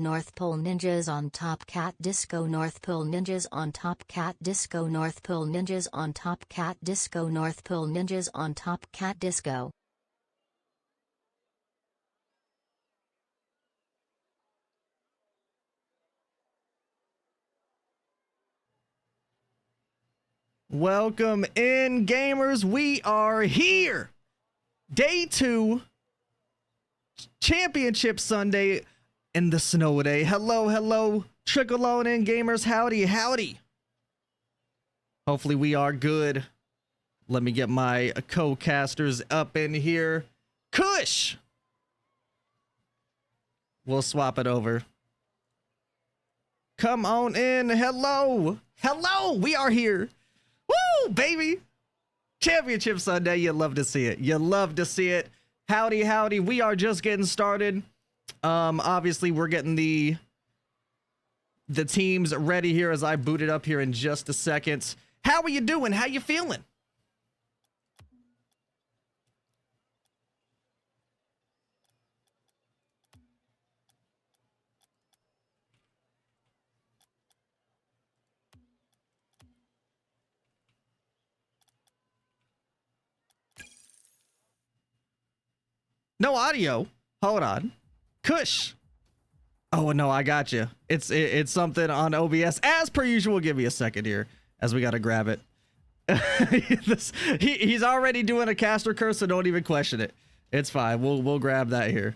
North Pole Ninjas on top, Cat Disco North Pole Ninjas on top, Cat Disco North Pole Ninjas on top, Cat Disco North Pole Ninjas on top, Cat Disco. Welcome in, gamers. We are here. Day 2, Championship Sunday in the snow day. Hello, hello, trickle on in, gamers. Howdy, howdy. Hopefully we are good. Let me get my co-casters up in here. Kush! We'll swap it over. Come on in. Hello. Hello, we are here. Woo, baby. Championship Sunday. You love to see it. You love to see it. Howdy, howdy. We are just getting started. Obviously, we're getting the teams ready here as I boot it up here in just a second. How are you doing? How you feeling? No audio. Hold on. Kush. Oh, no, I got you. It's something on OBS. As per usual, give me a second here as we got to grab it. He's already doing a caster curse, so don't even question it. It's fine. We'll grab that here.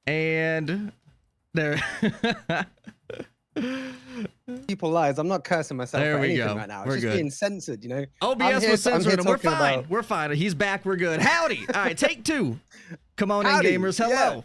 And there. People lies. I'm not cursing myself There for we anything go. right now. We're It's just good. being censored, you know. OBS was censoring him. We're fine. About... We're fine. He's back. We're good. Howdy. All right, take 2. Come on Howdy. in, gamers. Hello. Yeah.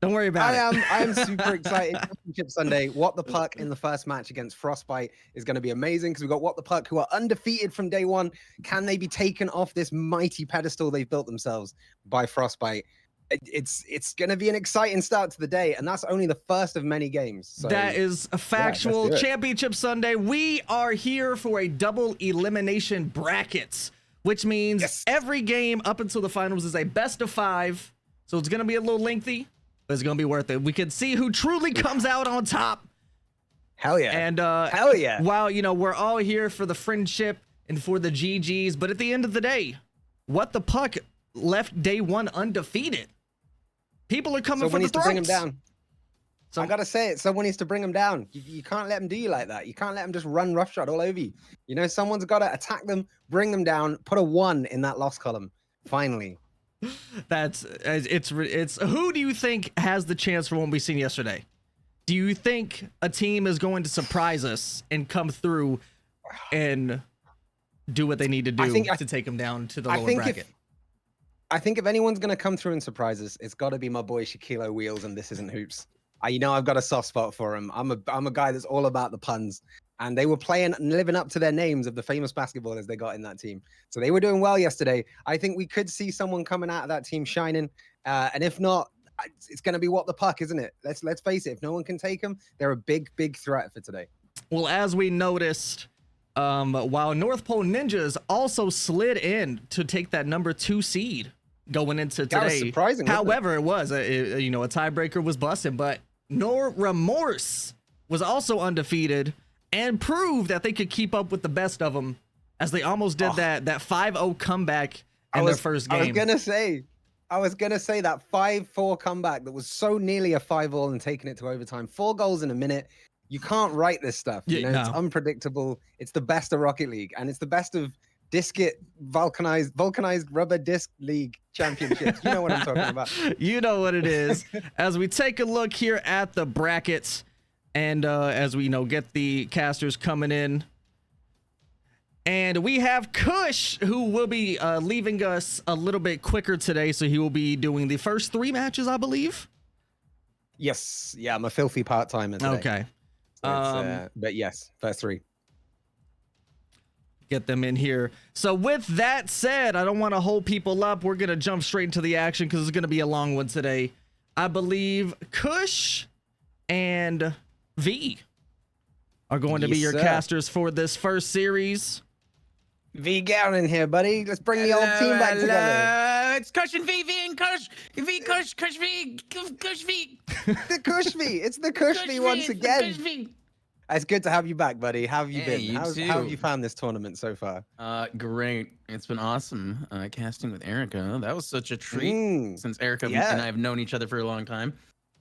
Don't worry about it. I am super excited. Championship Sunday. What the Puck in the first match against Frostbite is going to be amazing because we've got What the Puck who are undefeated from day 1. Can they be taken off this mighty pedestal they've built themselves by Frostbite? It's going to be an exciting start to the day, and that's only the first of many games. So, that is a factual. Championship Sunday. We are here for a double elimination brackets, which means every game up until the finals is a best of 5. So it's going to be a little lengthy, but it's going to be worth it. We can see who truly comes out on top. Hell yeah. And hell yeah. While, you know, we're all here for the friendship and for the GGs, but at the end of the day, What the Puck left day 1 undefeated. People are coming for the throats. To bring him down. So I gotta say it. Someone needs to bring him down. You can't let him do you like that. You can't let him just run roughshod all over you. You know, someone's got to attack them, bring them down, put a 1 in that loss column. Finally. It's who do you think has the chance for what we've seen yesterday? Do you think a team is going to surprise us and come through and do what they need to do to take them down to the lower bracket? I think if anyone's going to come through and surprise us, it's got to be my boy Shaquille Wheels, and This Isn't Hoops. You know, I've got a soft spot for him. I'm a guy that's all about the puns, and they were playing and living up to their names of the famous basketballers they got in that team. So they were doing well yesterday. I think we could see someone coming out of that team shining, and if not, it's going to be What the Puck, isn't it? Let's face it. If no one can take them, they're a big threat for today. Well, as we noticed, while North Pole Ninjas also slid in to take that number 2 seed going into today. That was surprising. However, it was a tiebreaker was busted, but No Remorse was also undefeated and proved that they could keep up with the best of them, as they almost did that 5-0 comeback in their first game. I was gonna say that 5-4 comeback that was so nearly a 5-all and taking it to overtime. 4 goals in a minute. You can't write this stuff. You know, it's unpredictable. It's the best of Rocket League, and it's the best of vulcanized rubber disc league championships. You know what I'm talking about. You know what it is. As we take a look here at the brackets, and as we get the casters coming in, and we have Kush, who will be leaving us a little bit quicker today, so he will be doing the first 3 matches, I believe. Yes, yeah, I'm a filthy part-timer today. Okay, so but yes, first 3. Get them in here. So with that said, I don't want to hold people up. We're gonna jump straight into the action because it's gonna be a long one today. I believe Kush and V are going to be your casters for this first series. V, get in here, buddy. Let's bring the old team back together. It's Kush and V and Kush. Kush V. Kush V. The Kush V. It's the Kush V once again. Kush V. It's good to have you back, buddy. How have you Hey, been? you How too. have you found this tournament so far? Great. It's been awesome casting with Erica. That was such a treat since Erica and I have known each other for a long time.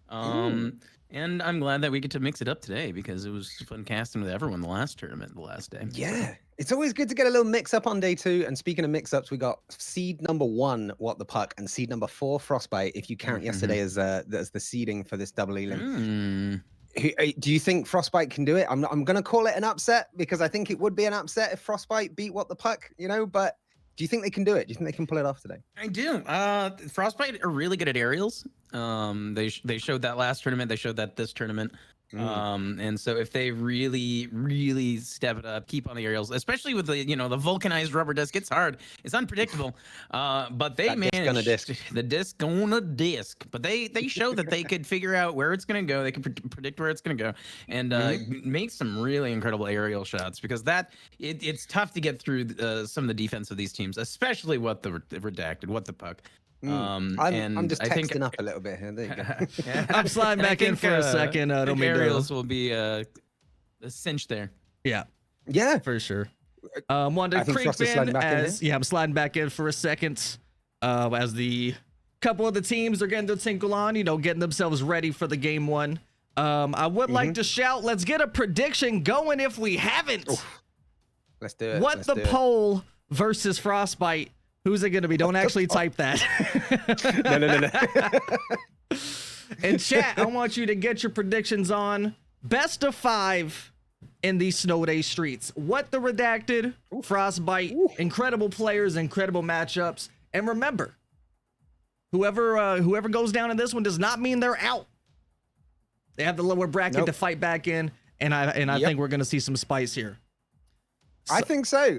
And I'm glad that we get to mix it up today because it was fun casting with everyone the last tournament, the last day. Yeah, it's always good to get a little mix up on day 2. And speaking of mix ups, we got seed number 1, What the Puck, and seed number 4, Frostbite. If you count yesterday as the seeding for this double elim. Do you think Frostbite can do it? I'm gonna call it an upset because I think it would be an upset if Frostbite beat What the Puck, but do you think they can do it? Do you think they can pull it off today? I do. Frostbite are really good at aerials. They showed that last tournament. They showed that this tournament. And so if they really step it up, keep on the aerials, especially with the the vulcanized rubber disc, it's hard. It's unpredictable. But they managed the disc on a disc. But they showed that they could figure out where it's gonna go. They could predict where it's gonna go and make some really incredible aerial shots because it's tough to get through some of the defense of these teams, especially what the redacted, What the Puck. I'm just texting up a little bit here. There you go. I'm sliding back in for a second. Don't mean aerials will be a cinch there. Yeah, for sure. Wanted to creep in as I'm sliding back in for a second as the couple of the teams are getting their tinkle on, getting themselves ready for the game 1. I would like to shout, let's get a prediction going if we haven't. Let's do it. What the poll versus Frostbite? Who's it going to be? Don't actually type that. No. In chat, I want you to get your predictions on best of 5 in these snow day streets. What the redacted, Frostbite, incredible players, incredible matchups. And remember, whoever goes down in this one does not mean they're out. They have the lower bracket to fight back in, and I think we're going to see some spice here. I think so.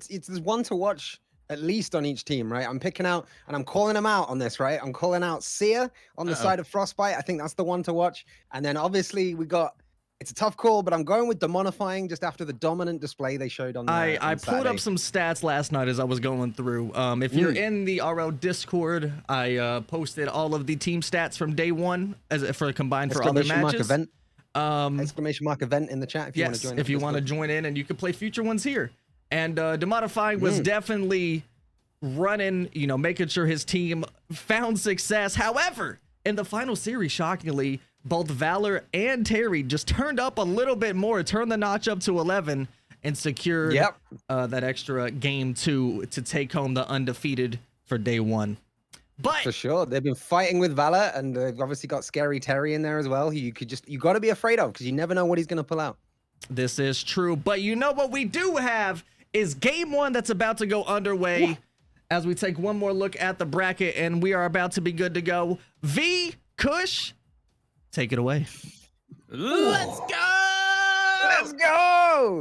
It's one to watch at least on each team, right? I'm picking out, and I'm calling them out on this, right? I'm calling out Sia on the side of Frostbite. I think that's the one to watch. And then obviously it's a tough call, but I'm going with Demonifying just after the dominant display they showed on I pulled up some stats last night as I was going through. If you're in the RL Discord, I posted all of the team stats from day 1 for combined for other matches. Exclamation mark event in the chat if you want to join. If you want to join in, and you can play future ones here. And Demodifying was definitely running, making sure his team found success. However, in the final series, shockingly, both Valor and Terry just turned up a little bit more, turned the notch up to 11, and secured that extra game 2 to take home the undefeated for day 1. But for sure, they've been fighting with Valor, and they've obviously got Scary Terry in there as well. You got to be afraid of because you never know what he's going to pull out. This is true, but what we do have is game 1 that's about to go underway as we take one more look at the bracket, and we are about to be good to go. V, Kush, take it away. Let's go.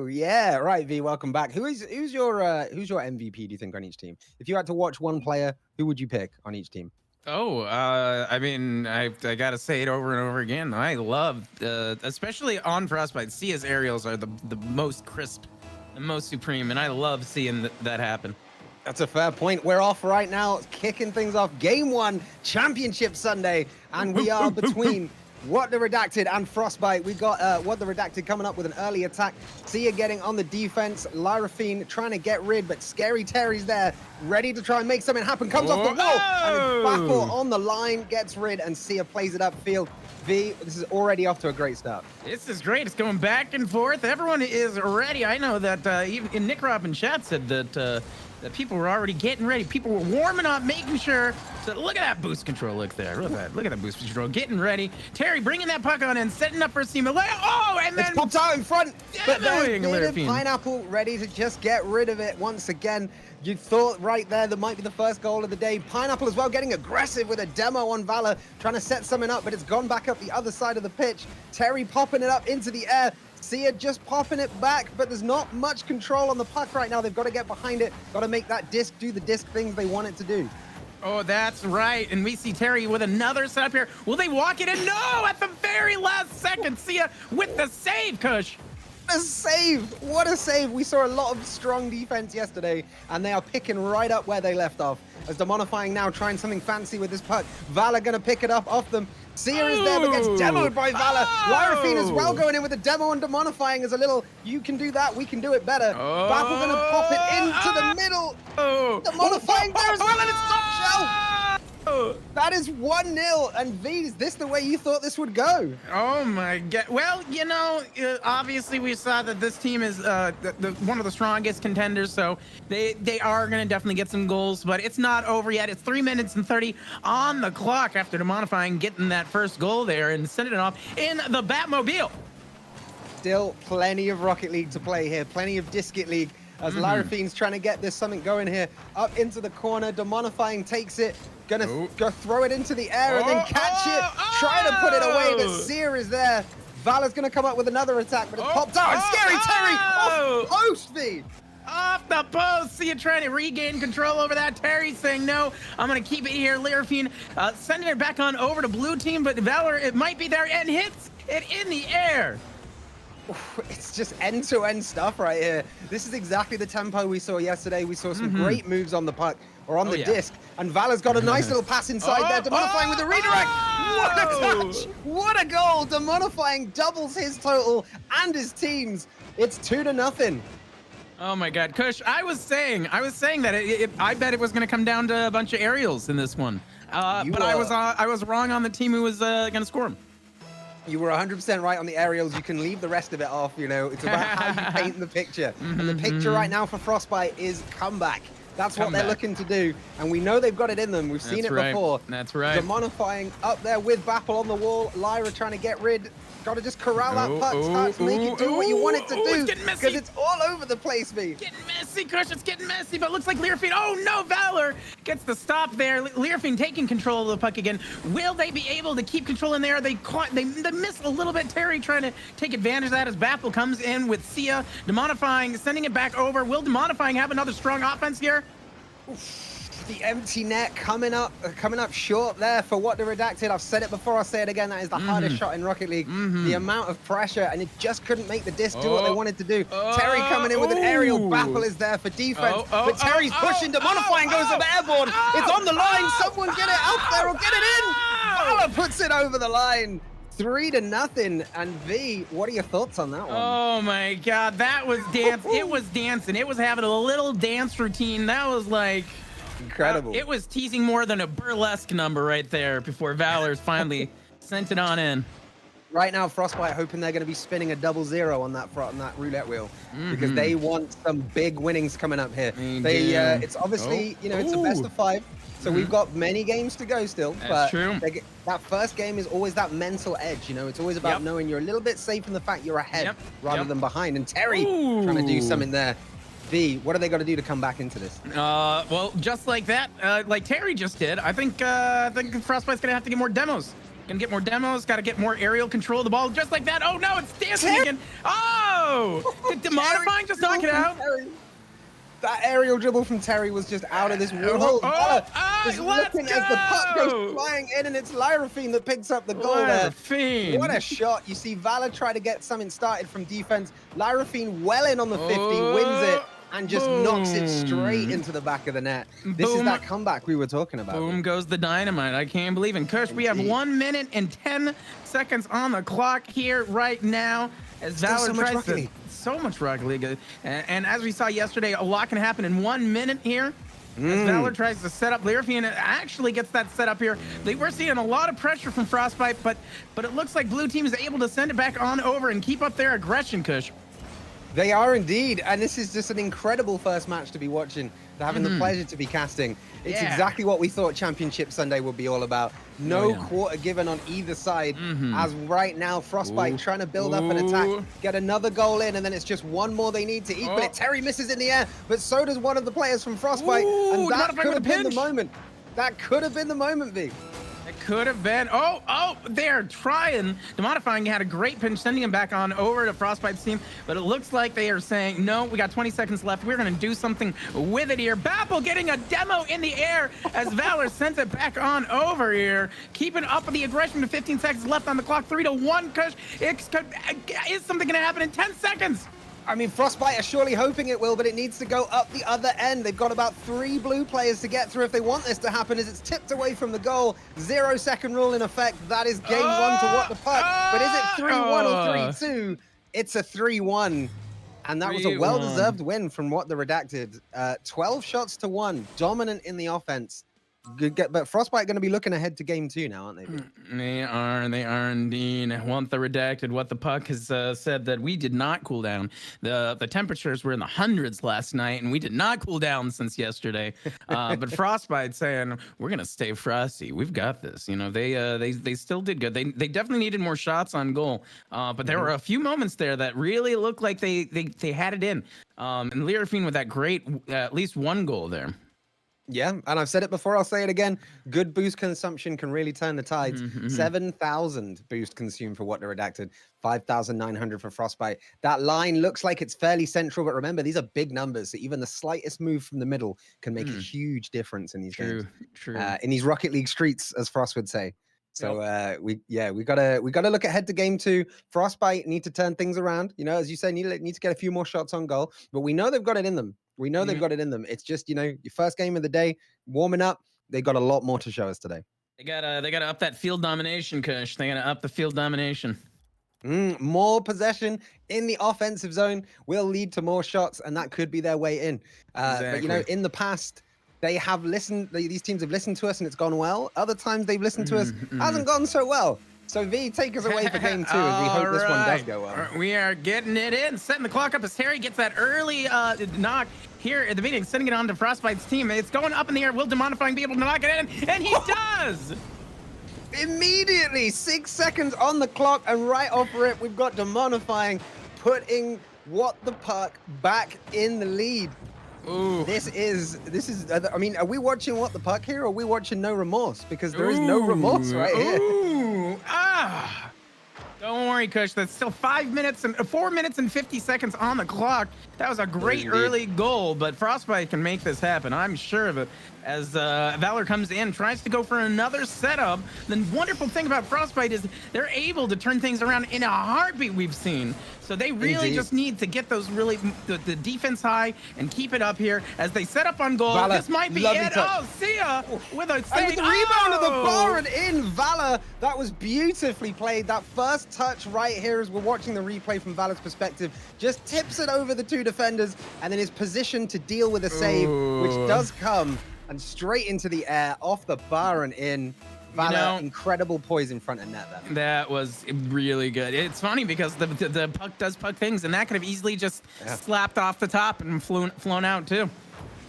Yeah, right, V, welcome back. Who's your MVP, do you think, on each team? If you had to watch one player, who would you pick on each team? I mean, I gotta say it over and over again. I love, especially on Frostbite, Sia's aerials are the most crisp, the most supreme, and I love seeing that happen. That's a fair point. We're off right now, kicking things off. Game 1, Championship Sunday, and we are between What the Redacted and Frostbite. We got What the Redacted coming up with an early attack. Sia getting on the defense. Lyra Fiend trying to get rid, but Scary Terry's there, ready to try and make something happen. Comes off the wall, and Battle on the line gets rid, and Sia plays it upfield. V, this is already off to a great start. This is great. It's going back and forth. Everyone is ready. I know that even Nick Robb in chat said that people were already getting ready. People were warming up, making sure. So look at that boost control. Look there. Look at that boost control. Getting ready. Terry bringing that puck on and setting up for a seam. And then it's popped out in front. But there's Pineapple ready to just get rid of it once again. You thought right there that might be the first goal of the day. Pineapple as well getting aggressive with a demo on Valor, trying to set something up, but it's gone back up the other side of the pitch. Terry popping it up into the air. Sia just popping it back, but there's not much control on the puck right now. They've got to get behind it, got to make that disc do the disc things they want it to do. Oh, that's right. And we see Terry with another setup here. Will they walk it in? No, at the very last second. Sia with the save, Kush. A save! What a save! We saw a lot of strong defense yesterday, and they are picking right up where they left off. as Demonifying now trying something fancy with this puck. Valor gonna pick it up off them. Sia is there, but gets demoed by Valor. Lyrafine as well going in with a demo and Demonifying as a little, you can do that, we can do it better. Baffle gonna pop it into the middle. Demonifying there as well, and it's top shelf. That is 1-0, and V, is this the way you thought this would go? Oh my god. Well, you know, obviously we saw that this team is one of the strongest contenders, so they are going to definitely get some goals, but it's not over yet. It's 3 minutes and 30 on the clock after Demonifying getting that first goal there and sending it off in the Batmobile. Still plenty of Rocket League to play here, plenty of Disket League, as Lyrafine's trying to get this something going here. Up into the corner, Demonifying takes it. Gonna go throw it into the air and then catch it. Try to put it away, but Sear is there. Valor's gonna come up with another attack, but it's popped out. And Scary Terry off post, V. Off the post. See you trying to regain control over that. Terry saying no. I'm gonna keep it here. Lyrafine sending it back on over to blue team, but Valor, it might be there and hits it in the air. It's just end-to-end stuff right here. This is exactly the tempo we saw yesterday. We saw some great moves on the puck or on the disc, and Valor's got a nice little pass inside there. Demonifying with the redirect. What a touch! What a goal! Demonifying doubles his total and his team's. It's 2-0. Oh my God, Kush! I was saying that I bet it was going to come down to a bunch of aerials in this one, but I was wrong on the team who was going to score them. You were 100% right on the aerials. You can leave the rest of it off, you know. It's about how you paint the picture. And the picture right now for Frostbite is comeback. That's what they're looking to do. And we know they've got it in them. We've seen it before. That's right. Demonifying up there with Baffle on the wall. Lyra trying to get rid. Got to just corral that puck. Start to make it do what you want it to do. Because it's all over the place, V. Getting messy, Kush. It's getting messy, but it looks like Lyrafine. Oh, no, Valor gets the stop there. Lyrafine taking control of the puck again. Will they be able to keep control in there? They miss a little bit. Terry trying to take advantage of that as Baffle comes in with Sia. Demonifying, sending it back over. Will Demonifying have another strong offense here? The empty net coming up short there for what the Redacted. I've said it before, I'll say it again. That is the hardest shot in Rocket League. The amount of pressure, and it just couldn't make the disc do what they wanted to do. Terry coming in with an aerial. Baffle is there for defense, but Terry's pushing. Demonifying goes to the airborne. It's on the line. Someone get it out there or get it in. Valor puts it over the line. 3-0. And V, what are your thoughts on that one? Oh my God, that was dance. It was dancing. It was having a little dance routine. That was like incredible. It was teasing more than a burlesque number right there before Valor's finally sent it on in. Right now, Frostbite hoping they're going to be spinning a 0-0 on that roulette wheel because they want some big winnings coming up here. It's obviously, you know, it's a best of 5. So we've got many games to go still, but that first game is always that mental edge, you know, it's always about knowing you're a little bit safe in the fact you're ahead rather than behind. And Terry trying to do something there. V, what are they going to do to come back into this? Well, just like that, like Terry just did, I think Frostbite's going to have to get more demos. Gonna get more demos, gotta get more aerial control of the ball, just like that. Oh no, it's dancing again. Oh! Did Demonifying just knock it out? That aerial dribble from Terry was just out of this world. Just looking as the puck goes flying in, and it's Lyrafine that picks up the goal there. What a shot. You see Valor try to get something started from defense. Lyrafine well in on the 50, wins it, and just knocks it straight into the back of the net. This is that comeback we were talking about. Boom goes the dynamite. I can't believe it. Kush, we have 1 minute and 10 seconds on the clock here right now. As Valor tries to... So much Rocket League. And as we saw yesterday, a lot can happen in 1 minute here. As Valor tries to set up Lyrafine, and actually gets that set up here. We're seeing a lot of pressure from Frostbite, but it looks like blue team is able to send it back on over and keep up their aggression, Kush. They are indeed, and this is just an incredible first match to be watching, to having the pleasure to be casting. It's exactly what we thought Championship Sunday would be all about. No quarter given on either side, as right now Frostbite trying to build up an attack, get another goal in, and then it's just one more they need to equal it. Terry misses in the air, but so does one of the players from Frostbite, and that could have been the moment. That could have been the moment, V. It could have been. Oh, they're trying. Demonifying had a great pinch, sending him back on over to Frostbite's team, but it looks like they are saying, no, we got 20 seconds left. We're going to do something with it here. Baffle getting a demo in the air as Valor sends it back on over here, keeping up with the aggression to 15 seconds left on the clock. 3-1, Kush. Is something going to happen in 10 seconds? I mean, Frostbite are surely hoping it will, but it needs to go up the other end. They've got about 3 blue players to get through if they want this to happen, as it's tipped away from the goal. 0-second rule in effect. That is game 1 to what the puck. But is it 3-1 or 3-2? It's a 3-1. And that was a well-deserved win from what the Redacted. 12 shots to 1. Dominant in the offense. Good get, but Frostbite going to be looking ahead to game 2 now, aren't they? They are indeed. Want the Redacted. What the puck has said that we did not cool down. The temperatures were in the hundreds last night, and we did not cool down since yesterday. But Frostbite saying we're gonna stay frosty. We've got this. You know, they still did good. They definitely needed more shots on goal. But there were a few moments there that really looked like they had it in. And Lyrafine with that great at least 1 goal there. Yeah, and I've said it before, I'll say it again. Good boost consumption can really turn the tides. 7,000 boost consumed for what the Redacted, 5,900 for Frostbite. That line looks like it's fairly central, but remember, these are big numbers, so even the slightest move from the middle can make a huge difference in these games. True. In these Rocket League streets, as Frost would say. So we gotta look ahead to game 2. Frostbite need to turn things around. You know, as you say, need to get a few more shots on goal, but we know they've got it in them. We know they've got it in them. It's just, you know, your first game of the day, warming up. They got a lot more to show us today. They gotta up that field domination, Kush. They gotta up the field domination. More possession in the offensive zone will lead to more shots, and that could be their way in. But you know, in the past, they have listened. These teams have listened to us, and it's gone well. Other times they've listened to us, hasn't gone so well. So V, take us away for game 2, as we hope this one does go well. We are getting it in, setting the clock up as Harry gets that early knock here at the beginning, sending it on to Frostbite's team. It's going up in the air. Will Demonifying be able to knock it in? And he does! Immediately, 6 seconds on the clock, and right off rip, we've got Demonifying putting What the Puck back in the lead. Ooh. This is, I mean, are we watching What the Puck here, or are we watching No Remorse? Because there is no remorse right here. Don't worry, Kush. That's still 4 minutes and 50 seconds on the clock. That was a great early goal, but Frostbite can make this happen. I'm sure of it. As Valor comes in, tries to go for another setup. The wonderful thing about Frostbite is they're able to turn things around in a heartbeat, we've seen. So they really just need to get those the defense high and keep it up here as they set up on goal. Valor, this might be it. Oh, see ya with a save. And with the rebound of the bar and in, Valor, that was beautifully played. That first touch right here, as we're watching the replay from Valor's perspective, just tips it over the 2 defenders and then is positioned to deal with a save, which does come and straight into the air, off the bar and in. Valor, you know, incredible poise in front of net there. That was really good. It's funny because the puck does puck things, and that could have easily just slapped off the top and flown out too.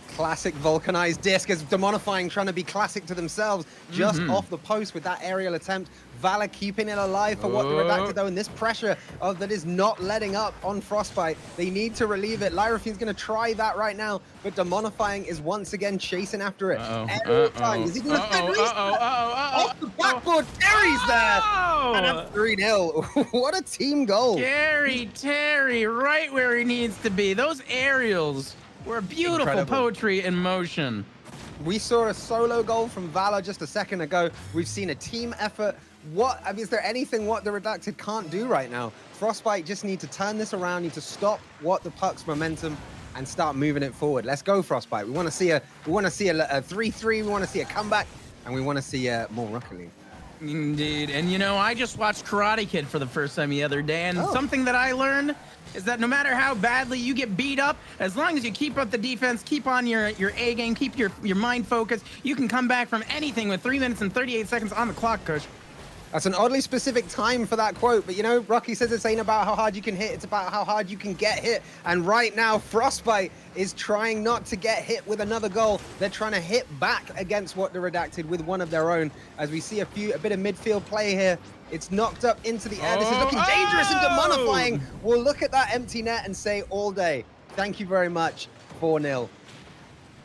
Classic vulcanized disc, as Demonifying trying to be classic to themselves, just off the post with that aerial attempt. Valor keeping it alive for what the Redacted, though, and this pressure that is not letting up on Frostbite. They need to relieve it. Lyrafine's going to try that right now, but Demonifying is once again chasing after it. Every time. Is he going to finish? Off the backboard, Terry's there! And a 3-0. What a team goal. Terry, right where he needs to be. Those aerials were beautiful poetry in motion. We saw a solo goal from Valor just a second ago. We've seen a team effort. Is there anything what the Redacted can't do right now? Frostbite just need to turn this around, need to stop What the Puck's momentum and start moving it forward. Let's go, Frostbite. We want to see a 3-3. We want to see a comeback, and we want to see more Rocket League. Indeed. And you know, I just watched Karate Kid for the first time the other day, and something that I learned is that no matter how badly you get beat up, as long as you keep up the defense, keep on your A game, keep your mind focused, you can come back from anything with 3 minutes and 38 seconds on the clock, Coach. That's an oddly specific time for that quote, but you know, Rocky says this ain't about how hard you can hit, it's about how hard you can get hit. And right now, Frostbite is trying not to get hit with another goal. They're trying to hit back against what the Redacted with one of their own. As we see a bit of midfield play here. It's knocked up into the air. This is looking dangerous and Demonifying. We'll look at that empty net and say all day, thank you very much, 4-0.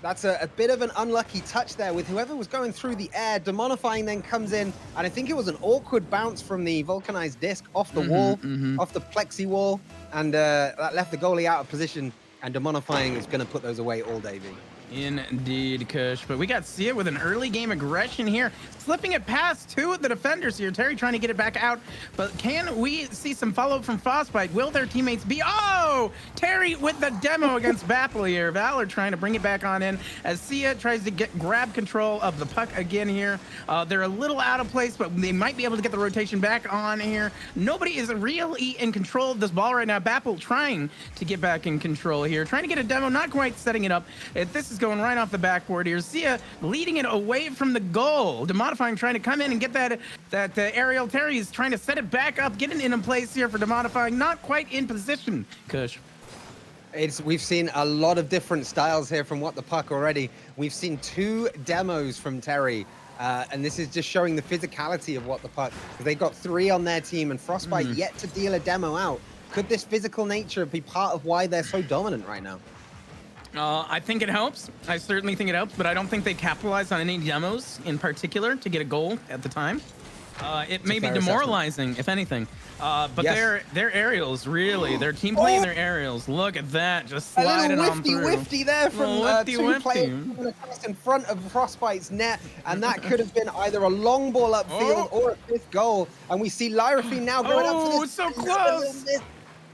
That's a bit of an unlucky touch there with whoever was going through the air. Demonifying then comes in, and I think it was an awkward bounce from the vulcanized disc off the wall, off the plexi wall, and that left the goalie out of position, and Demonifying is going to put those away all day, V. Indeed, Kush. But we got Sia with an early game aggression here, slipping it past two of the defenders here. Terry trying to get it back out, but can we see some follow-up from Frostbite? Will their teammates be? Oh, Terry with the demo against Bapple here. Valor trying to bring it back on in as Sia tries to grab control of the puck again here. They're a little out of place, but they might be able to get the rotation back on here. Nobody is really in control of this ball right now. Bapple trying to get back in control here, trying to get a demo, not quite setting it up. This is going right off the backboard here. Sia leading it away from the goal. Demodifying trying to come in and get that aerial. Terry is trying to set it back up, getting in place here for Demodifying. Not quite in position, Kush. We've seen a lot of different styles here from What the Puck already. We've seen 2 demos from Terry. And this is just showing the physicality of What the Puck. They got 3 on their team, and Frostbite yet to deal a demo out. Could this physical nature be part of why they're so dominant right now? I think it helps. I certainly think it helps, but I don't think they capitalized on any demos in particular to get a goal at the time. It may be demoralizing, if anything. But Yes. their aerials, really, their team playing their aerials. Look at that, just sliding on through. A little whifty there from two players whifty. across in front of Frostbite's net, and that could have been either a long ball upfield or a 5th goal. And we see Lyraphine now going up for this. So close!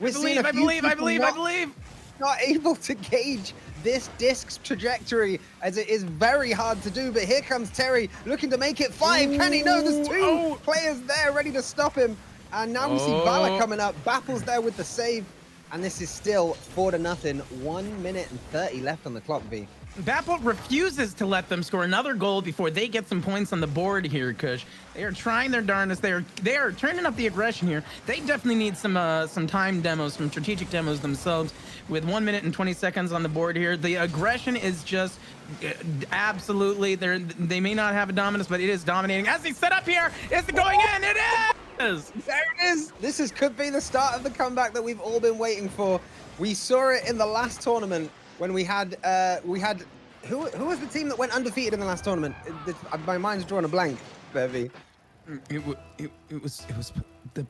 I believe. Not able to gauge this disc's trajectory, as it is very hard to do. But here comes Terry looking to make it 5. Can he? No, there's 2 players there ready to stop him. And now we see Valor coming up. Bapple's there with the save. And this is still 4-0. 1 minute and 30 left on the clock, V. Bapple refuses to let them score another goal before they get some points on the board here, Kush. They are trying their darndest. They are turning up the aggression here. They definitely need some time demos, some strategic demos themselves. With 1 minute and 20 seconds on the board here, the aggression is just absolutely there. They may not have a dominance, but it is dominating. As they set up here, it's going in. It is. There it is. This could be the start of the comeback that we've all been waiting for. We saw it in the last tournament when we had who was the team that went undefeated in the last tournament? My mind's drawn a blank, Bevy. It was the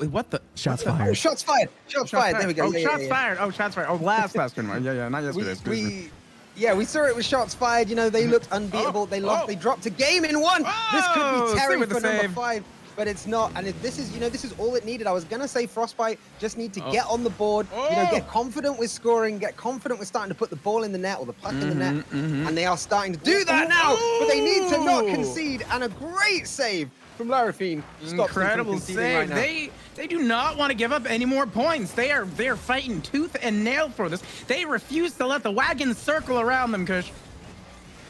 what the Shots fired. Oh, shots fired. Shots fired. There we go. Oh, shots fired. Oh, shots fired. Oh, last tournament. Yeah, not yesterday's. We saw it with shots fired. You know, they looked unbeatable. They lost. They dropped a game in 1. This could be Terry for number 5. But it's not, and this is all it needed. I was gonna say Frostbite just need to get on the board, get confident with scoring, get confident with starting to put the ball in the net or the puck in the net, and they are starting to do that now. But they need to not concede, and a great save from Lyraphine. Incredible save. Right, they do not want to give up any more points. They are fighting tooth and nail for this. They refuse to let the wagon circle around them, Kush.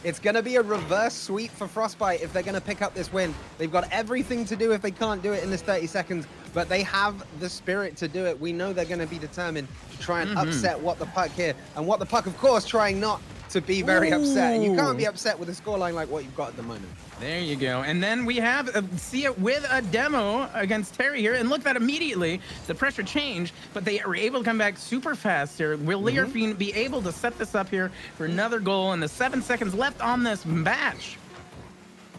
It's going to be a reverse sweep for Frostbite if they're going to pick up this win. They've got everything to do if they can't do it in this 30 seconds, but they have the spirit to do it. We know they're going to be determined to try and upset What the Puck here. And What the Puck, of course, trying not to be very upset. And you can't be upset with a scoreline like what you've got at the moment. There you go. And then we have Sia with a demo against Terry here. And look at that immediately. The pressure changed, but they are able to come back super fast here. Will Lyraphine be able to set this up here for another goal in the 7 seconds left on this match?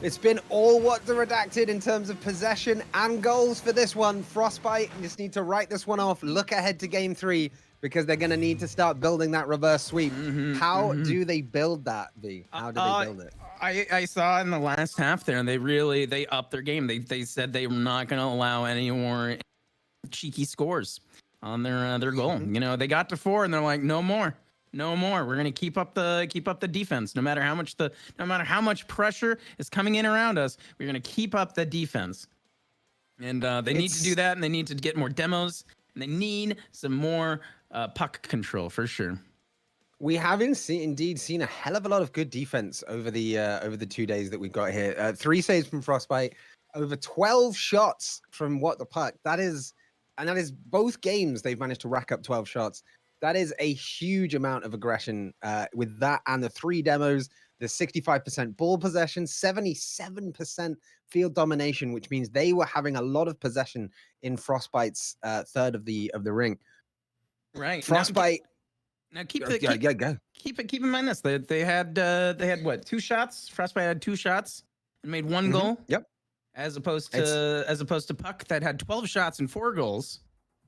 It's been all what the redacted in terms of possession and goals for this one. Frostbite just need to write this one off. Look ahead to game 3 because they're going to need to start building that reverse sweep. How do they build that, V? How do they build it? I saw in the last half there, and they upped their game. They said they were not going to allow any more cheeky scores on their goal. You know, they got to 4, and they're like, no more. We're going to keep up the defense, no matter how much pressure is coming in around us. We're going to keep up the defense, and they need to do that, and they need to get more demos, and they need some more puck control for sure. We have indeed seen a hell of a lot of good defense over the 2 days that we've got here. 3 saves from Frostbite, over 12 shots from What the Puck. That is both games they've managed to rack up 12 shots. That is a huge amount of aggression with that and the 3 demos, the 65% ball possession, 77% field domination, which means they were having a lot of possession in Frostbite's third of the ring. Right. Frostbite. Now keep in mind this. They had what, 2 shots? Frostbite had 2 shots and made 1 goal. Yep. As opposed to Puck that had 12 shots and 4 goals.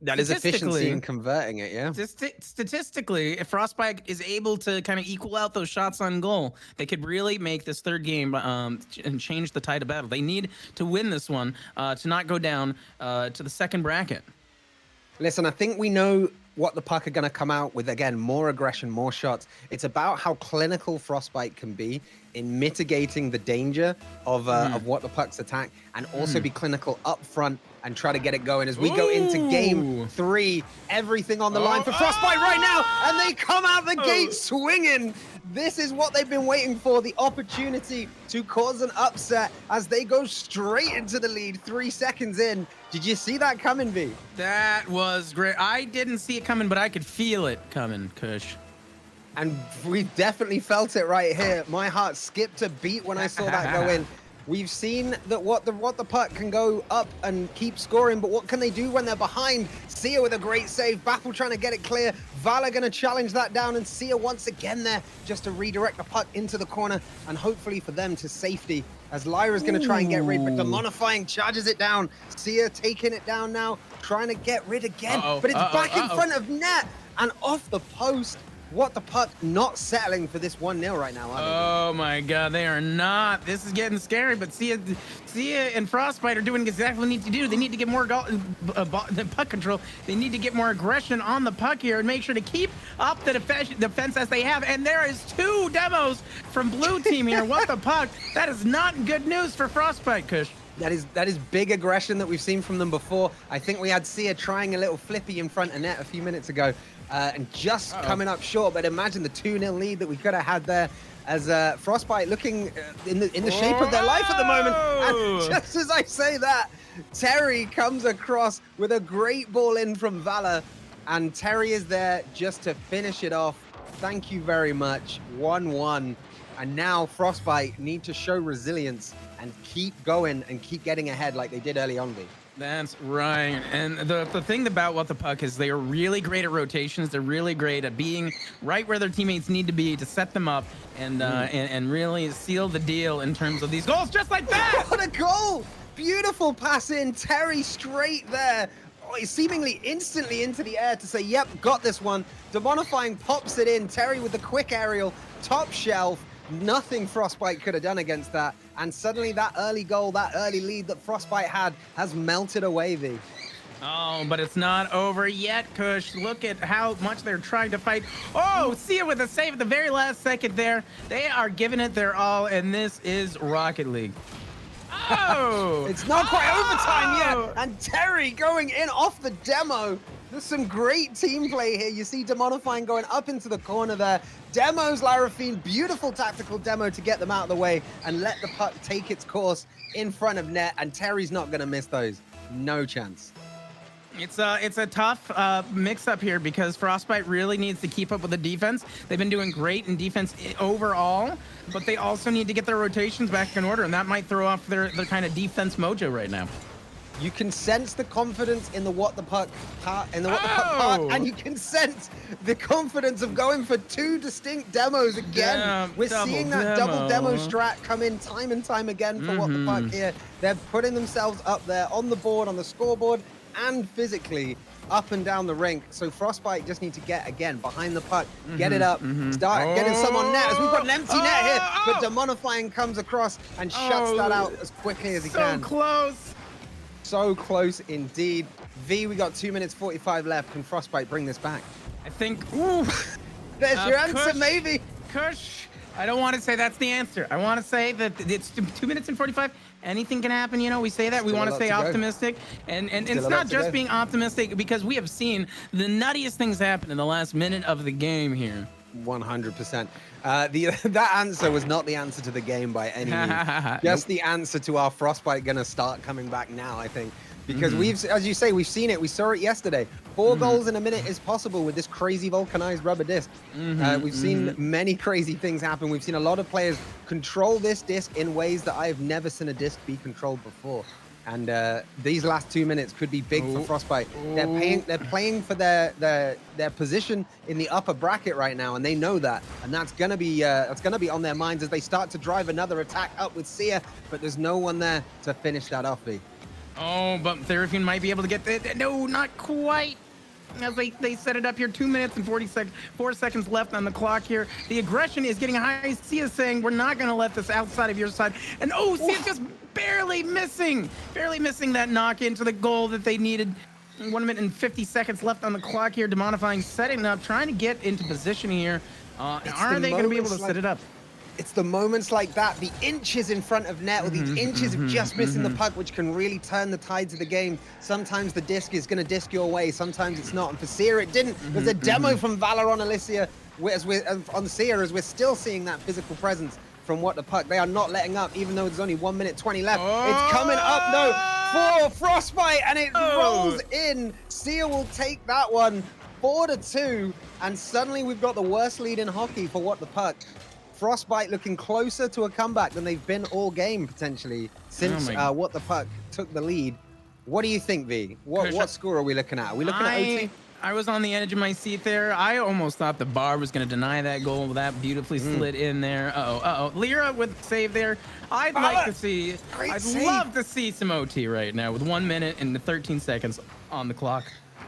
That is efficiency in converting it, yeah. Statistically, if Frostbite is able to kind of equal out those shots on goal, they could really make this third game and change the tide of battle. They need to win this one to not go down to the second bracket. Listen, I think we know what the Puck are going to come out with. Again, more aggression, more shots. It's about how clinical Frostbite can be in mitigating the danger of what the Puck's attack, and also be clinical up front and try to get it going as we go into game 3. Everything on the line for Frostbite right now, and they come out the gate swinging. This is what they've been waiting for, the opportunity to cause an upset as they go straight into the lead 3 seconds in. Did you see that coming, V? That was great. I didn't see it coming, but I could feel it coming, Kush. And we definitely felt it right here. My heart skipped a beat when I saw that go in. We've seen that what the Puck can go up and keep scoring, but what can they do when they're behind? Sia with a great save. Baffle trying to get it clear. Valor going to challenge that down, and Sia once again there just to redirect the Puck into the corner and hopefully for them to safety as Lyra's going to try and get rid, but Demonifying charges it down. Sia taking it down now, trying to get rid again, but it's back in front of net and off the post. What the Puck not settling for this 1-0 right now, are they? Oh my God, they are not. This is getting scary, but Sia and Frostbite are doing exactly what they need to do. They need to get more puck control. They need to get more aggression on the puck here and make sure to keep up the defense as they have. And there is 2 demos from blue team here. What the Puck? That is not good news for Frostbite, Kush. That is big aggression that we've seen from them before. I think we had Sia trying a little flippy in front of net a few minutes ago. And just coming up short, but imagine the 2-0 lead that we could have had there as Frostbite looking in the shape of their life at the moment. And just as I say that, Terry comes across with a great ball in from Valor, and Terry is there just to finish it off. Thank you very much. 1-1. And now Frostbite need to show resilience and keep going and keep getting ahead like they did early on. That's right. And the thing about What the Puck is they are really great at rotations. They're really great at being right where their teammates need to be to set them up and really seal the deal in terms of these goals, just like that. What a goal! Beautiful pass in. Terry straight there. Seemingly instantly into the air to say, yep, got this one. Demonifying pops it in. Terry with the quick aerial, top shelf. Nothing Frostbite could have done against that. And suddenly that early goal, that early lead that Frostbite had has melted away, V. Oh, but it's not over yet, Kush. Look at how much they're trying to fight. Oh, Sia with a save at the very last second there. They are giving it their all, and this is Rocket League. Oh! It's not quite overtime yet. And Terry going in off the demo. There's some great team play here. You see Demonifying going up into the corner there. Demos Larafine, beautiful tactical demo to get them out of the way and let the Puck take its course in front of net. And Terry's not going to miss those. No chance. It's a tough mix-up here because Frostbite really needs to keep up with the defense. They've been doing great in defense overall, but they also need to get their rotations back in order, and that might throw off their kind of defense mojo right now. You can sense the confidence in the What the Puck part, and you can sense the confidence of going for 2 distinct demos again. We're seeing that double demo strat come in time and time again for What the Puck here. They're putting themselves up there on the board, on the scoreboard, and physically up and down the rink. So Frostbite just need to get again behind the Puck, get it up, start getting some on net as we've got an empty net here. But Demonifying comes across and shuts that out as quickly as he can. So close. So close indeed. V, we got 2 minutes 45 left. Can Frostbite bring this back? I think. There's your answer, Kush, maybe. Kush, I don't want to say that's the answer. I want to say that it's 2 minutes and 45. Anything can happen, you know. We say that. We want to stay optimistic, and it's not just being optimistic because we have seen the nuttiest things happen in the last minute of the game here. 100%. That answer was not the answer to the game by any means. Just the answer to our Frostbite gonna start coming back now, I think. Because we've, as you say, we've seen it. We saw it yesterday. 4 goals in a minute is possible with this crazy vulcanized rubber disc. We've seen many crazy things happen. We've seen a lot of players control this disc in ways that I've never seen a disc be controlled before. And these last 2 minutes could be big for Frostbite. They're playing for their position in the upper bracket right now, and they know that. And that's gonna be on their minds as they start to drive another attack up with Sia. But there's no one there to finish that off. Oh, but Therafine might be able to get it. No, not quite. As they set it up here, 2 minutes and 4 seconds left on the clock here. The aggression is getting high. Sia saying, we're not going to let this outside of your side. And oh, Sia just barely missing that knock into the goal that they needed. 1 minute and 50 seconds left on the clock here. Demonifying setting up, trying to get into position here. Are they going to be able to set it up? It's the moments like that, the inches in front of net, or these inches of just missing the puck, which can really turn the tides of the game. Sometimes the disc is going to disc your way, sometimes it's not. And for Sia, it didn't. There's a demo from Valor on Alicia, on Sia, as we're still seeing that physical presence from What the Puck. They are not letting up, even though there's only 1 minute 20 left. It's coming up, no, for Frostbite, and it rolls in. Sia will take that one, 4-2, and suddenly we've got the worst lead in hockey for What the Puck. Frostbite looking closer to a comeback than they've been all game, potentially, since What the Puck took the lead. What do you think, V? What score are we looking at? Are we looking at OT? I was on the edge of my seat there. I almost thought the bar was going to deny that goal. That beautifully slid in there. Lyra with save there. I'd like to see, love to see some OT right now with 1 minute and 13 seconds on the clock.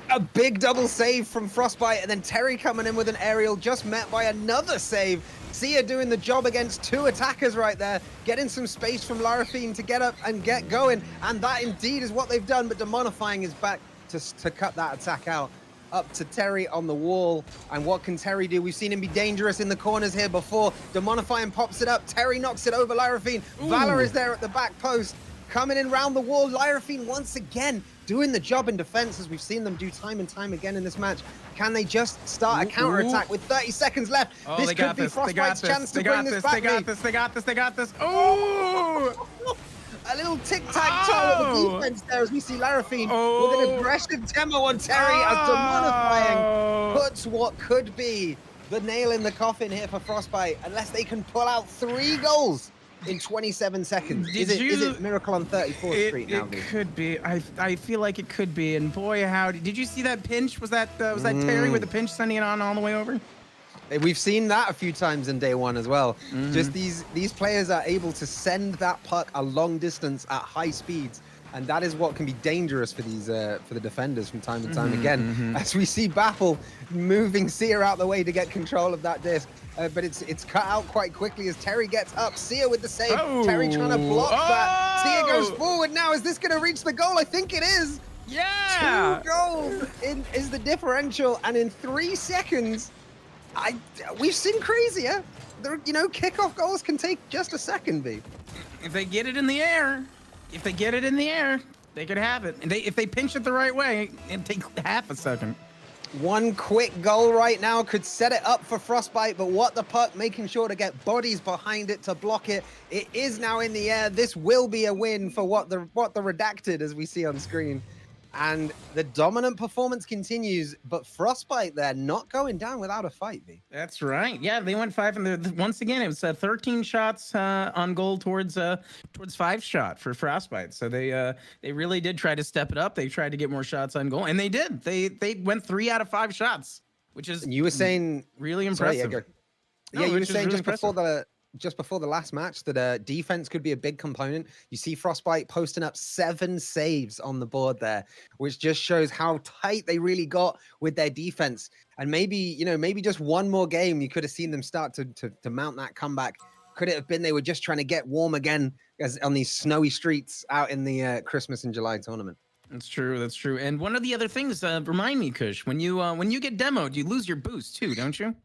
A big double save from Frostbite, and then Terry coming in with an aerial, just met by another save. Sia doing the job against 2 attackers right there, getting some space from Larafine to get up and get going, and that indeed is what they've done, but Demonifying is back to cut that attack out. Up to Terry on the wall, and what can Terry do? We've seen him be dangerous in the corners here before. Demonifying pops it up, Terry knocks it over Larafine. Valor is there at the back post, coming in round the wall. Larafine once again doing the job in defense, as we've seen them do time and time again in this match. Can they just start a counterattack with 30 seconds left? This could be Frostbite's chance to bring this back. They got this. Oh! A little tic-tac-toe at the defense there, as we see Larafine with an aggressive demo on Terry, as Demonifying puts what could be the nail in the coffin here for Frostbite, unless they can pull out 3 goals in 27 seconds. Is it Miracle on 34th Street now? It could be. I feel like it could be. And boy, howdy. Did you see that pinch? Was that Terry with the pinch sending it on all the way over? We've seen that a few times in day one as well. Just these players are able to send that puck a long distance at high speeds. And that is what can be dangerous for these for the defenders from time to time again. As we see Baffle moving Sia out the way to get control of that disc. But it's cut out quite quickly as Terry gets up. Sia with the save. Terry trying to block that. Sia goes forward now. Is this going to reach the goal? I think it is. Yeah. 2 goals is the differential. And in 3 seconds, we've seen crazier. Kickoff goals can take just a second, B. If they get it in the air, they could have it. And if they pinch it the right way, it'd take half a second. 1 quick goal right now could set it up for Frostbite, but What the Puck making sure to get bodies behind it to block it. It is now in the air. This will be a win for What the Redacted, as we see on screen. And the dominant performance continues, but Frostbite there not going down without a fight, V. That's right. Yeah, they went 5, and once again it was 13 shots on goal towards 5 shot for Frostbite. So they really did try to step it up. They tried to get more shots on goal, and they did. They went 3 out of 5 shots, which is you were saying really impressive. You were saying just before the last match that defense could be a big component. You see Frostbite posting up 7 saves on the board there, which just shows how tight they really got with their defense. And maybe just one more game, you could have seen them start to mount that comeback. Could it have been they were just trying to get warm again as on these snowy streets out in the Christmas in July tournament? That's true. And one of the other things, remind me, Kush, when you get demoed, you lose your boost too, don't you?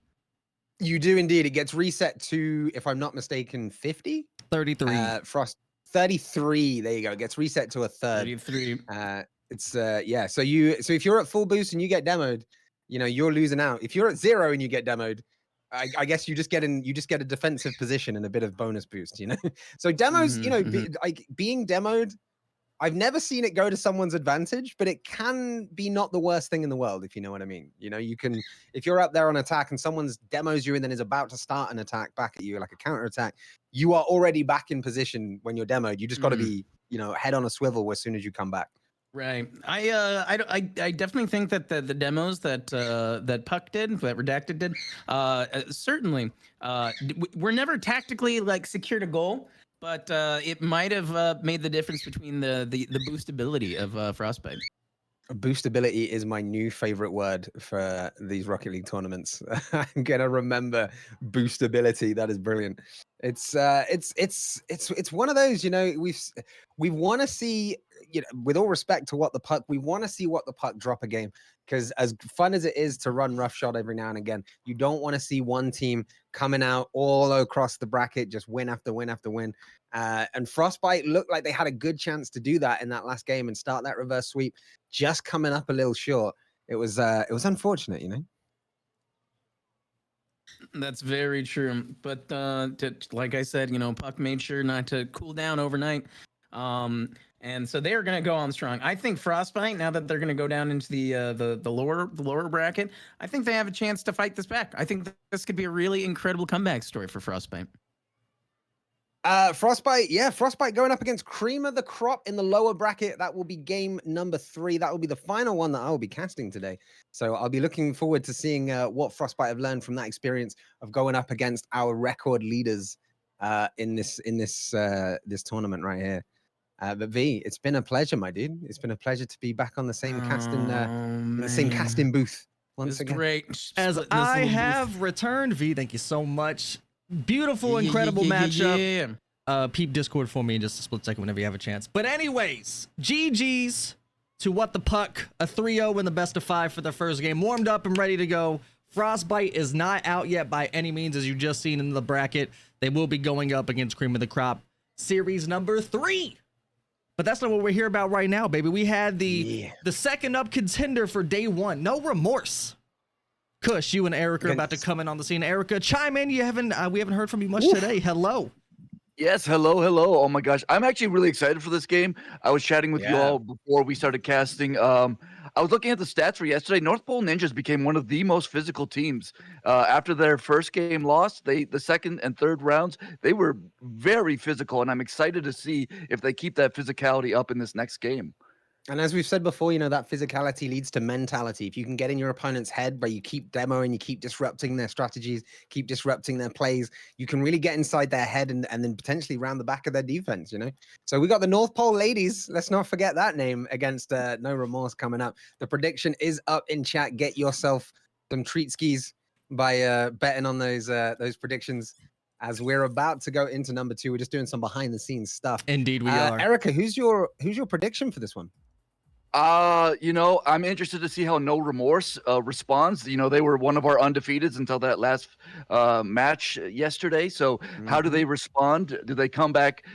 You do indeed. It gets reset to, if I'm not mistaken, 50? 33. Frost 33. There you go. It gets reset to a third. 33. Yeah. So if you're at full boost and you get demoed, you're losing out. If you're at 0 and you get demoed, I guess you just get a defensive position and a bit of bonus boost, So demos, being demoed, I've never seen it go to someone's advantage, but it can be not the worst thing in the world, if you know what I mean. You can, if you're up there on attack and someone's demos you and then is about to start an attack back at you, like a counter attack, you are already back in position when you're demoed. You just got to be, head on a swivel as soon as you come back. Right. I definitely think that the demos that Puck did, that Redacted did, certainly were never tactically secured a goal. but it might have made the difference between the boostability of Frostbite. Boostability is my new favorite word for these Rocket League tournaments. I'm gonna remember boostability. That is brilliant. It's one of those, you know, we want to see, you know, with all respect to What the Puck, we want to see What the Puck drop a game, because as fun as it is to run roughshod every now and again, you don't want to see one team coming out all across the bracket, just win after win after win. And Frostbite looked like they had a good chance to do that in that last game and start that reverse sweep, just coming up a little short. It was unfortunate, you know. That's very true. But like I said, you know, Puck made sure not to cool down overnight. And so they are going to go on strong. I think Frostbite, now that they're going to go down into the lower bracket, I think they have a chance to fight this back. I think this could be a really incredible comeback story for Frostbite. Frostbite going up against Cream of the Crop in the lower bracket. That will be game number 3. That will be the final one that I will be casting today. So I'll be looking forward to seeing what Frostbite have learned from that experience of going up against our record leaders in this tournament right here. But V, it's been a pleasure, my dude. It's been a pleasure to be back on the same casting booth once again. Great. As I have returned, V, thank you so much. Beautiful, incredible matchup. Peep Discord for me in just a split second whenever you have a chance. But anyways, GG's to What the Puck, a 3-0 in the best of 5 for the first game. Warmed up and ready to go. Frostbite is not out yet by any means, as you just seen in the bracket. They will be going up against Cream of the Crop, series number 3. But that's not what we're here about right now, baby. We had the second up contender for day 1. No Remorse. Kush, you and Erica are about to come in on the scene. Erica, chime in. We haven't heard from you much today. Hello. Yes, hello. Oh my gosh, I'm actually really excited for this game. I was chatting with you all before we started casting. I was looking at the stats for yesterday. North Pole Ninjas became one of the most physical teams. After their first game loss, the second and third rounds, they were very physical, and I'm excited to see if they keep that physicality up in this next game. And as we've said before, you know, that physicality leads to mentality. If you can get in your opponent's head, but you keep demoing, you keep disrupting their strategies, keep disrupting their plays, you can really get inside their head and then potentially round the back of their defense, you know? So we got the North Pole ladies. Let's not forget that name against No Remorse coming up. The prediction is up in chat. Get yourself some treat skis by betting on those predictions. As we're about to go into number 2, we're just doing some behind the scenes stuff. Indeed, we are. Erica, who's your prediction for this one? You know, I'm interested to see how No Remorse responds. You know, they were one of our undefeateds until that last match yesterday. So how do they respond? Do they come back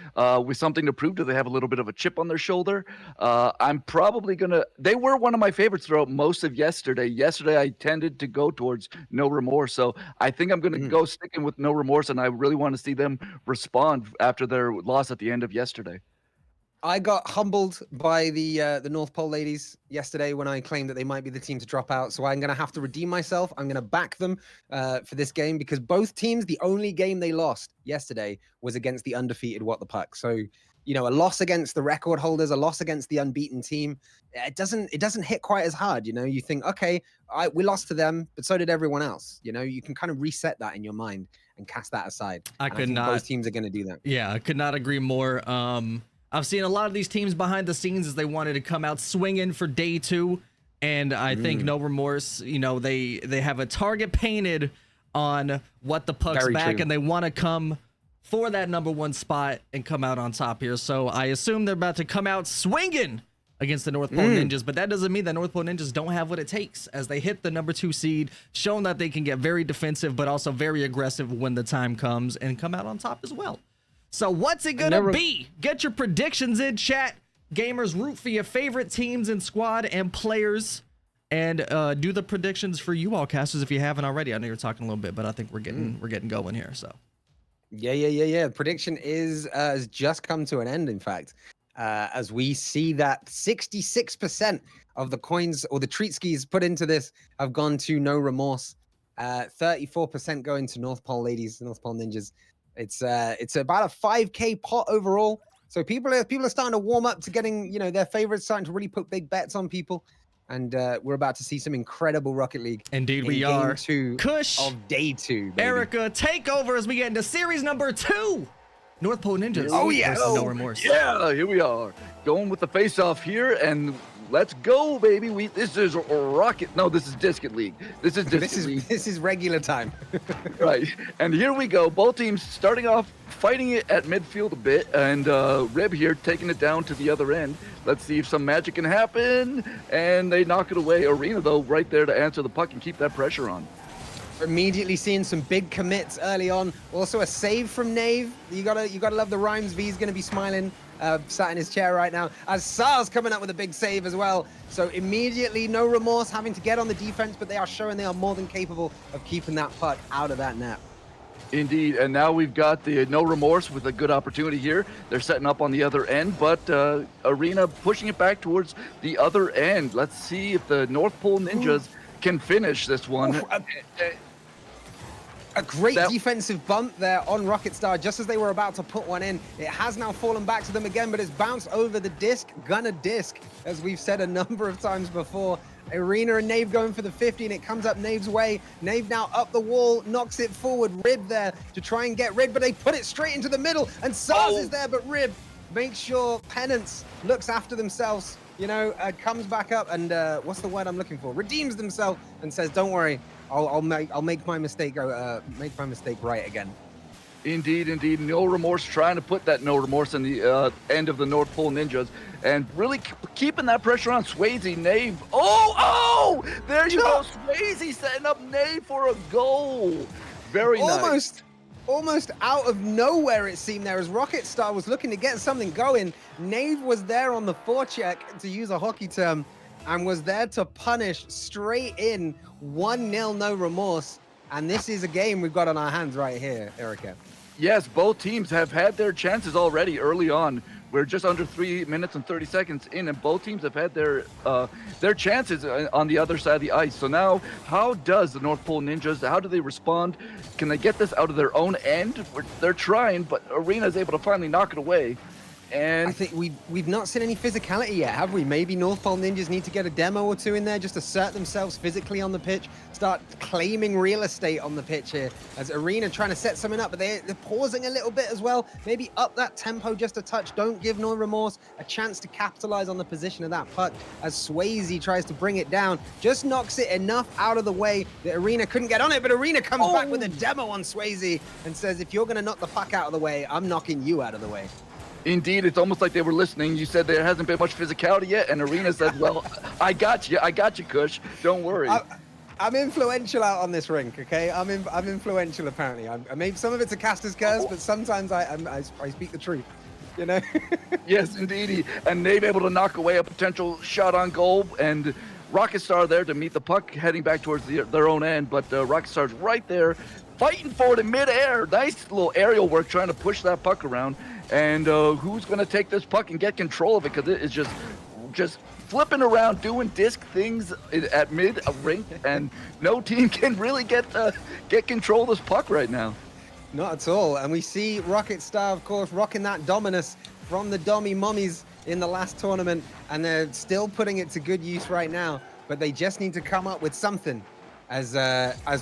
with something to prove? Do they have a little bit of a chip on their shoulder? I'm probably they were one of my favorites throughout most of yesterday. Yesterday, I tended to go towards No Remorse. So I think I'm gonna go sticking with No Remorse, and I really want to see them respond after their loss at the end of yesterday. I got humbled by the North Pole ladies yesterday when I claimed that they might be the team to drop out. So I'm going to have to redeem myself. I'm going to back them for this game, because both teams, the only game they lost yesterday was against the undefeated What the Puck. So, you know, a loss against the record holders, a loss against the unbeaten team, it doesn't hit quite as hard. You know, you think, okay, we lost to them, but so did everyone else. You know, you can kind of reset that in your mind and cast that aside. I think both teams are going to do that. Yeah, I could not agree more. I've seen a lot of these teams behind the scenes as they wanted to come out swinging for day 2, and I think No Remorse, you know, they have a target painted on What the Puck's back, and they want to come for that number 1 spot and come out on top here. So I assume they're about to come out swinging against the North Pole Ninjas, but that doesn't mean that North Pole Ninjas don't have what it takes, as they hit the number 2 seed, showing that they can get very defensive, but also very aggressive when the time comes and come out on top as well. So what's it gonna be? Get your predictions in chat. Gamers, root for your favorite teams and squad and players, and do the predictions for you all, casters, if you haven't already. I know you're talking a little bit, but I think we're getting going here. So yeah. Prediction has just come to an end, in fact, as we see that 66% of the coins or the treat skis put into this have gone to No Remorse. 34% going to North Pole ladies, North Pole Ninjas. It's about a 5K pot overall. So people are starting to warm up to getting, you know, their favorites, starting to really put big bets on people. And we're about to see some incredible Rocket League. Indeed, we are. Game 2 Kush of day 2. Baby. Erica, take over as we get into series number 2 North Pole Ninjas. Oh, yeah. versus No Oh, Remorse. Yeah, here we are. Going with the face-off here, and let's go, baby. This is Rocket. No, this is Discus League. This is Discus League. this is regular time. Right. And here we go. Both teams starting off fighting it at midfield a bit, and Rib here taking it down to the other end. Let's see if some magic can happen, and they knock it away. Arena, though, right there to answer the puck and keep that pressure on. Immediately seeing some big commits early on. Also a save from Nave. You gotta love the rhymes. V's gonna be smiling, sat in his chair right now. As SARS coming up with a big save as well. So immediately, No Remorse having to get on the defense, but they are showing they are more than capable of keeping that puck out of that net. Indeed, and now we've got the No Remorse with a good opportunity here. They're setting up on the other end, but Arena pushing it back towards the other end. Let's see if the North Pole Ninjas can finish this one. Oof, a great defensive bump there on Rocket Star just as they were about to put one in. It has now fallen back to them again, but it's bounced over the disc. Gonna disc, as we've said a number of times before. Arena and Nave going for the 50, and it comes up Nave's way. Nave now up the wall, knocks it forward. Rib there to try and get rid, but they put it straight into the middle, and SARS is there, but Rib makes sure Penance looks after themselves, you know, comes back up and what's the word I'm looking for? Redeems themselves and says, "Don't worry, I'll make my mistake right again." Indeed, indeed. No Remorse trying to put that No Remorse in the end of the North Pole Ninjas and really keeping that pressure on Swayze. Nave. Oh! There you go. Swayze setting up Nave for a goal. Very nice. Almost out of nowhere it seemed there as Rocket Star was looking to get something going. Nave was there on the forecheck, to use a hockey term, and was there to punish straight in 1-0 No Remorse. And this is a game we've got on our hands right here, Erica. Yes, both teams have had their chances already early on. We're just under 3 minutes and 30 seconds in, and both teams have had their chances on the other side of the ice. So now, how does the North Pole Ninjas, how do they respond? Can they get this out of their own end? They're trying, but Arena is able to finally knock it away. And I think we've not seen any physicality yet, have we? Maybe North Pole Ninjas need to get a demo or two in there, just assert themselves physically on the pitch, start claiming real estate on the pitch here. As Arena trying to set something up, but they're pausing a little bit as well. Maybe up that tempo just a touch. Don't give No Remorse a chance to capitalize on the position of that puck. As Swayze tries to bring it down, just knocks it enough out of the way that Arena couldn't get on it, but Arena comes back with a demo on Swayze and says, if you're going to knock the puck out of the way, I'm knocking you out of the way. Indeed, it's almost like they were listening. You said there hasn't been much physicality yet, and Arena said, well, I got you, Kush. Don't worry. I'm influential out on this rink, okay? I'm influential, apparently. Maybe some of it's a caster's curse, but sometimes I speak the truth, you know? Yes, indeed. And they've able to knock away a potential shot on goal, and Rocket Star there to meet the puck, heading back towards their own end, but Rocket Star's right there, fighting for it in midair. Nice little aerial work trying to push that puck around. And who's going to take this puck and get control of it? Because it is just flipping around, doing disc things at mid-rink, and no team can really get control of this puck right now. Not at all. And we see Rocket Star, of course, rocking that dominus from the Dommy Mummies in the last tournament, and they're still putting it to good use right now. But they just need to come up with something. As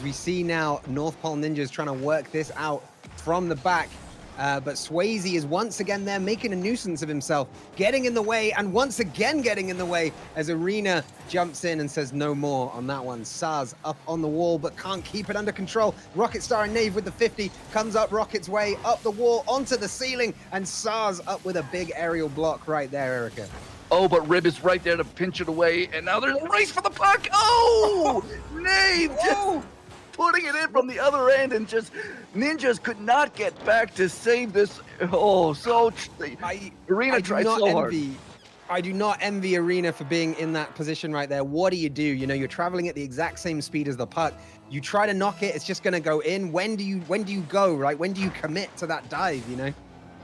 we see now, North Pole Ninjas trying to work this out from the back. But Swayze is once again there making a nuisance of himself, getting in the way, and once again getting in the way as Arena jumps in and says no more on that one. SARS up on the wall, but can't keep it under control. Rocket Star and Nave with the 50, comes up Rocket's way, up the wall, onto the ceiling, and SARS up with a big aerial block right there, Erica. Oh, but Rib is right there to pinch it away, and now there's a race for the puck. Oh, Nave just putting it in from the other end, and just Ninjas could not get back to save this. Oh, so Arena tried so hard. I do not envy Arena for being in that position right there. What do? You know, you're traveling at the exact same speed as the puck. You try to knock it, it's just going to go in. When do you go, right? When do you commit to that dive, you know?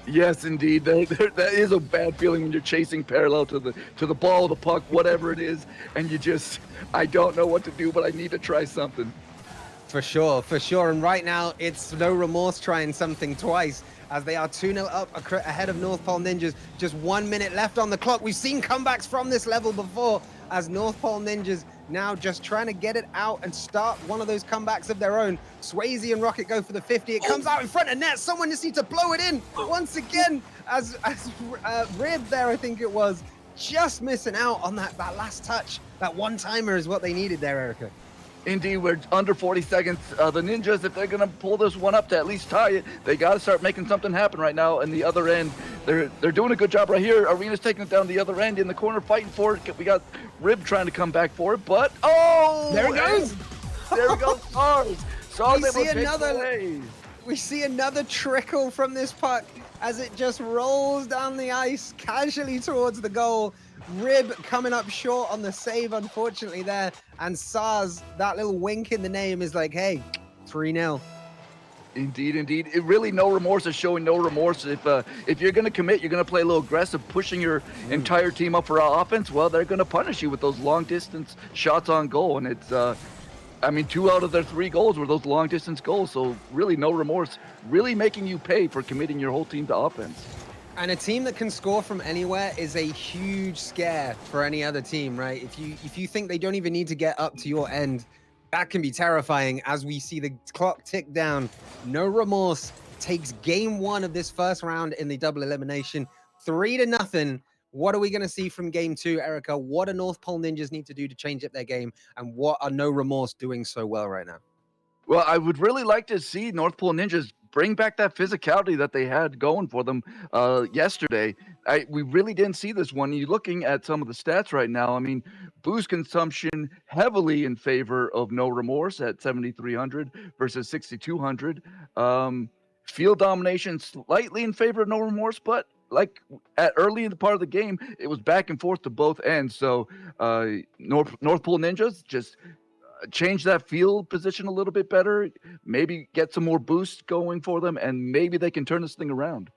Yes, indeed. That is a bad feeling when you're chasing parallel to the ball, the puck, whatever it is, and I don't know what to do, but I need to try something. For sure. And right now, it's No Remorse trying something twice as they are 2-0 up ahead of North Pole Ninjas. Just 1 minute left on the clock. We've seen comebacks from this level before, as North Pole Ninjas now just trying to get it out and start one of those comebacks of their own. Swayze and Rocket go for the 50. It comes out in front of net. Someone just needs to blow it in once again, as Rib there, I think it was, just missing out on that last touch. That one-timer is what they needed there, Erica. Indeed, we're under 40 seconds. The Ninjas, if they're going to pull this one up to at least tie it, they got to start making something happen right now. And the other end, they're doing a good job right here. Arena's taking it down the other end in the corner, fighting for it. We got Rib trying to come back for it, but there it goes. There we go, Stars. We see another trickle from this puck as it just rolls down the ice casually towards the goal. Rib coming up short on the save, unfortunately, there. And Saz, that little wink in the name is like, hey, 3-0. Indeed, indeed. It really, no remorse is showing no remorse. If you're going to commit, you're going to play a little aggressive, pushing your entire team up for offense, well, they're going to punish you with those long-distance shots on goal. And it's, I mean, 2 out of their 3 goals were those long-distance goals. So really, no remorse, really making you pay for committing your whole team to offense. And a team that can score from anywhere is a huge scare for any other team, right? If you think they don't even need to get up to your end, that can be terrifying as we see the clock tick down. No Remorse takes game 1 of this first round in the double elimination, 3-0. What are we going to see from game 2, Erica? What do North Pole Ninjas need to do to change up their game? And what are No Remorse doing so well right now? Well, I would really like to see North Pole Ninjas bring back that physicality that they had going for them yesterday. We really didn't see this one. You're looking at some of the stats right now. I mean, boost consumption heavily in favor of No Remorse at 7,300 versus 6,200. Field domination slightly in favor of No Remorse, but like at early in the part of the game, it was back and forth to both ends. So North Pole Ninjas just change that field position a little bit better, maybe get some more boost going for them, and maybe they can turn this thing around.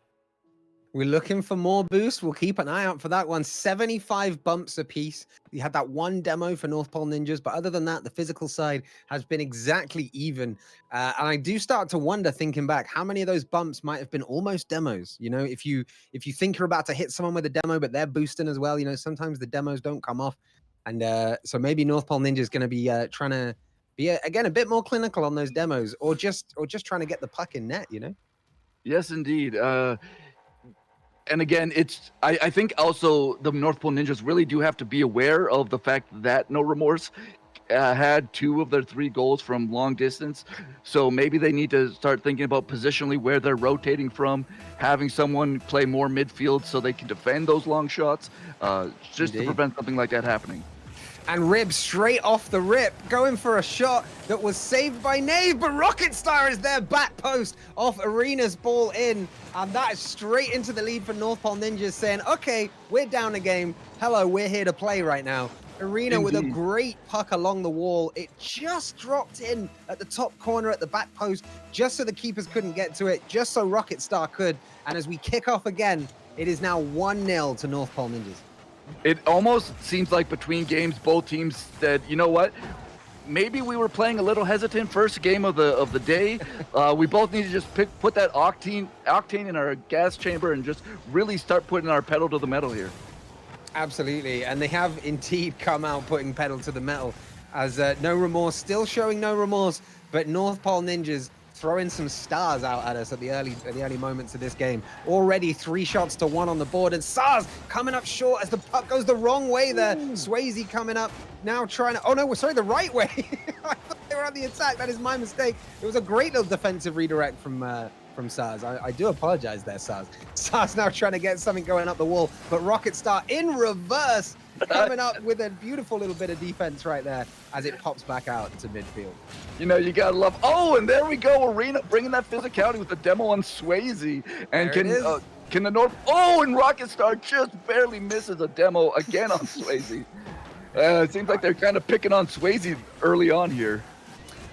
We're looking for more boost. We'll keep an eye out for that one. 75 bumps apiece. We had that one demo for North Pole Ninjas, but other than that, the physical side has been exactly even. And I do start to wonder, thinking back, how many of those bumps might have been almost demos. You know, if you think you're about to hit someone with a demo, but they're boosting as well, you know, sometimes the demos don't come off. And so maybe North Pole Ninja is going to be trying to be, again, a bit more clinical on those demos, or just trying to get the puck in net, you know? Yes, indeed. And again, I think also the North Pole Ninjas really do have to be aware of the fact that No Remorse had 2 of their 3 goals from long distance. So maybe they need to start thinking about positionally where they're rotating from, having someone play more midfield so they can defend those long shots, just to prevent something like that happening. And Rib straight off the rip, going for a shot that was saved by Nave, but Rocket Star is there, back post off Arena's ball in, and that is straight into the lead for North Pole Ninjas, saying, okay, we're down a game. Hello, we're here to play right now. Arena with a great puck along the wall. It just dropped in at the top corner at the back post, just so the keepers couldn't get to it, just so Rocket Star could. And as we kick off again, it is now 1-0 to North Pole Ninjas. It almost seems like between games, both teams said, you know what? Maybe we were playing a little hesitant first game of the day. We both need to just put that octane in our gas chamber and just really start putting our pedal to the metal here. Absolutely, and they have indeed come out putting pedal to the metal, as No Remorse still showing no remorse, but North Pole Ninjas throwing some stars out at us at the early moments of this game. Already 3 shots to 1 on the board, and Stars coming up short as the puck goes the wrong way there. Swayze coming up now trying to, oh no, sorry, the right way. I thought they were on the attack. That is my mistake. It was a great little defensive redirect from Saz. I do apologize there, Saz. Saz now trying to get something going up the wall, but Rocket Star in reverse coming up with a beautiful little bit of defense right there as it pops back out into midfield. You know, you gotta love. Oh, and there we go, Arena bringing that physicality with the demo on Swayze. And can the North? Oh, and Rocket Star just barely misses a demo again on Swayze. It seems like they're kind of picking on Swayze early on here.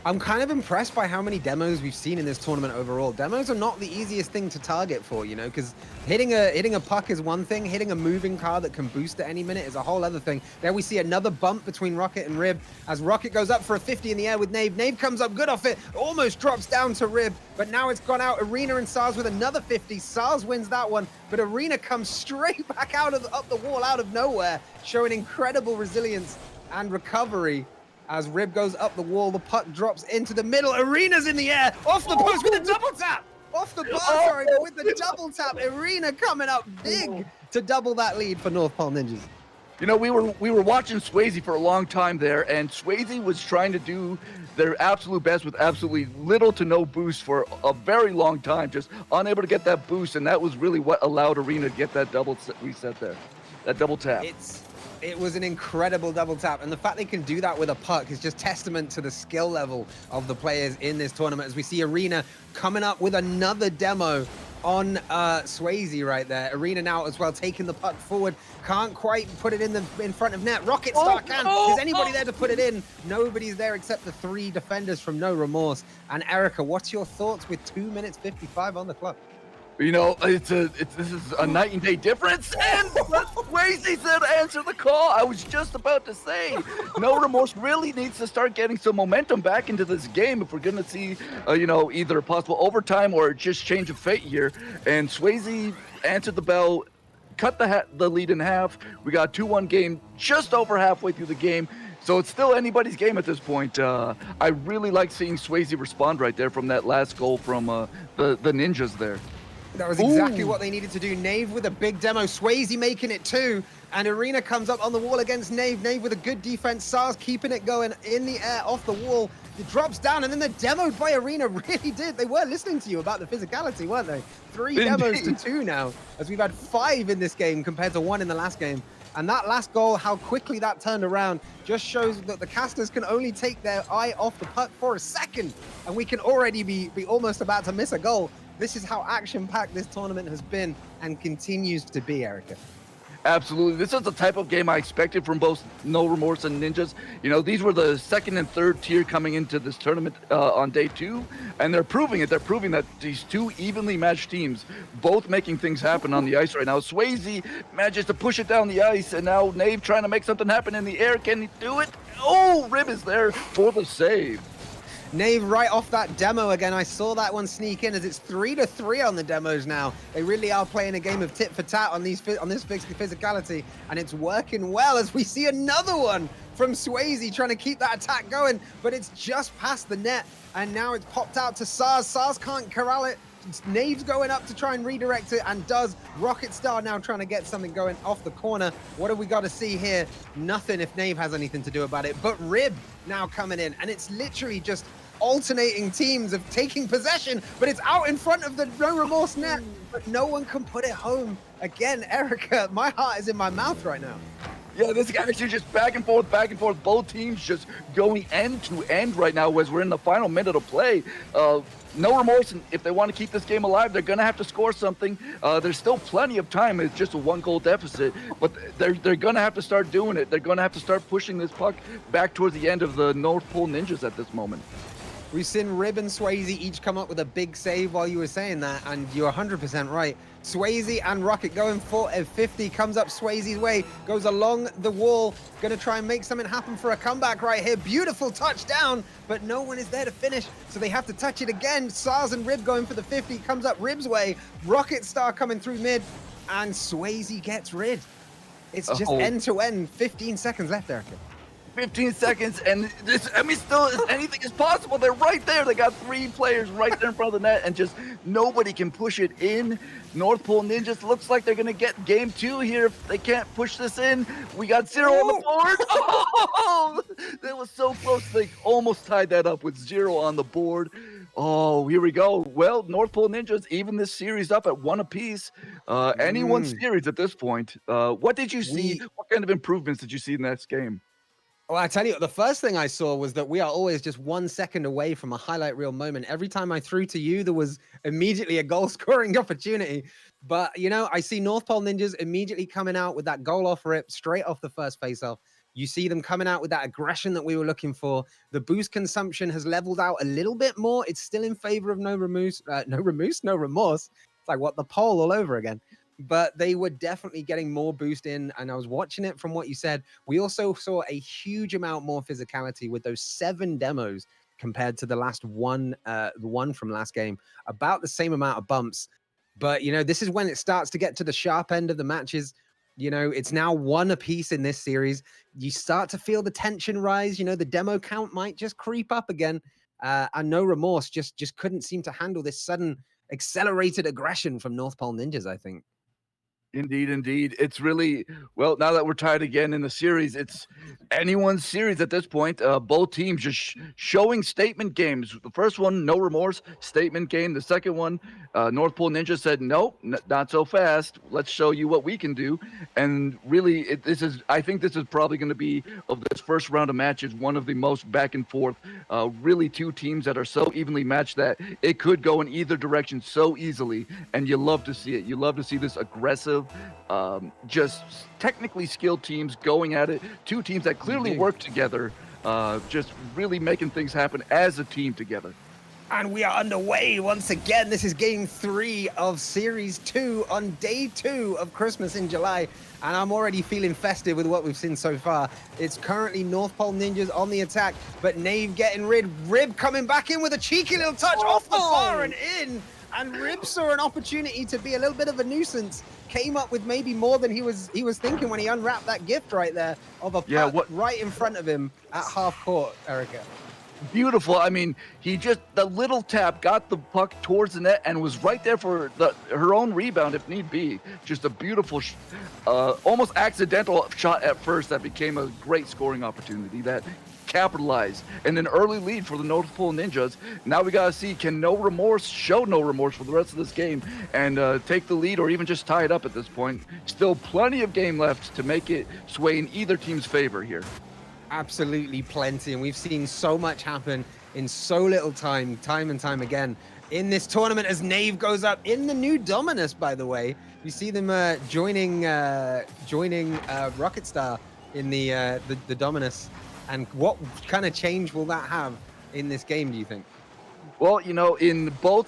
I'm kind of impressed by how many demos we've seen in this tournament overall. Demos are not the easiest thing to target for, you know, because hitting a puck is one thing, hitting a moving car that can boost at any minute is a whole other thing. There we see another bump between Rocket and Rib as Rocket goes up for a 50 in the air with Nave. Nave comes up good off it, almost drops down to Rib, but now it's gone out. Arena and SARS with another 50. SARS wins that one, but Arena comes straight back up the wall out of nowhere, showing incredible resilience and recovery. As Rib goes up the wall, the puck drops into the middle. Arena's in the air, off the post with a double tap. Off the bar, sorry, but with the double tap. Arena coming up big to double that lead for North Pole Ninjas. You know, we were watching Swayze for a long time there, and Swayze was trying to do their absolute best with absolutely little to no boost for a very long time, just unable to get that boost, and that was really what allowed Arena to get that double reset there, that double tap. It was an incredible double tap, and the fact they can do that with a puck is just testament to the skill level of the players in this tournament, as we see Arena coming up with another demo on Swayze right there. Arena now as well taking the puck forward, can't quite put it in front of net. Rocket Star can. Is anybody there to put it in? Nobody's there except the 3 defenders from No Remorse. And Erica, what's your thoughts with 2 minutes 55 on the clock? You know, this is a night and day difference, and Swayze said answer the call. I was just about to say, No Remorse really needs to start getting some momentum back into this game if we're going to see, you know, either a possible overtime or just change of fate here. And Swayze answered the bell, cut the lead in half. We got a 2-1 game just over halfway through the game. So it's still anybody's game at this point. I really like seeing Swayze respond right there from that last goal from the Ninjas there. That was exactly what they needed to do. Nave with a big demo, Swayze making it too, and Arena comes up on the wall against Nave. Nave with a good defense, SARS keeping it going in the air off the wall. It drops down, and then the demoed by Arena really did. They were listening to you about the physicality, weren't they? 3 demos to 2 now, as we've had 5 in this game compared to 1 in the last game. And that last goal, how quickly that turned around, just shows that the casters can only take their eye off the puck for a second, and we can already be almost about to miss a goal. This is how action-packed this tournament has been and continues to be, Erica. Absolutely. This is the type of game I expected from both No Remorse and Ninjas. You know, these were the 2nd and 3rd tier coming into this tournament on day 2, and they're proving it. They're proving that these 2 evenly matched teams, both making things happen on the ice right now. Swayze manages to push it down the ice, and now Nave trying to make something happen in the air. Can he do it? Oh, Rib is there for the save. Nave right off that demo again. I saw that one sneak in as it's 3-3 on the demos now. They really are playing a game of tit for tat on this physicality, and it's working well as we see another one from Swayze trying to keep that attack going, but it's just past the net, and now it's popped out to SARS. SARS can't corral it. Nave's going up to try and redirect it, and does. Rocket Star now trying to get something going off the corner. What have we got to see here? Nothing if Nave has anything to do about it, but Rib now coming in, and it's literally just alternating teams of taking possession, but it's out in front of the No Remorse net, but no one can put it home. Again, Erica, my heart is in my mouth right now. Yeah, this guy's just back and forth. Both teams just going end to end right now as we're in the final minute of play. No Remorse, and if they want to keep this game alive, they're going to have to score something. There's still plenty of time. It's just a 1-goal deficit, but they're going to have to start doing it. They're going to have to start pushing this puck back towards the end of the North Pole Ninjas at this moment. We've seen Rib and Swayze each come up with a big save while you were saying that, and you're 100% right. Swayze and Rocket going for a 50, comes up Swayze's way, goes along the wall, gonna try and make something happen for a comeback right here. Beautiful touchdown, but no one is there to finish, so they have to touch it again. SARS and Rib going for the 50, comes up Rib's way, Rocket Star coming through mid, and Swayze gets rid. It's just end-to-end, 15 seconds left, Erica. 15 seconds, and this, I mean, still, anything is possible. They're right there. They got 3 players right there in front of the net, and just nobody can push it in. North Pole Ninjas looks like they're going to get game 2 here if they can't push this in. We got 0 on the board. Oh, that was so close. They almost tied that up with 0 on the board. Oh, here we go. Well, North Pole Ninjas even this series up at 1 apiece. Any one series at this point. What did you see? What kind of improvements did you see in that game? Well, I tell you, the first thing I saw was that we are always just 1 second away from a highlight reel moment. Every time I threw to you, there was immediately a goal scoring opportunity. But, you know, I see North Pole Ninjas immediately coming out with that goal off rip straight off the first face-off. You see them coming out with that aggression that we were looking for. The boost consumption has leveled out a little bit more. It's still in favor of no remorse. It's like what, the poll all over again. But they were definitely getting more boost in, and I was watching it from what you said. We also saw a huge amount more physicality with those 7 demos compared to the last one, the one from last game. About the same amount of bumps. But, you know, this is when it starts to get to the sharp end of the matches. You know, it's now 1 apiece in this series. You start to feel the tension rise. You know, the demo count might just creep up again. And No Remorse just couldn't seem to handle this sudden accelerated aggression from North Pole Ninjas, I think. Indeed, indeed. It's really, well, now that we're tied again in the series, it's anyone's series at this point. Both teams just showing statement games. The first one, No Remorse, statement game. The second one, North Pole Ninja said, nope, not so fast. Let's show you what we can do. And really, I think this is probably going to be, of this first round of matches, one of the most back and forth. Really 2 teams that are so evenly matched that it could go in either direction so easily. And you love to see it. You love to see this aggressive, just technically skilled teams going at it. 2 teams that clearly work together, just really making things happen as a team together. And we are underway once again. This is game 3 of series 2 on day 2 of Christmas in July. And I'm already feeling festive with what we've seen so far. It's currently North Pole Ninjas on the attack, but Nave getting rid. Rib coming back in with a cheeky little touch off the bar and in. And Rib saw an opportunity to be a little bit of a nuisance. Came up with maybe more than he was thinking when he unwrapped that gift right there of a puck right in front of him at half court, Erica. Beautiful. I mean, he just, the little tap got the puck towards the net and was right there for her own rebound if need be. Just a beautiful, almost accidental shot at first that became a great scoring opportunity that capitalized, and an early lead for the North Pole Ninjas. Now we gotta see, can No Remorse show No Remorse for the rest of this game and take the lead, or even just tie it up at this point. Still plenty of game left to make it sway in either team's favor here. Absolutely plenty, and we've seen so much happen in so little time and time again in this tournament as Nave goes up in the new Dominus, by the way. You see them joining Rocket Star in the Dominus. And what kind of change will that have in this game, do you think? Well, you know, in both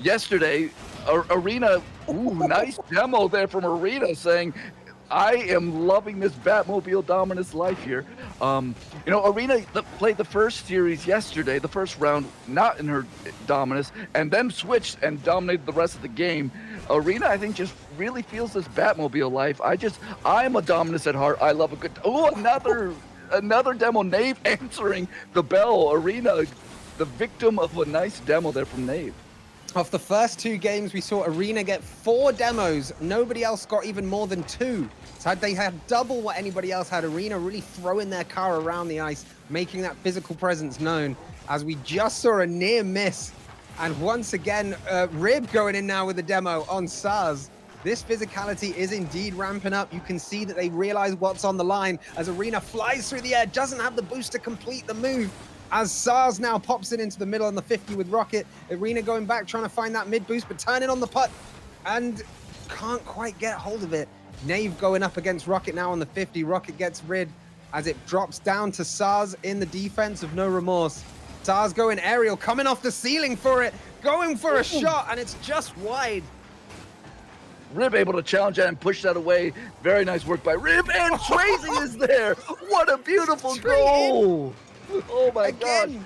yesterday, Arena, nice demo there from Arena saying, I am loving this Batmobile Dominus life here. You know, Arena played the first series yesterday, the first round, not in her Dominus, and then switched and dominated the rest of the game. Arena, I think, just really feels this Batmobile life. I'm a Dominus at heart. I love a good, another demo. Nave answering the bell. Arena, the victim of a nice demo there from Nave. Off the first 2 games, we saw Arena get 4 demos. Nobody else got even more than 2. So they had double what anybody else had. Arena really throwing their car around the ice, making that physical presence known, as we just saw a near miss. And once again, Rib going in now with the demo on SARS. This physicality is indeed ramping up. You can see that they realize what's on the line as Arena flies through the air, doesn't have the boost to complete the move. As SARS now pops it into the middle on the 50 with Rocket. Arena going back, trying to find that mid boost, but turning on the putt and can't quite get hold of it. Nave going up against Rocket now on the 50. Rocket gets rid as it drops down to SARS in the defense of No Remorse. SARS going aerial, coming off the ceiling for it, going for a shot, and it's just wide. Rib able to challenge that and push that away. Very nice work by Rib, and Swayze is there. What a beautiful goal. Oh my God.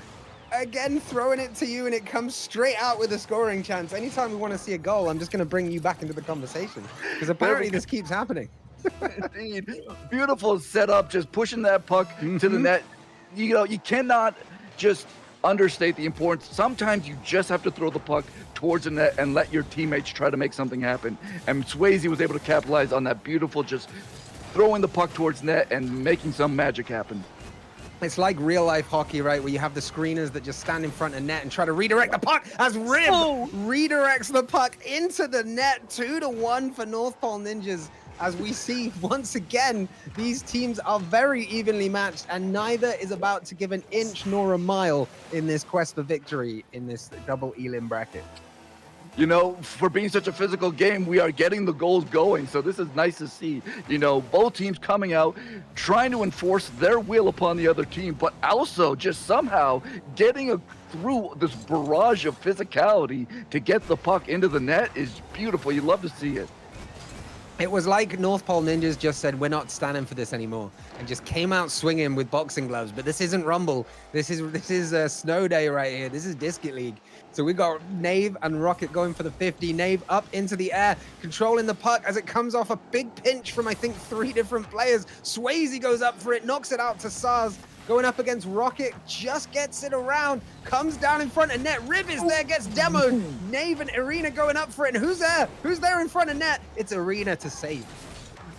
Again, throwing it to you, and it comes straight out with a scoring chance. Anytime we want to see a goal, I'm just going to bring you back into the conversation, because apparently this keeps happening. Indeed. Beautiful setup, just pushing that puck to the net. You know, you cannot just understate the importance. Sometimes you just have to throw the puck towards the net and let your teammates try to make something happen. And Swayze was able to capitalize on that beautiful, just throwing the puck towards net and making some magic happen. It's like real life hockey, right? Where you have the screeners that just stand in front of net and try to redirect the puck as Rib redirects the puck into the net. 2-1 for North Pole Ninjas. As we see once again, these teams are very evenly matched, and neither is about to give an inch nor a mile in this quest for victory in this double elim bracket. You know, for being such a physical game, we are getting the goals going. So this is nice to see. You know, both teams coming out, trying to enforce their will upon the other team, but also just somehow getting through this barrage of physicality to get the puck into the net is beautiful. You love to see it. It was like North Pole Ninjas just said, we're not standing for this anymore, and just came out swinging with boxing gloves. But this isn't Rumble. This is a snow day right here. This is Discus League. So we got Nave and Rocket going for the 50. Nave up into the air, controlling the puck as it comes off a big pinch from, I think, 3 different players. Swayze goes up for it, knocks it out to Sars. Going up against Rocket, just gets it around, comes down in front of net. Rib is there, gets demoed. Nave and Arena going up for it. And who's there? Who's there in front of net? It's Arena to save.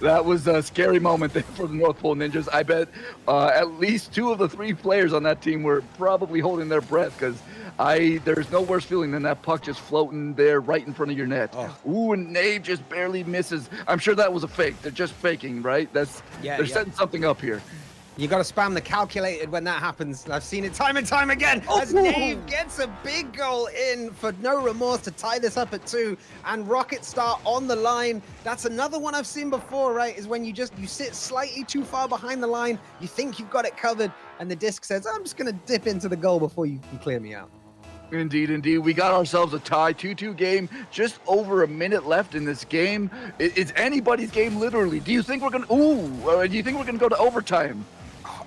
That was a scary moment there for the North Pole Ninjas. I bet at least 2 of the 3 players on that team were probably holding their breath, because there's no worse feeling than that puck just floating there right in front of your net. Oh. Ooh, and Nave just barely misses. I'm sure that was a fake. They're just faking, right? They're setting something up here. You got to spam the calculated when that happens. I've seen it time and time again as Nave gets a big goal in for No Remorse to tie this up at 2, and Rocket Star on the line. That's another one I've seen before, right? Is when you sit slightly too far behind the line, you think you've got it covered, and the disc says, I'm just going to dip into the goal before you can clear me out. Indeed, indeed. We got ourselves a tie, 2-2 game, just over a minute left in this game. It's anybody's game, literally. Do you think we're going to go to overtime?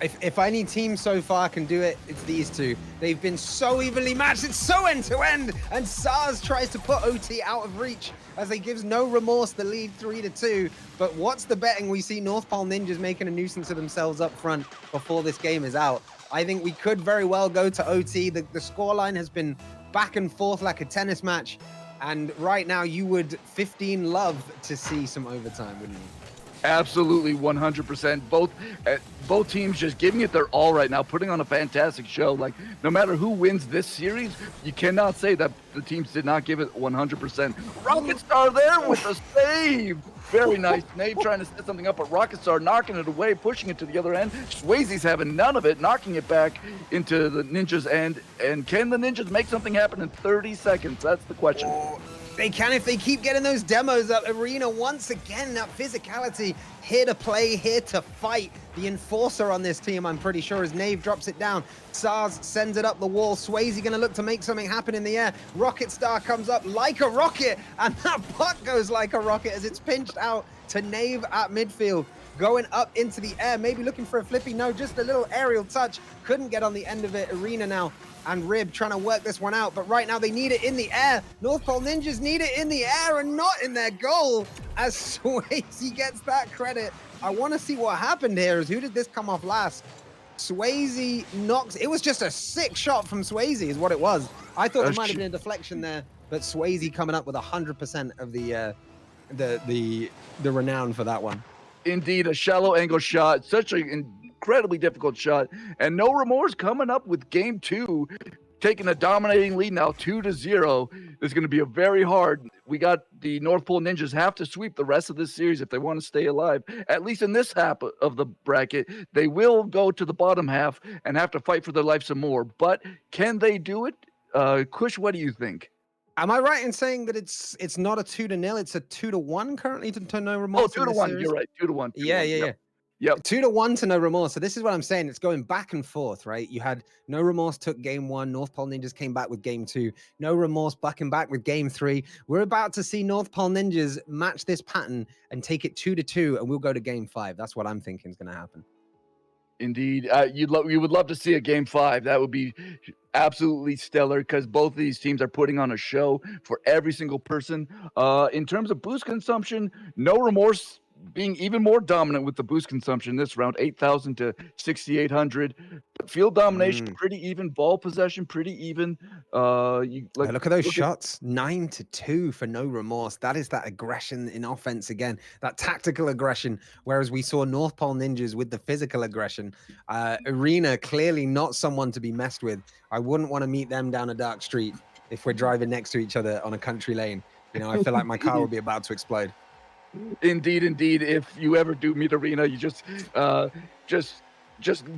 If any team so far can do it, it's these two. They've been so evenly matched. It's so end-to-end. And SARS tries to put OT out of reach as they gives No Remorse the lead 3-2. But what's the betting? We see North Pole Ninjas making a nuisance of themselves up front before this game is out. I think we could very well go to OT. The scoreline has been back and forth like a tennis match. And right now, you would 15 love to see some overtime, wouldn't you? Absolutely, 100%. Both teams just giving it their all right now, putting on a fantastic show. Like, no matter who wins this series, you cannot say that the teams did not give it 100%. Rocket Star there with a save. Very nice. Nave trying to set something up, but Rocket Star knocking it away, pushing it to the other end. Swayze's having none of it, knocking it back into the Ninjas' end. And can the Ninjas make something happen in 30 seconds? That's the question. They can if they keep getting those demos up. Arena, once again, that physicality, here to play, here to fight. The enforcer on this team, I'm pretty sure, as Nave drops it down. SARS sends it up the wall. Swayze going to look to make something happen in the air. Rocket Star comes up like a rocket, and that puck goes like a rocket as it's pinched out to Nave at midfield. Going up into the air, maybe looking for a flippy. No, just a little aerial touch. Couldn't get on the end of it. Arena now and Rib trying to work this one out, but right now they need it in the air. North Pole Ninjas need it in the air and not in their goal, as Swayze gets that credit. I want to see what happened here. Is who did this come off last? Swayze knocks. It was just a sick shot from Swayze is what it was. I thought there might have been a deflection there, but Swayze coming up with 100% of the renown for that one. Indeed, a shallow angle shot, such an incredibly difficult shot, and No Remorse coming up with game 2, taking a dominating lead now, 2-0. It's going to be a very hard. We got the North Pole Ninjas have to sweep the rest of this series if they want to stay alive. At least in this half of the bracket, they will go to the bottom half and have to fight for their life some more. But can they do it? Kush, what do you think? Am I right in saying that it's not a 2-0, it's a 2-1 currently to No Remorse? Oh, 2-1. You're right. 2-1. Yeah. Yep. 2-1 to No Remorse. So this is what I'm saying. It's going back and forth, right? You had No Remorse took game 1. North Pole Ninjas came back with game 2. No Remorse bucking back with game 3. We're about to see North Pole Ninjas match this pattern and take it 2-2, and we'll go to game 5. That's what I'm thinking is going to happen. Indeed. You would love to see a game 5. That would be absolutely stellar, because both of these teams are putting on a show for every single person. In terms of boost consumption, No Remorse being even more dominant with the boost consumption this round, 8,000 to 6,800. But field domination, pretty even. Ball possession, pretty even. Look at those shots. 9-2 for No Remorse. That is that aggression in offense again. That tactical aggression. Whereas we saw North Pole Ninjas with the physical aggression. Arena, clearly not someone to be messed with. I wouldn't want to meet them down a dark street if we're driving next to each other on a country lane. You know, I feel like my car would be about to explode. Indeed. If you ever do meet Arena, you just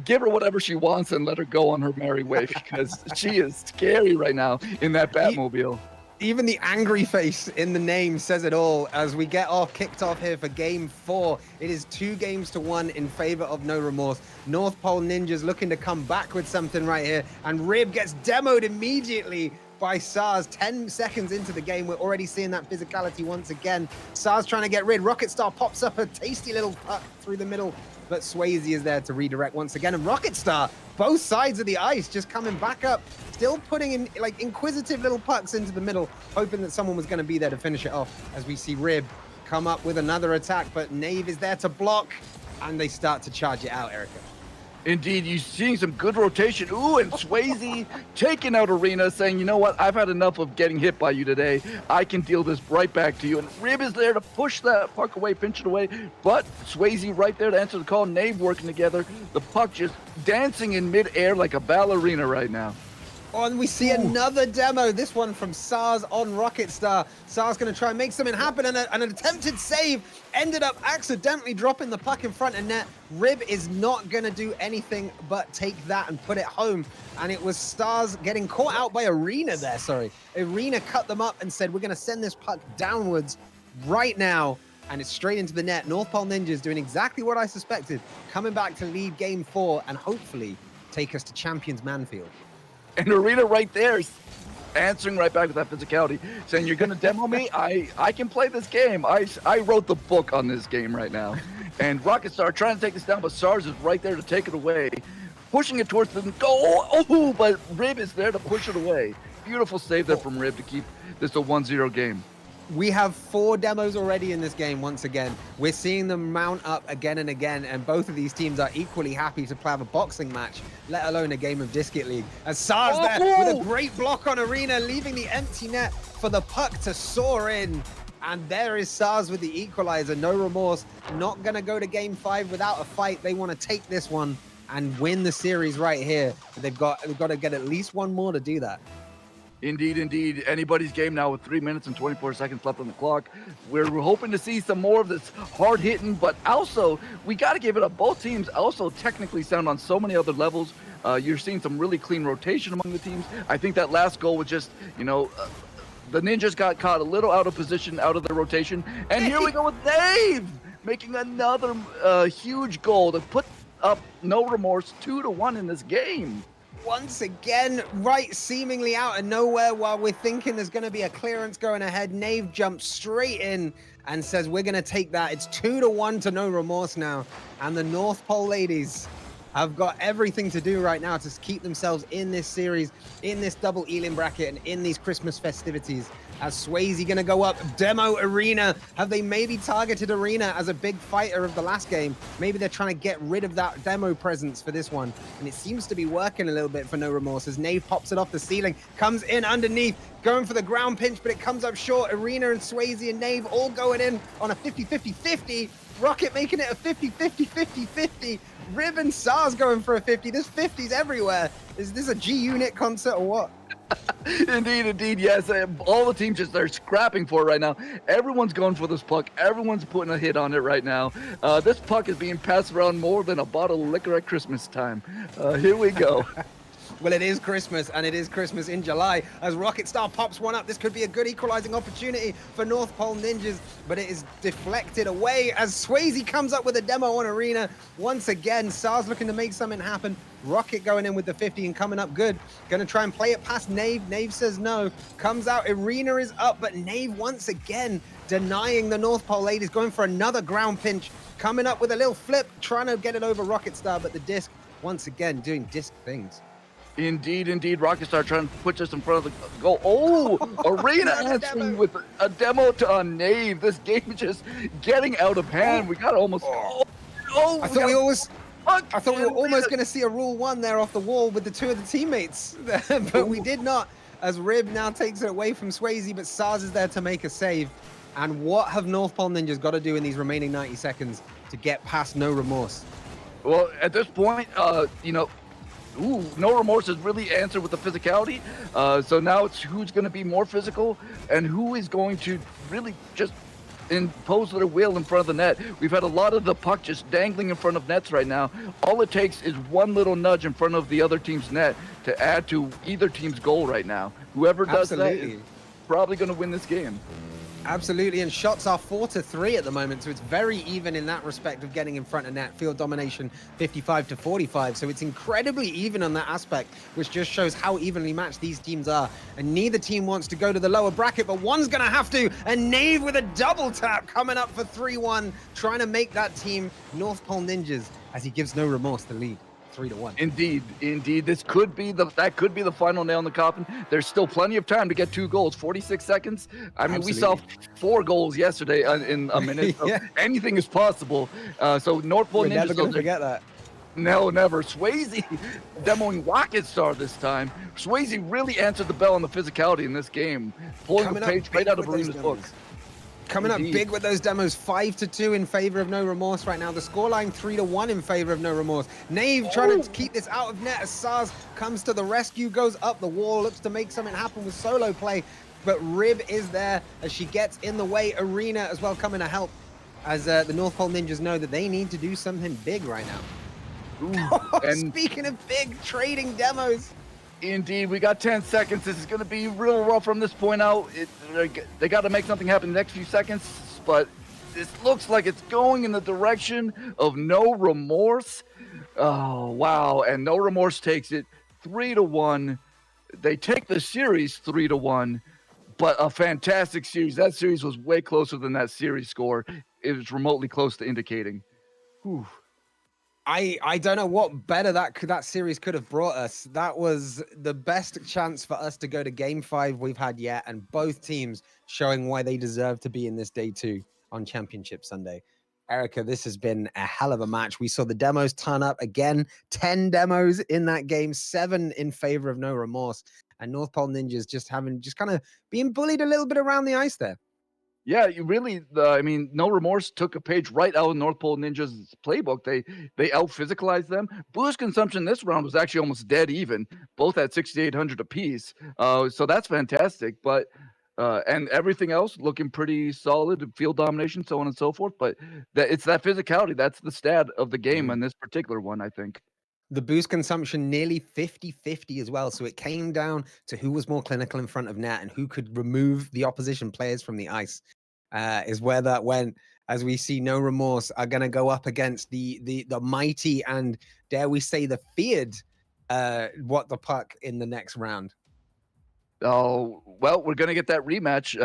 give her whatever she wants and let her go on her merry way, because she is scary right now in that Batmobile. Even the angry face in the name says it all as we get kicked off here for game 4. It is 2-1 in favor of No Remorse. North Pole Ninjas looking to come back with something right here. And Rib gets demoed immediately by SARS 10 seconds into the game. We're already seeing that physicality once again. SARS trying to get rid. Rocket Star pops up a tasty little puck through the middle, but Swayze is there to redirect once again. And Rocket Star, both sides of the ice, just coming back up, still putting in like inquisitive little pucks into the middle, hoping that someone was going to be there to finish it off. As we see Rib come up with another attack, but Nave is there to block, and they start to charge it out, Erica. Indeed, you're seeing some good rotation. Ooh, and Swayze taking out Arena, saying, you know what, I've had enough of getting hit by you today. I can deal this right back to you. And Rib is there to push that puck away, pinch it away. But Swayze right there to answer the call. Nave working together. The puck just dancing in midair like a ballerina right now. Oh, and we see another demo, this one from SARS on Rocket Star. SARS going to try and make something happen, and an attempted save ended up accidentally dropping the puck in front of net. Rib is not going to do anything but take that and put it home. And it was SARS getting caught out by Arena there, sorry. Arena cut them up and said, we're going to send this puck downwards right now. And it's straight into the net. North Pole Ninjas doing exactly what I suspected, coming back to lead game 4 and hopefully take us to Champions Manfield. And Arena right there answering right back with that physicality, saying, you're going to demo me? I can play this game. I wrote the book on this game right now. And Rocket Star trying to take this down, but SARS is right there to take it away, pushing it towards the goal. Oh, but Rib is there to push it away. Beautiful save there from Rib to keep this a 1-0 game. We have 4 demos already in this game once again. We're seeing them mount up again and again, and both of these teams are equally happy to have a boxing match, let alone a game of Disket League. As SARS there with a great block on Arena, leaving the empty net for the puck to soar in. And there is SARS with the equalizer. No Remorse, not going to go to game 5 without a fight. They want to take this one and win the series right here. They've got to get at least one more to do that. Indeed, indeed. Anybody's game now with 3 minutes and 24 seconds left on the clock. We're hoping to see some more of this hard hitting, but also we got to give it up. Both teams also technically sound on so many other levels. You're seeing some really clean rotation among the teams. I think that last goal was just, the Ninjas got caught a little out of position, out of their rotation. And here we go with Dave making another huge goal to put up No Remorse 2-1 in this game. Once again, right seemingly out of nowhere while we're thinking there's going to be a clearance going ahead. Nave jumps straight in and says, we're going to take that. It's 2-1 to No Remorse now. And the North Pole ladies have got everything to do right now to keep themselves in this series, in this double Elim bracket, and in these Christmas festivities. As Swayze going to go up, demo Arena. Have they maybe targeted Arena as a big fighter of the last game? Maybe they're trying to get rid of that demo presence for this one. And it seems to be working a little bit for No Remorse as Nave pops it off the ceiling, comes in underneath, going for the ground pinch, but it comes up short. Arena and Swayze and Nave all going in on a 50-50-50. Rocket making it a 50-50-50-50. Rib and SARS going for a 50. There's 50s everywhere. Is this a G-Unit concert or what? Indeed, yes. All the teams just are scrapping for it right now. Everyone's going for this puck. Everyone's putting a hit on it right now. This puck is being passed around more than a bottle of liquor at Christmas time. Here we go. Well, it is Christmas, and it is Christmas in July. As Rocket Star pops one up, this could be a good equalizing opportunity for North Pole Ninjas, but it is deflected away as Swayze comes up with a demo on Arena. Once again, SARS looking to make something happen. Rocket going in with the 50 and coming up good. Going to try and play it past Nave. Nave says no. Comes out. Arena is up, but Nave once again denying the North Pole ladies, going for another ground pinch. Coming up with a little flip, trying to get it over Rocket Star, but the disc once again doing disc things. Indeed. Rocket Star trying to put us in front of the goal. Oh, Arena answering with a demo to Nave. This game is just getting out of hand. We got almost. I thought we were almost going to see a Rule 1 there off the wall with the 2 of the teammates, but we did not. As Rib now takes it away from Swayze, but SARS is there to make a save. And what have North Pole Ninjas got to do in these remaining 90 seconds to get past No Remorse? Well, at this point, No Remorse has really answered with the physicality. So now it's who's going to be more physical and who is going to really just impose their will in front of the net. We've had a lot of the puck just dangling in front of nets right now. All it takes is one little nudge in front of the other team's net to add to either team's goal right now. Whoever does that probably going to win this game. Absolutely, and shots are 4-3 at the moment, so it's very even in that respect of getting in front of net. Field domination 55-45, so it's incredibly even on that aspect, which just shows how evenly matched these teams are. And neither team wants to go to the lower bracket, but one's going to have to. And Nave with a double tap coming up for 3-1, trying to make that team North Pole Ninjas as he gives no remorse the lead. 3-1. Indeed. That could be the final nail in the coffin. There's still plenty of time to get 2 goals. 46 seconds. I mean, we saw 4 goals yesterday in a minute. So anything is possible. So North Pole Ninjas. We're never going to forget that. No, never. Swayze demoing Rocket Star this time. Swayze really answered the bell on the physicality in this game, pulling the page right out of Arena's book. Coming up big with those demos, 5-2 in favor of No Remorse right now. The scoreline 3-1 in favor of No Remorse. Nave trying to keep this out of net as Sars comes to the rescue, goes up the wall, looks to make something happen with solo play. But Rib is there as she gets in the way. Arena as well coming to help as the North Pole Ninjas know that they need to do something big right now. Ooh, and speaking of big, trading demos. Indeed, we got 10 seconds. This is going to be real rough from this point out. They got to make something happen in the next few seconds, but this looks like it's going in the direction of No Remorse. Oh, wow. And No Remorse takes it 3-1. They take the series 3-1, but a fantastic series. That series was way closer than that series score. It was remotely close to indicating. Whew. I don't know what better that series could have brought us. That was the best chance for us to go to Game 5 we've had yet, and both teams showing why they deserve to be in this Day 2 on Championship Sunday. Erica, this has been a hell of a match. We saw the demos turn up again. 10 demos in that game, 7 in favor of No Remorse, and North Pole Ninjas just kind of being bullied a little bit around the ice there. Yeah, you really. I mean, No Remorse took a page right out of North Pole Ninjas' playbook. They out physicalized them. Boost consumption this round was actually almost dead even, both at 6,800 apiece. So that's fantastic. But and everything else looking pretty solid, field domination, so on and so forth. But it's that physicality. That's the stat of the game on this particular one, I think. The boost consumption nearly 50-50 as well. So it came down to who was more clinical in front of net and who could remove the opposition players from the ice is where that went. As we see, No Remorse are going to go up against the mighty and, dare we say, the feared What the Puck in the next round. Oh, well, we're going to get that rematch,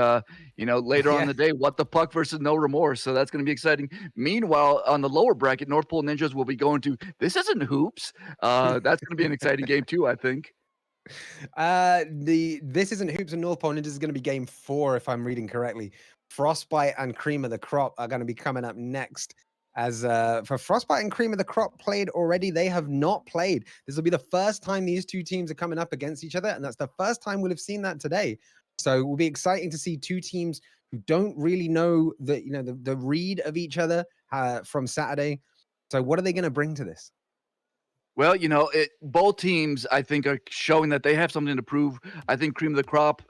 later on in the day. What the Puck versus No Remorse. So that's going to be exciting. Meanwhile, on the lower bracket, North Pole Ninjas will be going to This Isn't Hoops. That's going to be an exciting game too, I think. This Isn't Hoops and North Pole Ninjas is going to be game 4, if I'm reading correctly. Frostbite and Cream of the Crop are going to be coming up next. As for Frostbite and Cream of the Crop played already, they have not played. This will be the first time these two teams are coming up against each other, and that's the first time we'll have seen that today. So it will be exciting to see two teams who don't really know the read of each other from Saturday. So what are they going to bring to this? Well, both teams, I think, are showing that they have something to prove. I think Cream of the Crop,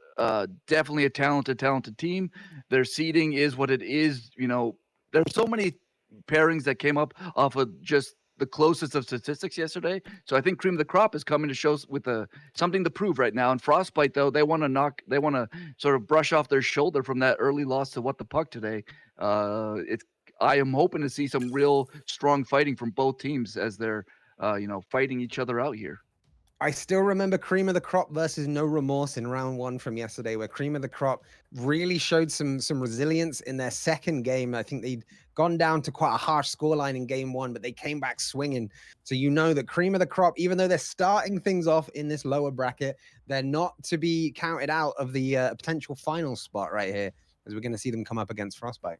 definitely a talented team. Their seeding is what it is. There's so many pairings that came up off of just the closest of statistics yesterday. So I think Cream of the Crop is coming to show with something to prove right now. And Frostbite, though, they want to sort of brush off their shoulder from that early loss to What the Puck today. I am hoping to see some real strong fighting from both teams as they're fighting each other out here. I still remember Cream of the Crop versus No Remorse in round 1 from yesterday, where Cream of the Crop really showed some resilience in their second game. I think they'd gone down to quite a harsh scoreline in game 1, but they came back swinging. So that Cream of the Crop, even though they're starting things off in this lower bracket, they're not to be counted out of the potential final spot right here, as we're going to see them come up against Frostbite.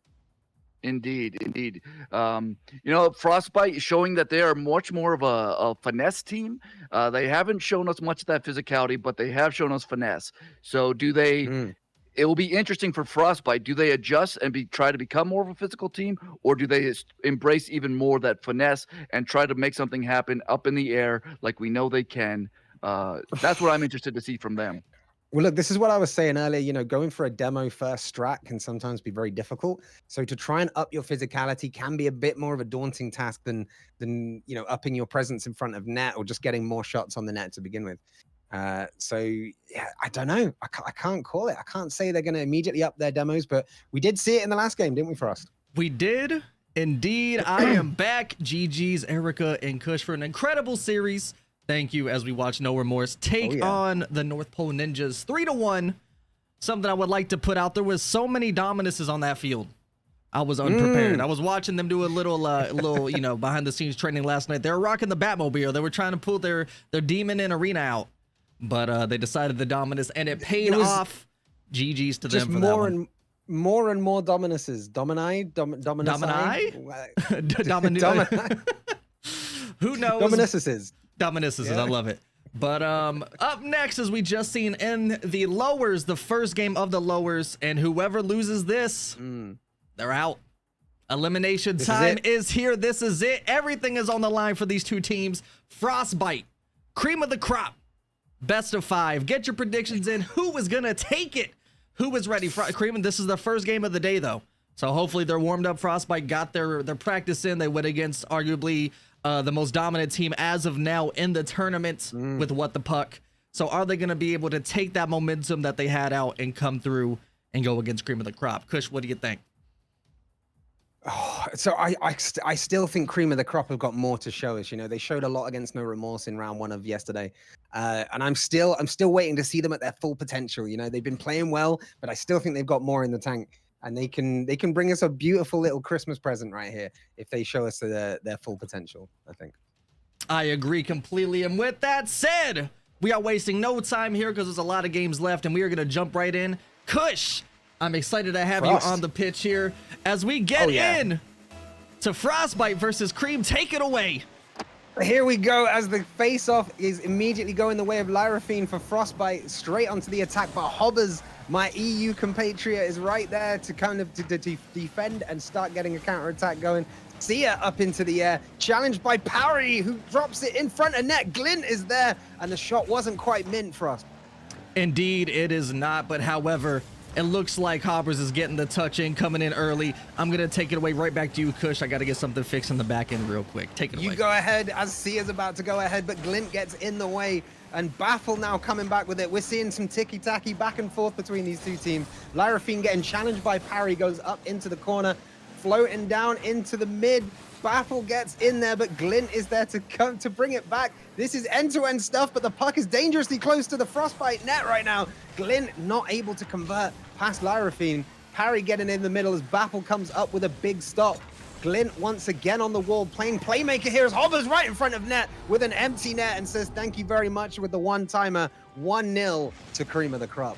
Indeed. Frostbite is showing that they are much more of a finesse team. They haven't shown us much of that physicality, but they have shown us finesse. So do they? It will be interesting for Frostbite. Do they adjust and try to become more of a physical team, or do they embrace even more that finesse and try to make something happen up in the air like we know they can? That's what I'm interested to see from them. Well, look, this is what I was saying earlier. Going for a demo first strat can sometimes be very difficult. So to try and up your physicality can be a bit more of a daunting task than upping your presence in front of net or just getting more shots on the net to begin with. So yeah, I don't know. I can't call it. I can't say they're going to immediately up their demos, but we did see it in the last game, didn't we, Frost? We did indeed. I am back. GG's Erica and Kush for an incredible series. Thank you as we watch No Remorse take on the North Pole Ninjas 3-1. Something I would like to put out. There was so many Dominuses on that field. I was unprepared. I was watching them do a little, you know, behind the scenes training last night. They were rocking the Batmobile. They were trying to pull their Demon in Arena out, but they decided the Dominus, and it paid off. GG's to them for that one. More and more Dominuses. Domini? Who knows? Dominuses. I love it. But up next, as we just seen in the lowers, the first game of the lowers, and whoever loses this, they're out. Elimination time is here. This is it. Everything is on the line for these two teams. Frostbite, cream of the crop, best of 5. Get your predictions in. Who is gonna take it? Who is ready? Cream, this is the first game of the day, though. So hopefully they're warmed up. Frostbite got their practice in. They went against arguably the most dominant team as of now in the tournament with What the Puck. So are they going to be able to take that momentum that they had out and come through and go against cream of the crop? Kush, what do you think? Oh, so I still think cream of the crop have got more to show us. You know, they showed a lot against No Remorse in round 1 of yesterday, and I'm still waiting to see them at their full potential. You know, they've been playing well, but I still think they've got more in the tank, and they can bring us a beautiful little Christmas present right here if they show us their full potential. I think. I agree completely. And with that said, we are wasting no time here because there's a lot of games left, and we are going to jump right in. Kush, I'm excited to have Frost. you on the pitch here as we get in to Frostbite versus Cream. Take it away. Here we go as the face-off is immediately going the way of Lyrafine for Frostbite, straight onto the attack. But Hobbers, my EU compatriot, is right there to kind of defend and start getting a counter-attack going. Sia up into the air, challenged by Parry, who drops it in front of net. Glint is there, and the shot wasn't quite mint for us. Indeed, it is not. But however, it looks like Hobbers is getting the touch in, coming in early. I'm going to take it away right back to you, Kush. I got to get something fixed in the back end real quick. Take it away. You go ahead as Sia's about to go ahead, but Glint gets in the way. And Baffle now coming back with it. We're seeing some ticky-tacky back and forth between these two teams. Lyrafine getting challenged by Parry, goes up into the corner, floating down into the mid. Baffle gets in there, but Glint is there to come to bring it back. This is end-to-end stuff, but the puck is dangerously close to the Frostbite net right now. Glint not able to convert past Lyrafine. Parry getting in the middle as Baffle comes up with a big stop. Glint once again on the wall, playing playmaker here as Hobbers right in front of net with an empty net and says thank you very much with the one-timer. 1-0 to Cream of the Crop.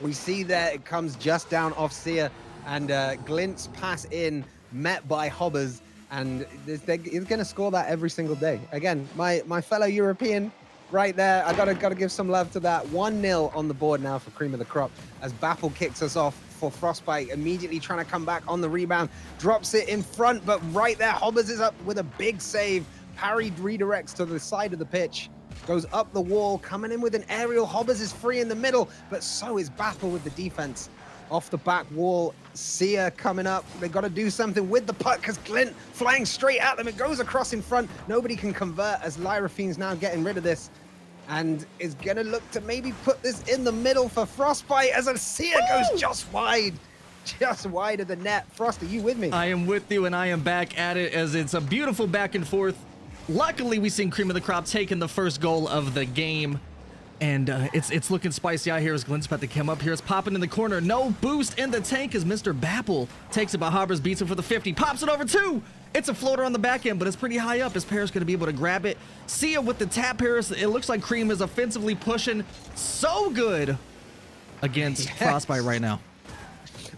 We see there it comes just down off Sia, and Glint's pass in met by Hobbers, and he's going to score that every single day. Again, my fellow European right there, I gotta give some love to that. 1-0 on the board now for Cream of the Crop as Baffle kicks us off for Frostbite, immediately trying to come back on the rebound, drops it in front, but right there, Hobbers is up with a big save. Parry redirects to the side of the pitch, goes up the wall, coming in with an aerial. Hobbers is free in the middle, but so is Baffle with the defense. Off the back wall, Sia coming up. They got to do something with the puck because Glint flying straight at them. It goes across in front. Nobody can convert as Lyrafine's now getting rid of this and is going to look to maybe put this in the middle for Frostbite as a Sia goes just wide of the net. Frost, are you with me? I am with you, and I am back at it as it's a beautiful back and forth. Luckily, we've seen Cream of the Crop taking the first goal of the game. And it's looking spicy out here as Glint's about to come up here. It's popping in the corner. No boost in the tank as Mr. Baffle takes it, but Hobbers beats him for the 50. Pops it over 2. It's a floater on the back end, but it's pretty high up. His Paris going to be able to grab it. Sia with the tap Paris. It looks like Cream is offensively pushing so good against Frostbite right now.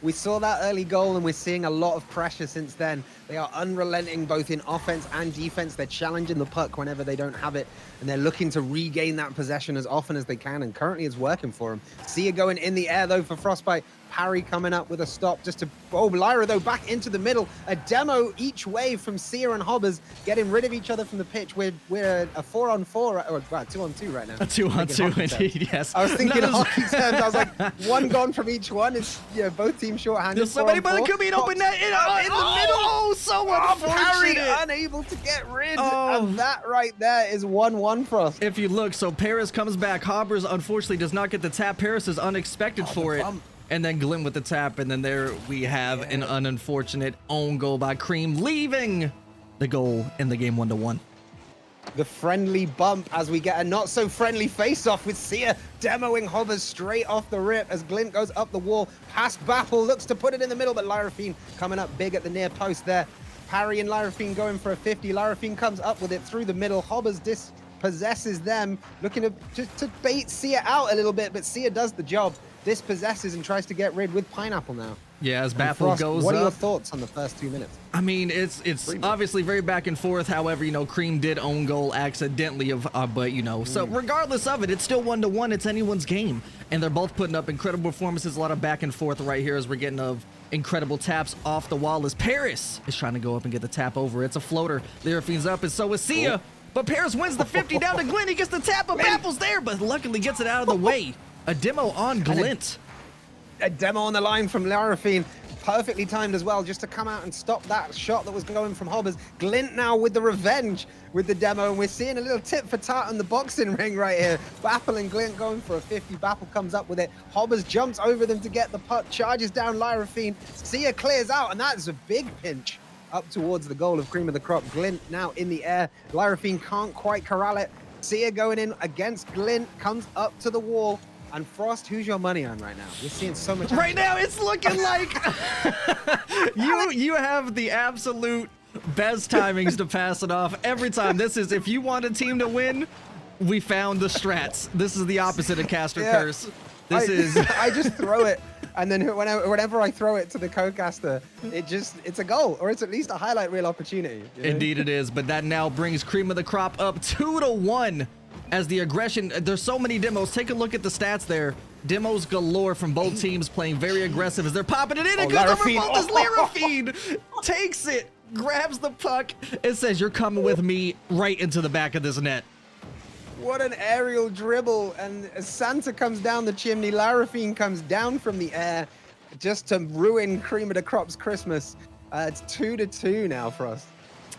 We saw that early goal, and we're seeing a lot of pressure since then. They are unrelenting both in offense and defense. They're challenging the puck whenever they don't have it, and they're looking to regain that possession as often as they can, and currently it's working for them. Sia going in the air, though, for Frostbite. Parry coming up with a stop just to... Oh, Lyra, though, back into the middle. A demo each way from Sia and Hobbers, getting rid of each other from the pitch. We're a 4-on-4, or well, 2-on-2 right now. A 2-on-2, indeed, yes. I was thinking hockey terms. I was like, one gone from each one. It's, you know, both teams shorthanded. There's somebody, but it could be an open net in the middle. Oh, so unfortunate. Parry unable to get rid. Oh. And that right there is 1-1 Frost. If you look, so Paris comes back. Hobbers unfortunately does not get the tap. Paris is unexpected for it. bump. And then Glim with the tap. And then there we have an unfortunate own goal by Cream, leaving the goal in the game 1-1. The friendly bump as we get a not so friendly face off with Sia demoing Hobbers straight off the rip as Glint goes up the wall past Baffle, looks to put it in the middle, but Lyrafine coming up big at the near post there. Parry and Lyrafine going for a 50. Lyrafine comes up with it through the middle. Hobbers dispossesses them, looking to bait Sia out a little bit, but Sia does the job. Dispossesses and tries to get rid with Pineapple now. Yeah, as Baffle Frost, goes what are your up. thoughts on the first 2 minutes? I mean, it's obviously very back and forth. However, you know, Cream did own goal accidentally, but you know, so regardless of it, it's still 1-1. It's anyone's game, and they're both putting up incredible performances. A lot of back and forth right here as we're getting incredible taps off the wall as Paris is trying to go up and get the tap over. It's a floater. Lyrafine's up, and so is Sia. Cool. But Paris wins the 50 down to Glint. He gets the tap, but Baffle's there, but luckily gets it out of the way. A demo on Glint. A demo on the line from Lyrafine. Perfectly timed as well, just to come out and stop that shot that was going from Hobbers. Glint now with the revenge with the demo, and we're seeing a little tit for tat on the boxing ring right here. Baffle and Glint going for a 50. Baffle comes up with it. Hobbers jumps over them to get the puck, charges down Lyrafine. Sia clears out, and that is a big pinch up towards the goal of Cream of the Crop. Glint now in the air. Lyrafine can't quite corral it. Sia going in against Glint, comes up to the wall. And Frost, who's your money on right now? We're seeing so much. Right now, it's looking like you have the absolute best timings to pass it off every time. This is, if you want a team to win, we found the strats. This is the opposite of Caster Curse. This is. I just throw it, and then whenever I throw it to the co-caster, it's a goal, or it's at least a highlight reel opportunity. You know? Indeed, it is. But that now brings Cream of the Crop up 2-1. As the aggression, there's so many demos. Take a look at the stats there. Demos galore from both teams playing very aggressive as they're popping it in. It goes over both as Lyrafine takes it, grabs the puck, and says, "You're coming with me right into the back of this net." What an aerial dribble. And as Santa comes down the chimney, Lyrafine comes down from the air just to ruin Cream of the Crop's Christmas. It's 2-2 now for us.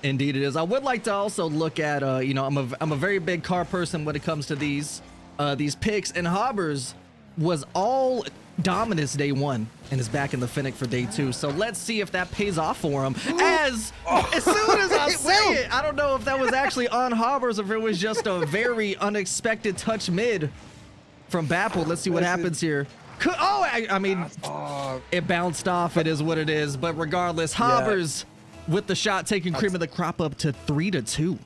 Indeed it is. I would like to also look at, you know, I'm a very big car person when it comes to these picks, and Hobbers was all dominance day 1 and is back in the Fennec for day 2. So let's see if that pays off for him. As soon as I say it, I don't know if that was actually on Hobbers or if it was just a very unexpected touch mid from Baffle. Let's see what happens here. I mean, it bounced off. It is what it is. But regardless, Hobbers with the shot taking Cream of the Crop up to 3-2.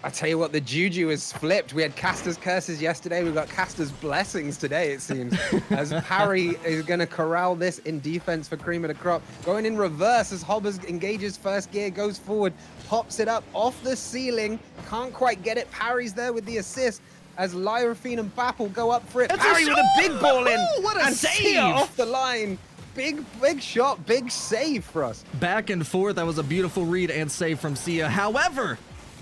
I tell you what, the juju is flipped. We had Caster's curses yesterday. We've got Caster's blessings today, it seems. As Parry is going to corral this in defense for Cream of the Crop. Going in reverse as Hobbers engages first gear, goes forward, pops it up off the ceiling. Can't quite get it. Parry's there with the assist as Lyrafine and Baffle go up for it. Parry with a big ball in. What a and save! Sia off the line. Big shot, big save for us. Back and forth. That was a beautiful read and save from Sia. However,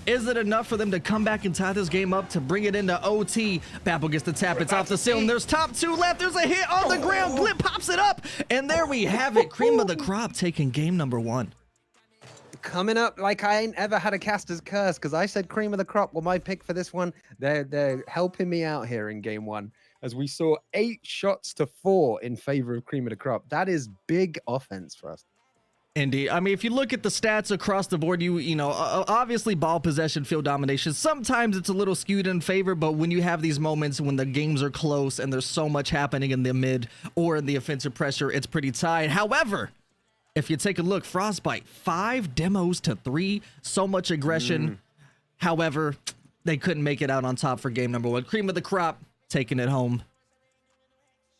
is it enough for them to come back and tie this game up to bring it into OT? Baffle gets the tap. It's off the ceiling. There's top 2 left. There's a hit on the ground. Glint pops it up. And there we have it. Cream of the Crop taking game number 1. Coming up like I ain't ever had a Caster's curse, because I said Cream of the Crop were my pick for this one. They're helping me out here in game 1. As we saw 8 shots to 4 in favor of Cream of the Crop. That is big offense for us. Indeed. I mean, if you look at the stats across the board, you know, obviously ball possession, field domination. Sometimes it's a little skewed in favor, but when you have these moments when the games are close and there's so much happening in the mid or in the offensive pressure, it's pretty tight. However, if you take a look, Frostbite, 5 demos to 3, so much aggression. However, they couldn't make it out on top for game number 1. Cream of the Crop taking it home.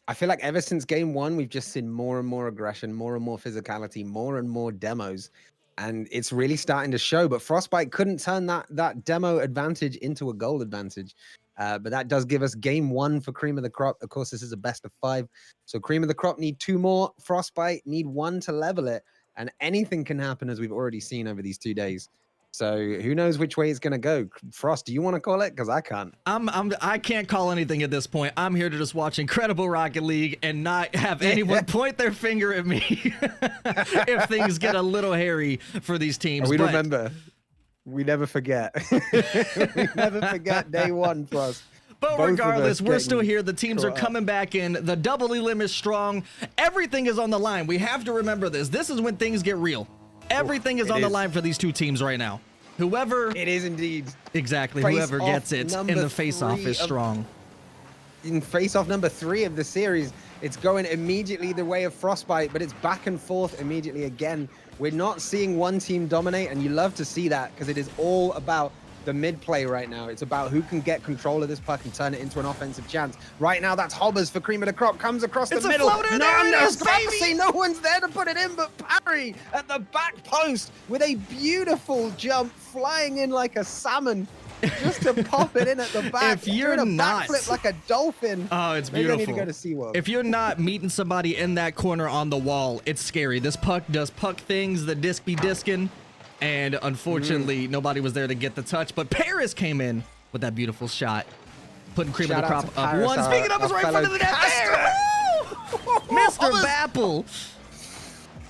I feel like ever since game 1, we've just seen more and more aggression, more and more physicality, more and more demos, and it's really starting to show. But Frostbite couldn't turn that demo advantage into a goal advantage. But that does give us game 1 for Cream of the Crop. Of course, this is a best of 5. So Cream of the Crop need 2 more. Frostbite need 1 to level it. And anything can happen, as we've already seen over these 2 days. So who knows which way it's going to go. Frost, do you want to call it? Because I can't. I can't call anything at this point. I'm here to just watch incredible Rocket League and not have anyone point their finger at me if things get a little hairy for these teams. We remember. We never forget. We never forget day one for us. But Both regardless, of us we're still getting here. The teams are caught up. coming back in. The double elim is strong. Everything is on the line. We have to remember this. This is when things get real. Everything is it on the is. line for these two teams right now. Whoever, It is indeed. exactly, Face whoever off gets it in number the face-off 3 is of- strong. In face-off number 3 of the series, it's going immediately the way of Frostbite, but it's back and forth immediately again. We're not seeing one team dominate, and you love to see that because it is all about the mid play right now. It's about who can get control of this puck and turn it into an offensive chance. Right now, that's Hobbers for Cream of the Crop. Comes across It's the a middle. floater, No, there it I was is, about to baby! say no one's there to put it in, but Parry at the back post with a beautiful jump, flying in like a salmon. Just to pop it in at the back. If you're doing a not- backflip like a dolphin. Oh, it's Maybe I beautiful. need to go to SeaWorld. If you're not meeting somebody in that corner on the wall, it's scary. This puck does puck things, the disc be disking, and unfortunately, nobody was there to get the touch, but Paris came in with that beautiful shot, putting Cream Shout of the out Crop to up Paris, one. Speaking of, our it's right in front of the net fellow there. Woo! Mr. Bapple.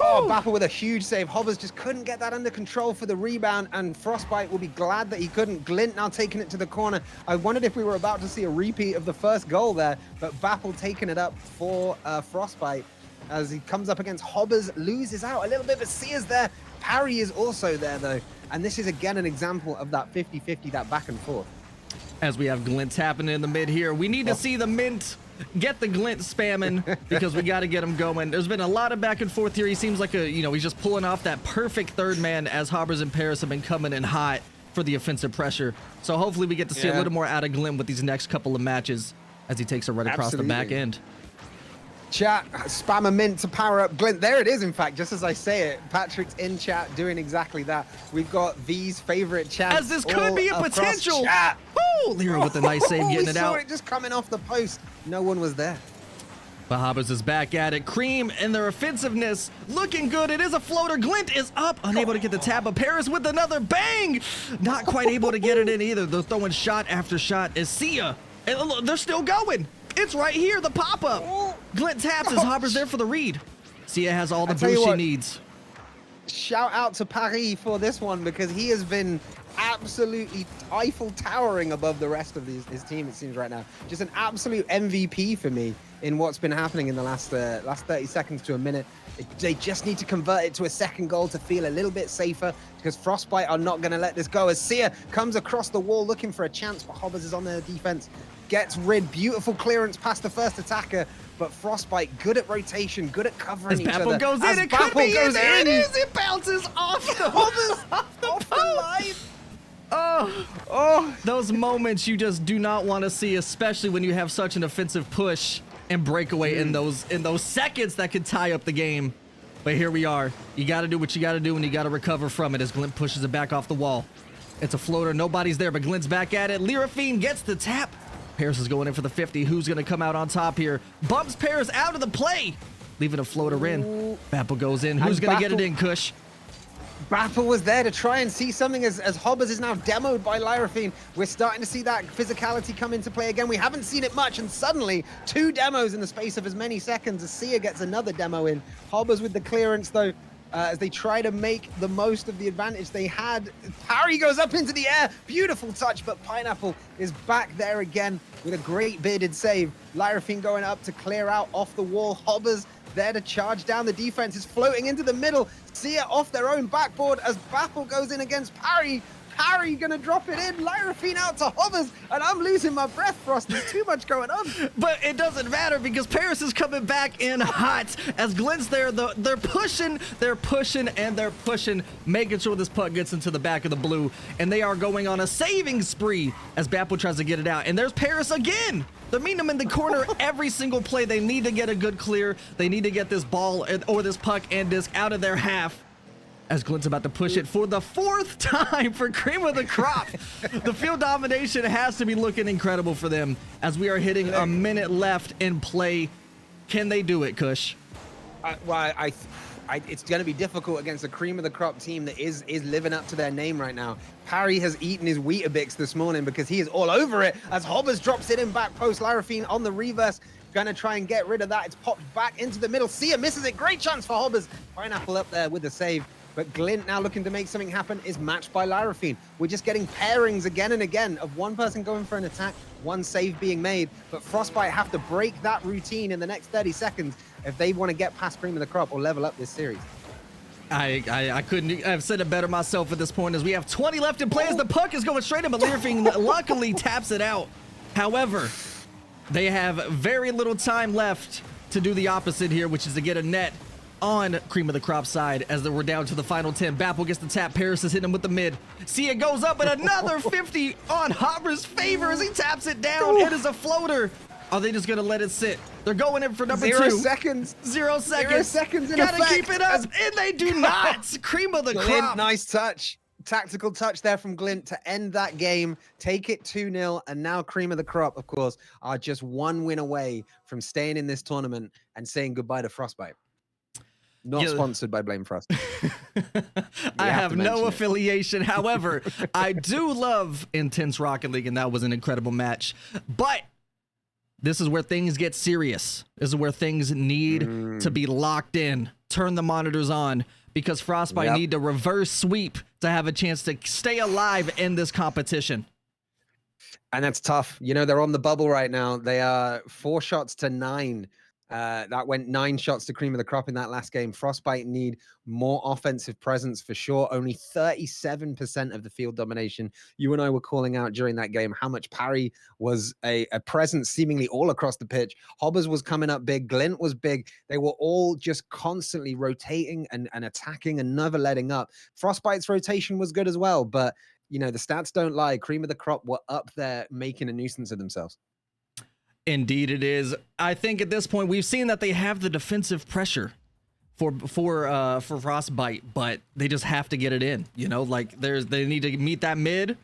Oh, Bapple with a huge save. Hobbers just couldn't get that under control for the rebound, and Frostbite will be glad that he couldn't. Glint now taking it to the corner. I wondered if we were about to see a repeat of the first goal there, but Bapple taking it up for Frostbite as he comes up against Hobbers, loses out a little bit, but Sears there. Parry is also there, though, and this is again an example of that 50-50, that back and forth. As we have glints happening in the mid here, we need to see the mint get the glint spamming because we got to get him going. There's been a lot of back and forth here. He seems like he's just pulling off that perfect third man as Hobbers and Paris have been coming in hot for the offensive pressure. So hopefully we get to see a little more out of Glint with these next couple of matches as he takes it right across the back end. Chat, spam a mint to power up Glint. There it is, in fact, just as I say it. Patrick's in chat doing exactly that. We've got V's favorite chants. As this could be a all across potential. chat. Woo! Lyra with a nice save getting we it saw out. it just coming off the post. No one was there. But Hobbers is back at it. Cream and their offensiveness looking good. It is a floater. Glint is up, unable to get the tap. But Paris with another bang. Not quite able to get it in either. They're throwing shot after shot. Is Sia. And look, they're still going. It's right here, the pop-up. Glint taps as Hobbers there for the read. Sia has all the tell you boost she what, needs. Shout out to Paris for this one because he has been absolutely Eiffel towering above the rest of his team, it seems right now. Just an absolute MVP for me in what's been happening in the last 30 seconds to a minute. They just need to convert it to a second goal to feel a little bit safer because Frostbite are not going to let this go as Sia comes across the wall looking for a chance, but Hobbers is on their defense. Gets rid, beautiful clearance past the first attacker, but Frostbite good at rotation, good at covering As each Bapple other. goes in, As it could be in. goes There it in. is. It bounces off the Hobbers off the off the post. line. Oh, those moments you just do not want to see, especially when you have such an offensive push and breakaway in those seconds that could tie up the game. But here we are. You got to do what you got to do, and you got to recover from it as Glint pushes it back off the wall. It's a floater. Nobody's there, but Glint's back at it. Lyra Fiend gets the tap. Paris is going in for the 50. Who's going to come out on top here? Bumps Paris out of the play, leaving a floater in. Bapple goes in. Who's going to get it in, Kush? Bapple was there to try and see something as Hobbers is now demoed by Lyrafine. We're starting to see that physicality come into play again. We haven't seen it much, and suddenly 2 demos in the space of as many seconds as Sia gets another demo in. Hobbers with the clearance, though, as they try to make the most of the advantage they had. Parry goes up into the air. Beautiful touch, but Pineapple is back there again with a great bearded save. Lyrafine going up to clear out off the wall. Hobbers there to charge down the defense. Is floating into the middle. Sia off their own backboard as Bapple goes in against Parry. Parry gonna drop it in. Lyrafine out to Hobbers, and I'm losing my breath, Frost. There's too much going on. But it doesn't matter because Paris is coming back in hot as Glint's there. They're pushing, and they're pushing, making sure this puck gets into the back of the blue. And they are going on a saving spree as Bapple tries to get it out. And there's Paris again. They're meeting him in the corner every single play. They need to get a good clear. They need to get this ball or this puck and disc out of their half. As Glint's about to push it for the 4th time for Cream of the Crop. The field domination has to be looking incredible for them as we are hitting a minute left in play. Can they do it, Kush? It's going to be difficult against a Cream of the Crop team that is living up to their name right now. Parry has eaten his Weetabix this morning because he is all over it as Hobbers drops it in back post. Lyrafine on the reverse. Gonna try and get rid of that. It's popped back into the middle. Sia misses it. Great chance for Hobbers. Pineapple up there with the save. But Glint now looking to make something happen is matched by Lyrafine. We're just getting pairings again and again of one person going for an attack, one save being made. But Frostbite have to break that routine in the next 30 seconds if they want to get past Cream of the Crop or level up this series. I couldn't have said it better myself at this point, as we have 20 left in play as the puck is going straight in, but Lyrafine luckily taps it out. However, they have very little time left to do the opposite here, which is to get a net on Cream of the Crop side as we're down to the final 10. Bapple gets the tap. Paris is hitting him with the mid. Sia goes up, and another 50 on Hopper's favor as he taps it down. It is a floater. Are they just going to let it sit? They're going in for number 2. 0 seconds. 0 seconds. 0 seconds in Gotta effect. keep it up, and they do not. Cream of the Glint, Crop. nice touch. Tactical touch there from Glint to end that game, take it 2-0, and now Cream of the Crop, of course, are just one win away from staying in this tournament and saying goodbye to Frostbite. Not sponsored by BlameFrost. I have no affiliation. However, I do love Intense Rocket League, and that was an incredible match. But this is where things get serious. This is where things need to be locked in. Turn the monitors on, because Frostbite need to reverse sweep to have a chance to stay alive in this competition. And that's tough. You know, they're on the bubble right now. They are 4 shots to 9. That went 9 shots to Cream of the Crop in that last game. Frostbite need more offensive presence for sure. Only 37% of the field domination. You and I were calling out during that game how much Parry was a presence seemingly all across the pitch. Hobbers was coming up big. Glint was big. They were all just constantly rotating and attacking and never letting up. Frostbite's rotation was good as well, but you know, the stats don't lie. Cream of the Crop were up there making a nuisance of themselves. Indeed it is. I think at this point we've seen that they have the defensive pressure for Frostbite, but they just have to get it in. You know, like they need to meet that mid,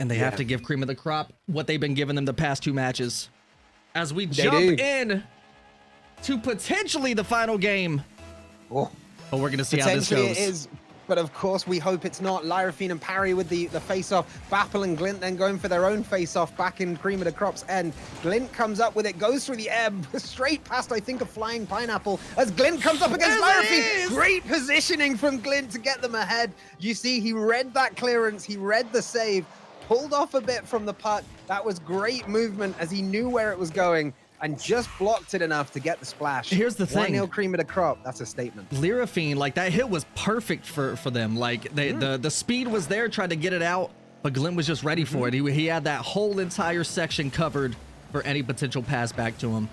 and they have to give Cream of the Crop what they've been giving them the past 2 matches. As we jump in to potentially the final game. Oh, but we're gonna see how this goes. It is. But of course, we hope it's not. Lyrafine and Parry with the face-off. Bapple and Glint then going for their own face-off back in Cream of the Crop's end. Glint comes up with it, goes through the air, straight past, I think, a flying pineapple as Glint comes up against Lyrafine. Great positioning from Glint to get them ahead. You see, he read that clearance. He read the save, pulled off a bit from the puck. That was great movement as he knew where it was going and just blocked it enough to get the splash. Here's the thing. 1-0 Cream of the Crop. That's a statement. Lyrafine, like that hit was perfect for them. Like the speed was there, tried to get it out, but Glint was just ready for it. He had that whole entire section covered for any potential pass back to him.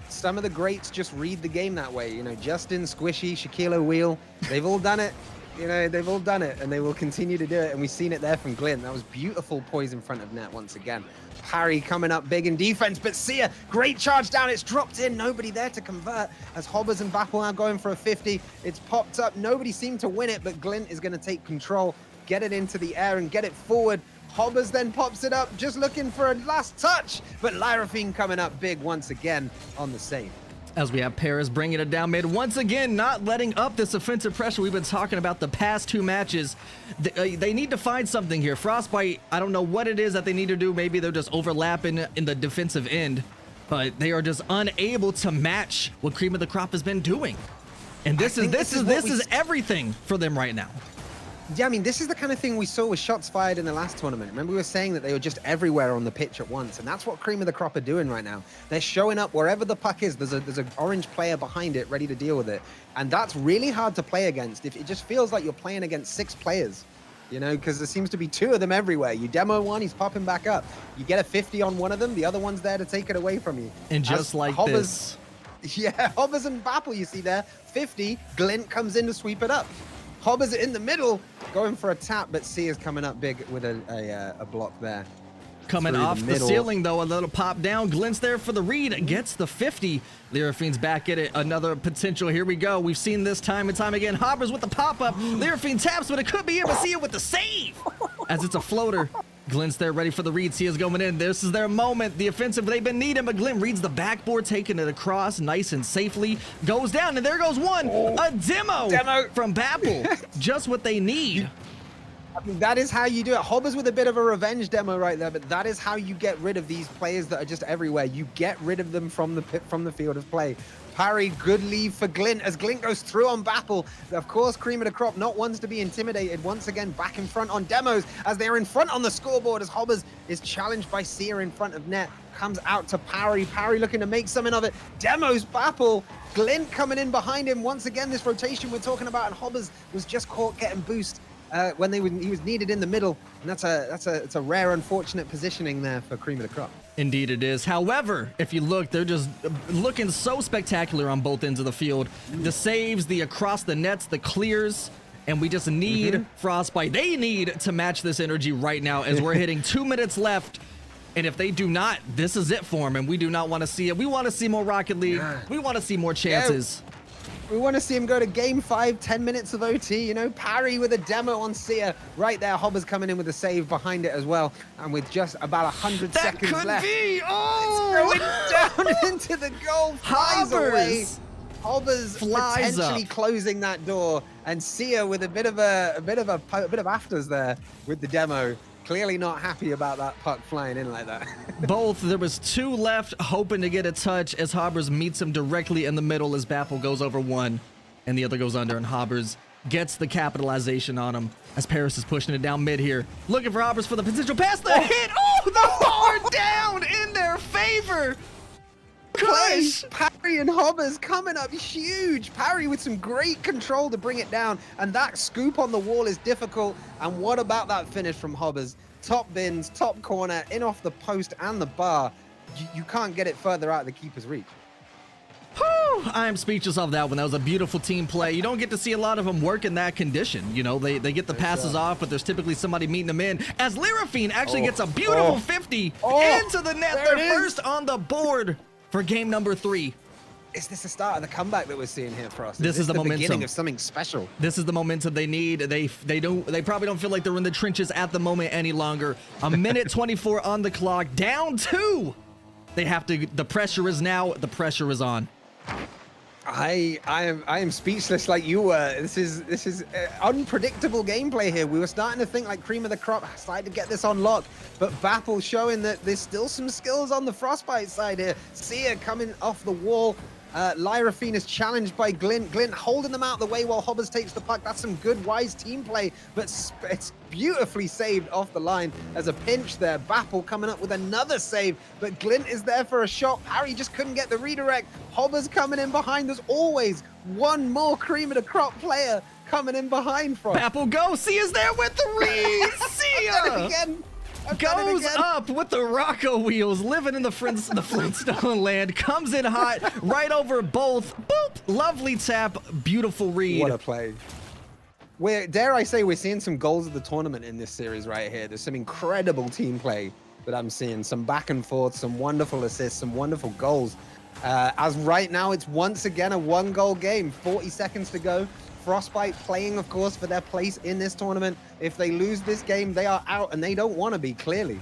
Some of the greats just read the game that way. You know, Justin, Squishy, Shaquille O'Neal, they've all done it. You know, they've all done it, and they will continue to do it. And we've seen it there from Glint. That was beautiful poise in front of net once again. Parry coming up big in defense, but Sia, great charge down. It's dropped in. Nobody there to convert as Hobbers and Bapple now going for a 50. It's popped up. Nobody seemed to win it, but Glint is going to take control, get it into the air, and get it forward. Hobbers then pops it up, just looking for a last touch, but Lyrafine coming up big once again on the save. As we have Paris bringing it down mid, once again, not letting up this offensive pressure we've been talking about the past 2 matches. They need to find something here. Frostbite, I don't know what it is that they need to do. Maybe they're just overlapping in the defensive end, but they are just unable to match what Cream of the Crop has been doing. And this is everything for them right now. Yeah, I mean, this is the kind of thing we saw with shots fired in the last tournament. Remember, we were saying that they were just everywhere on the pitch at once, and that's what Cream of the Crop are doing right now. They're showing up wherever the puck is. There's an orange player behind it ready to deal with it, and that's really hard to play against. If it just feels like you're playing against 6 players, you know, because there seems to be 2 of them everywhere. You demo one, he's popping back up. You get a 50 on one of them, the other one's there to take it away from you. And just like Hobbers, this. Yeah, Hobbers and Bapple, you see there, 50, Glint comes in to sweep it up. Hobbers in the middle, going for a tap, but C is coming up big with a block there. Coming off the ceiling, though, a little pop down. Glint's there for the read, gets the 50. Lyrafine's back at it. Another potential. Here we go. We've seen this time and time again. Hobbers with the pop-up. Lyrafine taps, but it could be him. But Sia with the save as it's a floater. Glint's there ready for the read. Sia's going in. This is their moment. The offensive they've been needing, but Glint reads the backboard, taking it across nice and safely. Goes down, and there goes one. A demo from Bapple. Just what they need. I mean, that is how you do it. Hobbers with a bit of a revenge demo right there, but that is how you get rid of these players that are just everywhere. You get rid of them from the field of play. Parry, good leave for Glint as Glint goes through on Baffle. Of course, Cream of the Crop not ones to be intimidated. Once again, back in front on Demos as they are in front on the scoreboard as Hobbers is challenged by Sia in front of net. Comes out to Parry. Parry looking to make something of it. Demos, Baffle. Glint coming in behind him. Once again, this rotation we're talking about, and Hobbers was just caught getting boost when he was needed in the middle. And that's a rare, unfortunate positioning there for Cream of the Crop. Indeed it is. However, if you look, they're just looking so spectacular on both ends of the field. The saves, the across the nets, the clears, and we just need Frostbite. They need to match this energy right now as we're hitting 2 minutes left. And if they do not, this is it for them, and we do not want to see it. We want to see more Rocket League. We want to see more chances. We want to see him go to game 5, 10 minutes of OT, you know, Parry with a demo on Sia. Right there, Hobbers coming in with a save behind it as well. And with just about 100 seconds left. That could be! Oh! It's going down into the goal, flies away. Hobbers flies potentially up. Closing that door. And Sia with a bit of afters there with the demo. Clearly not happy about that puck flying in like that. Both. There was 2 left, hoping to get a touch as Hobbers meets him directly in the middle as Baffle goes over one and the other goes under, and Hobbers gets the capitalization on him as Paris is pushing it down mid here. Looking for Hobbers for the potential pass. The hit! Oh, the bar down in their favor! Kush! Parry and Hobbers coming up huge. Parry with some great control to bring it down. And that scoop on the wall is difficult. And what about that finish from Hobbers? Top bins, top corner, in off the post and the bar. You can't get it further out of the keeper's reach. Whew, I am speechless of that one. That was a beautiful team play. You don't get to see a lot of them work in that condition. You know, they get the passes off, but there's typically somebody meeting them in. As Lyrafine actually gets a beautiful 50 into the net. They're first on the board for game number 3. Is this the start of the comeback that we're seeing here, Frost? This is the momentum. Beginning of something special. This is the momentum they need. They probably don't feel like they're in the trenches at the moment any longer. A minute 24 on the clock, down 2. They have to. The pressure is now. The pressure is on. I am speechless like you were. This is unpredictable gameplay here. We were starting to think like Cream of the Crop started to get this on lock, but Baffle showing that there's still some skills on the Frostbite side here. Sia coming off the wall. Lyrafine is challenged by Glint. Glint holding them out of the way while Hobbers takes the puck. That's some good, wise team play, but it's beautifully saved off the line as a pinch there. Baffle coming up with another save, but Glint is there for a shot. Parry just couldn't get the redirect. Hobbers coming in behind. There's always one more Cream of the Crop player coming in behind Frost. Baffle go. Sia's there with the read. Sia! Again. Goes up with the Rocco wheels, living in the Flintstone land, comes in hot, right over both. Boop! Lovely tap, beautiful read. What a play. Dare I say, we're seeing some goals of the tournament in this series right here. There's some incredible team play that I'm seeing. Some back and forth, some wonderful assists, some wonderful goals. As right now, it's once again a 1-goal game. 40 seconds to go. Frostbite playing, of course, for their place in this tournament. If they lose this game, they are out, and they don't want to be, clearly.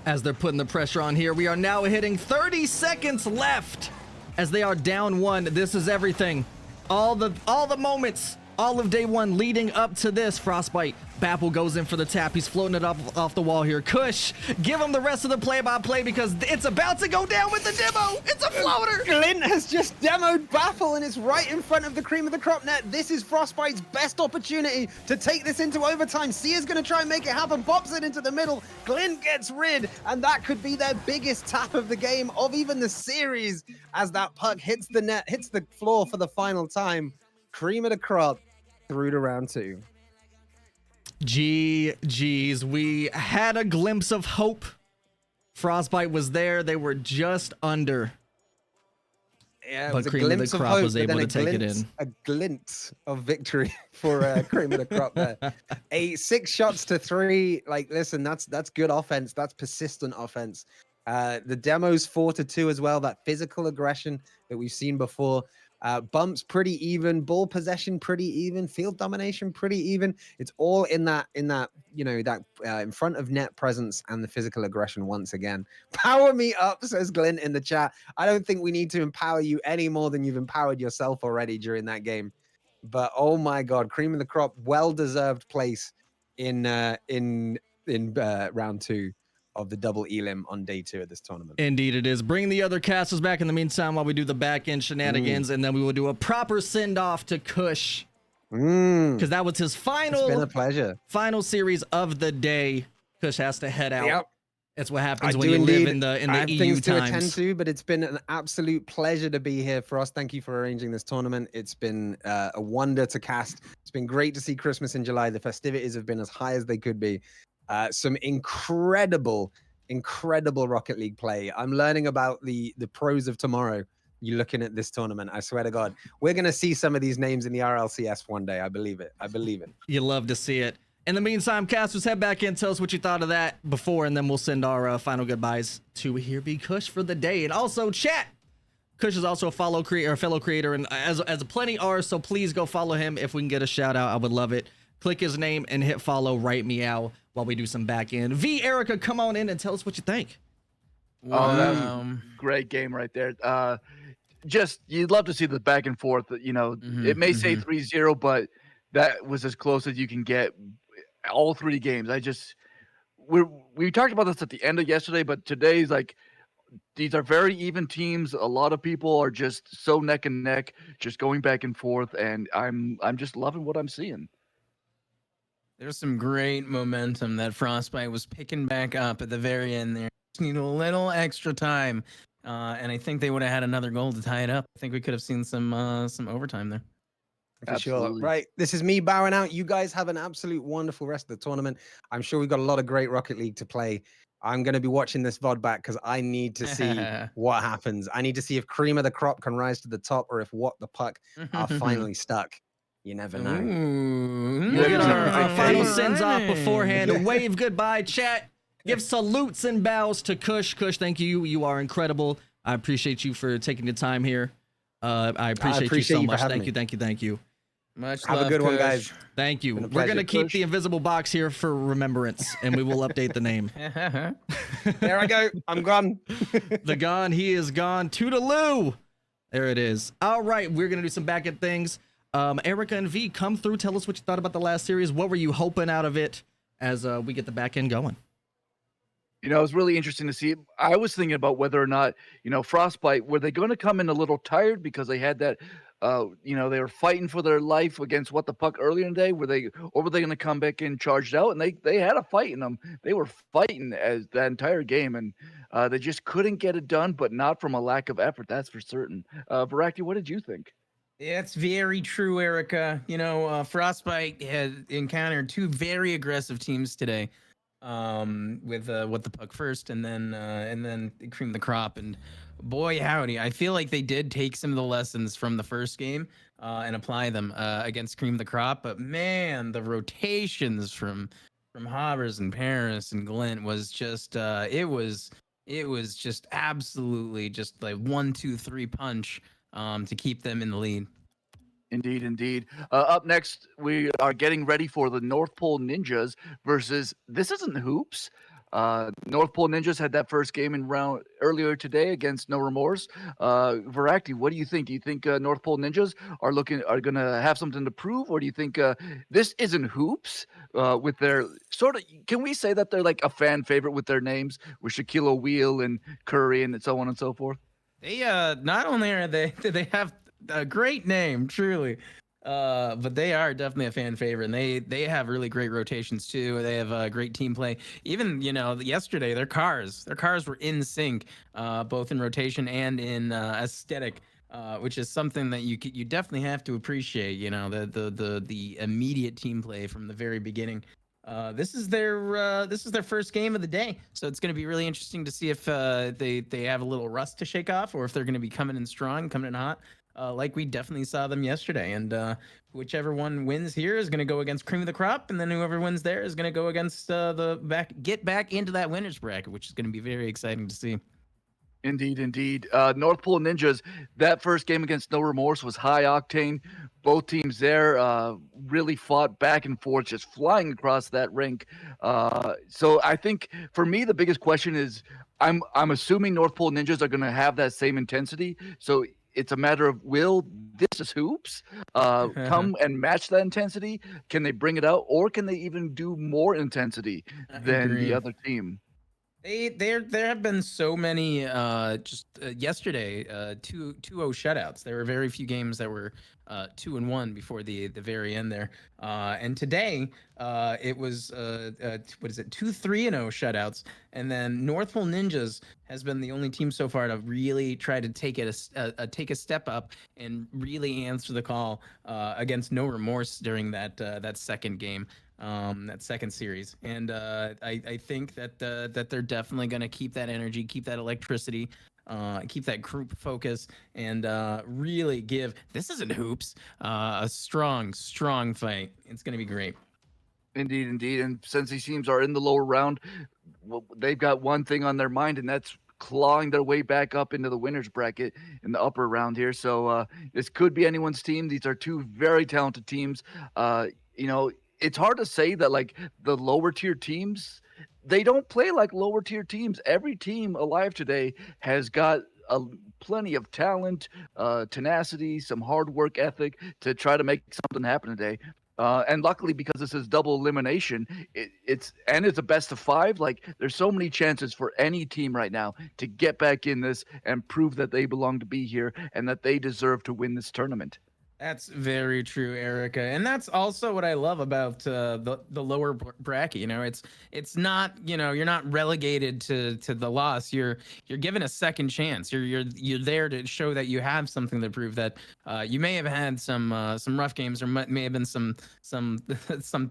As they're putting the pressure on here, we are now hitting 30 seconds left as they are down 1. This is everything. All the moments, all of day 1 leading up to this. Frostbite. Baffle goes in for the tap. He's floating it off the wall here. Kush, give him the rest of the play-by-play because it's about to go down with the demo. It's a floater. Glint has just demoed Baffle, and it's right in front of the Cream of the Crop net. This is Frostbite's best opportunity to take this into overtime. Sia's going to try and make it happen. Pops it into the middle. Glint gets rid, and that could be their biggest tap of the game, of even the series, as that puck hits the net, hits the floor for the final time. Cream of the Crop through to round 2. GG's. We had a glimpse of hope. Frostbite was there. They were just under. Yeah, it but was Cream of the Crop was able to take it in. A glint of victory for Cream of the Crop there. 6 shots to 3. Like, listen, that's good offense. That's persistent offense. The demo's 4-2 as well. That physical aggression that we've seen before. Bumps pretty even, ball possession pretty even, field domination pretty even. It's all in that you know, that in front of net presence and the physical aggression once again. Power me up, says Glint in the chat. I don't think we need to empower you any more than you've empowered yourself already during that game. But oh my God, Cream of the Crop, well-deserved place in round 2 of the double elim on day 2 of this tournament. Indeed it is. Bring the other casters back in the meantime while we do the back end shenanigans, and then we will do a proper send off to Kush, because that was his It's been a pleasure. final series of the day. Kush has to head out. Yep. That's what happens I when do you indeed. live in the I have EU things to attend times. to, but it's been an absolute pleasure to be here. Frost, thank you for arranging this tournament. It's been a wonder to cast. It's been great to see Christmas in July. The festivities have been as high as they could be. Some incredible Rocket League play. I'm learning about the pros of tomorrow. You're looking at this tournament. I swear to God, we're gonna see some of these names in the RLCS one day. I believe it. I believe it. You love to see it. In the meantime, casters, head back in, tell us what you thought of that before, and then we'll send our final goodbyes to HereBeCush for the day. And also, chat. Kush is also a fellow creator, and as plenty are, so please go follow him. If we can get a shout out, I would love it. Click his name and hit follow right meow while we do some back end. V Erica, come on in and tell us what you think. Oh, that was a great game right there. Just you'd love to see the back and forth. You know, it may say 3-0, but that was as close as you can get. All 3 games. We talked about this at the end of yesterday, but today's like these are very even teams. A lot of people are just so neck and neck, just going back and forth, and I'm just loving what I'm seeing. There's some great momentum that Frostbite was picking back up at the very end there. Just need a little extra time, and I think they would have had another goal to tie it up. I think we could have seen some overtime there. For sure. Right. This is me bowing out. You guys have an absolute wonderful rest of the tournament. I'm sure we've got a lot of great Rocket League to play. I'm going to be watching this VOD back because I need to see what happens. I need to see if Cream of the Crop can rise to the top or if What the Puck are finally stuck. You never know. We'll get our final sends off beforehand. Wave goodbye, chat. Give salutes and bows to Kush. Kush, thank you. You are incredible. I appreciate you for taking the time here. I appreciate you so much. Thank you. Much Have love, a good one, Kush. guys. Thank you. Been a We're going to pleasure, keep Kush. the invisible box here for remembrance, and we will update the name. There I go. I'm gone. He is gone. Toodaloo. There it is. All right, we're going to do some back end things. Erica and V, come through. Tell us what you thought about the last series. What were you hoping out of it as we get the back end going? You know, it was really interesting to see. I was thinking about whether or not, Frostbite, were they going to come in a little tired because they had that, they were fighting for their life against What the Puck earlier in the day? Were they going to come back in charged out? And they had a fight in them. They were fighting as that entire game, and they just couldn't get it done, but not from a lack of effort. That's for certain. Voraktee, what did you think? It's very true, Erica. Frostbite had encountered 2 very aggressive teams today. With What the Puck first, and then Cream the Crop, and boy howdy, I feel like they did take some of the lessons from the first game and apply them against Cream the Crop. But man, the rotations from Hobbers and Paris and Glint was just it was just absolutely just like 1, 2, 3 punch to keep them in the lead. Indeed. Up next, we are getting ready for the North Pole Ninjas versus, this isn't hoops. North Pole Ninjas had that first game in round earlier today against No Remorse. Voraktee, what do you think? Do you think North Pole Ninjas are going to have something to prove, or do you think this isn't hoops with their sort of? Can we say that they're like a fan favorite with their names, with Shaquille O'Neal and Curry and so on and so forth? They not only are they have a great name, truly, but they are definitely a fan favorite, and they have really great rotations too. They have great team play. Even yesterday, their cars were in sync, both in rotation and in aesthetic, which is something that you definitely have to appreciate. The immediate team play from the very beginning. This is their first game of the day, so it's going to be really interesting to see if they have a little rust to shake off, or if they're going to be coming in strong, coming in hot. Like we definitely saw them yesterday, and whichever one wins here is going to go against Cream of the Crop, and then whoever wins there is going to go against get back into that winners bracket, which is going to be very exciting to see. Indeed. North Pole Ninjas, that first game against No Remorse was high octane. Both teams there really fought back and forth, just flying across that rink. So I think for me, the biggest question is, I'm assuming North Pole Ninjas are going to have that same intensity. So it's a matter of will this is hoops come and match that intensity? Can they bring it out, or can they even do more intensity than the other team? There have been so many yesterday 2-0 shutouts. There were very few games that were 2-1 before the very end there. And today it was what is it, 2-3-0 shutouts. And then North Pole Ninjas has been the only team so far to really try to take a step up and really answer the call against No Remorse during that second game. That second series, and I think that they're definitely going to keep that energy, keep that electricity, keep that group focus, and really give This Isn't Hoops a strong fight. It's going to be great. Indeed. And since these teams are in the lower round, well, they've got one thing on their mind, and that's clawing their way back up into the winners bracket in the upper round here. So this could be anyone's team. These are two very talented teams. It's hard to say that like the lower tier teams, they don't play like lower tier teams. Every team alive today has got plenty of talent, tenacity, some hard work ethic to try to make something happen today. And luckily, because this is double elimination, it's a best of 5. Like there's so many chances for any team right now to get back in this and prove that they belong to be here and that they deserve to win this tournament. That's very true, Erica, and that's also what I love about the lower bracket. It's not, you're not relegated to the loss. You're given a second chance. You're there to show that you have something to prove. That you may have had some rough games, or may have been some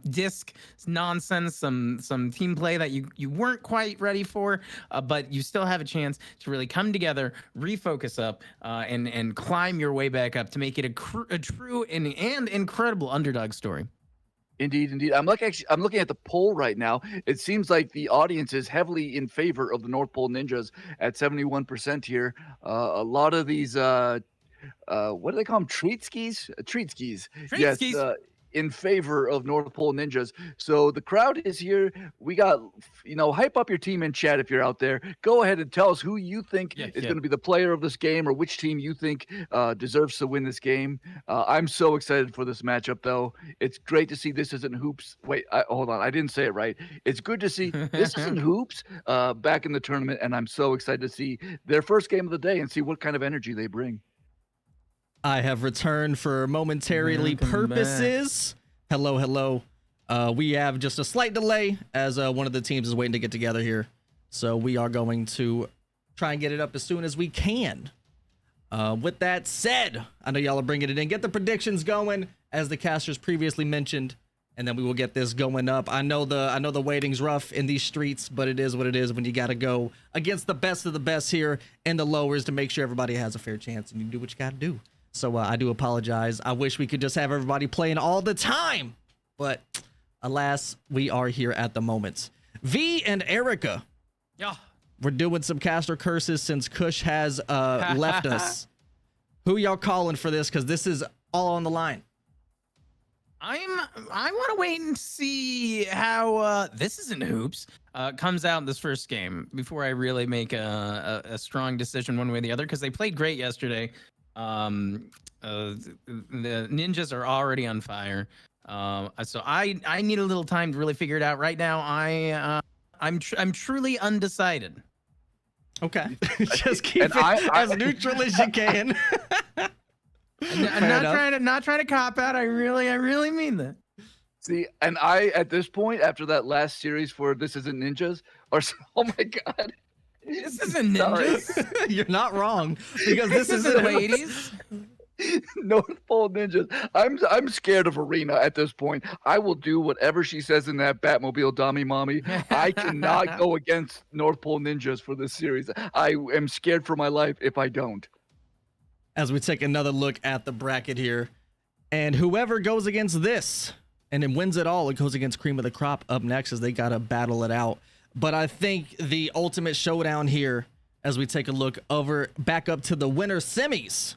disc nonsense, some team play that you weren't quite ready for, but you still have a chance to really come together, refocus up, and climb your way back up to make it a true and incredible underdog story. Indeed. I'm looking at the poll right now. It seems like the audience is heavily in favor of the North Pole Ninjas at 71% here. A lot of these what do they call them? Treat skis. Yes, in favor of North Pole Ninjas. So the crowd is here. We got, hype up your team in chat if you're out there. Go ahead and tell us who you think is going to be the player of this game, or which team you think deserves to win this game. I'm so excited for this matchup, though. It's great to see This Isn't Hoops. Wait, hold on. I didn't say it right. It's good to see This Isn't Hoops back in the tournament, and I'm so excited to see their first game of the day and see what kind of energy they bring. I have returned for momentarily purposes. Back. Hello. We have just a slight delay as one of the teams is waiting to get together here. So we are going to try and get it up as soon as we can. With that said, I know y'all are bringing it in. Get the predictions going, as the casters previously mentioned, and then we will get this going up. I know the waiting's rough in these streets, but it is what it is when you got to go against the best of the best here in the lowers to make sure everybody has a fair chance, and you do what you got to do. So I do apologize. I wish we could just have everybody playing all the time, but alas, we are here at the moment. V and Erica. Yeah. We're doing some caster curses since Kush has left us. Who y'all calling for this? Because this is all on the line. I want to wait and see how This Isn't Hoops comes out in this first game before I really make a strong decision one way or the other, because they played great yesterday. The ninjas are already on fire, so I need a little time to really figure it out. Right now, I'm truly undecided. Okay, just keep it as neutral as you can. I'm not trying to cop out. I really mean that. See, and at this point, after that last series for This Isn't Ninjas, oh my god. This isn't ninjas. You're not wrong, because this isn't ladies. North Pole Ninjas. I'm scared of Arena at this point. I will do whatever she says in that Batmobile dummy mommy. I cannot go against North Pole Ninjas for this series. I am scared for my life if I don't. As we take another look at the bracket here, and whoever goes against this and then wins it all, it goes against Cream of the Crop up next, as they got to battle it out. But I think the ultimate showdown here, as we take a look back up to the winner semis,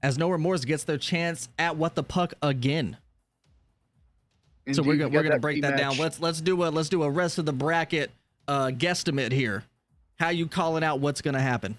as No Remorse gets their chance at What the Puck again. Indeed, so we're gonna break that down. Let's do a rest of the bracket guesstimate here. How you calling out what's gonna happen?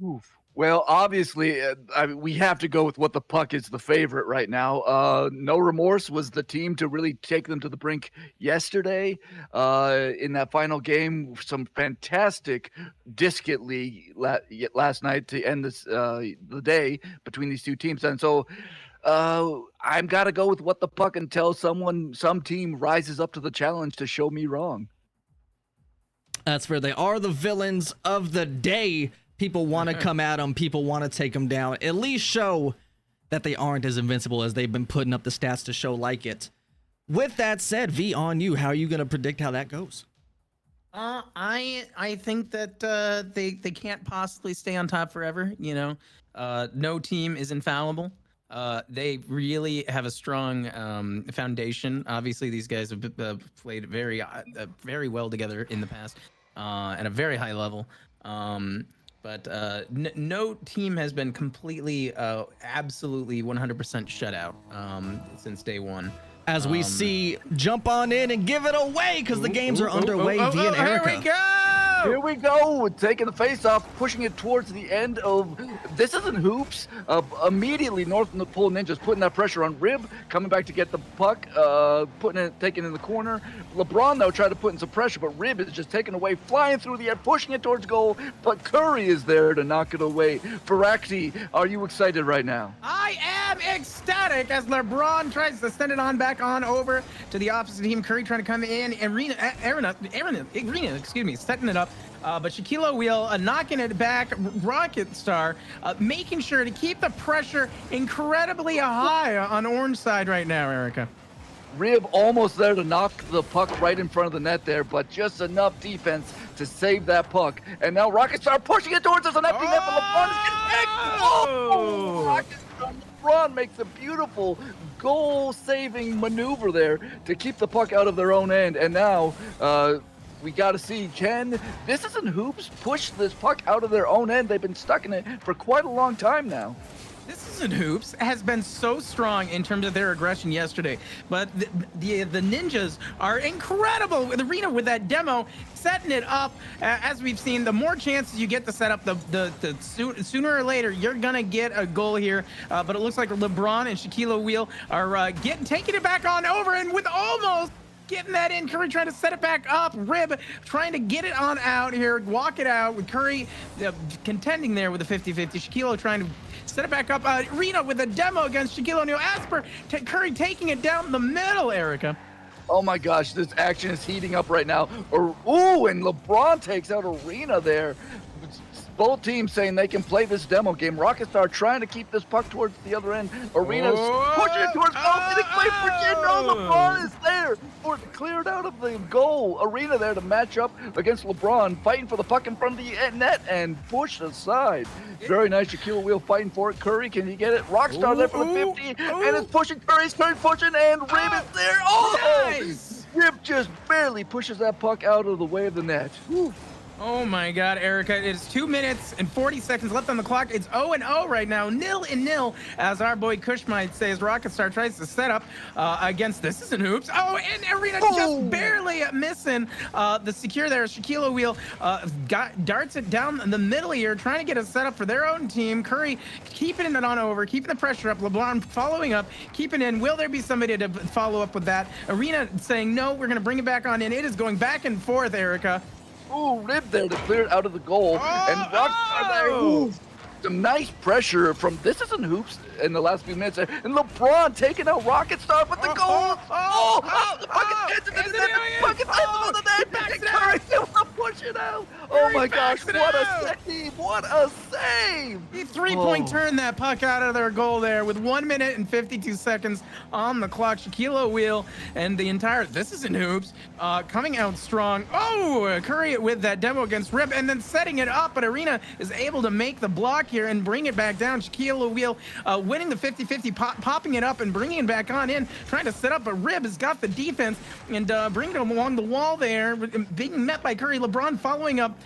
Oof. Well, obviously, I mean, we have to go with what the puck is the favorite right now. No Remorse was the team to really take them to the brink yesterday in that final game. Some fantastic discus league last night to end this the day between these two teams, and so I'm gotta go with what the puck until some team rises up to the challenge to show me wrong. That's fair. They are the villains of the day. People want to come at them. People want to take them down. At least show that they aren't as invincible as they've been putting up the stats to show like it. With that said, V, on you. How are you going to predict how that goes? I think that they can't possibly stay on top forever. You know, no team is infallible. They really have a strong foundation. Obviously, these guys have played very well together in the past at a very high level. But no team has been completely, absolutely 100% shut out since day one. As we see, jump on in and give it away because the games are underway. V and Erica. Here we go! Here we go, taking the face off, pushing it towards the end of This Isn't Hoops. Immediately, North Pole Ninjas putting that pressure on Rib, coming back to get the puck, taking it in the corner. LeBron, though, tried to put in some pressure, but Rib is just taken away, flying through the air, pushing it towards goal, but Curry is there to knock it away. Voraktee, are you excited right now? I am ecstatic as LeBron tries to send it on back on over to the opposite team. Curry trying to come in, and Arena, excuse me, setting it up. But Shaquille O'Neal knocking it back. Rocket Star making sure to keep the pressure incredibly high on orange side right now, Erica. Rib almost there to knock the puck right in front of the net there, but just enough defense to save that puck. And now Rocket Star pushing it towards us, an empty net, but LeBron is getting back. Oh! Rocket Star, LeBron makes a beautiful goal-saving maneuver there to keep the puck out of their own end. And now, we got to see, can This Isn't Hoops push this puck out of their own end? They've been stuck in it for quite a long time now. This Isn't Hoops has been so strong in terms of their aggression yesterday, but the Ninjas are incredible with Arena with that demo, setting it up. As we've seen, the more chances you get to set up, the sooner or later you're gonna get a goal here. But it looks like LeBron and Shaquille O'Neal are taking it back on over, and with almost getting that in. Curry trying to set it back up. Rib trying to get it on out here, walk it out with Curry contending there with the 50-50. Shaquille trying to set it back up. Reno with a demo against Shaquille O'Neal. Asper, Curry taking it down the middle, Erica. Oh my gosh, this action is heating up right now. Ooh, and LeBron takes out Arena there. Both teams saying they can play this demo game. Rocket Star trying to keep this puck towards the other end. Arena's pushing it towards goal. Getting away for no, LeBron is there. Cleared out of the goal. Arena there to match up against LeBron, fighting for the puck in front of the net and pushed aside. Very nice. Shaquille O'Neal fighting for it. Curry, can you get it? Rockstar there for the 50, and it's pushing. Curry's pushing, and Rib is there. Oh, nice. Rib just barely pushes that puck out of the way of the net. Whew. Oh my God, Erica, it is 2 minutes and 40 seconds left on the clock. It's 0-0 right now, 0-0, as our boy Kush might say, as Rocket Star tries to set up against This Isn't Hoops. Oh, and Arena just barely missing the secure there. Shaquille O'Neal darts it down the middle here, trying to get a setup for their own team. Curry keeping it on over, keeping the pressure up. LeBron following up, keeping in. Will there be somebody to follow up with that? Arena saying, no, we're going to bring it back on in. It is going back and forth, Erica. Ooh, Rib there to clear it out of the goal. And Rockstar there. Ooh, some nice pressure from This Isn't Hoops in the last few minutes there. And LeBron taking out Rocket Star with the goal. The puck is into the net. The puck is into the net. And Curry able to push it out. Oh my gosh, what a save. What a save. He three-point turned that puck out of their goal there with 1 minute and 52 seconds on the clock. Shaquille O'Neal and the entire This Isn't Hoops coming out strong. Oh, Curry with that demo against Rib and then setting it up, but Arena is able to make the block here and bring it back down. Shaquille O'Neal winning the 50-50, popping it up and bringing it back on in, trying to set up, but Rib has got the defense and bringing it along the wall there, being met by Curry. LeBron following up,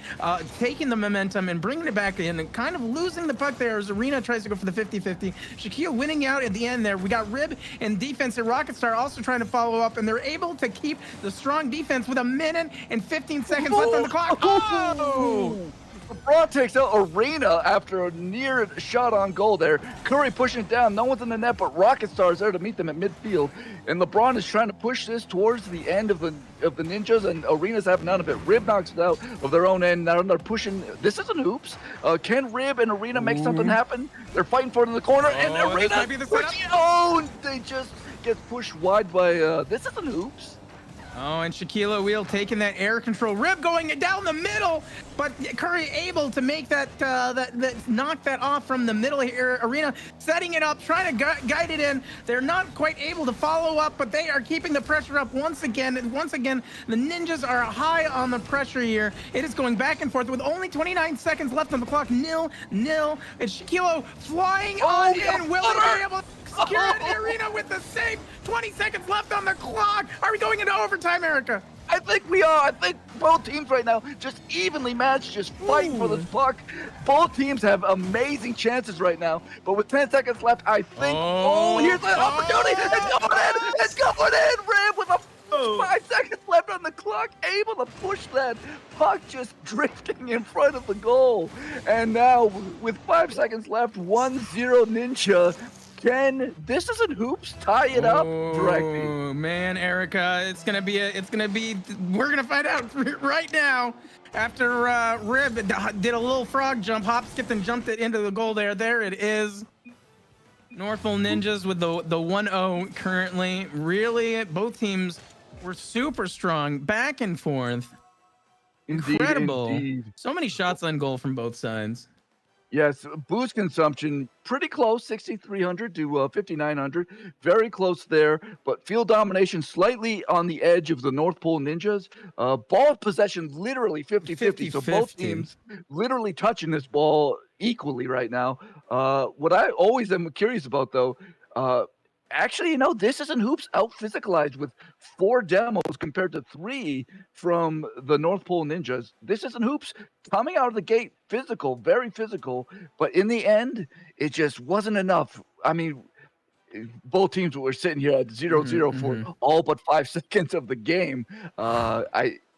taking the momentum and bringing it back in and kind of losing the puck there as Arena tries to go for the 50-50. Shaquille winning out at the end there. We got Rib and defense and Rocket Star also trying to follow up, and they're able to keep the strong defense with 1 minute and 15 seconds left on the clock. Oh! LeBron takes out Arena after a near shot on goal there. Curry pushing it down. No one's in the net, but Rocket Star is there to meet them at midfield. And LeBron is trying to push this towards the end of the Ninjas, and Arena's having none of it. Rib knocks it out of their own end. Now they're pushing. This isn't hoops. Can Rib and Arena make something happen? They're fighting for it in the corner, and Arena pushing. Oh, they just get pushed wide by. This isn't hoops. Oh, and Shaquille O'Neal taking that air control. Rib going down the middle, but Curry able to make that knock that off from the middle here. Arena setting it up, trying to guide it in. They're not quite able to follow up, but they are keeping the pressure up once again. And once again, the Ninjas are high on the pressure here. It is going back and forth with only 29 seconds left on the clock. 0-0. It's Shaquille flying on in. Will he be able to secure it? Arena with the save. 20 seconds left on the clock. Are we going into overtime, Erica? I think we are. I think both teams right now just evenly matched, just fighting for this puck. Both teams have amazing chances right now, but with 10 seconds left, I think. Here's the opportunity. It's going in. It's going in. Rib with 5 seconds left on the clock, able to push that puck, just drifting in front of the goal. And now with 5 seconds left, 1-0 Ninja. This isn't hoops, tie it up directly. Oh man, Erica, we're gonna find out right now. After Rib did a little frog jump, hop, skipped, and jumped it into the goal there. There it is. North Pole Ninjas with the 1-0 currently. Really, both teams were super strong, back and forth. Incredible. Indeed. So many shots on goal from both sides. Yes, boost consumption pretty close, 6,300 to 5,900. Very close there, but field domination slightly on the edge of the North Pole Ninjas. Ball possession literally 50-50, so both teams literally touching this ball equally right now. What I always am curious about, though, actually, this isn't hoops out-physicalized with 4 demos compared to 3 from the North Pole Ninjas. This isn't hoops coming out of the gate physical, very physical, but in the end, it just wasn't enough. I mean, both teams were sitting here at 0-0 for all but 5 seconds of the game.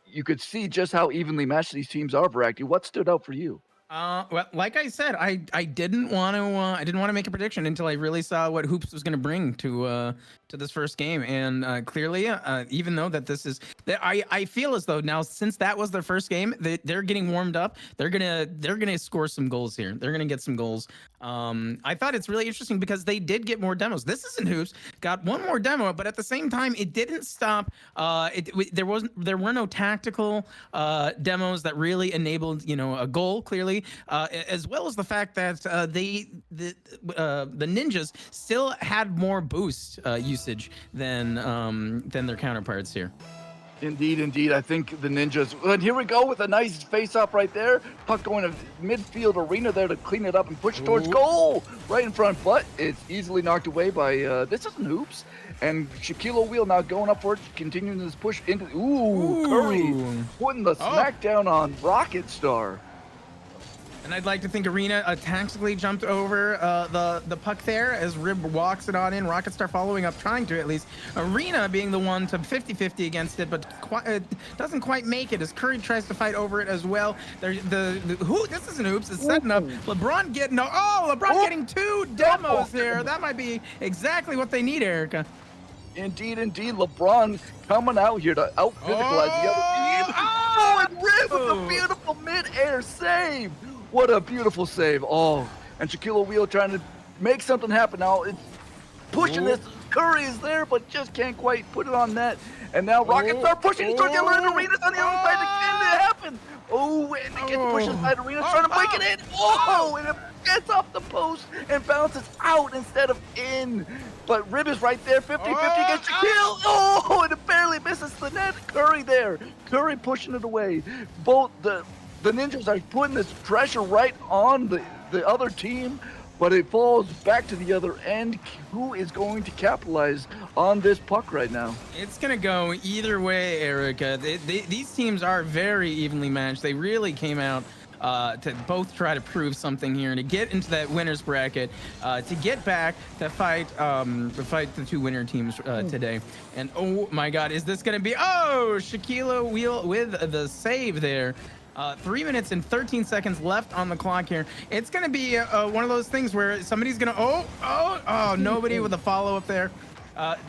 You could see just how evenly matched these teams are, Voraktee. What stood out for you? Well, like I said, I didn't want to make a prediction until I really saw what hoops was going to bring to this first game, and clearly, even though that this is, I feel as though now, since that was their first game, they're getting warmed up. They're gonna score some goals here. They're gonna get some goals. I thought it's really interesting because they did get more demos. This isn't hoops. Got one more demo, but at the same time, it didn't stop. There were no tactical demos that really enabled a goal clearly, as well as the fact that the Ninjas still had more boost usage than their counterparts here. Indeed. I think the Ninjas. And here we go with a nice face-off right there. Puck going to midfield. Arena there to clean it up and push towards goal right in front. But it's easily knocked away by. This isn't hoops. And Shaquille O'Neal now going up for it, continuing this push into. Curry putting the smackdown on Rocket Star. And I'd like to think Arena tactically jumped over the puck there as Rib walks it on in. Rocket Star following up, trying to at least. Arena being the one to 50-50 against it, but doesn't quite make it as Curry tries to fight over it as well. This isn't hoops. It's setting up. LeBron getting getting 2 demos here. That might be exactly what they need, Erica. Indeed. LeBron coming out here to out-physicalize the other team. And Rib with a beautiful mid-air save. What a beautiful save. And Shaquille O'Neal trying to make something happen now. It's pushing this. Curry is there, but just can't quite put it on net. And now Rocket Star pushing towards the other end. Arena's on the other side. It didn't happen. And they get to push inside. Arena's trying to break it in. And it gets off the post and bounces out instead of in. But Rib is right there, 50-50 against Shaquille. And it barely misses the net. Curry there. Curry pushing it away. Both the Ninjas are putting this pressure right on the other team, but it falls back to the other end. Who is going to capitalize on this puck right now? It's going to go either way, Erica. These teams are very evenly matched. They really came out to both try to prove something here and to get into that winner's bracket, to get back to fight the 2 winner teams today. And oh my God, is this going to be Shaquille O'Neal with the save there? 3 minutes and 13 seconds left on the clock here. It's going to be one of those things where somebody's going to, nobody with a follow-up there.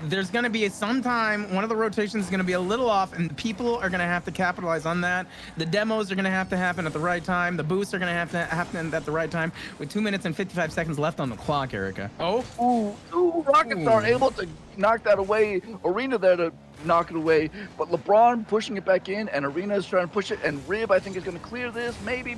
There's going to be sometime one of the rotations is going to be a little off, and people are going to have to capitalize on that. The demos are going to have to happen at the right time. The boosts are going to have to happen at the right time. With 2 minutes and 55 seconds left on the clock, Erica. Rockets are able to knock that away. Arena there to knock it away, but LeBron pushing it back in, and Arena is trying to push it, and Rib, I think, is going to clear this, maybe,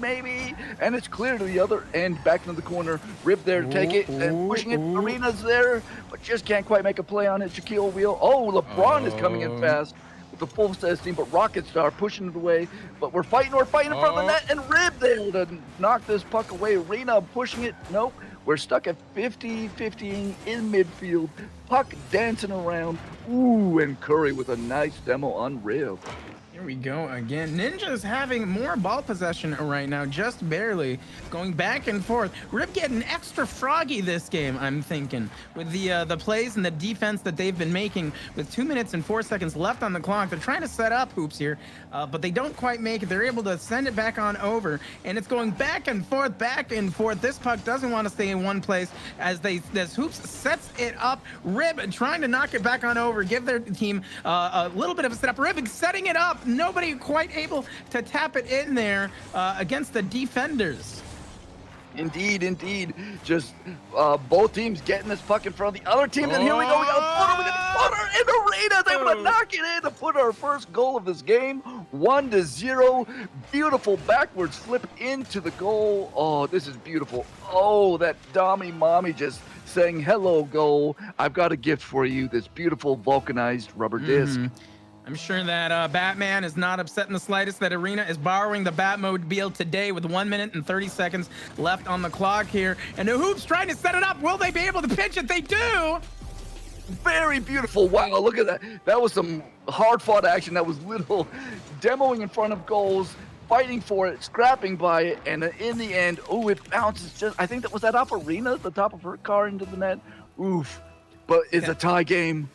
and it's clear to the other end, back into the corner. Rib there to take it, and pushing it. Arena's there, but just can't quite make a play on it. Shaquille O'Neal. LeBron is coming in fast with the full set team, but Rocket Star pushing it away, but we're fighting in front of the net, and Rib there to knock this puck away. Arena pushing it, nope. We're stuck at 50-50 in midfield. Puck dancing around. Ooh, and Curry with a nice demo on Rib. Here we go again. Ninja's having more ball possession right now, just barely. Going back and forth. Rib getting extra froggy this game, I'm thinking. With the plays and the defense that they've been making. With 2 minutes and 4 seconds left on the clock. They're trying to set up hoops here, but they don't quite make it. They're able to send it back on over. And it's going back and forth, back and forth. This puck doesn't want to stay in one place as hoops sets it up. Rib trying to knock it back on over. Give their team a little bit of a setup. Rib setting it up. Nobody quite able to tap it in there against the defenders. Indeed. Just both teams getting this puck in front of the other team. And here we go. We got a footer, and Arena's able to knock it in to put our first goal of this game. 1-0. Beautiful backwards flip into the goal. Oh, this is beautiful. Oh, that Dommy Mommy just saying, hello, goal. I've got a gift for you. This beautiful vulcanized rubber disc. I'm sure that Batman is not upset in the slightest that Arena is borrowing the Batmobile today with 1 minute and 30 seconds left on the clock here. And the Hoops trying to set it up. Will they be able to pitch it? They do. Very beautiful. Wow, look at that. That was some hard-fought action. That was little demoing in front of goals, fighting for it, scrapping by it, and in the end, it bounces just, I think that was that off Arena, the top of her car into the net. Oof. But it's a tie game.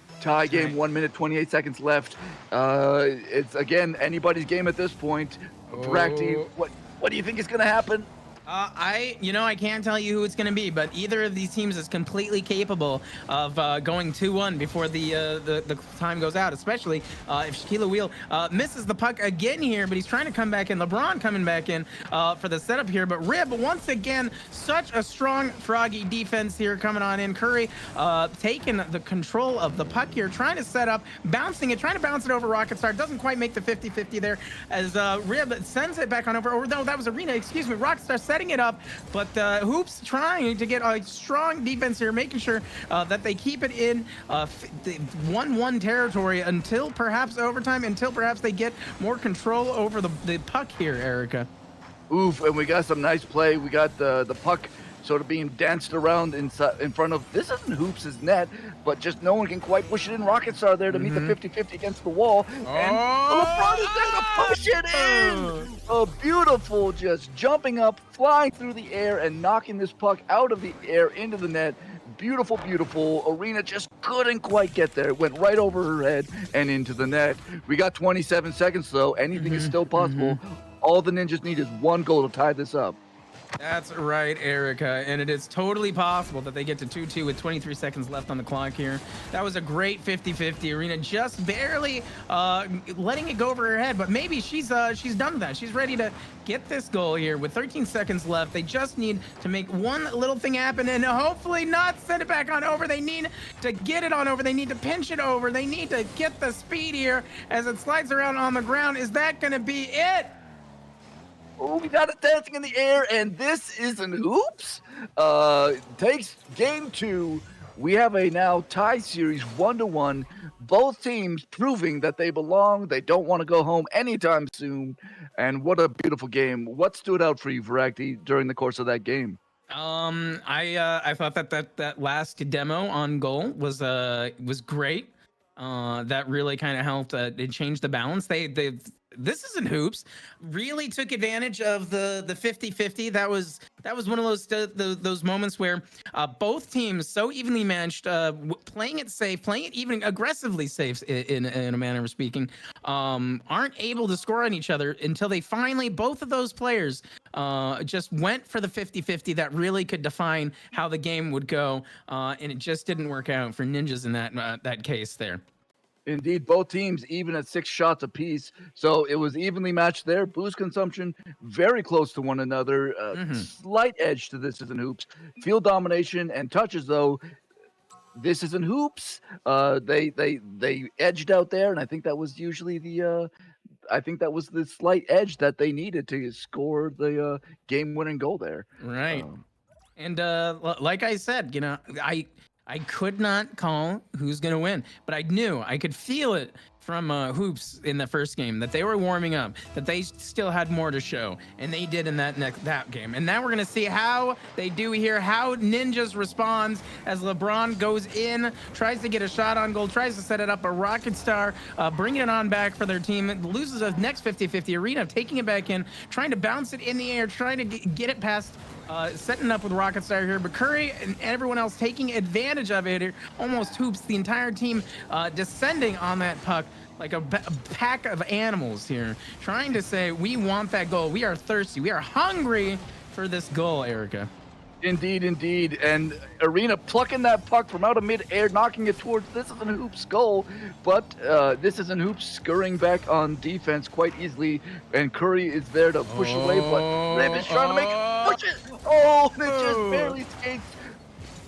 Game, 1 minute, 28 seconds left. It's, again, anybody's game at this point. Voraktee, what do you think is going to happen? I can't tell you who it's going to be, but either of these teams is completely capable of going 2-1 before the time goes out, especially if Shaquille O'Neal misses the puck again here, but he's trying to come back in. LeBron coming back in for the setup here, but Rib, once again, such a strong froggy defense here coming on in. Curry taking the control of the puck here, trying to set up, bouncing it, trying to bounce it over Rocket Star. Doesn't quite make the 50-50 there as Rib sends it back on over. Or no, that was Arena, excuse me. Rocket Star setting it up, but Hoops trying to get a strong defense here, making sure that they keep it in 1-1 territory until perhaps overtime, until perhaps they get more control over the puck here, Erica. Oof, and we got some nice play. We got the puck sort of being danced around in front of, this isn't Hoops' net, but just no one can quite push it in. Rocket Star there to meet the 50-50 against the wall. And LeBron is there to push it in! Oh, beautiful, just jumping up, flying through the air, and knocking this puck out of the air into the net. Beautiful. Arena just couldn't quite get there. It went right over her head and into the net. We got 27 seconds, though. Anything is still possible. All the Ninjas need is one goal to tie this up. That's right, Erica, and it is totally possible that they get to 2-2 with 23 seconds left on the clock here. That was a great 50-50. Arena just barely letting it go over her head, but maybe she's done with that. She's ready to get this goal here with 13 seconds left. They just need to make one little thing happen and hopefully not send it back on over. They need to get it on over. They need to pinch it over. They need to get the speed here as it slides around on the ground. Is that going to be it? Oh, we got it dancing in the air, and this isn't Hoops. Takes game 2. We have a now tie series 1-1. Both teams proving that they belong. They don't want to go home anytime soon. And what a beautiful game. What stood out for you, Voraktee, during the course of that game? I thought that last demo on goal was great. That really kind of helped. It changed the balance. This Isn't Hoops really took advantage of the 50-50. That was one of those moments where both teams so evenly matched, playing it safe, playing it even aggressively safe in a manner of speaking, aren't able to score on each other until they finally, both of those players just went for the 50-50 that really could define how the game would go, and it just didn't work out for Ninjas in that case there. Indeed, both teams even at 6 shots apiece, so it was evenly matched there. Boost consumption very close to one another. Slight edge to This Isn't Hoops. Field domination and touches, though. This Isn't Hoops. They edged out there, and I think that was usually the slight edge that they needed to score the game-winning goal there. Right. And like I said, I could not call who's going to win, but I knew, I could feel it from Hoops in the first game that they were warming up, that they still had more to show, and they did in that game. And now we're going to see how they do here, how Ninjas responds as LeBron goes in, tries to get a shot on goal, tries to set it up, a Rocket Star bringing it on back for their team, loses the next 50-50. Arena taking it back in, trying to bounce it in the air, trying to get it past, setting up with Rocket Star here, but Curry and everyone else taking advantage of it. Almost Hoops, the entire team descending on that puck like a pack of animals here, trying to say, we want that goal. We are thirsty. We are hungry for this goal, Erica. Indeed, indeed. And Arena plucking that puck from out of midair, knocking it towards This Isn't Hoops' goal. But This Isn't Hoops scurrying back on defense quite easily. And Curry is there to push away, but Rib is trying to make it push it. Oh, and it just barely skates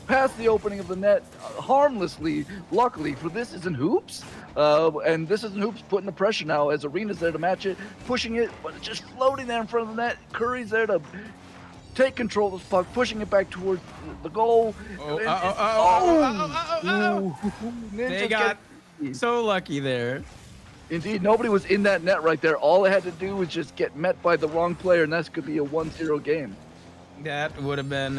past the opening of the net harmlessly, luckily for This Isn't Hoops. And This Isn't Hoops putting the pressure now as Arena's there to match it, pushing it, but it's just floating there in front of the net. Curry's there to take control of this puck, pushing it back towards the goal. They got so lucky there. Indeed, nobody was in that net right there. All they had to do was just get met by the wrong player, and that could be a 1-0 game. That would have been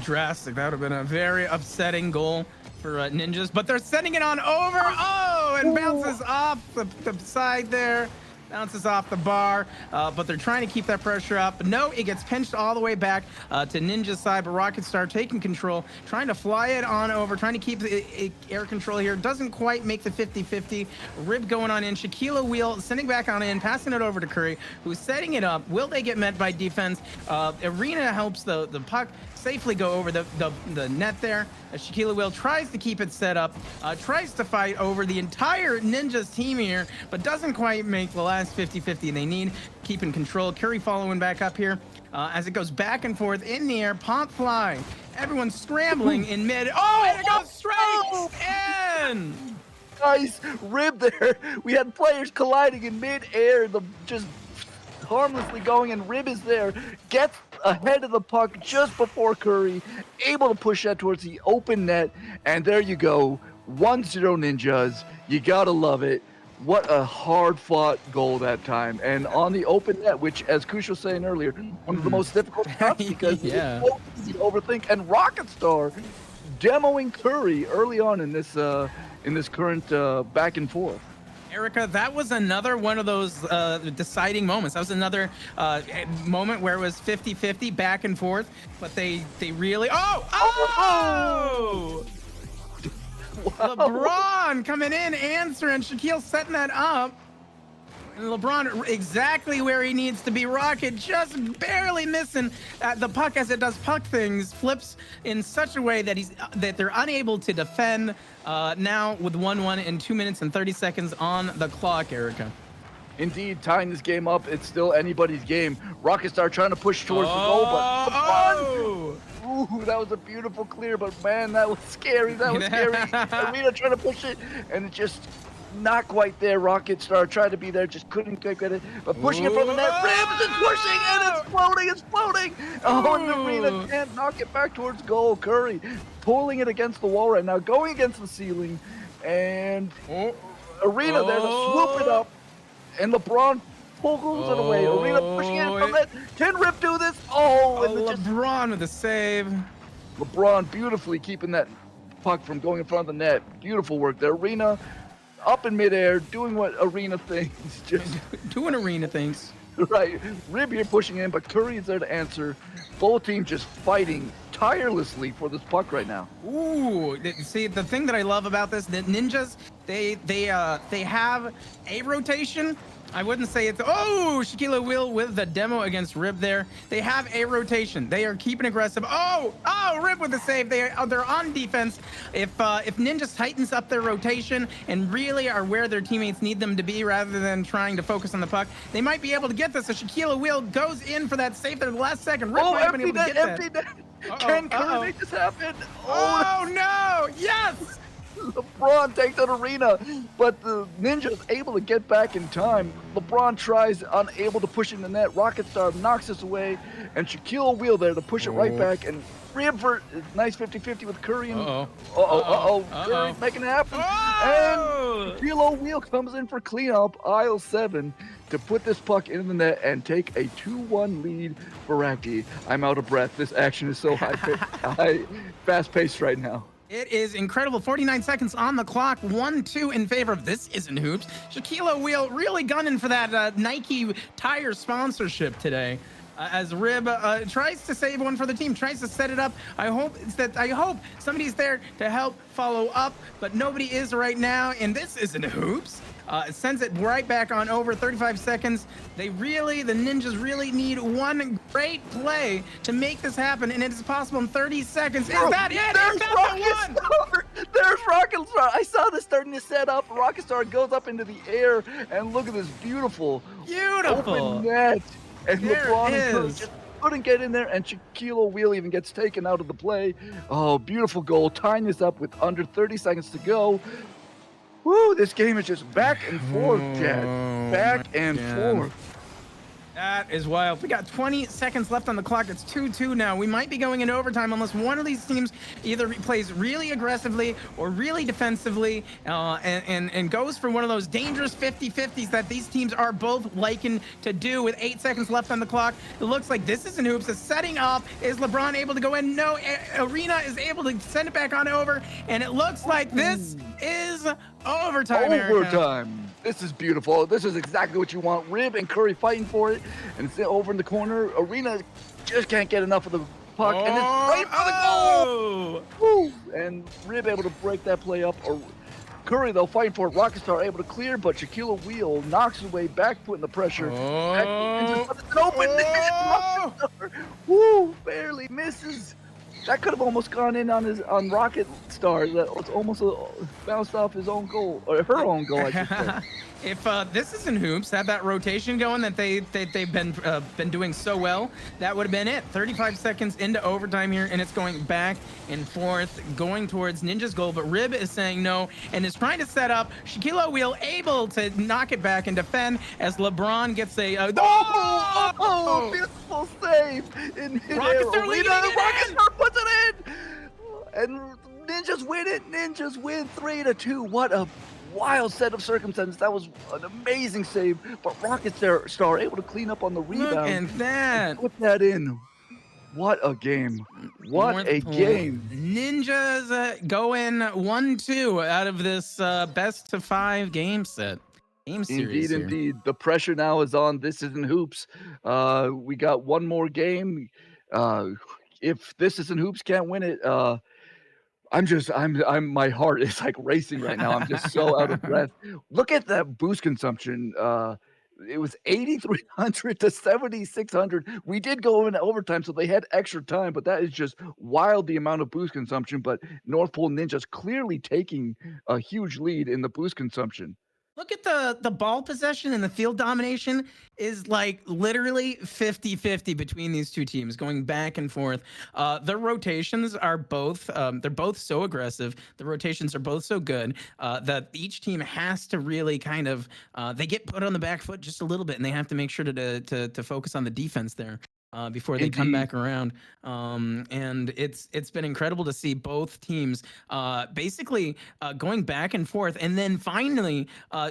drastic. That would have been a very upsetting goal for Ninjas, but they're sending it on over. Oh, and bounces off the side there. Bounces off the bar, but they're trying to keep that pressure up. No, it gets pinched all the way back to Ninja's side, but Rocket Star taking control, trying to fly it on over, trying to keep air control here. Doesn't quite make the 50-50. Rib going on in. Shaquille O'Neal sending back on in, passing it over to Curry, who's setting it up. Will they get met by defense? Arena helps the puck safely go over the net there. Shaquille O'Neal tries to keep it set up, tries to fight over the entire Ninjas team here, but doesn't quite make the last 50-50 they need. Keeping control. Curry following back up here as it goes back and forth in the air. Pop fly. Everyone's scrambling in mid. Oh, and it goes straight in! Nice Rib there. We had players colliding in mid-air, just harmlessly going, and Rib is there, gets ahead of the puck just before Curry, able to push that towards the open net, and there you go, 1-0 Ninjas. You gotta love it. What a hard-fought goal that time, and on the open net, which, as Kush was saying earlier, one of the most difficult shots because it's so easy to overthink, and Rocket Star demoing Curry early on in this current back and forth. Erica, that was another one of those deciding moments. That was another moment where it was 50-50 back and forth, but they really... Oh! Wow. LeBron coming in, answering. Shaquille setting that up. And LeBron exactly where he needs to be. Rocket just barely missing the puck as it does puck things. Flips in such a way that they're unable to defend. Now with 1-1 and 2 minutes and 30 seconds on the clock, Erica. Indeed, tying this game up, it's still anybody's game. Rocket Star trying to push towards the goal, but ooh, that was a beautiful clear, but man, that was scary. That was scary. Arena trying to push it, and it just not quite there. Rocket Star tried to be there, just couldn't get it. But pushing it from the net, Rams is pushing, and it's floating, it's floating. Oh, and Arena can't knock it back towards goal. Curry pulling it against the wall right now, going against the ceiling, and Arena there to swoop it up, and LeBron pulls it away. Arena pushing it from that. Can Rip do this? Oh, and LeBron with a save. LeBron beautifully keeping that puck from going in front of the net. Beautiful work there. Arena up in midair, doing what arena things, just Doing arena things. right. Rib here pushing in, but Curry is there to answer. Both teams just fighting tirelessly for this puck right now. Ooh, see, the thing that I love about this, the ninjas, they have a rotation. I wouldn't say it's Shaquille O'Neal with the demo against Rib there. They have a rotation. They are keeping aggressive. Rib with the save. They're on defense. If Ninjas tightens up their rotation and really are where their teammates need them to be rather than trying to focus on the puck, they might be able to get this. So Shaquille O'Neal goes in for that save there at the last second. Rib might have been able to get that. Can Curry make this happen? Oh no! Yes! LeBron takes out Arena, but the Ninja is able to get back in time. LeBron tries, unable to push in the net. Rocket Star knocks us away, and Shaquille O'Neal there to push it right back. And Rib for nice 50-50 with Curry. And Curry making it happen. And Shaquille O'Neal comes in for cleanup, aisle 7, to put this puck in the net and take a 2-1 lead for Voraktee. I'm out of breath. This action is so fast-paced right now. It is incredible. 49 seconds on the clock. 1-2 in favor of This Isn't Hoops. Shaquille O'Neal really gunning for that Nike tire sponsorship today. As Rib tries to save one for the team, tries to set it up. I hope somebody's there to help follow up, but nobody is right now. And This Isn't Hoops. It sends it right back on over. 35 seconds. The Ninjas really need one great play to make this happen, and it is possible in 30 seconds. Is that it? Is that the one? There's Rocket Star. I saw this starting to set up. Rocket Star goes up into the air, and look at this beautiful open net. And LeBron and Curry just couldn't get in there, and Shaquille O'Neal even gets taken out of the play. Oh, beautiful goal. Tying this up with under 30 seconds to go. Woo, this game is just back and forth, Jed. Back and forth. That is wild. We got 20 seconds left on the clock. It's 2-2 now. We might be going into overtime unless one of these teams either plays really aggressively or really defensively and goes for one of those dangerous 50-50s that these teams are both liking to do with 8 seconds left on the clock. It looks like This Isn't Hoops is setting up. Is LeBron able to go in? No. Arena is able to send it back on over, and it looks like this is overtime. Overtime. This is beautiful. This is exactly what you want. Rib and Curry fighting for it, and it's over in the corner. Arena just can't get enough of the puck, and it's right for the goal. Woo! And Rib able to break that play up. Or Curry, though, fighting for it. Rocket Star able to clear, but Shaquille O'Neal knocks away, back putting the pressure. It's open. Woo! Barely misses. That could have almost gone in on Rocket Star. That was almost bounced off his own goal, or her own goal, I should say. If This Isn't Hoops had that rotation going that they've been doing so well, that would have been it. 35 seconds into overtime here, and it's going back and forth, going towards Ninja's goal. But Rib is saying no and is trying to set up. Shaquille O'Neal able to knock it back and defend as LeBron gets a beautiful save in Rocket Star Rocket Star puts it in, and Ninjas win it. Ninjas win 3-2. What a wild set of circumstances. That was an amazing save, but Rocket Star able to clean up on the rebound. Look at that. Put that in. What a game. What a game. Ninjas going 1-2 out of this best of 5 game set. Game series. Indeed. The pressure now is on. This Isn't Hoops. We got one more game. If This Isn't Hoops can't win it, my heart is like racing right now. I'm just so out of breath. Look at that boost consumption. It was 8,300 to 7,600. We did go in overtime, so they had extra time, but that is just wild, the amount of boost consumption. But North Pole Ninjas clearly taking a huge lead in the boost consumption. Look at the ball possession and the field domination is like literally 50-50 between these two teams going back and forth. Their rotations are both, they're both so aggressive. The rotations are both so good that each team has to really kind of, they get put on the back foot just a little bit and they have to make sure to focus on the defense there. before they come Indeed. back around. And it's been incredible to see both teams basically going back and forth. And then finally,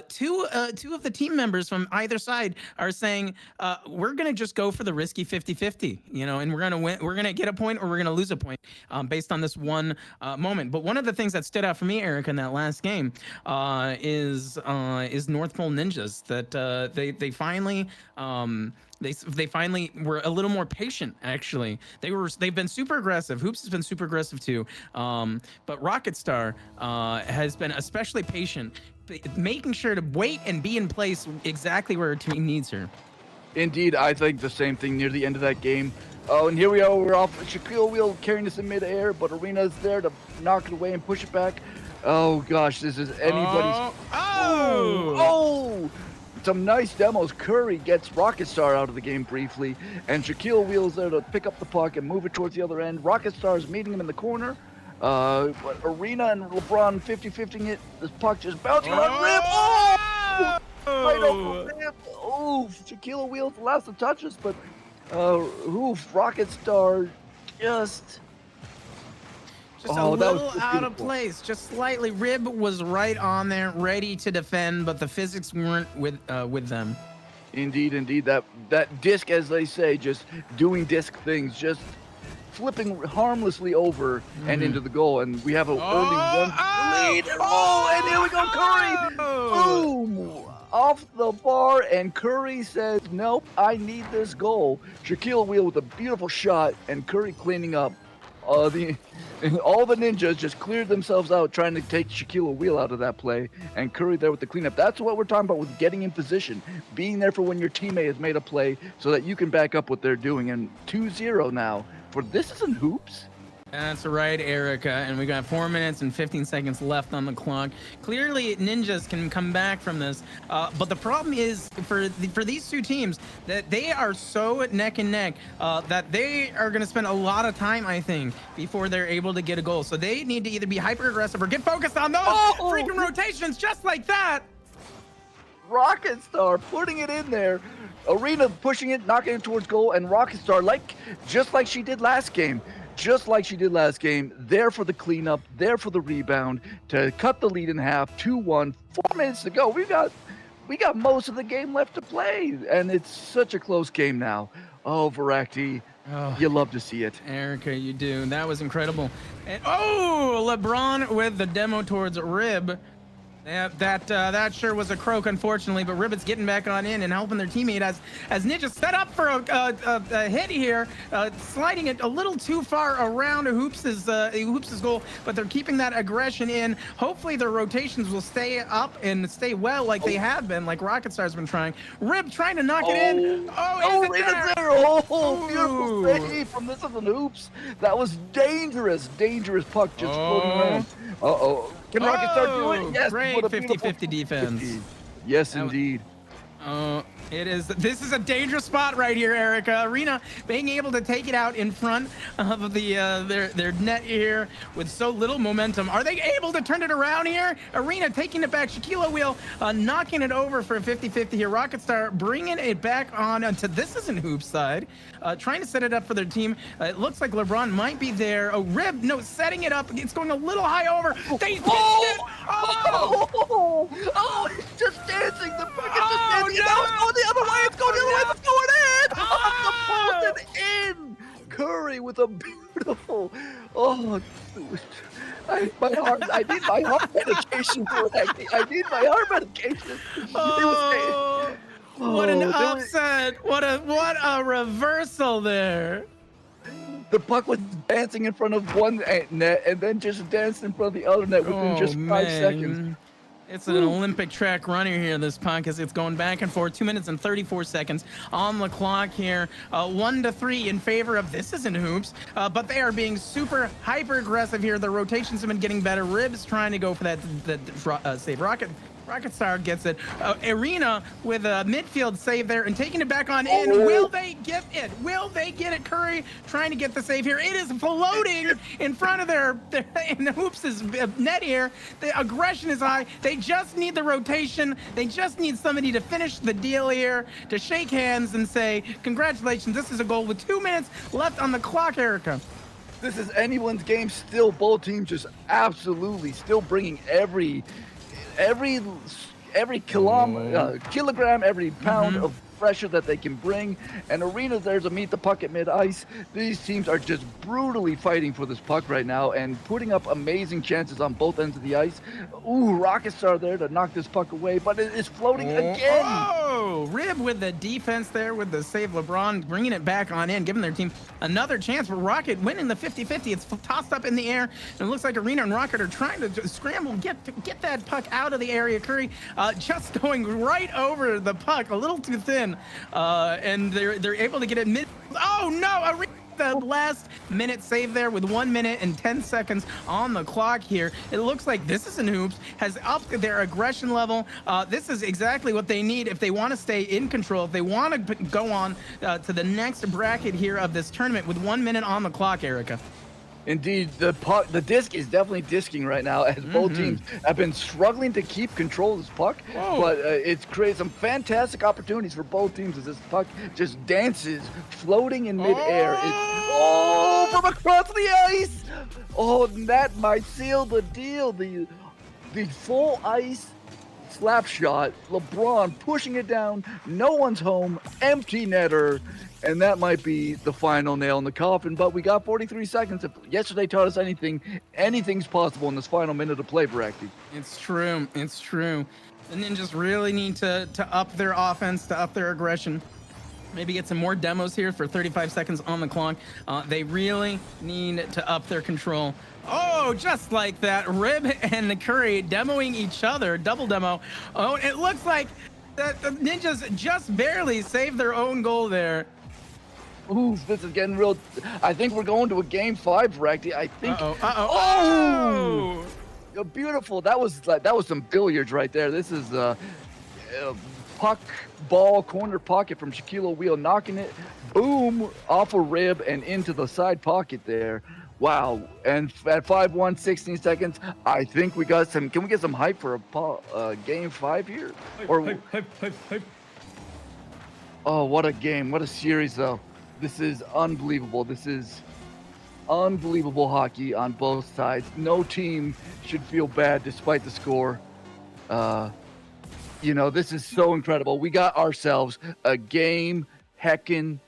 two of the team members from either side are saying, we're going to just go for the risky 50-50, you know, and we're going to win. We're going to get a point or we're going to lose a point based on this one moment. But one of the things that stood out for me, Eric, in that last game is North Pole Ninjas, that they finally they finally were a little more patient. Actually, they've been super aggressive. Hoops has been super aggressive too, but Rocket Star has been especially patient, making sure to wait and be in place exactly where her team needs her. Indeed, I think the same thing near the end of that game. Oh, and here we are. We're off Shaquille Wheel carrying us in midair, but Arena's there to knock it away and push it back. Oh gosh, this is anybody's. Oh! Some nice demos. Curry gets Rocket Star out of the game briefly, and Shaquille Wheel's there to pick up the puck and move it towards the other end. Rocket Star is meeting him in the corner. But Arena and LeBron 50-50ing it. This puck just bouncing on Rip. Oh! Right over Rip. Oh, Shaquille Wheel's the last to touch us, but Rocket Star just a little out of place, just slightly. Rib was right on there, ready to defend, but the physics weren't with them. Indeed. That disc, as they say, just doing disc things, just flipping harmlessly over and into the goal, and we have an early lead. And here we go, Curry! Boom! Off the bar, and Curry says, "Nope, I need this goal." Shaquille Wheel with a beautiful shot, and Curry cleaning up. All the ninjas just cleared themselves out trying to take Shaquille Wheel out of that play, and Curry there with the cleanup. That's what we're talking about with getting in position, being there for when your teammate has made a play so that you can back up what they're doing. And 2-0 now for This Isn't Hoops. That's right, Erica, and we got 4 minutes and 15 seconds left on the clock. Clearly, Ninjas can come back from this, but the problem is for these two teams that they are so neck and neck that they are going to spend a lot of time, I think, before they're able to get a goal. So they need to either be hyper aggressive or get focused on those freaking rotations, just like that. Rocket Star putting it in there. Arena pushing it, knocking it towards goal, and Rocket Star, just like she did last game. There for the cleanup, there for the rebound, to cut the lead in half, 2-1, 4 minutes to go. We got most of the game left to play, and it's such a close game now. Oh, Voraktee, you love to see it. Erica, you do. That was incredible. And LeBron with the demo towards Rib. Yeah, that sure was a croak, unfortunately, but Ribbit's getting back on in and helping their teammate as Ninja set up for a hit here, sliding it a little too far around Hoops' goal, but they're keeping that aggression in. Hopefully their rotations will stay up and stay well like they have been, like Rocket Star's been trying. Rib trying to knock it in. Is it there? Beautiful save from This Isn't Hoops. That was dangerous puck just floating around. Can Rocket Star do it? Yes. Great 50-50 defense. 50. Yes, indeed. This is a dangerous spot right here, Erica. Arena being able to take it out in front of the their net here with so little momentum. Are they able to turn it around here? Arena taking it back. Shaquille Wheel knocking it over for a 50-50 here. Rocket Star bringing it back on to This Isn't Hoops side, trying to set it up for their team. It looks like LeBron might be there. Rib, no, setting it up. It's going a little high over. They pitched it. It's just dancing. The puck is just dancing. Now it's going the other way. It's going the other way. It's going in. Off the post and in. Curry with a beautiful. I need my heart medication for that. I need my heart medication. What an upset. What a reversal there. The puck was dancing in front of one net and then just danced in front of the other net within just 5 seconds. It's an Olympic track runner here, this podcast. It's going back and forth. 2 minutes and 34 seconds on the clock here. 1-3 in favor of This Isn't Hoops, but they are being super hyper aggressive here. The rotations have been getting better. Ribs trying to go for that save. Rocket Rocketstar gets it. Arena with a midfield save there and taking it back on in. Will they get it? Will they get it? Curry trying to get the save here. It is floating in front of their in the Hoops' net here. The aggression is high. They just need the rotation. They just need somebody to finish the deal here, to shake hands and say, congratulations, this is a goal with 2 minutes left on the clock, Erica. This is anyone's game still. Both teams just absolutely still bringing every kilogram, every pound of pressure that they can bring. And Arena's there to meet the puck at mid-ice. These teams are just brutally fighting for this puck right now and putting up amazing chances on both ends of the ice. Ooh, Rocketstar there to knock this puck away, but it is floating again. Oh, Rib with the defense there with the save. LeBron bringing it back on in, giving their team another chance. But Rocket winning the 50-50. It's tossed up in the air, and it looks like Arena and Rocket are trying to scramble, get that puck out of the area. Curry just going right over the puck, a little too thin, and they're able to get it mid. Oh no, Arena. The last minute save there with 1 minute and 10 seconds on the clock here. It looks like This Isn't Hoops has upped their aggression level. This is exactly what they need if they want to stay in control, if they want to go on to the next bracket here of this tournament with 1 minute on the clock, Erica. Indeed, the disc is definitely disking right now as both teams have been struggling to keep control of this puck. Whoa. But it's created some fantastic opportunities for both teams as this puck just dances, floating in midair. From across the ice! Oh, and that might seal the deal. The full ice slap shot, LeBron pushing it down, no one's home, empty netter. And that might be the final nail in the coffin, but we got 43 seconds. If yesterday taught us anything, anything's possible in this final minute of play, Voraktee. It's true. It's true. The Ninjas really need to up their offense, to up their aggression. Maybe get some more demos here for 35 seconds on the clock. They really need to up their control. Oh, just like that. Rib and the Curry demoing each other. Double demo. Oh, it looks like the Ninjas just barely saved their own goal there. Ooh, this is getting real. I think we're going to a game 5, Voraktee. I think. Oh! Beautiful. That was some billiards right there. This is puck, ball, corner pocket from Shaquille O'Neal, knocking it, boom, off a rib and into the side pocket there. Wow. And at 5-1, 16 seconds, I think we got some. Can we get some hype for a game 5 here? Hype. Oh, what a game. What a series, though. This is unbelievable. This is unbelievable hockey on both sides. No team should feel bad despite the score. This is so incredible. We got ourselves a game heckin'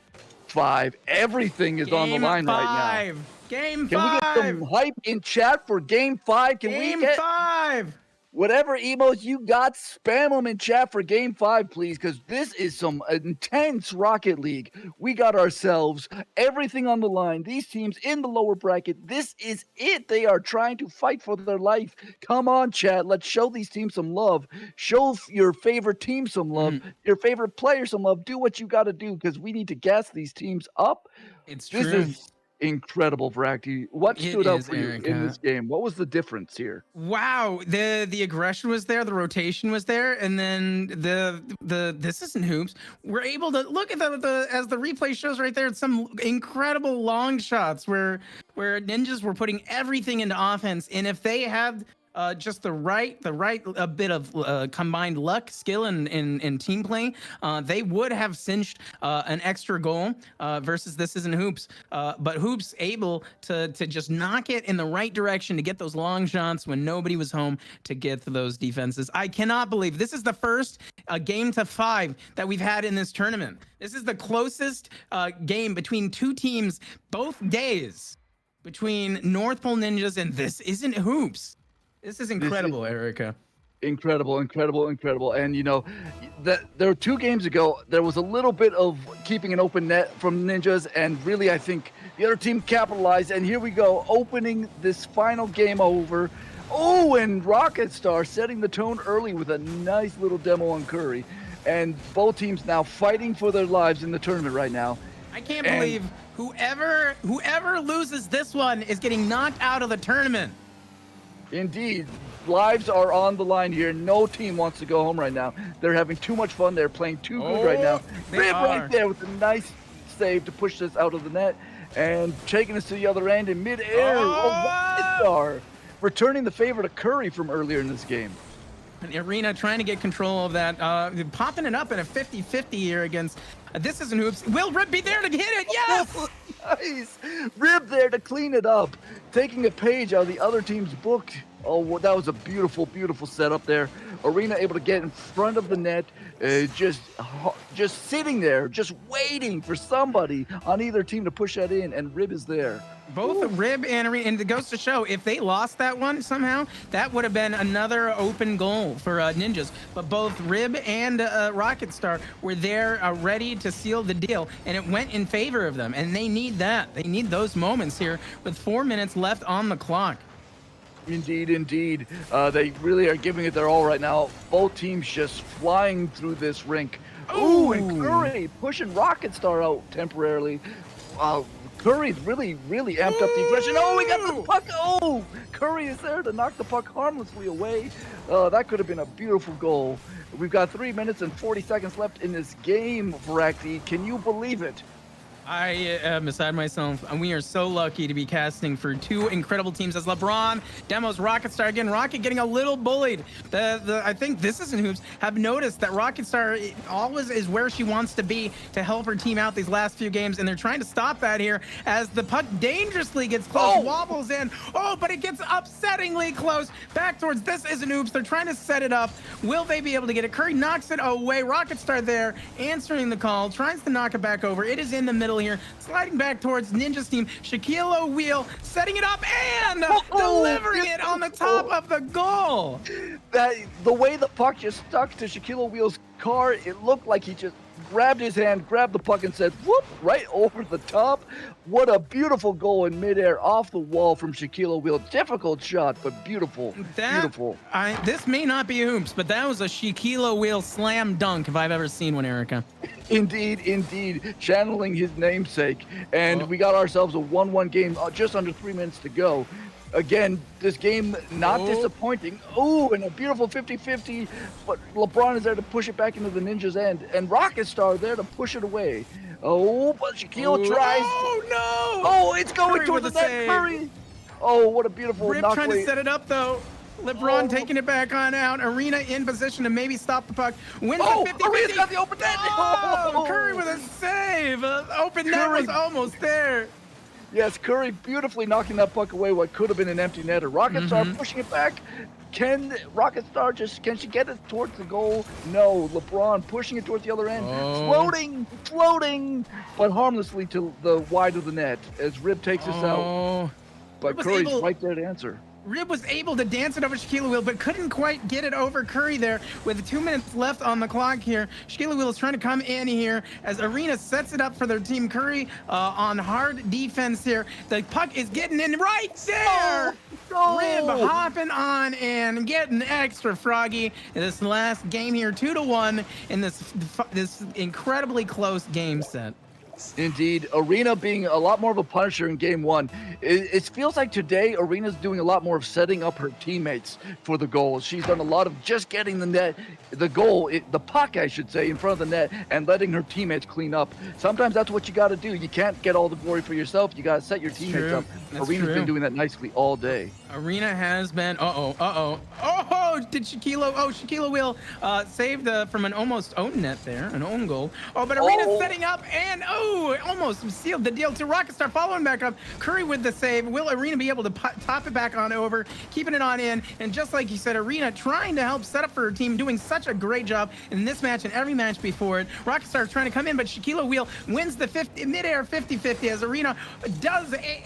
5. Everything is on the line right now. Game 5. Can we get some hype in chat for game 5? Game 5. Whatever emos you got, spam them in chat for game 5, please, because this is some intense Rocket League. We got ourselves everything on the line. These teams in the lower bracket, this is it. They are trying to fight for their life. Come on, chat. Let's show these teams some love. Show your favorite team some love, your favorite player some love. Do what you got to do, because we need to gas these teams up. It's true. This is incredible, Voraktee. What stood out for you in this game? What was the difference here? Wow, the aggression was there, the rotation was there, and then the This Isn't Hoops. We're able to look at the as the replay shows right there. Some incredible long shots where Ninjas were putting everything into offense, and if they had just the right a bit of combined luck, skill, and team play, they would have cinched an extra goal versus This Isn't Hoops. But Hoops able to just knock it in the right direction to get those long shots when nobody was home to get to those defenses. I cannot believe this is the first game to 5 that we've had in this tournament. This is the closest game between two teams both days, between North Pole Ninjas and This Isn't Hoops. This is incredible, Erica. Incredible. And there were 2 games ago, there was a little bit of keeping an open net from Ninjas, and really I think the other team capitalized, and here we go, opening this final game over. Oh, and Rocketstar setting the tone early with a nice little demo on Curry. And both teams now fighting for their lives in the tournament right now. I can't believe whoever loses this one is getting knocked out of the tournament. Indeed. Lives are on the line here. No team wants to go home right now. They're having too much fun. They're playing too good right now. Rib right there with a nice save to push this out of the net and taking us to the other end in midair. Rockstar returning the favor to Curry from earlier in this game. And Arena trying to get control of that, popping it up in a 50-50 here against, this isn't hoops. Will Rib be there to hit it? Yes! Nice. Rib there to clean it up. Taking a page out of the other team's book. Oh, well, that was a beautiful, beautiful setup there. Arena able to get in front of the net, just sitting there, just waiting for somebody on either team to push that in, and Rib is there. Both Rib and Arena, and it goes to show, if they lost that one somehow, that would have been another open goal for Ninjas. But both Rib and Rocket Star were there ready to seal the deal, and it went in favor of them, and they need that. They need those moments here with 4 minutes left on the clock. Indeed, indeed. They really are giving it their all right now. Both teams just flying through this rink. Ooh, and Curry pushing Rocket Star out temporarily. Wow, Curry's really, really amped up the aggression. Oh, we got the puck. Oh, Curry is there to knock the puck harmlessly away. That could have been a beautiful goal. We've got 3 minutes and 40 seconds left in this game, Voraktee. Can you believe it? I am beside myself, and we are so lucky to be casting for two incredible teams as LeBron demos Rocket Star again. Rocket getting a little bullied. I think This Isn't Hoops have noticed that Rocket Star always is where she wants to be to help her team out these last few games, and they're trying to stop that here as the puck dangerously gets close, wobbles in. Oh, but it gets upsettingly close back towards This Isn't Hoops. They're trying to set it up. Will they be able to get it? Curry knocks it away. Rocket Star there answering the call, tries to knock it back over. It is in the middle here, sliding back towards Ninja's team. Shaquille O'Neal setting it up and delivering it on the top of the goal. The way the puck just stuck to Shaquille O'Neal's car, it looked like he just grabbed his hand, grabbed the puck, and said, whoop, right over the top. What a beautiful goal in midair off the wall from Shaquille O'Neal. Difficult shot, but beautiful. Beautiful. This may not be hoops, but that was a Shaquille O'Neal slam dunk if I've ever seen one, Erica. Indeed, indeed. Channeling his namesake. And we got ourselves a 1-1 game, just under 3 minutes to go. Again, this game not disappointing. Oh, and a beautiful 50-50, but LeBron is there to push it back into the Ninja's end, and Rocket Star there to push it away. Oh, but Shaquille tries. Oh, no! Oh, it's going Curry toward the with a net. save. Curry. Oh, what a beautiful Rip knock trying away. to set it up, though. LeBron taking it back on out. Arena in position to maybe stop the puck. Wins the 50-50. Arena's got the open net. Oh, Curry with a save. Open net was almost there. Yes, Curry beautifully knocking that puck away, what could have been an empty netter. Rocket Star pushing it back. Can Rocket Star can she get it towards the goal? No. LeBron pushing it towards the other end. Floating, but harmlessly to the wide of the net as Rib takes us out. But Curry's right there to answer. Rib was able to dance it over Shaquille O'Neal, but couldn't quite get it over Curry there with 2 minutes left on the clock here. Shaquille O'Neal is trying to come in here as Arena sets it up for their team. Curry on hard defense here. The puck is getting in right there. Rib hopping on and getting extra froggy in this last game here, 2-1 in this incredibly close game set. Indeed, Arena being a lot more of a punisher in game one. It feels like today Arena's doing a lot more of setting up her teammates for the goals. She's done a lot of just getting the puck, I should say, in front of the net and letting her teammates clean up. Sometimes that's what you got to do. You can't get all the glory for yourself. You got to set your teammates up. Arena's been doing that nicely all day. Arena has been, did Shaquille O'Neal saved from an almost own net there, an own goal. But Arena's setting up and almost sealed the deal to Rocket Star following back up. Curry with the save. Will Arena be able to top it back on over, keeping it on in? And just like you said, Arena trying to help set up for her team, doing such a great job in this match and every match before it. Rocket Star trying to come in, but Shaquille O'Neal wins the midair 50-50 as Arena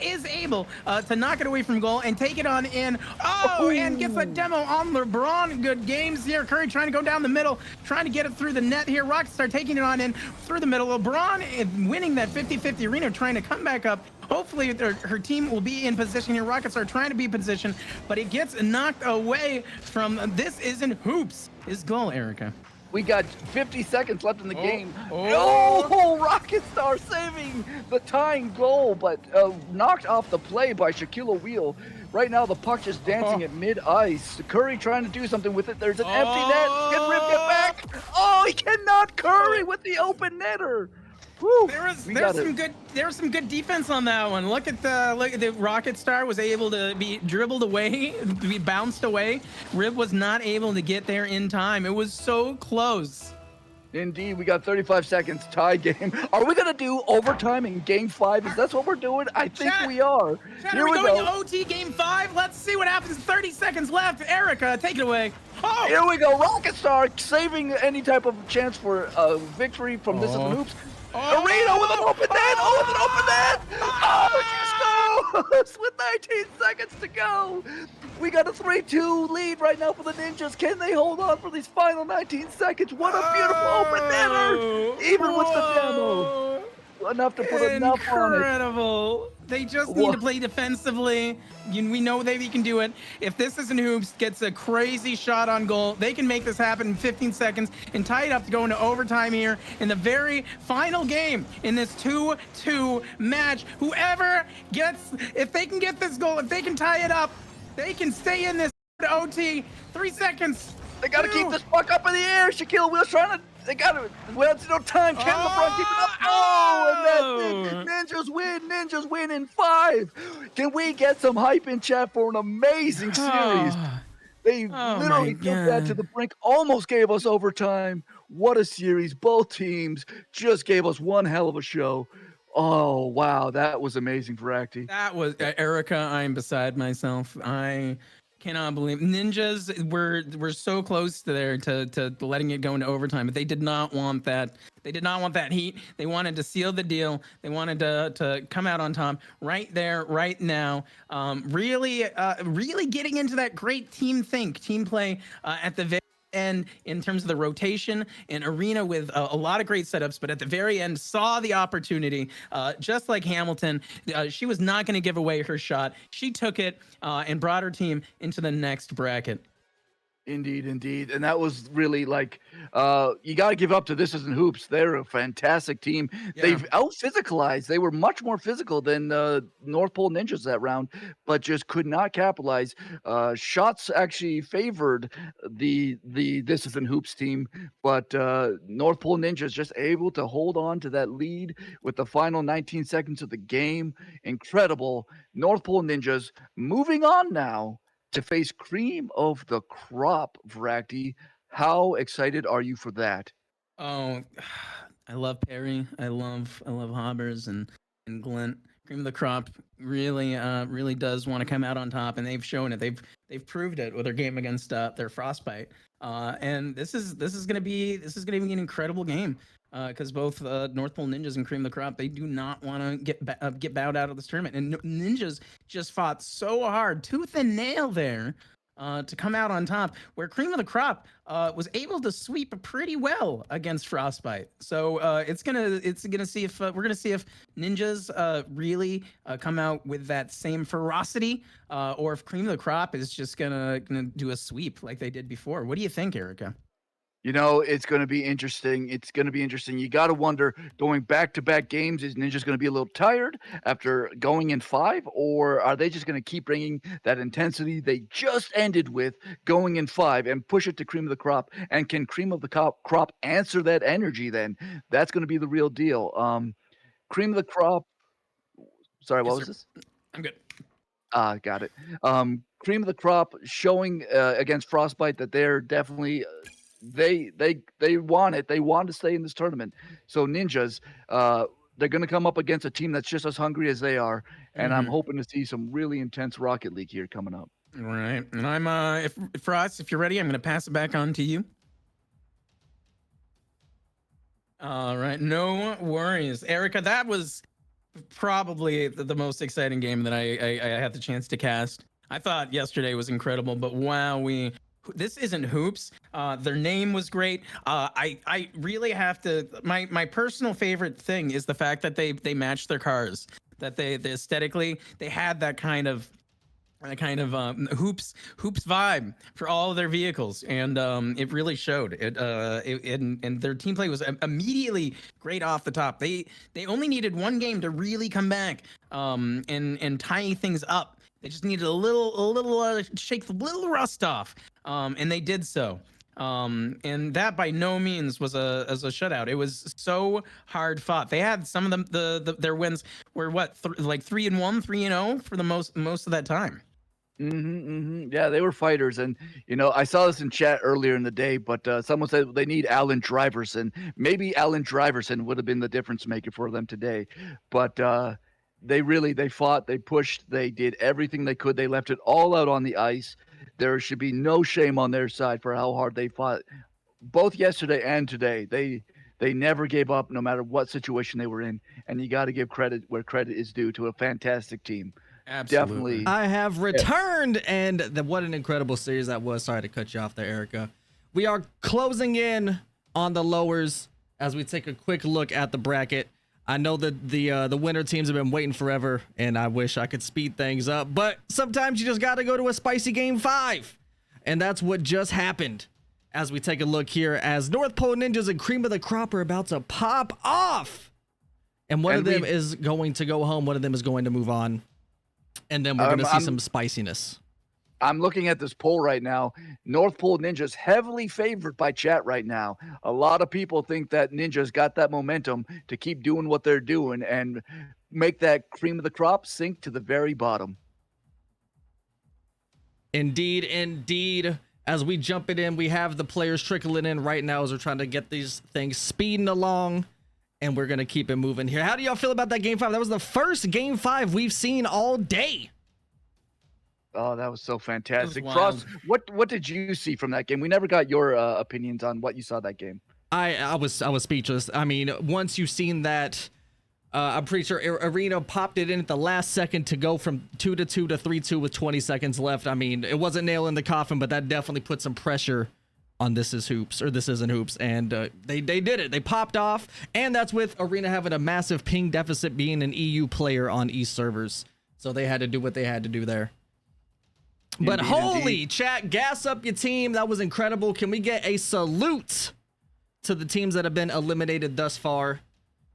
is able to knock it away from goal and take it on in. And gets a demo on LeBron. Good games here. Curry trying to go down the middle, trying to get it through the net here. Rocket Star taking it on in through the middle. LeBron is winning that 50-50. Arena trying to come back up. Hopefully her team will be in position here. Rockets are trying to be in position, but it gets knocked away from This Isn't Hoops. His goal, Erica. We got 50 seconds left in the game. Oh, Rocket Star saving the tying goal, but knocked off the play by Shaquille O'Neal. Right now, the puck just dancing at mid-ice. Curry trying to do something with it. There's an empty net. Can Rip get back? Oh, he cannot. Curry with the open netter. Whew, there was some good defense on that one. Look at the Rocket Star was able to be dribbled away, be bounced away. Rib was not able to get there in time. It was so close. Indeed, we got 35 seconds tie game. Are we gonna do overtime in game 5? Is that what we're doing? I think we are. Here we go. To OT game 5. Let's see what happens. 30 seconds left. Erica, take it away. Oh! Here we go. Rocket Star saving any type of chance for victory from This Is the Hoops. Arena with an open net. Oh, with an open net. Oh, just with 19 seconds to go. We got a 3-2 lead right now for the Ninjas. Can they hold on for these final 19 seconds? What a beautiful open netter. Even with the demo. Enough to put enough on it. Incredible. They just need to play defensively. We know they can do it. If This Isn't Hoops gets a crazy shot on goal, they can make this happen in 15 seconds and tie it up to go into overtime here in the very final game in this 2-2 match. Whoever gets, if they can get this goal, if they can tie it up, they can stay in this OT. 3 seconds. They got to keep this puck up in the air. Shaquille O'Neal's trying to. They got it. Well, it's no time. Can LeBron keep it up? Oh, and that's it. Ninjas win. Ninjas win in 5. Can we get some hype in chat for an amazing series? They literally took that to the brink. Almost gave us overtime. What a series. Both teams just gave us one hell of a show. Oh, wow. That was amazing, Voraktee. That was Erica. I'm beside myself. I cannot believe Ninjas were so close to there to letting it go into overtime, but they did not want that. They did not want that heat. They wanted to seal the deal. They wanted to come out on top right there, right now. Really getting into that great team play at the very end in terms of the rotation and Arena with a lot of great setups, but at the very end saw the opportunity, just like Hamilton. She was not going to give away her shot. She took it and brought her team into the next bracket. Indeed, indeed. And that was really like, you got to give up to This Isn't Hoops. They're a fantastic team. Yeah. They've out-physicalized. They were much more physical than North Pole Ninjas that round, but just could not capitalize. Shots actually favored the This Isn't Hoops team, but North Pole Ninjas just able to hold on to that lead with the final 19 seconds of the game. Incredible. North Pole Ninjas moving on now to face Cream of the Crop, Voraktee. How excited are you for that? Oh, I love Perry. I love Hobbers and Glint. Cream of the Crop really does want to come out on top, and they've shown it. They've proved it with their game against their Frostbite. And this is gonna be an incredible game. Because both North Pole Ninjas and Cream of the Crop, they do not want to get bowed out of this tournament. And Ninjas just fought so hard, tooth and nail there, to come out on top. Where Cream of the Crop was able to sweep pretty well against Frostbite. So we're gonna see if Ninjas really come out with that same ferocity, or if Cream of the Crop is just gonna do a sweep like they did before. What do you think, Erica? You know, it's going to be interesting. It's going to be interesting. You got to wonder, going back-to-back games, is Ninja's going to be a little tired after going in 5, or are they just going to keep bringing that intensity they just ended with going in 5 and push it to Cream of the Crop? And can Cream of the Crop answer that energy then? That's going to be the real deal. Cream of the Crop. Sorry, what was this? I'm good. Got it. Cream of the Crop showing against Frostbite that they're definitely they want it. They want to stay in this tournament. So Ninjas, they're going to come up against a team that's just as hungry as they are, and I'm hoping to see some really intense Rocket League here coming up. All right, and I'm if you're ready, I'm going to pass it back on to you. All right, no worries, Erica. That was probably the most exciting game that I had the chance to cast. I thought yesterday was incredible, but wow, This Isn't Hoops. Their name was great. I really have to. My personal favorite thing is the fact that they matched their cars. That they aesthetically they had that kind of kind of hoops vibe for all of their vehicles, and it really showed. And their team play was immediately great off the top. They only needed one game to really come back and tie things up. They just needed a little shake the little rust off, and they did so. And that by no means was a shutout. It was so hard fought. They had some of them their wins were what like 3-1, 3-0 for the most of that time. Yeah, they were fighters, and I saw this in chat earlier in the day, but someone said they need Allen Driverson. Maybe Allen Driverson would have been the difference maker for them today, but they fought, they pushed, they did everything they could. They left it all out on the ice. There should be no shame on their side for how hard they fought, both yesterday and today. They never gave up, no matter what situation they were in, and you got to give credit where credit is due to a fantastic team. Absolutely. Definitely. I have returned, and what an incredible series that was. Sorry to cut you off there, Erica. We are closing in on the lowers as we take a quick look at the bracket. I know that the winner teams have been waiting forever, and I wish I could speed things up, but sometimes you just got to go to a spicy game 5, and that's what just happened. As we take a look here, as North Pole Ninjas and Cream of the Crop are about to pop off, and one of them is going to go home, one of them is going to move on. And then we're going to see some spiciness. I'm looking at this poll right now. North Pole Ninjas heavily favored by chat right now. A lot of people think that Ninjas got that momentum to keep doing what they're doing and make that cream of the crop sink to the very bottom. Indeed. As we jump it in, we have the players trickling in right now as we're trying to get these things speeding along. And we're going to keep it moving here. How do y'all feel about that game 5? That was the first game 5 we've seen all day. Oh, that was so fantastic. Frost, what did you see from that game? We never got your opinions on what you saw that game. I was speechless. I mean, once you've seen that, I'm pretty sure Arena popped it in at the last second to go from 2-2 to 3-2 with 20 seconds left. I mean, it wasn't nail in the coffin, but that definitely put some pressure on This Isn't Hoops, and they did it. They popped off, and that's with Arena having a massive ping deficit, being an EU player on East servers, so they had to do what they had to do there. But holy chat, gas up your team. That was incredible. Can we get a salute to the teams that have been eliminated thus far,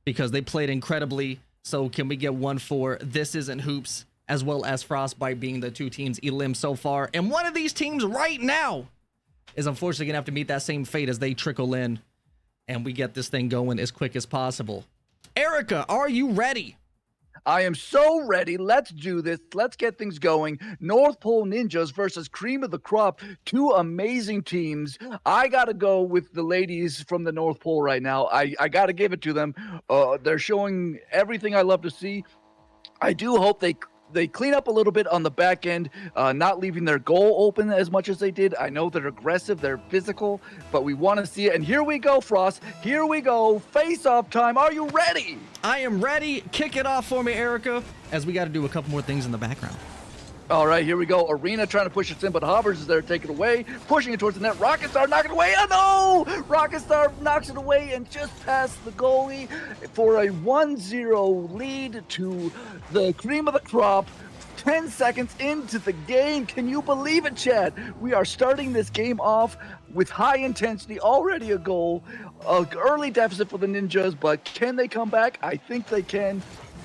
because they played incredibly? So can we get one for This Isn't Hoops, as well as Frostbite being the two teams elim so far? And one of these teams right now is unfortunately gonna have to meet that same fate as they trickle in, and we get this thing going as quick as possible. Erica, are you ready? I am so ready. Let's do this. Let's get things going. North Pole Ninjas versus Cream of the Crop. Two amazing teams. I got to go with the ladies from the North Pole right now. I got to give it to them. They're showing everything I love to see. I do hope they clean up a little bit on the back end, not leaving their goal open as much as they did. I know they're aggressive, they're physical, but we want to see it. And here we go, Frost. Here we go. Face-off time. Are you ready? I am ready. Kick it off for me, Erica, as we got to do a couple more things in the background. All right, here we go. Arena trying to push it in, but Hobbers is there taking it away, pushing it towards the net. Rocket Star knocking it away. Oh no! Rocket Star knocks it away and just past the goalie for a 1-0 lead to the Cream of the Crop. 10 seconds into the game. Can you believe it, Chad? We are starting this game off with high intensity, already a goal. Early deficit for the Ninjas, but can they come back? I think they can.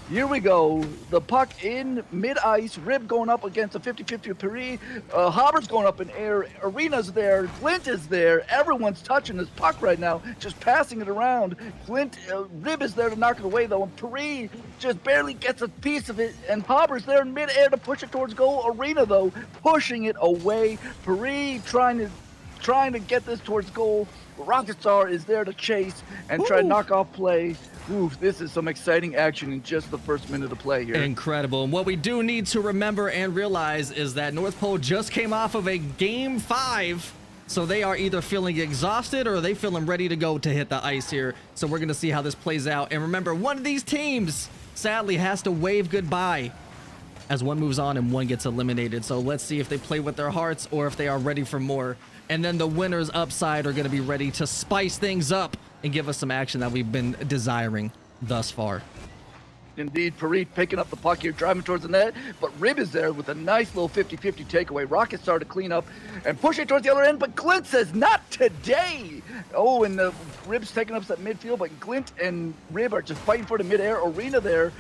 Here we go. The puck in mid-ice. Rib going up against a 50-50 with Paris. Hobber's going up in air. Arena's there. Glint is there. Everyone's touching this puck right now, just passing it around. Rib is there to knock it away, though. And Paris just barely gets a piece of it. And Hobber's there in mid-air to push it towards goal. Arena, though, pushing it away. Paris trying to get this towards goal. Rocket Star is there to chase and try to knock off play. Oof, this is some exciting action in just the first minute of play here. Incredible. And what we do need to remember and realize is that North Pole just came off of a game 5, so they are either feeling exhausted or they feeling ready to go to hit the ice here. So we're going to see how this plays out. And remember, one of these teams sadly has to wave goodbye as one moves on and one gets eliminated. So let's see if they play with their hearts or if they are ready for more. And then the winners upside are going to be ready to spice things up and give us some action that we've been desiring thus far. Indeed, Parit picking up the puck here, driving towards the net, but Rib is there with a nice little 50-50 takeaway. Rocket started to clean up and push it towards the other end, but Glint says, not today! Oh, and the Rib's taking up that midfield, but Glint and Rib are just fighting for the mid-air arena there.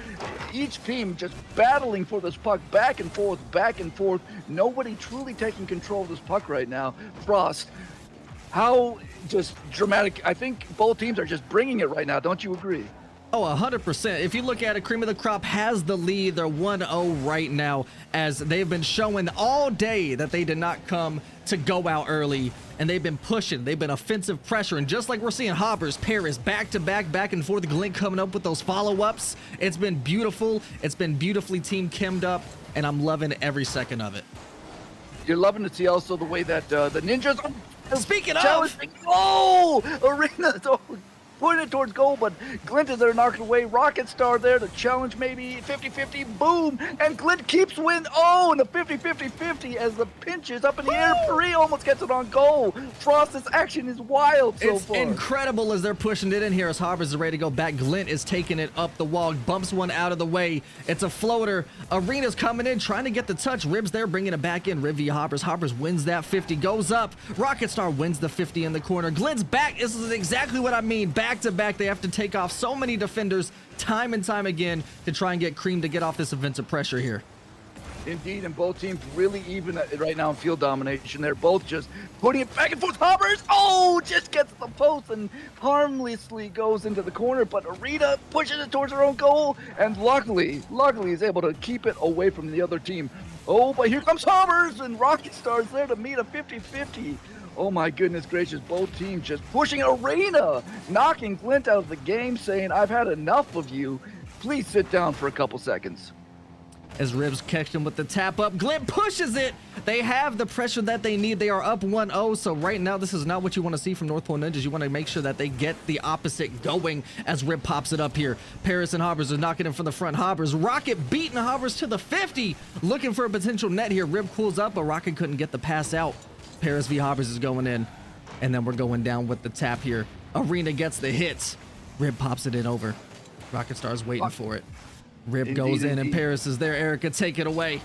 Each team just battling for this puck, back and forth, back and forth. Nobody truly taking control of this puck right now. Frost, how just dramatic. I think both teams are just bringing it right now, don't you agree? Oh, 100%. If you look at it, Cream of the Crop has the lead. They're 1-0 right now, as they've been showing all day that they did not come to go out early, and they've been pushing. They've been offensive pressure, and just like we're seeing Hoppers, Paris, back-to-back, back and forth, Glint coming up with those follow-ups. It's been beautiful. It's been beautifully team chemmed up, and I'm loving every second of it. You're loving to see also the way that the Ninjas are Speaking of, challenging. Oh, Arena. Putting it towards goal, but Glint is there knocking away. Rocket Star there to challenge, maybe 50-50, boom, and Glint keeps win. Oh, and the 50-50-50 as the pinch is up in the air. Paris almost gets it on goal. Frost's action is wild so far. It's incredible as they're pushing it in here as Harbors is ready to go back. Glint is taking it up the wall, bumps one out of the way. It's a floater. Arena's coming in, trying to get the touch. Rib's there, bringing it back in. Rib via Hoppers. Hoppers wins that 50, goes up. Rocket Star wins the 50 in the corner. Glint's back. This is exactly what I mean. Back to back, they have to take off so many defenders time and time again to try and get Cream to get off this offensive pressure here. Indeed, and both teams really even right now in field domination. They're both just putting it back and forth. Hoppers, oh, just gets the post and harmlessly goes into the corner, but Arita pushes it towards her own goal, and luckily is able to keep it away from the other team. Oh, but here comes Hoppers, and Rocket Star's there to meet a 50-50. Oh my goodness gracious, both teams just pushing Arena, knocking Glint out of the game, saying, I've had enough of you. Please sit down for a couple seconds. As Ribs catch him with the tap up, Glint pushes it. They have the pressure that they need. They are up 1-0, so right now this is not what you want to see from North Pole Ninjas. You want to make sure that they get the opposite going as Rib pops it up here. Paris and Hobbers are knocking in from the front. Hobbers, Rocket beating Hobbers to the 50, looking for a potential net here. Rib cools up, but Rocket couldn't get the pass out. Paris v. Hobbers is going in, and then we're going down with the tap here. Arena gets the hits. Rib pops it in over. Rocket Star's waiting for it. Rib goes in, and Paris is there. Erica, take it away.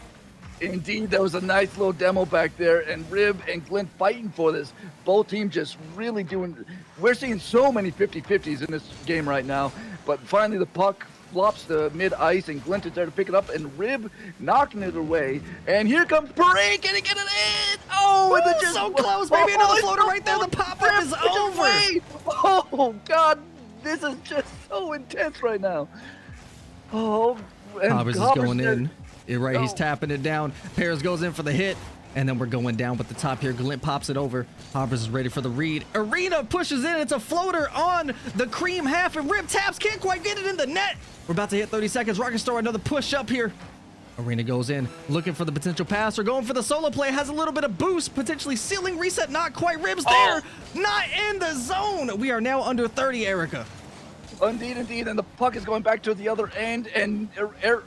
Indeed, that was a nice little demo back there, and Rib and Glint fighting for this. Both teams just really doing. We're seeing so many 50-50s in this game right now, but finally the puck flops to mid-ice, and Glint is there to pick it up, and Rib knocking it away. And here comes Paris, can he get it in? Oh, and Ooh, so close, maybe another floater right there. The pop-up is over. Oh, God, this is just so intense right now. Oh, and Hobbers is going in. You're right, he's tapping it down. Paris goes in for the hit, and then we're going down with the top here. Glint pops it over. Hobbers is ready for the read. Arena pushes in. It's a floater on the Cream half, and Rib taps. Can't quite get it in the net. We're about to hit 30 seconds. Rocket Star, another push up here. Arena goes in, looking for the potential pass, or going for the solo play. Has a little bit of boost, potentially ceiling reset. Not quite. Rib's there. Not in the zone. We are now under 30, Erica. Indeed, and the puck is going back to the other end, and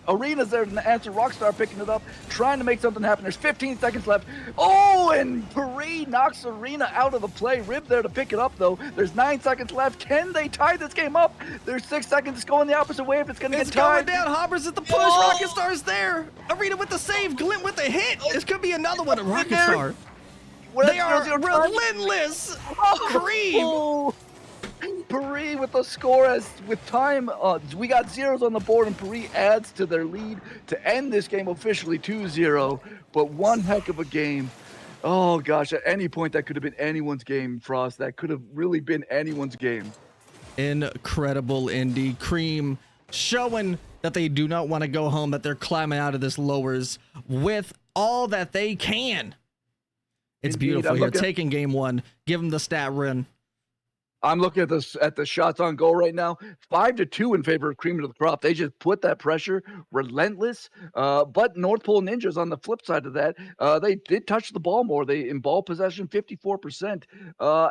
Arena's there to answer. Rockstar picking it up, trying to make something happen. There's 15 seconds left. Oh, and Paris knocks Arena out of the play. Rib there to pick it up, though. There's 9 seconds left. Can they tie this game up? There's 6 seconds. It's going the opposite way if it's going to get tied. It's going down. Hobbers at the push. Rocket Star's there. Arena with the save. Glint with the hit. This could be another one. Rocket Star. They are relentless. Cream. Paris with the score as with time. We got zeros on the board, and Paris adds to their lead to end this game officially 2-0. But one heck of a game. Oh gosh, at any point that could have been anyone's game, Frost. That could have really been anyone's game. Incredible, Indy. Cream showing that they do not want to go home, that they're climbing out of this lowers with all that they can. It's Indeed, beautiful here. Taking game one. Give them the stat run. I'm looking at this at the shots on goal right now. 5-2 in favor of Cream of the Crop. They just put that pressure, relentless. But North Pole Ninjas on the flip side of that, they did touch the ball more. They in ball possession 54%,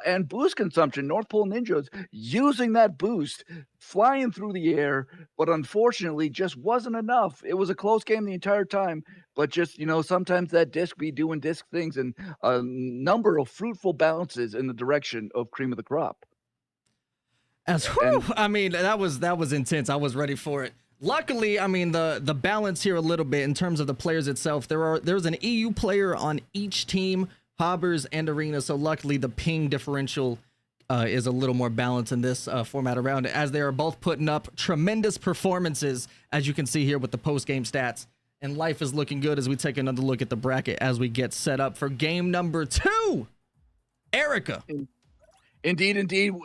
and boost consumption. North Pole Ninjas using that boost, flying through the air, but unfortunately just wasn't enough. It was a close game the entire time. But just, sometimes that disc be doing disc things, and a number of fruitful bounces in the direction of Cream of the Crop. I mean, that was intense. I was ready for it. Luckily, I mean, the balance here a little bit in terms of the players itself. There's an EU player on each team, Hobbers and Arena. So luckily, the ping differential is a little more balanced in this format around, as they are both putting up tremendous performances, as you can see here with the post-game stats. And life is looking good as we take another look at the bracket as we get set up for game number 2. Erica. Indeed.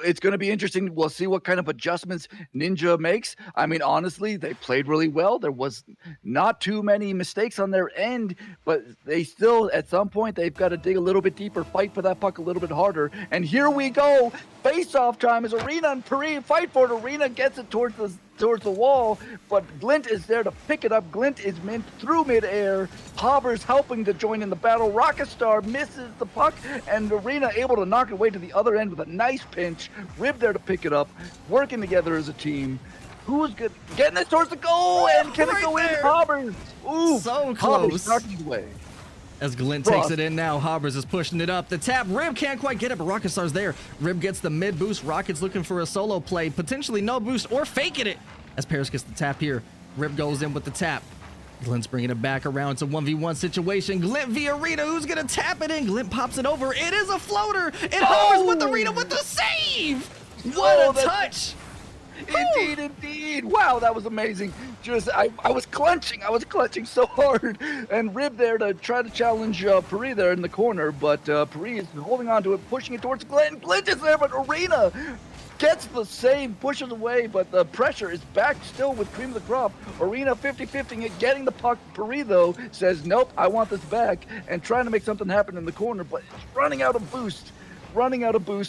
It's going to be interesting. We'll see what kind of adjustments Ninja makes. I mean, honestly, they played really well. There was not too many mistakes on their end, but they still, at some point, they've got to dig a little bit deeper, fight for that puck a little bit harder. And here we go. Face-off time as Arena and Pari fight for it. Arena gets it towards the wall, but Glint is there to pick it up. Glint is meant through midair. Hobbers helping to join in the battle. Rocketstar misses the puck, and Arena able to knock it away to the other end with a nice pinch. Rib there to pick it up, working together as a team. Who's good? Getting this towards the goal, and can it go in? Hobbers. Ooh, so close. Hobbers knocking it away. As Glint takes it in now, Hobbers is pushing it up. The tap, Rib can't quite get it, but Rocketstar's there. Rib gets the mid boost. Rocket's looking for a solo play, potentially no boost or faking it. As Paris gets the tap here, Rib goes in with the tap. Glint's bringing it back around. It's a 1v1 situation. Glint via Arena, who's gonna tap it in? Glint pops it over. It is a floater. It hovers with Arena with the save. What a touch. Indeed. Wow, that was amazing. Just I was clenching so hard, and Rib there to try to challenge Pari there in the corner, but Pari is holding on to it, pushing it towards Glint. Glint is there, but Arena gets the save, pushes away, but the pressure is back still with cream of the crop. Arena 50-50 it, getting the puck. Pari, though, says, nope, I want this back, and trying to make something happen in the corner, but it's running out of boost,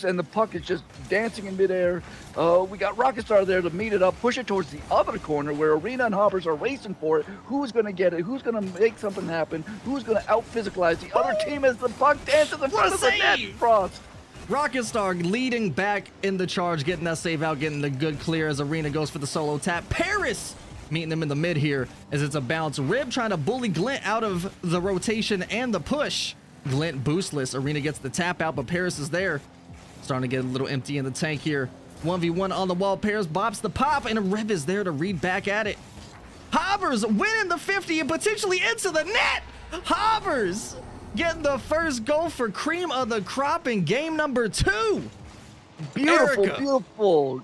and the puck is just dancing in midair. We got Rocketstar there to meet it up, push it towards the other corner where Arena and Hobbers are racing for it. Who's going to get it? Who's going to make something happen? Who's going to out-physicalize the other team as the puck dances in front of the net? Frost. Rocketstar leading back in the charge, getting that save out, getting the good clear as Arena goes for the solo tap. Paris meeting them in the mid here as it's a bounce. Rib trying to bully Glint out of the rotation and the push. Glint boostless. Arena gets the tap out, but Paris is there. Starting to get a little empty in the tank here. 1v1 on the wall. Paris bops the pop, and Rib is there to read back at it. Hobbers winning the 50 and potentially into the net. Hobbers getting the first goal for cream of the crop in game number 2. Beautiful.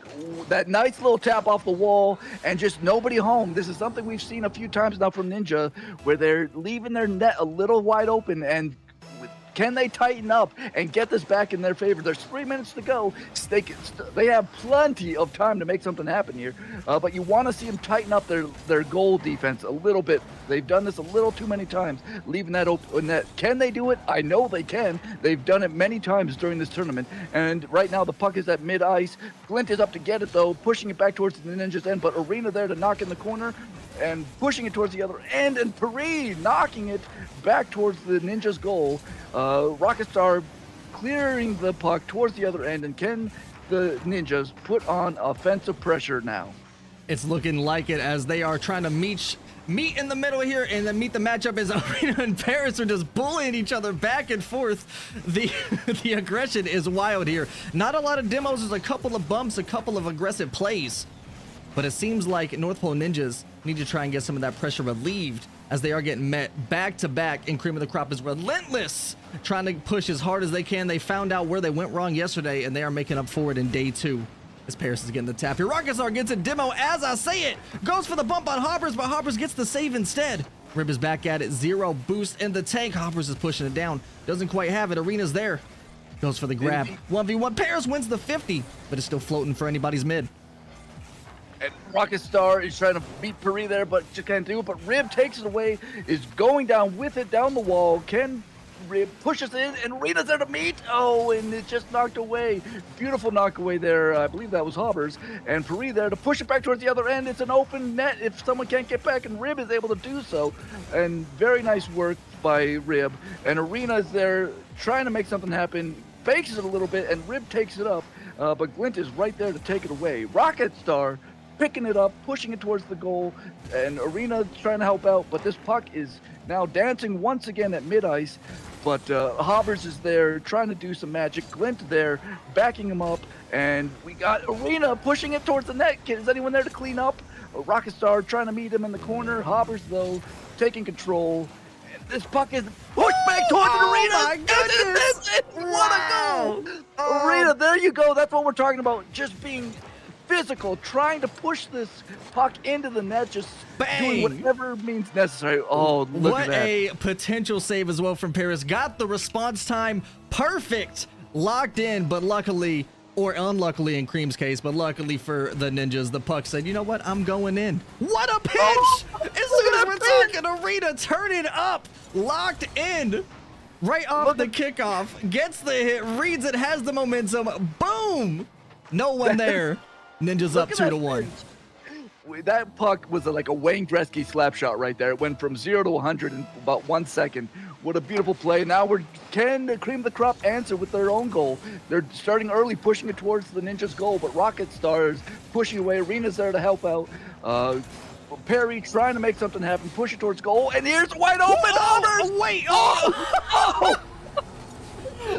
That nice little tap off the wall and just nobody home. This is something we've seen a few times now from Ninja, where they're leaving their net a little wide open, and can they tighten up and get this back in their favor? There's 3 minutes to go. They have plenty of time to make something happen here, but you want to see them tighten up their goal defense a little bit. They've done this a little too many times, leaving that open net. Can they do it? I know they can. They've done it many times during this tournament, and right now the puck is at mid-ice. Glint is up to get it, though, pushing it back towards the Ninja's end, but Arena there to knock in the corner and pushing it towards the other end, and Pari knocking it back towards the Ninja's goal. Rocketstar clearing the puck towards the other end, and can the Ninjas put on offensive pressure now? It's looking like it as they are trying to meet in the middle here, and then meet the matchup as Arena and Paris are just bullying each other back and forth. The aggression is wild here. Not a lot of demos. There's a couple of bumps, a couple of aggressive plays. But it seems like North Pole Ninjas need to try and get some of that pressure relieved, as they are getting met back to back, and Cream of the Crop is relentless, trying to push as hard as they can. They found out where they went wrong yesterday, and they are making up for it in day 2. As Paris is getting the tap here. Rocketstar gets a demo as I say it. Goes for the bump on Hobbers, but Hobbers gets the save instead. Rib is back at it. 0 boost in the tank. Hobbers is pushing it down. Doesn't quite have it. Arena's there. Goes for the grab. 1v1. Paris wins the 50, but it's still floating for anybody's mid. And Rocketstar is trying to beat Pari there, but just can't do it. But Rib takes it away, is going down with it down the wall. Can Rib pushes in, and Arena's there to meet. Oh, and it's just knocked away. Beautiful knock away there. I believe that was Hobbers. And Pari there to push it back towards the other end. It's an open net if someone can't get back, and Rib is able to do so. And very nice work by Rib. And Arena is there trying to make something happen. Fakes it a little bit, and Rib takes it up. But Glint is right there to take it away. Rocketstar picking it up, pushing it towards the goal, and Arena trying to help out, but this puck is now dancing once again at mid-ice, but Hobbers is there trying to do some magic. Glint there backing him up, and we got Arena pushing it towards the net. Is anyone there to clean up? Rocket Star trying to meet him in the corner. Hobbers, though, taking control. This puck is pushed back towards the arena. My goodness! What a goal! Arena, there you go. That's what we're talking about. Just being physical, trying to push this puck into the net, just doing whatever means necessary. Oh, look at that. What a potential save as well from Paris. Got the response time perfect, locked in, but luckily, or unluckily in Cream's case, but luckily for the Ninjas, the puck said, you know what, I'm going in. What a pitch! As soon as we're talking, Arena turning up, locked in, right off the kickoff, gets the hit, reads it, has the momentum, boom! No one there. Ninjas up 2-1. That puck was like a Wayne Gretzky slap shot right there. It went from 0 to 100 in about 1 second. What a beautiful play. Now can Cream the Crop answer with their own goal. They're starting early, pushing it towards the Ninjas' goal, but Rocket Stars pushing away. Arena's there to help out. Perry trying to make something happen, push it towards goal, and here's wide open. Oh, wait. Oh!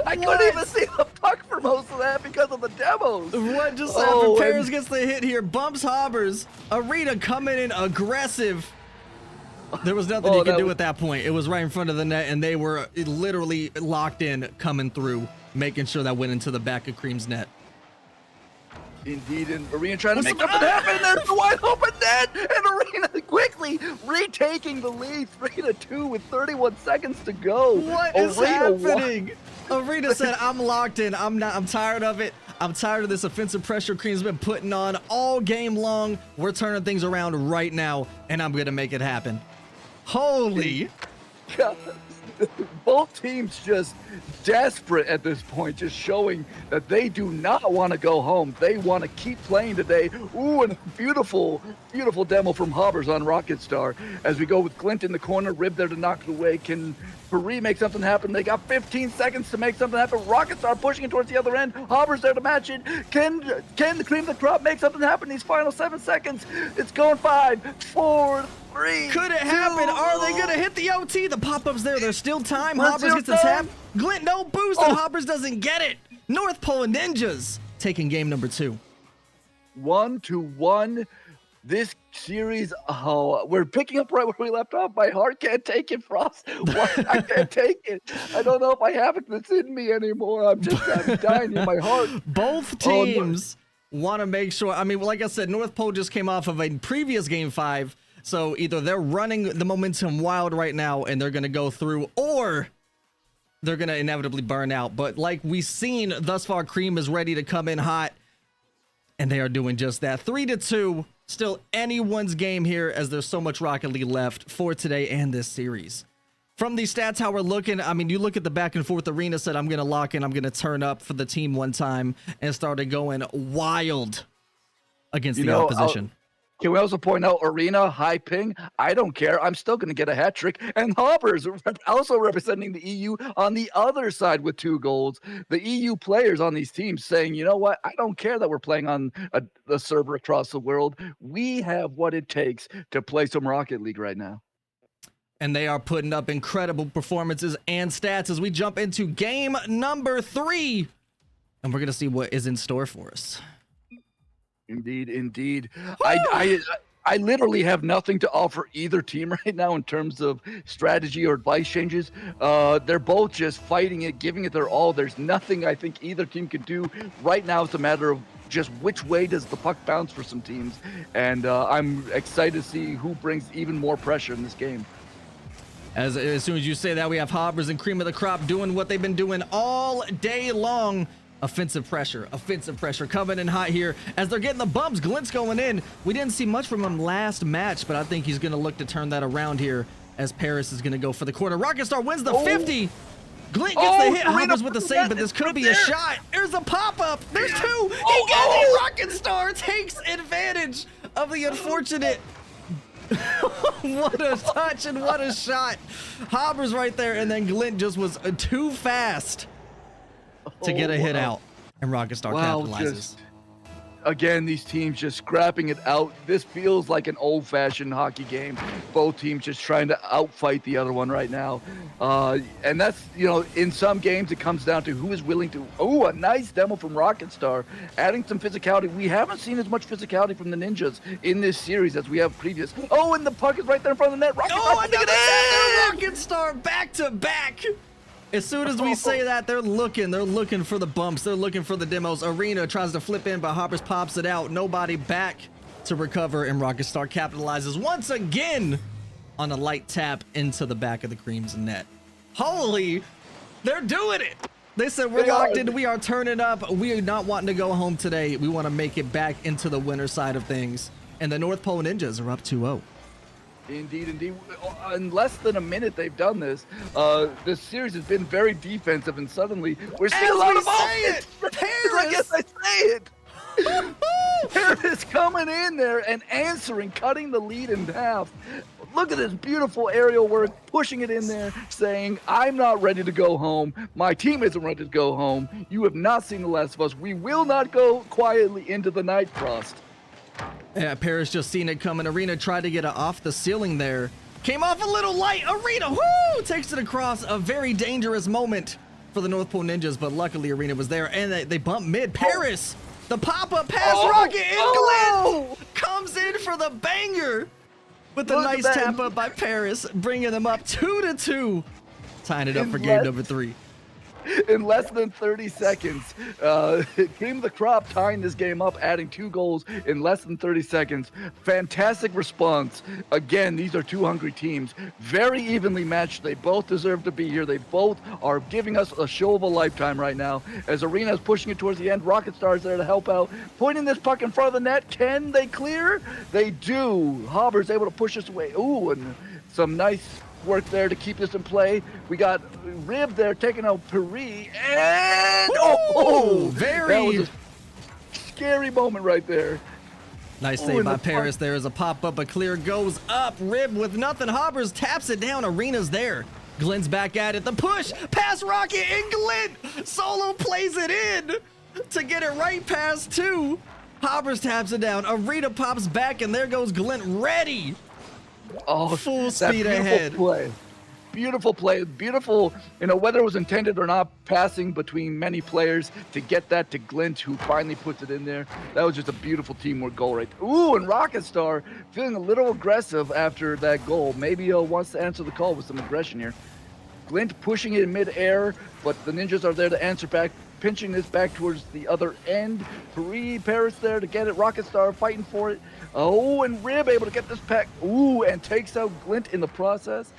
I couldn't even see the puck for most of that because of the demos. What just happened? Paris gets the hit here, bumps Hobbers. Arena coming in aggressive. There was nothing you could do at that point. It was right in front of the net, and they were literally locked in, coming through, making sure that went into the back of Cream's net. Indeed, and Arena trying to make something happen. There's the wide open net, and Arena quickly retaking the lead, 3-2 with 31 seconds to go. What is happening? Arena said, I'm locked in. I'm tired of it. I'm tired of this offensive pressure Cream's been putting on all game long. We're turning things around right now, and I'm going to make it happen. Holy. God. Both teams just desperate at this point, just showing that they do not want to go home. They want to keep playing today. Ooh, and a beautiful, beautiful demo from Hobbers on Rocket Star. As we go with Clint in the corner, Rib there to knock it away. Can Paris make something happen? They got 15 seconds to make something happen. Rocket Star pushing it towards the other end. Hobbers there to match it. Can the Cream of the Crop make something happen these final 7 seconds? It's going 5, 4, 3. Could it happen? Are they going to hit the OT? The pop-up's there. There's still time. Hobbers gets the tap. Glint, no boost, and Hobbers doesn't get it. North Pole Ninjas taking game number 2. 1-1. This series, we're picking up right where we left off. My heart can't take it, Frost. I can't take it. I don't know if I have it that's in me anymore. I'm dying in my heart. Both teams want to make sure. I mean, like I said, North Pole just came off of a previous game 5. So either they're running the momentum wild right now and they're going to go through, or they're going to inevitably burn out. But like we've seen thus far, Cream is ready to come in hot, and they are doing just that. 3-2, still anyone's game here, as there's so much Rocket League left for today and this series. From these stats, how we're looking, I mean, you look at the back and forth. Arena said, I'm going to lock in, I'm going to turn up for the team one time, and started going wild against the opposition. Can we also point out Arena, high ping? I don't care. I'm still going to get a hat trick. And Hobbers also representing the EU on the other side with 2 goals. The EU players on these teams saying, you know what? I don't care that we're playing on a server across the world. We have what it takes to play some Rocket League right now. And they are putting up incredible performances and stats as we jump into game number 3. And we're going to see what is in store for us. Indeed, indeed. I literally have nothing to offer either team right now in terms of strategy or advice changes. They're both just fighting it, giving it their all. There's nothing I think either team can do right now. It's a matter of just which way does the puck bounce for some teams. And I'm excited to see who brings even more pressure in this game. As soon as you say that, we have Hobbers and Cream of the Crop doing what they've been doing all day long. Offensive pressure coming in hot here as they're getting the bumps. Glint's going in. We didn't see much from him last match, but I think he's going to look to turn that around here as Paris is going to go for the corner. Rocket Star wins the 50. Glint gets the hit. Hobbers with the save, but this could be a shot. There's a pop-up. There's 2. He gets it. Rocket Star takes advantage of the unfortunate. What a touch and what a shot. Hobbers right there, and then Glint just was too fast to get a hit out, and Rocket Star capitalizes. Again, these teams just scrapping it out. This feels like an old-fashioned hockey game. Both teams just trying to outfight the other one right now. And that's, you know, in some games it comes down to who is willing to. Oh, a nice demo from Rocket Star, adding some physicality. We haven't seen as much physicality from the Ninjas in this series as we have previous. Oh, and the puck is right there in front of the net. Rocket Star putting it in! Rocket Star back to back. As soon as we say that, they're looking for the bumps. They're looking for the demos. Arena tries to flip in, but Hoppers pops it out. Nobody back to recover, and Rocket Star capitalizes once again on a light tap into the back of the Cream's net. Holy, they're doing it. They said, we're locked in. We are turning up. We are not wanting to go home today. We want to make it back into the winner side of things. And the North Pole Ninjas are up 2-0. Indeed, indeed. In less than a minute they've done this. This series has been very defensive, and suddenly we're seeing a lot of offense. I guess I say it. Paris coming in there and answering, cutting the lead in half. Look at this beautiful aerial work, pushing it in there, saying, I'm not ready to go home. My team isn't ready to go home. You have not seen the last of us. We will not go quietly into the night, Frost. Yeah, Paris just seen it coming. Arena tried to get it off the ceiling there. Came off a little light. Arena, whoo, takes it across. A very dangerous moment for the North Pole Ninjas, but luckily Arena was there, and they bump mid. Paris, the pop-up pass, Rocket, and Glenn comes in for the banger with a nice tap-up by Paris, bringing them up 2-2, tying it up for game number 3. In less than 30 seconds, Cream of the Crop tying this game up, adding 2 goals in less than 30 seconds. Fantastic response. Again, these are 2 hungry teams, very evenly matched. They both deserve to be here. They both are giving us a show of a lifetime right now. As Arena is pushing it towards the end, Rocket Star is there to help out, pointing this puck in front of the net. Can they clear? They do. Hobber's able to push us away. Ooh, and some nice work there to keep this in play. We got Rib there taking out Peri, and very that was a scary moment right there. Nice save by Paris. There is a pop-up, a clear goes up. Rib with nothing. Hobbers taps it down. Arena's there. Glenn's back at it. The push, pass Rocket, and Glenn solo plays it in to get it right past 2. Hobbers taps it down. Arena pops back, and there goes Glenn ready. Oh, full speed ahead. Beautiful play. Beautiful, you know, whether it was intended or not, passing between many players to get that to Glint, who finally puts it in there. That was just a beautiful teamwork goal right there. Ooh, and Rocket Star feeling a little aggressive after that goal. Maybe wants to answer the call with some aggression here. Glint pushing it in mid-air, but the Ninjas are there to answer back, pinching this back towards the other end. Paris there to get it. Rocket Star fighting for it. Oh, and Rib able to get this pack. Ooh, and takes out Glint in the process.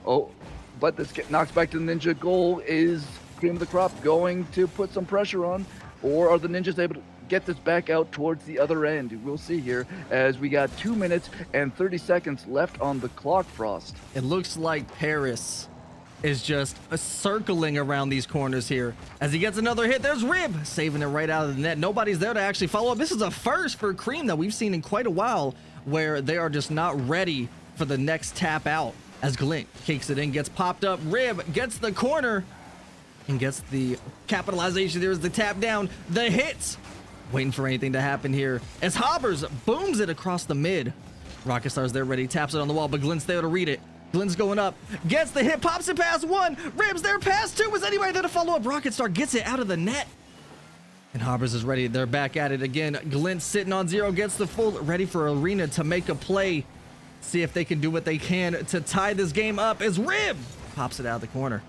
Oh, but this knocks back to the Ninja goal. Is Cream of the Crop going to put some pressure on? Or are the Ninjas able to get this back out towards the other end? We'll see here as we got 2 minutes and 30 seconds left on the clock, Frost. It looks like Paris is just circling around these corners here. As he gets another hit, there's Rib saving it right out of the net. Nobody's there to actually follow up. This is a first for Cream that we've seen in quite a while, where they are just not ready for the next tap out. As Glint kicks it in, gets popped up. Rib gets the corner and gets the capitalization. There's the tap down, the hits. Waiting for anything to happen here as Hobbers booms it across the mid. Rocket Star's there ready, taps it on the wall, but Glint's there to read it. Glenn's going up, gets the hit, pops it past 1. Rib's there past 2. Is anybody there to follow up? Rocket Star gets it out of the net. And Hobbers is ready. They're back at it again. Glenn sitting on 0, gets the full, ready for Arena to make a play. See if they can do what they can to tie this game up as Rib pops it out of the corner.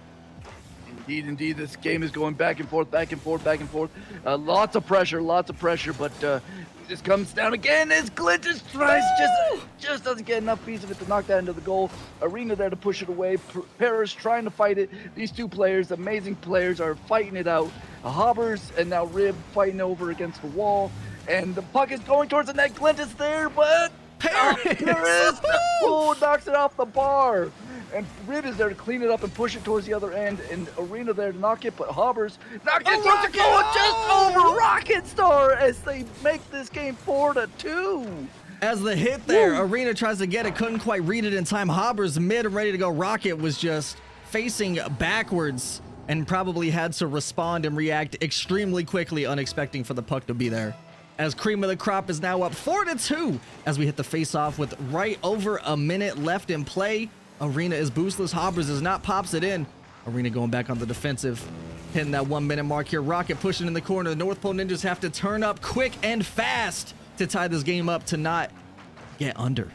Indeed, this game is going back and forth, back and forth, back and forth. Lots of pressure, but this comes down again as Glint just tries, just doesn't get enough piece of it to knock that into the goal. Arena there to push it away. Paris trying to fight it. These 2 players, amazing players, are fighting it out. Hobbers and now Rib fighting over against the wall. And the puck is going towards the net. Glint is there, but Paris knocks it off the bar. And Rib is there to clean it up and push it towards the other end. And Arena there to knock it, but Hobbers knocked it towards the goal just over Rocket Star as they make this game 4-2. As the hit there, Arena tries to get it, couldn't quite read it in time. Hobbers mid and ready to go. Rocket was just facing backwards and probably had to respond and react extremely quickly, unexpecting for the puck to be there. as Cream of the Crop is now up 4-2 as we hit the face-off with right over a minute left in play. Arena is boostless. Hobbers is not, pops it in. Arena going back on the defensive, hitting that 1 minute mark here. Rocket pushing in the corner. The North Pole Ninjas have to turn up quick and fast to tie this game up to not get under.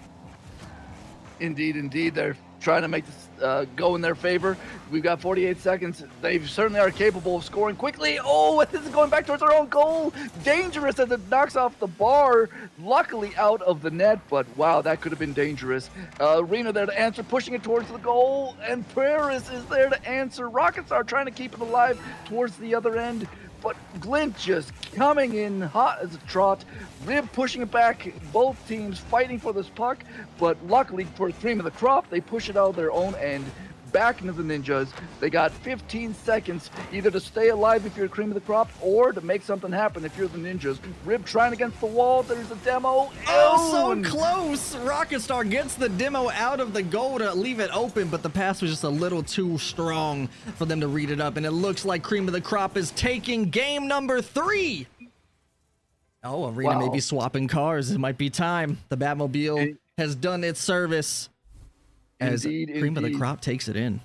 Indeed, indeed. They're trying to make this go in their favor. We've got 48 seconds. They certainly are capable of scoring quickly. Oh, this is going back towards their own goal. Dangerous as it knocks off the bar. Luckily out of the net, but wow, that could have been dangerous. Arena there to answer, pushing it towards the goal, and Paris is there to answer. Rockets are trying to keep it alive towards the other end, but Glint just coming in hot as a trot. Rib pushing it back, both teams fighting for this puck, but luckily for Cream of the Crop, they push it out of their own end, back into the Ninjas. They got 15 seconds either to stay alive if you're Cream of the Crop or to make something happen if you're the Ninjas. Rib trying against the wall, there's a demo. Oh, so close! Rocketstar gets the demo out of the goal to leave it open, but the pass was just a little too strong for them to read it up, and it looks like Cream of the Crop is taking game number 3. Oh, Arena may be swapping cars. It might be time. The Batmobile has done its service as Cream of the Crop takes it in.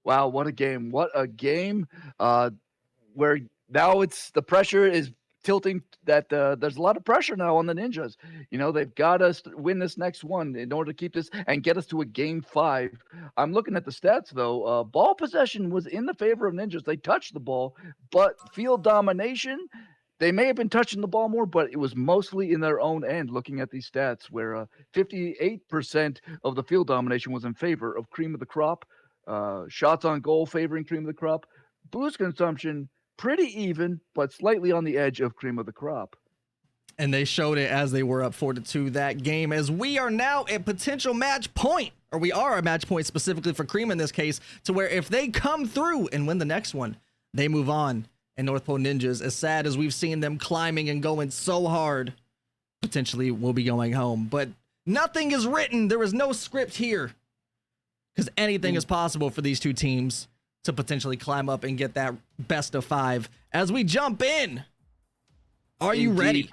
Wow, what a game. What a game. Where now it's the pressure is tilting that there's a lot of pressure now on the Ninjas. You know, they've got us to win this next one in order to keep this and get us to a game 5. I'm looking at the stats though. Ball possession was in the favor of Ninjas. They touched the ball, but field domination, they may have been touching the ball more, but it was mostly in their own end, looking at these stats, where 58% of the field domination was in favor of Cream of the Crop. Shots on goal favoring Cream of the Crop. Boost consumption, pretty even, but slightly on the edge of Cream of the Crop. And they showed it as they were up 4-2 that game, as we are now at potential match point, or we are a match point specifically for Cream in this case, to where if they come through and win the next one, they move on. And North Pole Ninjas, as sad as we've seen them climbing and going so hard, potentially will be going home. But nothing is written. There is no script here, because anything is possible for these two teams to potentially climb up and get that best of 5. As we jump in, are you ready?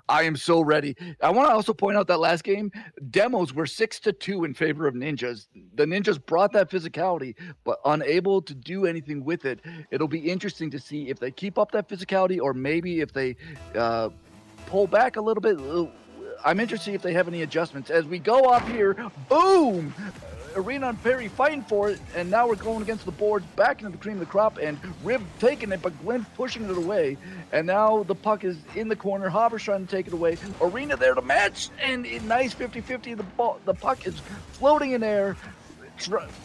I am so ready. I want to also point out that last game, demos were 6-2 in favor of Ninjas. The Ninjas brought that physicality, but unable to do anything with it. It'll be interesting to see if they keep up that physicality, or maybe if they pull back a little bit. I'm interested if they have any adjustments. As we go up here, boom! Arena and Perry fighting for it, and now we're going against the boards, back into the Cream of the Crop, and Rib taking it, but Glenn pushing it away. And now the puck is in the corner. Hopper's trying to take it away. Arena there to match, and a nice 50-50. The puck is floating in air.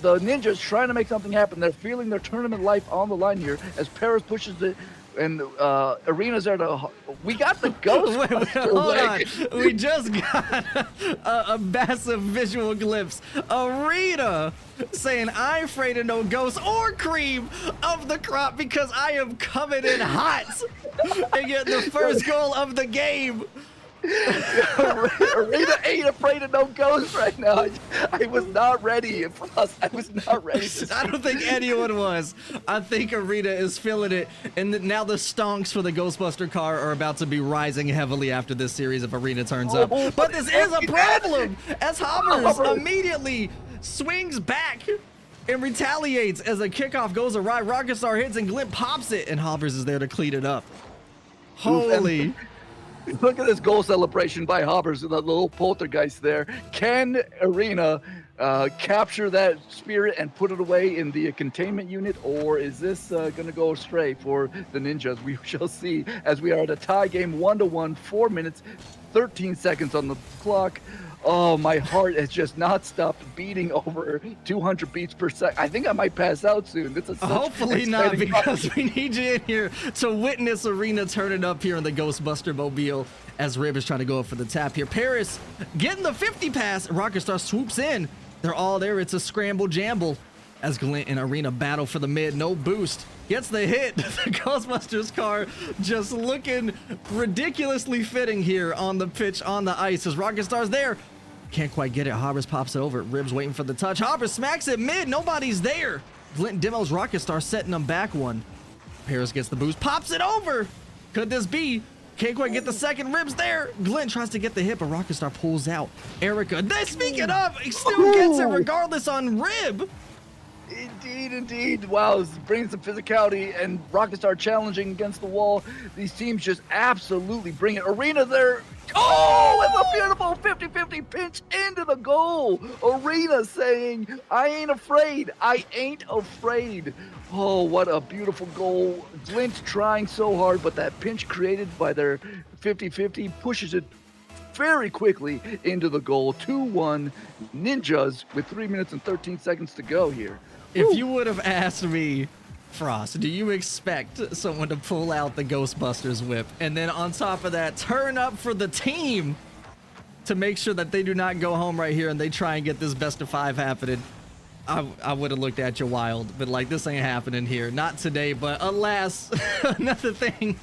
The Ninjas trying to make something happen. They're feeling their tournament life on the line here as Paris pushes it. And Arena's there to... We got the ghost. Hold on. We just got a massive visual glimpse. Arena saying, I'm afraid of no ghost or Cream of the Crop because I am coming in hot. And get the first goal of the game. Arena ain't afraid of no ghost right now. I was not ready. I was not ready. I don't think anyone was. I think Arena is feeling it, and now the stonks for the Ghostbuster car are about to be rising heavily after this series if Arena turns up. But this is a problem, as Hobbers immediately swings back and retaliates as a kickoff goes awry. Rocketstar hits and Glint pops it, and Hobbers is there to clean it up. Holy... Look at this goal celebration by Hobbers, the little poltergeist there. Can Arena capture that spirit and put it away in the containment unit, or is this going to go astray for the Ninjas? We shall see, as we are at a tie game, 1-1, 4 minutes, 13 seconds on the clock. Oh, my heart has just not stopped beating over 200 beats per second. I think I might pass out soon. This is hopefully not, because we need you in here to witness Arena turning up here in the Ghostbuster Mobile as Rib is trying to go up for the tap here. Paris getting the 50 pass. Rocketstar swoops in. They're all there. It's a scramble jamble as Glint and Arena battle for the mid. No boost. Gets the hit. The Ghostbusters car just looking ridiculously fitting here on the pitch, on the ice, as Rocketstar's there. Can't quite get it. Hobbers pops it over. Ribs waiting for the touch. Hobbers smacks it mid. Nobody's there. Glint demos Rocketstar, setting them back one. Paris gets the boost. Pops it over. Could this be? Can't quite get the second. Ribs there. Glint tries to get the hit, but Rockstar pulls out. Erica, then speaking of, still gets it regardless on Rib. Indeed. Wow, this brings some physicality, and Rockstar challenging against the wall. These teams just absolutely bring it. Arena there. Oh, it's a beautiful 50-50 pinch into the goal. Arena saying, I ain't afraid. Oh, what a beautiful goal. Glint trying so hard, but that pinch created by their 50-50 pushes it very quickly into the goal. 2-1 Ninjas with 3 minutes and 13 seconds to go here. If you would have asked me, Frost, do you expect someone to pull out the Ghostbusters whip and then on top of that turn up for the team to make sure that they do not go home right here and they try and get this best of 5 happening? I would have looked at you wild, but like, this ain't happening here. Not today, but alas, another thing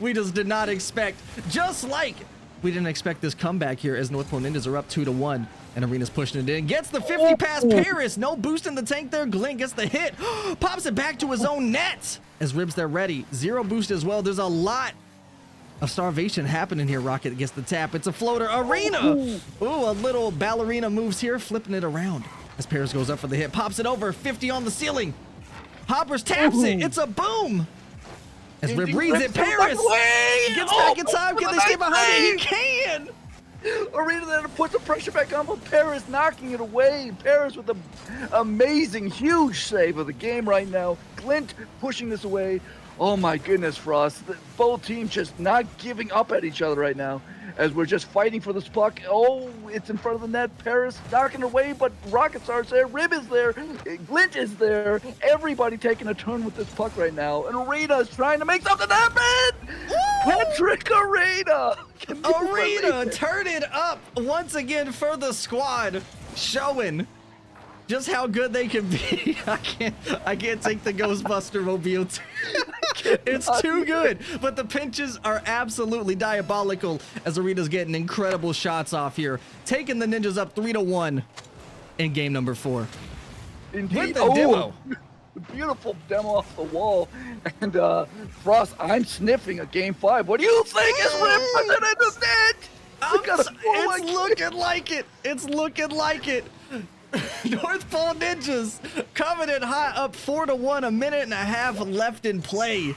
we just did not expect. Just like we didn't expect this comeback here as North Pole Ninjas are up 2-1. And Arena's pushing it in. Gets the 50 past Paris. No boost in the tank there. Glint gets the hit. Pops it back to his own net. As Ribs there ready. 0 boost as well. There's a lot of starvation happening here. Rocket gets the tap. It's a floater. Arena. Ooh, a little ballerina moves here. Flipping it around. As Paris goes up for the hit. Pops it over. 50 on the ceiling. Hoppers taps it. It's a boom. As Rib reads it. Paris gets back in time. Can they stay behind it? He can. Arena there to put the pressure back on, but Paris knocking it away. Paris with an amazing, huge save of the game right now. Glint pushing this away. Oh my goodness, Frost. Both teams just not giving up at each other right now as we're just fighting for this puck. Oh, it's in front of the net. Paris knocking it away, but Rockstar's there. Rib is there. Glint is there. Everybody taking a turn with this puck right now. And Arena is trying to make something happen. Patrick Arena. Arena, turn it up once again for the squad, showing just how good they can be. I can't take the Ghostbuster mobile. It's too good, but the pinches are absolutely diabolical as Arena's getting incredible shots off here, taking the Ninjas up 3-1 in game number 4. Indeed. With the demo. Beautiful demo off the wall. And Frost, I'm sniffing a game 5. What do you think is ripping it in the net? It's looking like it. It's looking like it. North Pole Ninjas coming in hot, up 4-1, a minute and a half left in play.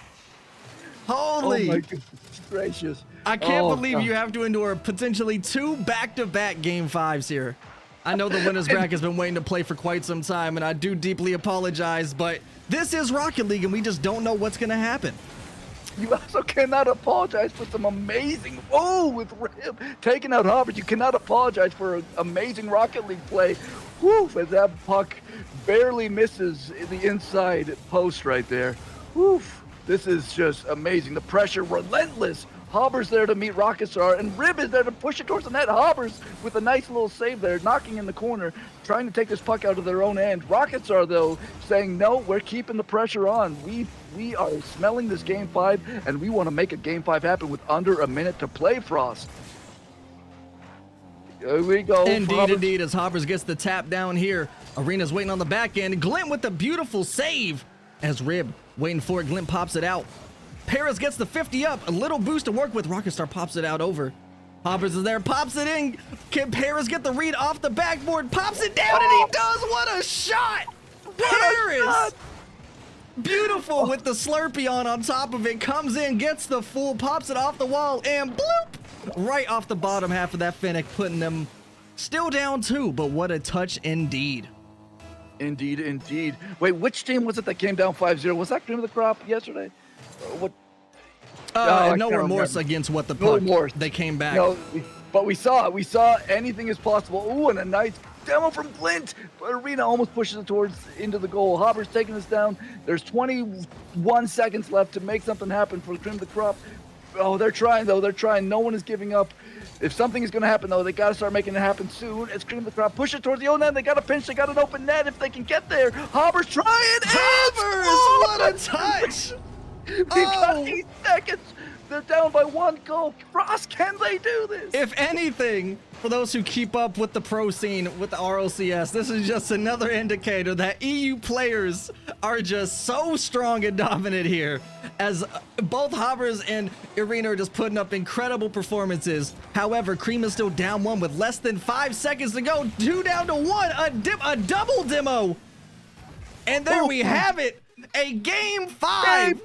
Holy. Oh my goodness gracious. I can't believe you have to endure potentially 2 back-to-back game 5s here. I know the winners bracket has been waiting to play for quite some time, and I do deeply apologize, but this is Rocket League, and we just don't know what's going to happen. You also cannot apologize for some amazing, with Rib taking out Hobbit. You cannot apologize for an amazing Rocket League play. Woo, as that puck barely misses the inside post right there. Woo, this is just amazing. The pressure, relentless. Hobber's there to meet Rockstar, and Rib is there to push it towards the net. Hobbers with a nice little save there, knocking in the corner, trying to take this puck out of their own end. Rockstar, though, saying, no, we're keeping the pressure on. We are smelling this game 5, and we want to make a game 5 happen with under a minute to play, Frost. Here we go. Indeed, as Hobbers gets the tap down here. Arena's waiting on the back end. Glint with the beautiful save as Rib waiting for it. Glint pops it out. Paris gets the 50 up. A little boost to work with. Rockstar pops it out over. Hoppers is there. Pops it in. Can Paris get the read off the backboard? Pops it down, and he does. What a shot. Paris. Beautiful with the Slurpee on top of it. Comes in, gets the full, pops it off the wall, and bloop. Right off the bottom half of that Fennec, putting them still down 2. But what a touch indeed. Indeed. Wait, which team was it that came down 5-0? Was that Cream of the Crop yesterday? What? No remorse against what the puck. No remorse. They came back. No, but we saw it. We saw anything is possible. Ooh, and a nice demo from Glint. Arena almost pushes it into the goal. Hopper's taking this down. There's 21 seconds left to make something happen for the Cream of the Crop. Oh, they're trying, though. They're trying. No one is giving up. If something is going to happen, though, they got to start making it happen soon. It's Cream of the Crop. Push it towards the own end. They got a pinch. They got an open net if they can get there. Hopper's trying. Hoppers! What a touch! We've got 8 seconds. They're down by 1 goal. Frost, can they do this? If anything, for those who keep up with the pro scene with the RLCS, this is just another indicator that EU players are just so strong and dominant here as both Havers and Irina are just putting up incredible performances. However, Cream is still down 1 with less than 5 seconds to go. 2 down to 1, a double demo. And there we have it, a game 5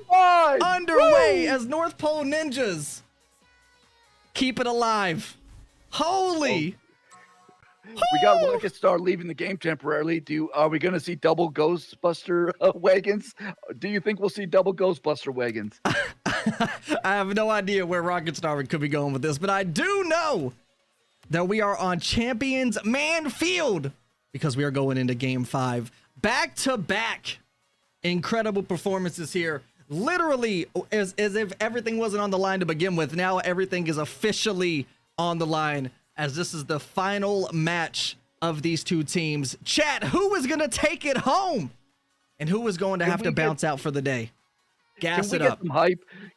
underway as North Pole Ninjas keep it alive. Holy. We got Rocket Star leaving the game temporarily. Are we going to see double Ghostbuster wagons? Do you think we'll see double Ghostbuster wagons? I have no idea where Rocket Star could be going with this, but I do know that we are on Champions Man Field because we are going into game 5. Back to back incredible performances here. Literally as if everything wasn't on the line to begin with. Now everything is officially on the line, as this is the final match of these two teams. Chat, who is going to take it home? And who is going to have to bounce out for the day? Gas it up.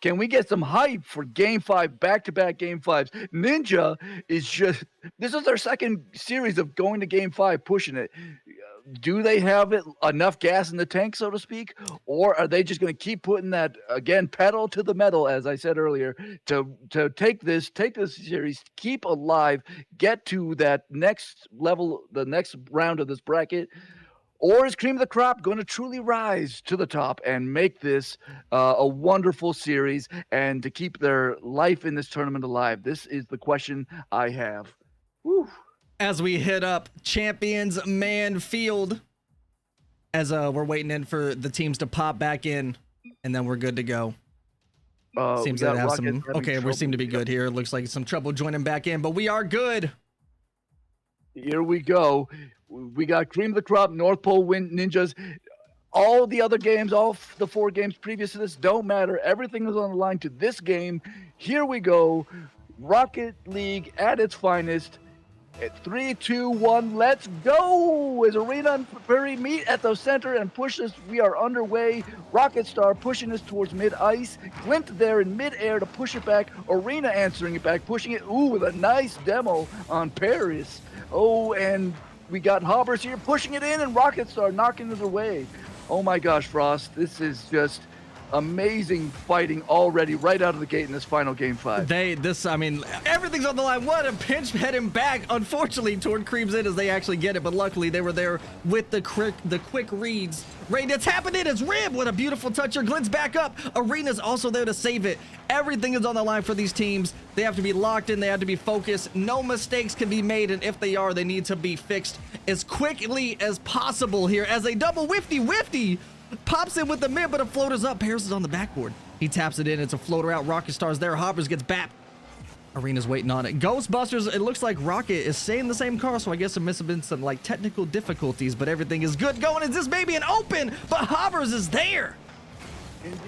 Can we get some hype for game 5, back-to-back game 5s? Ninja is just, this is their second series of going to game 5, pushing it. Do they have enough gas in the tank, so to speak? Or are they just going to keep putting that, again, pedal to the metal, as I said earlier, to take this series, keep alive, get to that next level, the next round of this bracket? Or is Cream of the Crop going to truly rise to the top and make this a wonderful series and to keep their life in this tournament alive? This is the question I have. Woo. As we hit up Champions Man Field, as we're waiting in for the teams to pop back in, and then we're good to go. Seems like have some. Okay, we seem to be good here. It looks like some trouble joining back in, but we are good. Here we go. We got Cream of the Crop, North Pole Ninjas. All the other games, all the 4 games previous to this don't matter. Everything is on the line to this game. Here we go. Rocket League at its finest. At 3, 2, 1, let's go! As Arena and Prairie meet at the center and push us, we are underway. Rocket Star pushing us towards mid-ice. Glint there in mid-air to push it back. Arena answering it back, pushing it, with a nice demo on Paris. Oh, and we got Hobbers here pushing it in, and Rocket Star knocking it away. Oh my gosh, Frost, this is just amazing fighting already right out of the gate in this final game 5. I mean, everything's on the line. What a pinch heading back, unfortunately, toward Cream's in as they actually get it, but luckily they were there with the quick reads. Ready to tap it in as Rib. What a beautiful toucher. Glint's back up. Arena's also there to save it. Everything is on the line for these teams. They have to be locked in. They have to be focused. No mistakes can be made, and if they are, they need to be fixed as quickly as possible here as a double wifty pops in with the mid, but a floater's up. Paris is on the backboard. He taps it in. It's a floater out. Rocket Star's there. Hoppers gets bapped. Arena's waiting on it. Ghostbusters, it looks like Rocket is staying in the same car, so I guess there must have been some like technical difficulties, but everything is good going. Is this maybe an open? But Hoppers is there.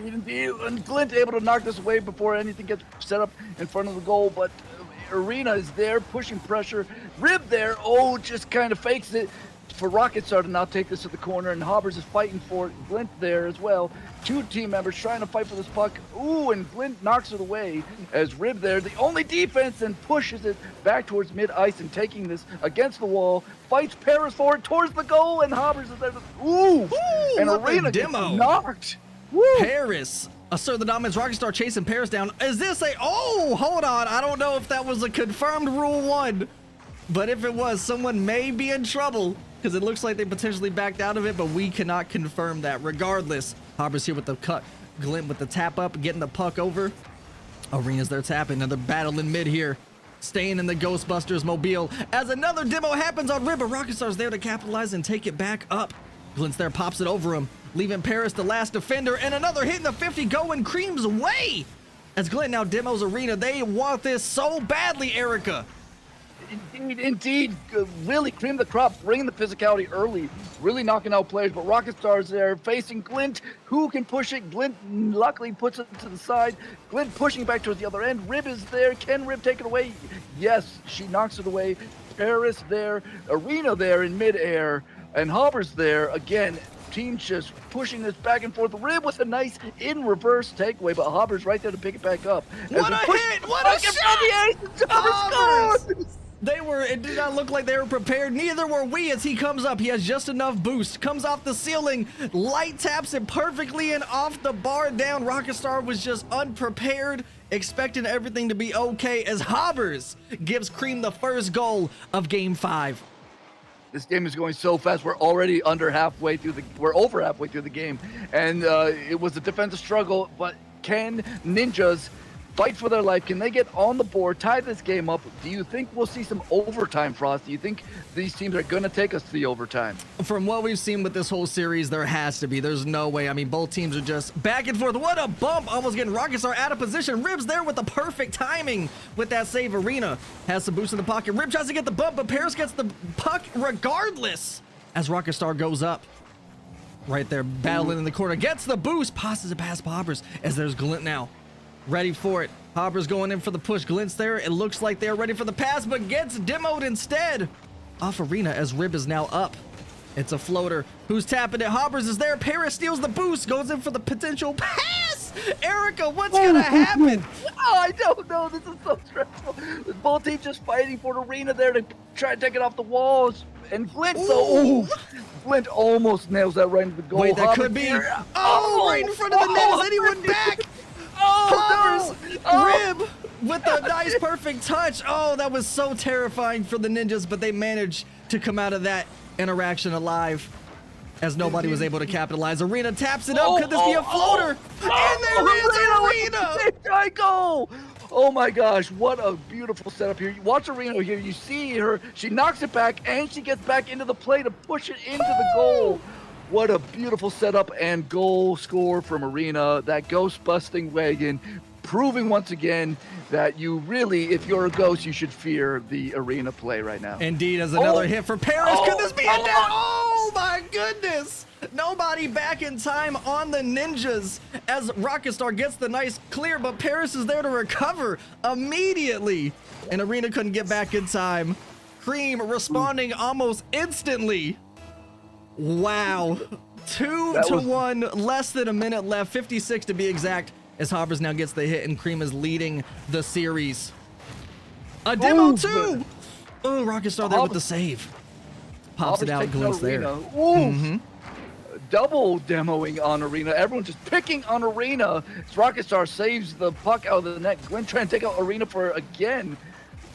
Indeed. And Glint able to knock this away before anything gets set up in front of the goal, but Arena is there pushing pressure. Rib there. Oh, just kind of fakes it for Rocket Star to not take this to the corner, and Hobbers is fighting for it. Glint there as well. 2 team members trying to fight for this puck. Ooh, and Glint knocks it away as Rib there, the only defense, and pushes it back towards mid-ice and taking this against the wall. Fights Paris forward towards the goal, and Hobbers is there. Ooh, and Arena gets knocked. Woo. Paris assert the dominance. Rocket Star chasing Paris down. Is this a... Oh, hold on. I don't know if that was a confirmed Rule 1, but if it was, someone may be in trouble, because it looks like they potentially backed out of it, but we cannot confirm that. Regardless, Hobbers here with the cut. Glint with the tap up, getting the puck over. Arena's there tapping. Another battle in mid here. Staying in the Ghostbusters mobile as another demo happens on Rib. Rocket Star's there to capitalize and take it back up. Glint's there, pops it over him, leaving Paris the last defender, and another hit in the 50 going Cream's way. As Glint now demos Arena. They want this so badly, Erica. Indeed. Really, Cream of the Crop bringing the physicality early, really knocking out players, but Rocket Star's there facing Glint. Who can push it? Glint luckily puts it to the side. Glint pushing back towards the other end. Rib is there. Can Rib take it away? Yes, she knocks it away. Paris there. Arena there in midair. And Hobbers there. Again, team just pushing this back and forth. Rib with a nice in reverse takeaway, but Hobbers right there to pick it back up. What a hit! What a shot! Hobbers scores! It did not look like they were prepared. Neither were we as he comes up. He has just enough boost. Comes off the ceiling. Light taps it perfectly and off the bar down. Rockstar was just unprepared, expecting everything to be okay as Hobbers gives Cream the first goal of Game 5. This game is going so fast. We're already over halfway through the game, and it was a defensive struggle. But can Ninjas fight for their life? Can they get on the board, tie this game up? Do you think we'll see some overtime, Frost? Do you think these teams are going to take us to the overtime? From what we've seen with this whole series, there has to be. There's no way. I mean, both teams are just back and forth. What a bump. Almost getting Rockstar out of position. Ribs there with the perfect timing with that save. Arena has some boost in the pocket. Rib tries to get the bump, but Paris gets the puck regardless as Rockstar goes up. Right there, battling in the corner. Gets the boost. Passes it past Poppers as there's Glint now. Ready for it. Hopper's going in for the push. Glint's there. It looks like they're ready for the pass, but gets demoed instead. Off Arena as Rib is now up. It's a floater. Who's tapping it? Hoppers is there. Paris steals the boost. Goes in for the potential pass. Erica, what's going to happen? Oh, I don't know. This is so stressful. Both teams just fighting for the Arena there to try to take it off the walls. And Glint, Glint almost nails that right into the goal. Wait, that could be. Oh, right in front of the net. Is anyone back? Hoppers, Rib with a nice perfect touch. Oh, that was so terrifying for the Ninjas, but they managed to come out of that interaction alive as nobody was able to capitalize. Arena taps it up. Could this be a floater? And there is Arena. Go! Oh my gosh, what a beautiful setup here. You watch Arena here. You see her. She knocks it back, and she gets back into the play to push it into the goal. What a beautiful setup and goal score from Arena. That ghost-busting wagon, proving once again that you really, if you're a ghost, you should fear the Arena play right now. Indeed, as another hit for Paris. Could this be a net? Oh my goodness! Nobody back in time on the Ninjas as Rockstar gets the nice clear, but Paris is there to recover immediately. And Arena couldn't get back in time. Cream responding almost instantly. Wow. 2-1, less than a minute left, 56 to be exact, as Hobbers now gets the hit and Cream is leading the series. A demo too! Oh, Rockstar there with the save. Pops it out, Glint's there. Double demoing on Arena. Everyone just picking on Arena. Rockstar saves the puck out of the net. Glint trying to take out Arena for again.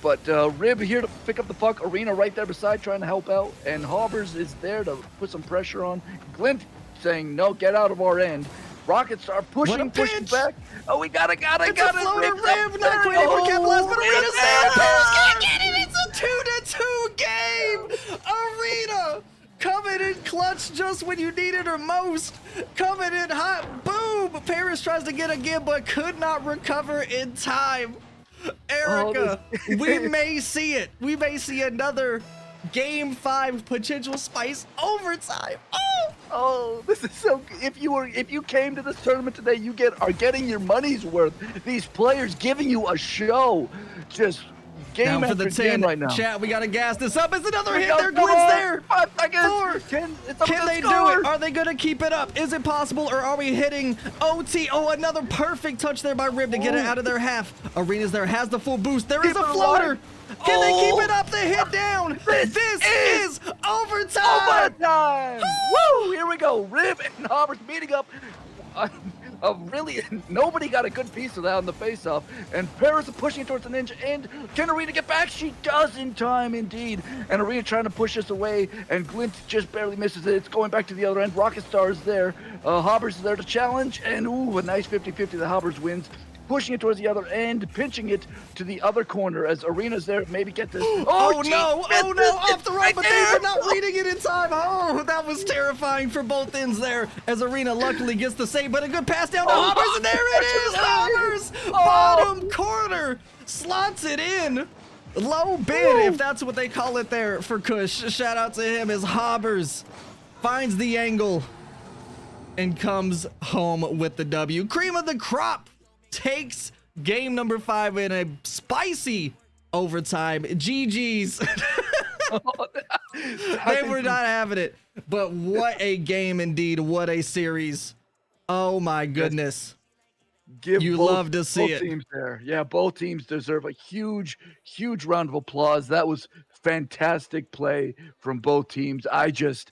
But Rib here to pick up the puck. Arena right there beside trying to help out. And Hobbers is there to put some pressure on. Glint saying, no, get out of our end. Rockstar pushing back. Oh, we got it. It's a floater. Rib not quite able to capitalize, but Arena's there. Paris can't get it. It's a 2-2 game. Arena coming in clutch just when you need it or most. Coming in hot. Boom. Paris tries to get again, but could not recover in time. Erica, we may see it. We may see another Game 5 potential spice overtime. Oh, this is so. If you came to this tournament today, you are getting your money's worth. These players giving you a show. Just game down for the 10 right now. Chat, we gotta gas this up. It's another hit there. Glint's there. 5 seconds. 4. Can they do it? Are they gonna keep it up? Is it possible, or are we hitting OT? Oh, another perfect touch there by Rib to get it out of their half. Arena's there, has the full boost. There is a floater. Can they keep it up? The hit down. This is overtime. Woo! Here we go. Rib and Hobbers meeting up. Really, nobody got a good piece of that on the face-off. And Paris is pushing it towards the Ninja. And can Arena get back? She does in time, indeed. And Arena trying to push us away. And Glint just barely misses it. It's going back to the other end. Rockstar is there. Hobbers is there to challenge. And, ooh, a nice 50-50 that Hobbers wins. Pushing it towards the other end, pinching it to the other corner as Arena's there. Maybe get this. Oh no, off the right, but they are not reading it in time. Oh, that was terrifying for both ends there as Arena luckily gets the save, but a good pass down to Hobbers, and there it is, Hobbers! Bottom corner, slots it in. Low bid, if that's what they call it there for Kush. Shout out to him as Hobbers finds the angle and comes home with the W. Cream of the crop takes game number 5 in a spicy overtime. GG's. They were not having it, but what a game indeed. What a series. Oh my goodness. Give You both, love to see both it. teams there. Yeah, both teams deserve a huge, huge round of applause. That was fantastic play from both teams. I just,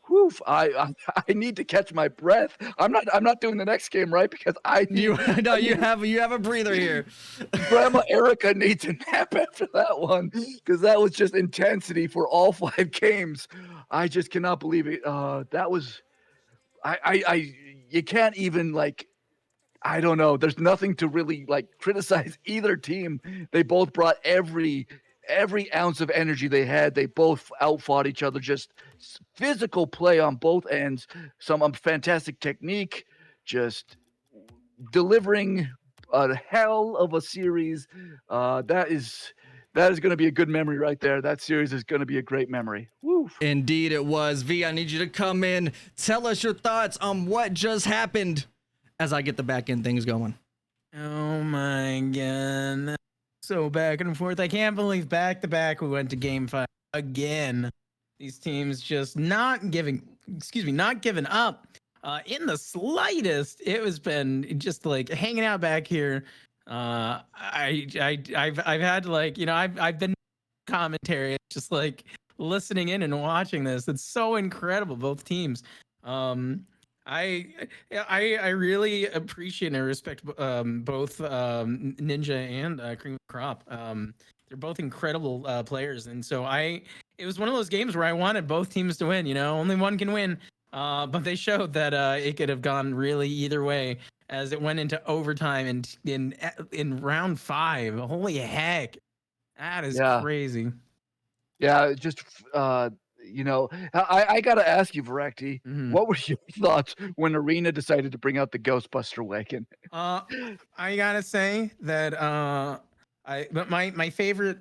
whew, I need to catch my breath. I'm not doing the next game right because You no, you have a breather here. Grandma Erica needs a nap after that one because that was just intensity for all 5 games. I just cannot believe it. That was I you can't even like I don't know. There's nothing to really like criticize either team. They both brought every ounce of energy they had. They both outfought each other. Just physical play on both ends. Some fantastic technique. Just delivering a hell of a series. That is going to be a good memory right there. That series is going to be a great memory. Woo. Indeed, it was. V, I need you to come in. Tell us your thoughts on what just happened as I get the back end things going. Oh my god. So back and forth. I can't believe back to back we went to game 5 again. These teams just not giving up in the slightest. It has been just like hanging out back here. I've had like, I've been commentary, just like listening in and watching this. It's so incredible, both teams. I really appreciate and respect both Ninja and Cream Crop. They're both incredible players, and so it was one of those games where I wanted both teams to win. Only one can win, but they showed that it could have gone really either way as it went into overtime and in round 5. Holy heck, that is crazy. Yeah, just I gotta ask you, Voraktee, what were your thoughts when Arena decided to bring out the Ghostbuster wagon? I gotta say that my favorite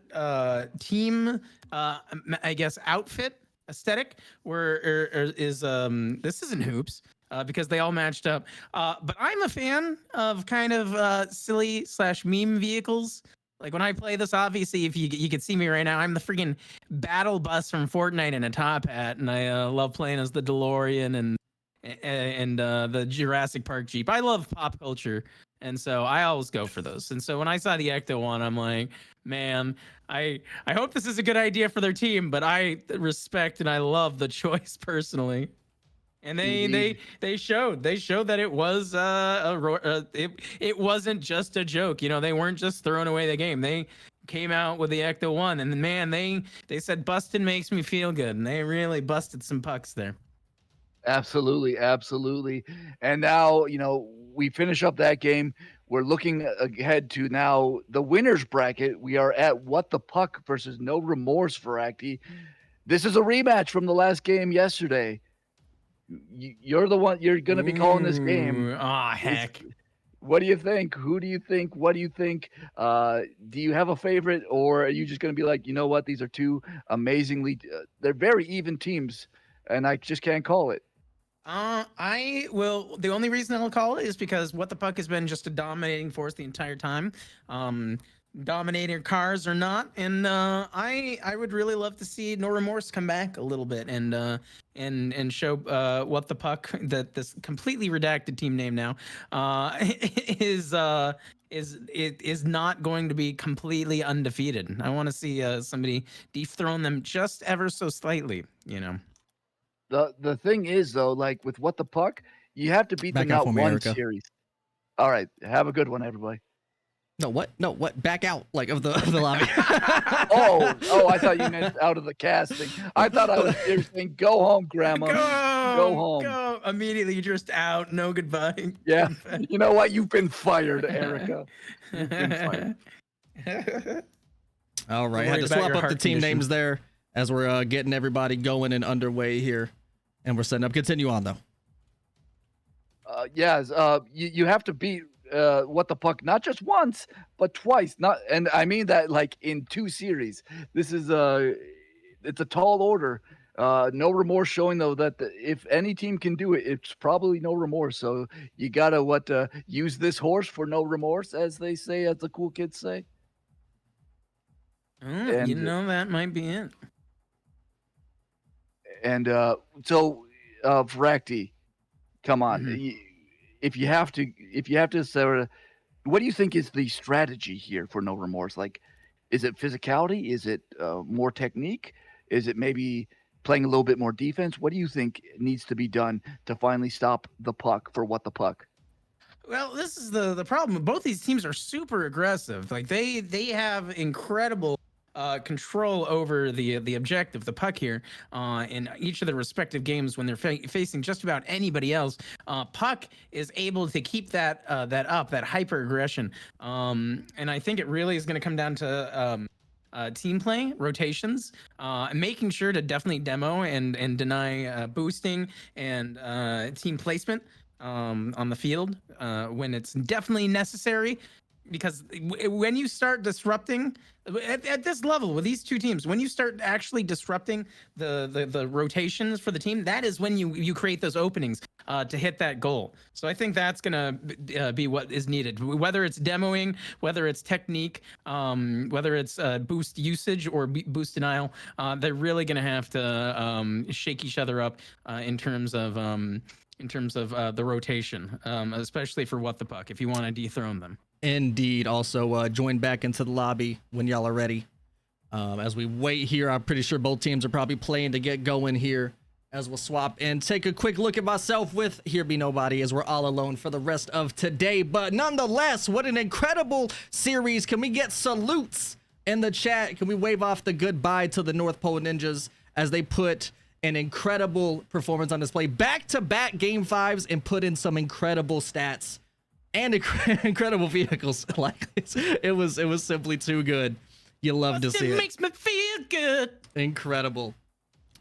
team, I guess, outfit aesthetic is this isn't hoops. Because they all matched up. But I'm a fan of kind of silly / meme vehicles. Like when I play this, obviously, if you could see me right now, I'm the freaking battle bus from Fortnite in a top hat, and I love playing as the DeLorean and the Jurassic Park Jeep. I love pop culture, and so I always go for those. And so when I saw the Ecto one, I'm like, man, I hope this is a good idea for their team, but I respect and I love the choice personally. And they showed that it was it wasn't just a joke. They weren't just throwing away the game. They came out with the Ecto one, and man, they said busting makes me feel good, and they really busted some pucks there. Absolutely, absolutely. And now, we finish up that game. We're looking ahead to now the winners bracket. We are at What the Puck versus No Remorse for Voraktee. This is a rematch from the last game yesterday. You're the one. You're going to be calling this game. Heck. What do you think? Who do you think? What do you think? Do you have a favorite, or are you just going to be like, you know what? These are two amazingly. They're very even teams, and I just can't call it. I will. The only reason I'll call it is because What the Puck has been just a dominating force the entire time. Dominating cars or not, and I would really love to see No Remorse come back a little bit and show What the Puck, that this completely redacted team name now is not going to be completely undefeated. I want to see somebody dethrone them just ever so slightly. The thing is though, like with What the Puck, you have to beat the not one Erica. series. All right, have a good one, everybody. No, what? No, what? Back out, like of the lobby. oh, I thought you meant out of the casting. I thought I was saying, go home, Grandma. Go home. Go. Immediately, you're just out. No goodbye. Yeah. You know what? You've been fired, Erica. You've been fired. All right, had to swap up the team names there as we're getting everybody going and underway here, and we're setting up. Continue on though. You have to beat What the Puck not just once but twice, and I mean that like in 2 series. This is it's a tall order. No Remorse showing though that if any team can do it, it's probably No Remorse. So you gotta use this horse for No Remorse, as they say, as the cool kids say. That might be it. And so Voraktee, come on. if you have to sort of, what do you think is the strategy here for No Remorse? Like, is it physicality? Is it more technique? Is it maybe playing a little bit more defense? What do you think needs to be done to finally stop the puck for what the puck? Well, this is the problem. Both these teams are super aggressive. Like they have incredible control over the objective, the puck here, in each of their respective games when they're facing just about anybody else. Puck is able to keep that hyper aggression, and I think it really is going to come down to team play, rotations, making sure to definitely demo and deny boosting and team placement on the field when it's definitely necessary. Because when you start disrupting at this level with these two teams, when you start actually disrupting the rotations for the team, that is when you create those openings to hit that goal. So I think that's gonna be what is needed, whether it's demoing, whether it's technique, whether it's boost usage or boost denial. They're really gonna have to shake each other up in terms of the rotation, especially for what the puck, if you want to dethrone them. Indeed. Also, join back into the lobby when y'all are ready. As we wait here, I'm pretty sure both teams are probably playing to get going here. As we'll swap and take a quick look at myself with Here Be Nobody, as we're all alone for the rest of today. But nonetheless, what an incredible series. Can we get salutes in the chat? Can we wave off the goodbye to the North Pole Ninjas as they put an incredible performance on display, back-to-back game 5s, and put in some incredible stats and incredible vehicles. Like it was simply too good. You love to see it. It makes me feel good. Incredible.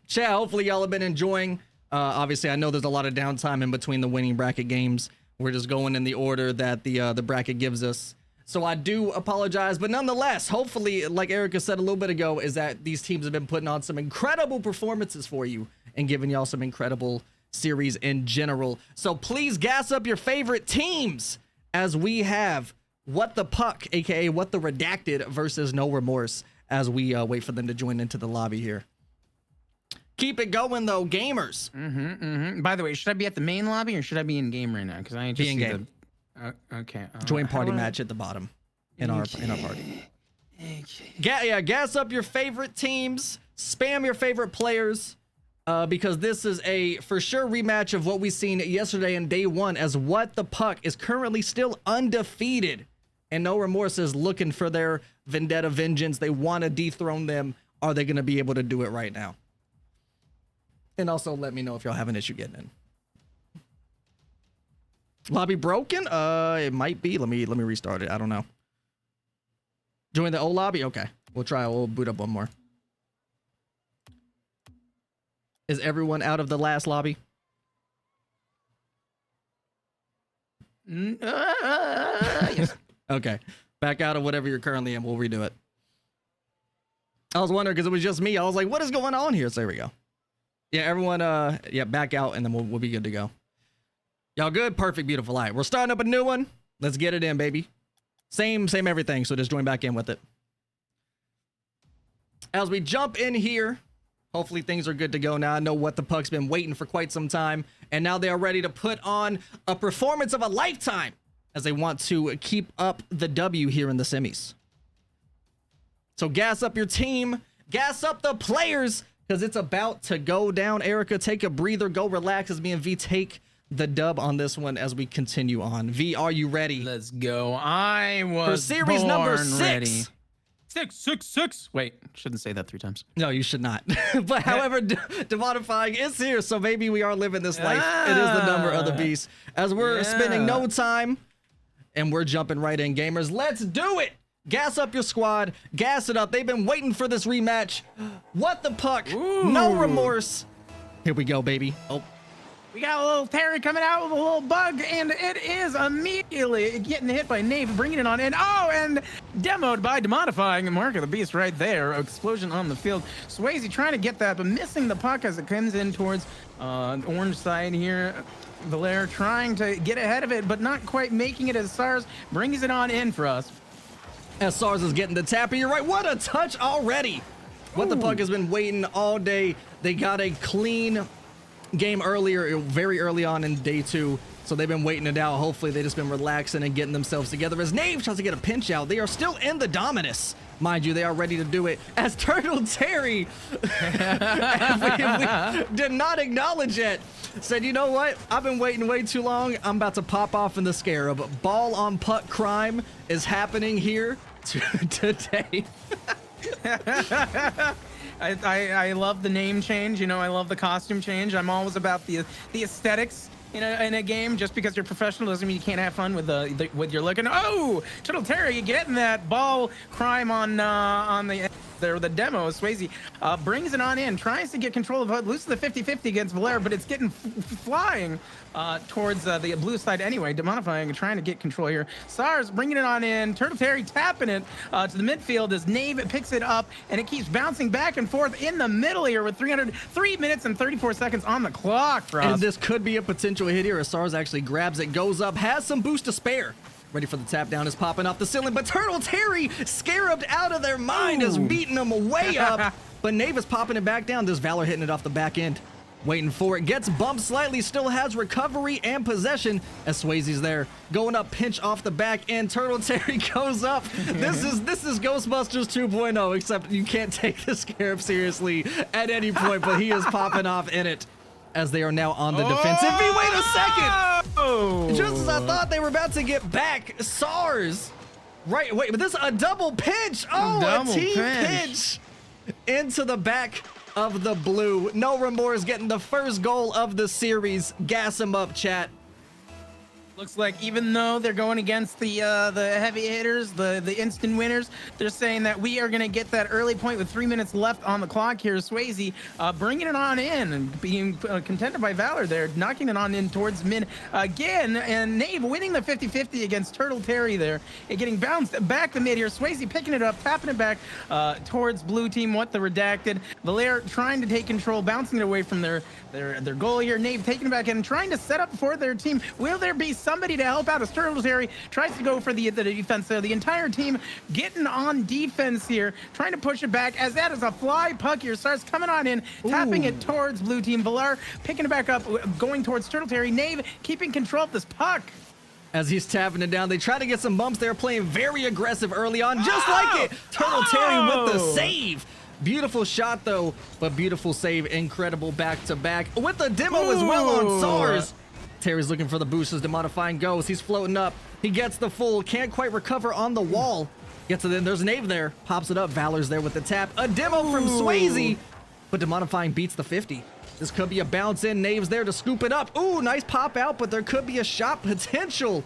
Chat, hopefully y'all have been enjoying. Obviously, I know there's a lot of downtime in between the winning bracket games. We're just going in the order that the bracket gives us. So I do apologize, but nonetheless, hopefully, like Erica said a little bit ago, is that these teams have been putting on some incredible performances for you and giving y'all some incredible series in general. So please gas up your favorite teams as we have What the Puck, aka What the Redacted versus No Remorse, as we wait for them to join into the lobby here. Keep it going though, gamers. By the way, should I be at the main lobby or should I be in game right now? Because I just be in game. Okay. Join party match at the bottom in our party. Gas up your favorite teams, spam your favorite players, because this is a for sure rematch of what we seen yesterday in day 1, as What the Puck is currently still undefeated, and No Remorse is looking for their vendetta vengeance. They want to dethrone them. Are they going to be able to do it right now? And also let me know if y'all have an issue getting in. Lobby broken? It might be. Let me restart it. I don't know. Join the old lobby? Okay. We'll try. We'll boot up one more. Is everyone out of the last lobby? Yes. Okay. Back out of whatever you're currently in. We'll redo it. I was wondering because it was just me. I was like, what is going on here? So there we go. Yeah, everyone, back out and then we'll be good to go. Y'all good? Perfect, beautiful. All right, we're starting up a new one. Let's get it in, baby. Same everything, so just join back in with it. As we jump in here, hopefully things are good to go now. I know What the Puck's been waiting for quite some time, and now they are ready to put on a performance of a lifetime as they want to keep up the W here in the semis. So gas up your team, gas up the players, because it's about to go down. Erica, take a breather, go relax as me and V take the dub on this one as we continue on. V, are you ready? Let's go. I was for series number 6. Ready. 6. Wait, shouldn't say that 3 times. No, you should not. But however, Demodifying is here, so maybe we are living this life. It is the number of the beast. As we're spending no time, and we're jumping right in, gamers. Let's do it! Gas up your squad. Gas it up. They've been waiting for this rematch. What the Puck? Ooh. No Remorse. Here we go, baby. Oh. We got a little Terry coming out with a little bug, and it is immediately getting hit by Nave, bringing it on in. Oh, and demoed by Demodifying. Mark of the Beast right there. Explosion on the field. Swayze trying to get that, but missing the puck as it comes in towards orange side here. Valaire trying to get ahead of it, but not quite making it as SARS brings it on in for us. As SARS is getting the tap, and you're right. What a touch already. What the Puck has been waiting all day. They got a clean game earlier, very early on in day 2. So they've been waiting it out. Hopefully they just been relaxing and getting themselves together. As Nave tries to get a pinch out, they are still in the Dominus. Mind you, they are ready to do it. As Turtle Terry, we did not acknowledge it, said, you know what? I've been waiting way too long. I'm about to pop off in the Scarab. Ball on putt crime is happening here today. I love the name change. You know, I love the costume change. I'm always about the aesthetics in a game. Just because you're professional doesn't mean you can't have fun with with your look. And oh, Turtle Terry getting that ball crime on the demo. Swayze brings it on in, tries to get control of it, loses the 50-50 against Valera, but it's getting flying towards the blue side anyway. Demonifying and trying to get control here. SARS bringing it on in. Turtle Terry tapping it to the midfield as Nave picks it up, and it keeps bouncing back and forth in the middle here with 3 minutes and 34 seconds on the clock, Frost. And this could be a potential hit here as SARS actually grabs it, goes up, has some boost to spare. Ready for the tap down, is popping off the ceiling, but Turtle Terry scarabed out of their mind, is beating them way up. But Nave is popping it back down. This Valor hitting it off the back end. Waiting for it, gets bumped slightly, still has recovery and possession as Swayze's there. Going up, pinch off the back end. Turtle Terry goes up. This is Ghostbusters 2.0, except you can't take the Scarab seriously at any point, but he is popping off in it. As they are now on the defensive. Wait a second! Just as I thought they were about to get back, SARS. Right, wait, but this is a double pinch. Oh, a team pinch into the back of the blue. No Remorse getting the first goal of the series. Gas him up, chat. Looks like even though they're going against the heavy hitters, the instant winners, they're saying that we are going to get that early point with 3 minutes left on the clock here. Swayze bringing it on in and being contended by Valor there, knocking it on in towards mid again, and Nave winning the 50-50 against Turtle Terry there, and getting bounced back to mid here. Swayze picking it up, tapping it back towards blue team, what the redacted. Valera trying to take control, bouncing it away from their goal here. Nave taking it back in, trying to set up for their team. Will there be somebody to help out as Turtle Terry tries to go for the defense there? The entire team getting on defense here, trying to push it back as that is a fly puck here. Starts coming on in, tapping it towards blue team. Valar picking it back up, going towards Turtle Terry. Nave keeping control of this puck. As he's tapping it down, they try to get some bumps. They're playing very aggressive early on, just like it. Turtle Terry with the save. Beautiful shot though, but beautiful save. Incredible back-to-back with the demo as well on SARS. Terry's looking for the boost as Demodifying goes. He's floating up. He gets the full. Can't quite recover on the wall. Gets it in. There's Nave there. Pops it up. Valor's there with the tap. A demo from Swayze. But Demodifying beats the 50. This could be a bounce in. Nave's there to scoop it up. Ooh, nice pop out, but there could be a shot potential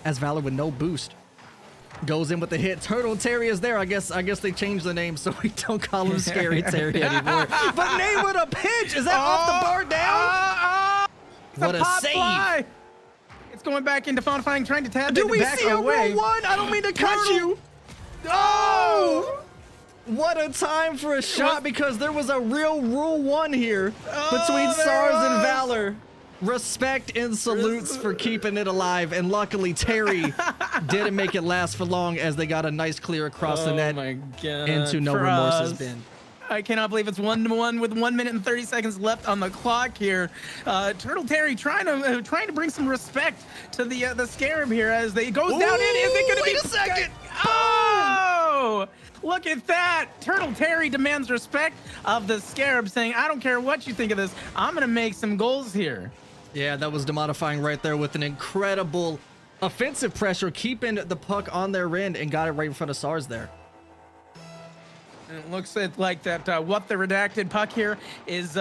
as Valor with no boost goes in with the hit. Turtle Terry is there. I guess they changed the name so we don't call him Scary Terry anymore. But Nave with a pinch. Is that off the bar down? What a save. Fly. It's going back into Faunifying, trying to tap Do it we back see away. a Rule 1? I don't mean to cut you. Oh! What a time for a shot, because there was a real Rule 1 here between SARS and Valor. Respect and salutes for keeping it alive. And luckily, Terry didn't make it last for long as they got a nice clear across the net into No Remorse's bin. I cannot believe it's 1-1 with 1 minute and 30 seconds left on the clock here. Turtle Terry trying to bring some respect to the Scarab here as they goes down in. Is it going to be? Wait a second! Oh! Look at that! Turtle Terry demands respect of the Scarab, saying, "I don't care what you think of this. I'm going to make some goals here." Yeah, that was Demodifying right there with an incredible offensive pressure, keeping the puck on their end, and got it right in front of SARS there. And it looks like that what the redacted puck here is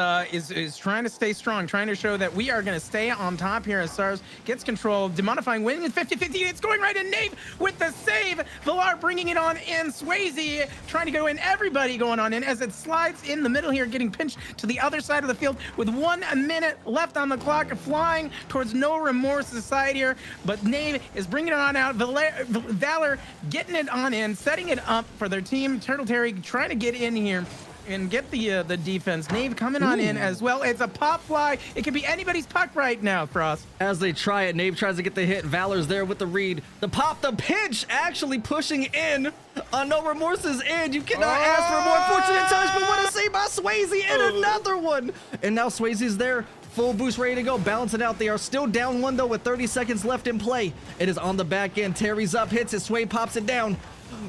trying to stay strong, trying to show that we are going to stay on top here as SARS gets control. Demodifying winning at 50-50. It's going right in. Nave with the save. Villar bringing it on in. Swayze trying to go in. Everybody going on in as it slides in the middle here, getting pinched to the other side of the field with 1 minute left on the clock, flying towards No Remorse's side here. But Nave is bringing it on out. Valor getting it on in, setting it up for their team. Turtle Terry trying to get in here and get the defense. Nave coming on in as well. It's a pop fly. It could be anybody's puck right now, Frost. As they try it, Nave tries to get the hit. Valor's there with the read. The pop, the pinch, actually pushing in on No Remorse's end. You cannot ask for a more fortunate touch, but what a save by Swayze, and another one. And now Swayze's there Full boost ready to go, balancing out. They are still down 1 though with 30 seconds left in play. It is on the back end. Terry's up, hits it. Sway pops it down.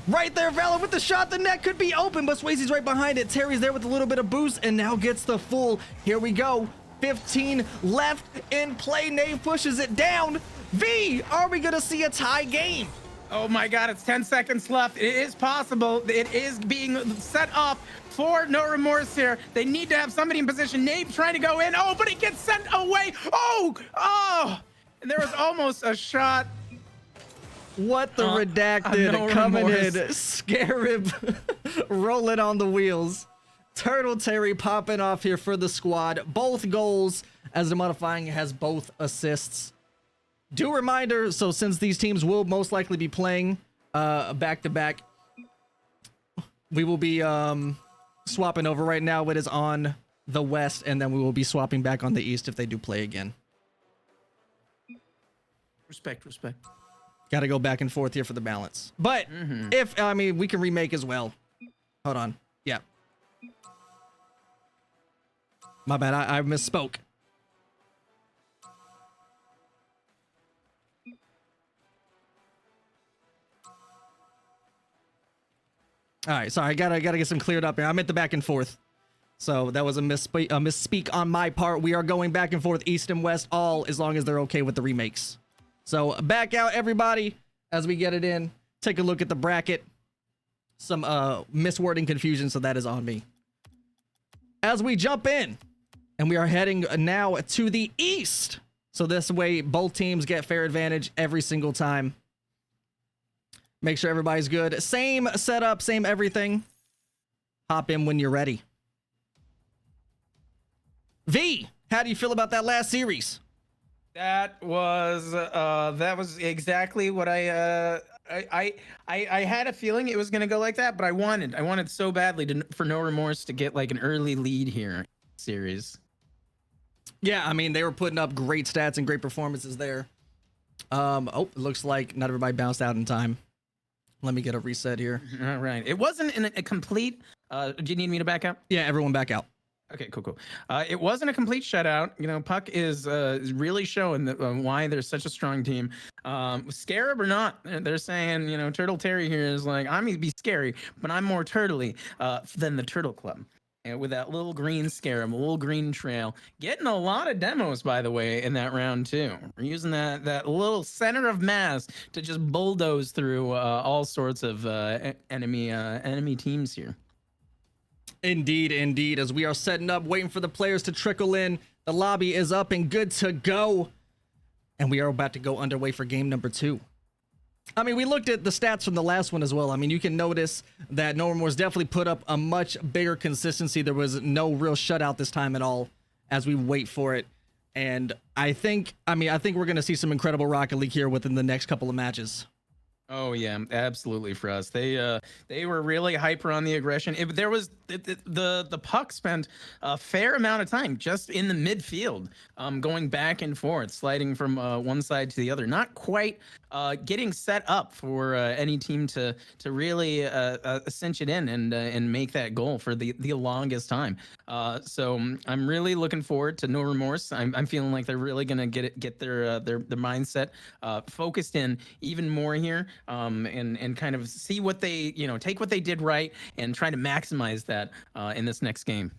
Right there, Valor with the shot. The net could be open, but Swayze's right behind it. Terry's there with a little bit of boost and now gets the full. Here we go. 15 left in play. Nave pushes it down. V, are we going to see a tie game? Oh my God, it's 10 seconds left. It is possible. It is being set up for No Remorse here. They need to have somebody in position. Nave trying to go in. Oh, but he gets sent away. Oh, and there was almost a shot. What the redacted No coming remorse. in. Scarab rolling on the wheels. Turtle Terry popping off here for the squad. Both goals as the modifying has both assists. Do reminder, so since these teams will most likely be playing back-to-back, we will be swapping over. Right now it is on the west, and then we will be swapping back on the east if they do play again. Respect. Got to go back and forth here for the balance. But if, I mean, we can remake as well. Hold on. Yeah. My bad, I misspoke. All right, sorry, I gotta get some cleared up here. I meant the back and forth. So that was a misspeak on my part. We are going back and forth, east and west, all as long as they're okay with the remakes. So back out, everybody, as we get it in. Take a look at the bracket. Some miswording confusion, so that is on me. As we jump in, and we are heading now to the east. So this way, both teams get fair advantage every single time. Make sure everybody's good. Same setup, same everything. Hop in when you're ready. V, how do you feel about that last series? That was exactly what I had a feeling it was gonna go like that, but I wanted so badly for No Remorse to get like an early lead here series. Yeah, I mean, they were putting up great stats and great performances there. Oh, it looks like not everybody bounced out in time. Let me get a reset here. All right. It wasn't a complete. Do you need me to back out? Yeah, everyone back out. Okay, cool. It wasn't a complete shutout. You know, Puck is really showing that, why they're such a strong team. Scarab or not, they're saying, you know, Turtle Terry here is like, I'm going to be scary, but I'm more turtly than the Turtle Club. And with that little green Scarab, a little green trail, getting a lot of demos, by the way, in that round too. We're using that little center of mass to just bulldoze through all sorts of enemy teams here. Indeed. As we are setting up, waiting for the players to trickle in. The lobby is up and good to go. And we are about to go underway for game number 2. I mean, we looked at the stats from the last one as well. I mean, you can notice that No Remorse definitely put up a much bigger consistency. There was no real shutout this time at all as we wait for it. And I think we're going to see some incredible Rocket League here within the next couple of matches. Oh yeah, absolutely for us. They were really hyper on the aggression. There was the puck spent a fair amount of time just in the midfield, going back and forth, sliding from one side to the other. Not quite getting set up for any team to really cinch it in and make that goal for the longest time. So I'm really looking forward to No Remorse. I'm feeling like they're really gonna get their mindset focused in even more here. And kind of see what they, take what they did right and try to maximize that in this next game.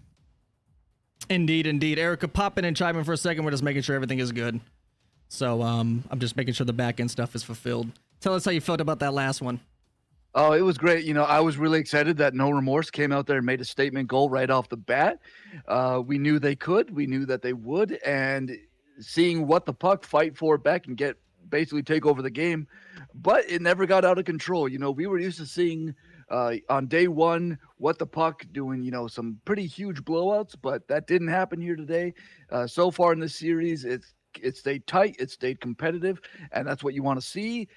Indeed. Erica, pop in and chime in for a second. We're just making sure everything is good. So I'm just making sure the back end stuff is fulfilled. Tell us how you felt about that last one. Oh, it was great. I was really excited that No Remorse came out there and made a statement goal right off the bat. We knew they could. We knew that they would. And seeing what the puck fight for back and basically take over the game, but it never got out of control. We were used to seeing on day one what the puck doing, some pretty huge blowouts, but that didn't happen here today. So far in this series, it stayed tight, it stayed competitive, and that's what you want to see.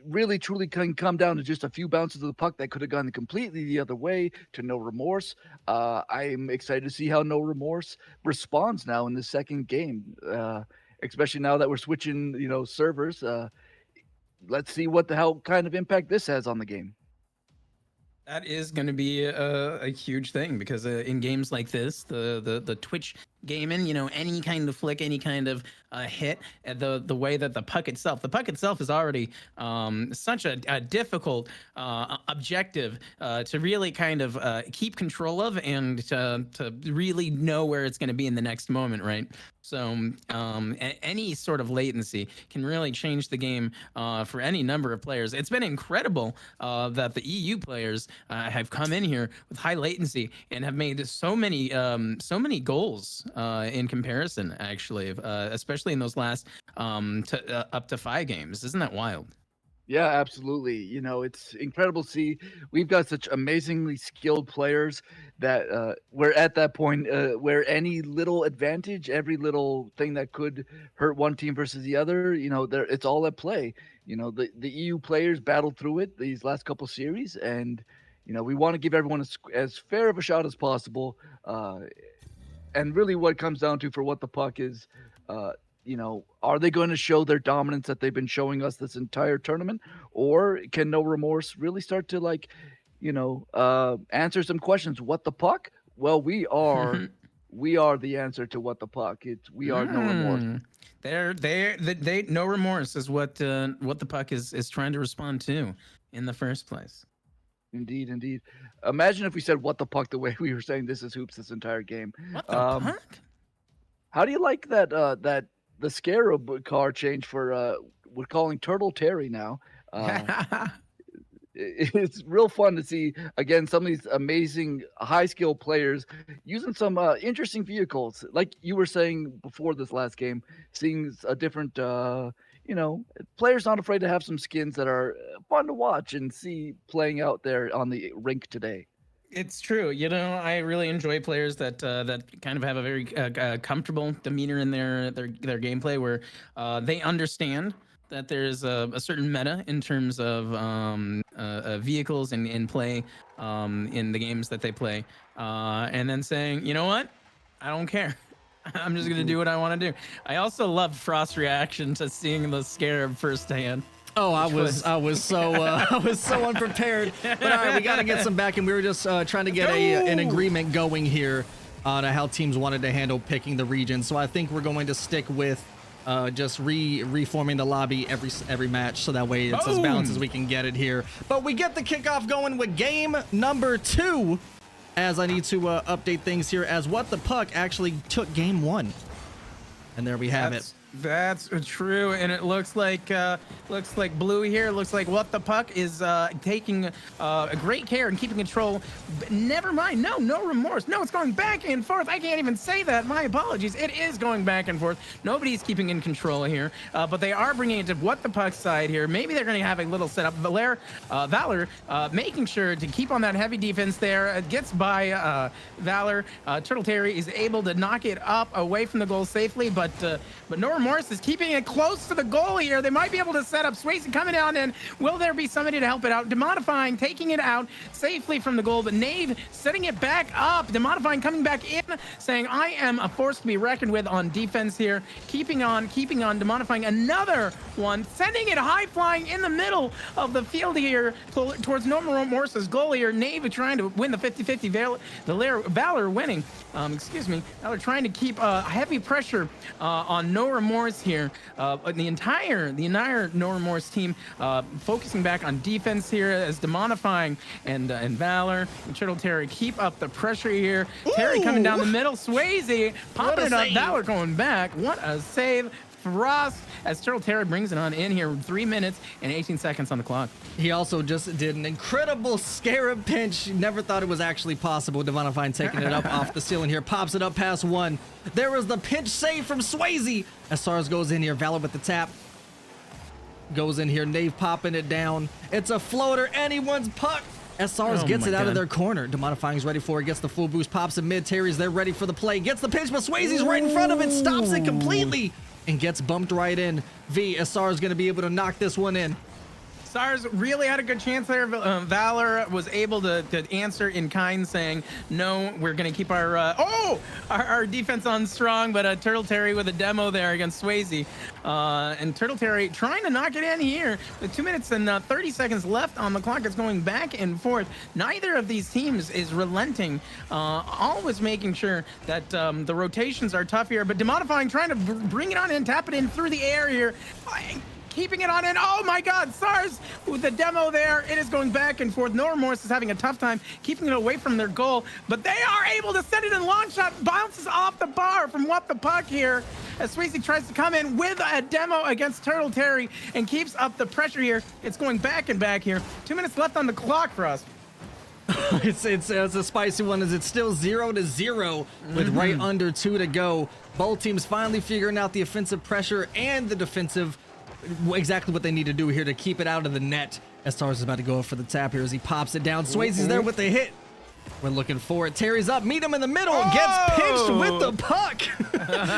Really, truly can come down to just a few bounces of the puck that could have gone completely the other way to No Remorse. I'm excited to see how No Remorse responds now in the second game, especially now that we're switching, servers. Let's see what the hell kind of impact this has on the game. That is going to be a huge thing because in games like this, the Twitch gaming, you know, any kind of flick, any kind of hit, the way that the puck itself is already such a difficult objective to really kind of keep control of, and to really know where it's going to be in the next moment, right? So any sort of latency can really change the game for any number of players. It's been incredible that the EU players have come in here with high latency and have made so many goals in comparison, actually, especially in those last up to 5 games. Isn't that wild? Yeah, absolutely. You know, it's incredible to see. We've got such amazingly skilled players that we're at that point where any little advantage, every little thing that could hurt one team versus the other, you know, it's all at play. You know, the EU players battled through it these last couple series, and you know, we want to give everyone as fair of a shot as possible. And really, what it comes down to for what the puck is, you know, are they going to show their dominance that they've been showing us this entire tournament, or can No Remorse really start to, like, you know, answer some questions? What the puck? Well, we are the answer to what the puck. We are No Remorse. They No Remorse is what the puck is trying to respond to in the first place. Indeed, indeed. Imagine if we said "what the puck" the way we were saying "this is hoops" this entire game. What the puck? How do you like that? The Scarab car change for we're calling Turtle Terry now. It's real fun to see again some of these amazing high skill players using some interesting vehicles, like you were saying before this last game, seeing a different you know, players not afraid to have some skins that are fun to watch and see playing out there on the rink today. It's true. You know, I really enjoy players that kind of have a very comfortable demeanor in their gameplay, where they understand that there's a certain meta in terms of vehicles and play in the games that they play, and then saying, you know what, I don't care. I'm just gonna do what I want to do. I also love Frost's reaction to seeing the Scarab firsthand. Oh, I was so unprepared. But all right, we got to get some back, and we were just trying to get an agreement going here on how teams wanted to handle picking the region. So I think we're going to stick with just reforming the lobby every match, so that way it's as balanced as we can get it here. But we get the kickoff going with game number 2, as I need to update things here, as What the Puck actually took game 1. And there we have it. That's true, and it looks like blue here. Looks like What the Puck is taking great care and keeping control. But never mind, no remorse. No, it's going back and forth. I can't even say that. My apologies. It is going back and forth. Nobody's keeping in control here, but they are bringing it to What the Puck side here. Maybe they're going to have a little setup. Valor making sure to keep on that heavy defense there. Gets by Valor. Turtle Terry is able to knock it up away from the goal safely, but no Remorse is keeping it close to the goal here. They might be able to set up. Swayze coming down in. Will there be somebody to help it out? Demodifying, taking it out safely from the goal, but Nave setting it back up. Demodifying coming back in, saying, I am a force to be reckoned with on defense here. Keeping on. Demodifying another one, sending it high flying in the middle of the field here towards No Remorse's goal here. Nave trying to win the 50-50. Valor winning. Valor trying to keep heavy pressure on No Remorse here. The entire No Remorse team focusing back on defense here, as Demodifying and Valor and Turtle Terry keep up the pressure here. Ooh. Terry coming down the middle. Swayze popping it up. Valor going back. What a save. Frost, as Turtle Terry brings it on in here. 3 minutes and 18 seconds on the clock. He also just did an incredible Scarab pinch. Never thought it was actually possible. Demodifying taking it up off the ceiling here. Pops it up past 1. There was the pinch save from Swayze. As SARS goes in here. Valor with the tap. Goes in here. Nave popping it down. It's a floater. Anyone's puck. SRs gets it out of their corner. Demodifying's ready for it. Gets the full boost. Pops it mid. Terry's there ready for the play. Gets the pinch, but Swayze's right in front of it. Stops it completely. And gets bumped right in. SR is going to be able to knock this one in. Stars really had a good chance there. Valor was able to answer in kind, saying, no, we're going to keep our defense on strong, but Turtle Terry with a demo there against Swayze. And Turtle Terry trying to knock it in here. With 2 minutes and 30 seconds left on the clock, it's going back and forth. Neither of these teams is relenting, always making sure that the rotations are tough here, but Demodifying trying to bring it on in, tap it in through the air here. Keeping it on in. Oh my God, Stars with the demo there. It is going back and forth. No Remorse is having a tough time keeping it away from their goal, but they are able to send it in long shot. Bounces off the bar from What the Puck here as Swayze tries to come in with a demo against Turtle Terry and keeps up the pressure here. It's going back and back here. 2 minutes left on the clock for us. It's a spicy one as it's still 0-0 with right under 2 to go. Both teams finally figuring out the offensive pressure and the defensive, exactly what they need to do here to keep it out of the net. As Stars is about to go for the tap here as he pops it down. Swayze's there with the hit. We're looking for it. Terry's up, meet him in the middle, gets pinched with the puck.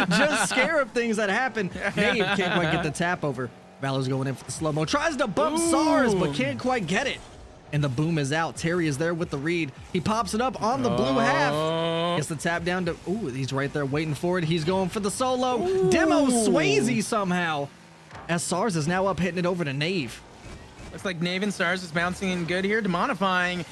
Just scarab things that happen. Nave can't quite get the tap over. Valor's going in for the slow-mo. Tries to bump Stars, but can't quite get it. And the boom is out. Terry is there with the read. He pops it up on the blue half. Gets the tap down to, ooh, he's right there waiting for it. He's going for the solo. Demo Swayze somehow. As Stars is now up, hitting it over to Nave. Looks like Nave and Stars is bouncing in good here. Demodifying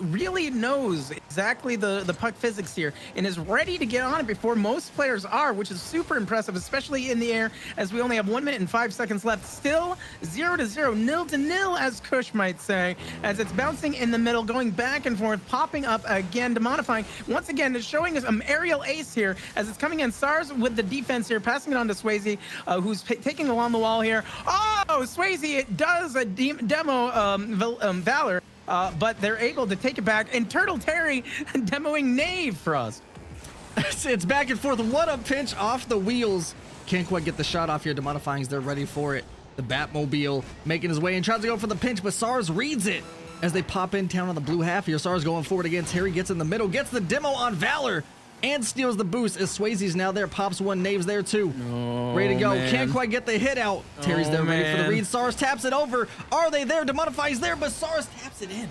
really knows exactly the puck physics here and is ready to get on it before most players are, which is super impressive, especially in the air, as we only have 1 minute and 5 seconds left. Still 0-0, 0-0, as Kush might say, as it's bouncing in the middle, going back and forth, popping up again. Demodifying once again is showing us aerial ace here as it's coming in. Stars with the defense here, passing it on to Swayze, who's taking along the wall here. Oh, Swayze does a demo Valor, but they're able to take it back, and Turtle Terry demoing Nave for us. It's back and forth. What a pinch off the wheels. Can't quite get the shot off here. Demodifying's there ready for it. The Batmobile making his way and tries to go for the pinch, but Stars reads it as they pop in town on the blue half here. Stars going forward again. Terry gets in the middle, gets the demo on Valor, and steals the boost as Swayze's now there. Pops one, Nave's there too. Ready to go. Man. Can't quite get the hit out. Terry's there ready for the read. Stars taps it over. Are they there? Demodify's there, but Stars taps it in.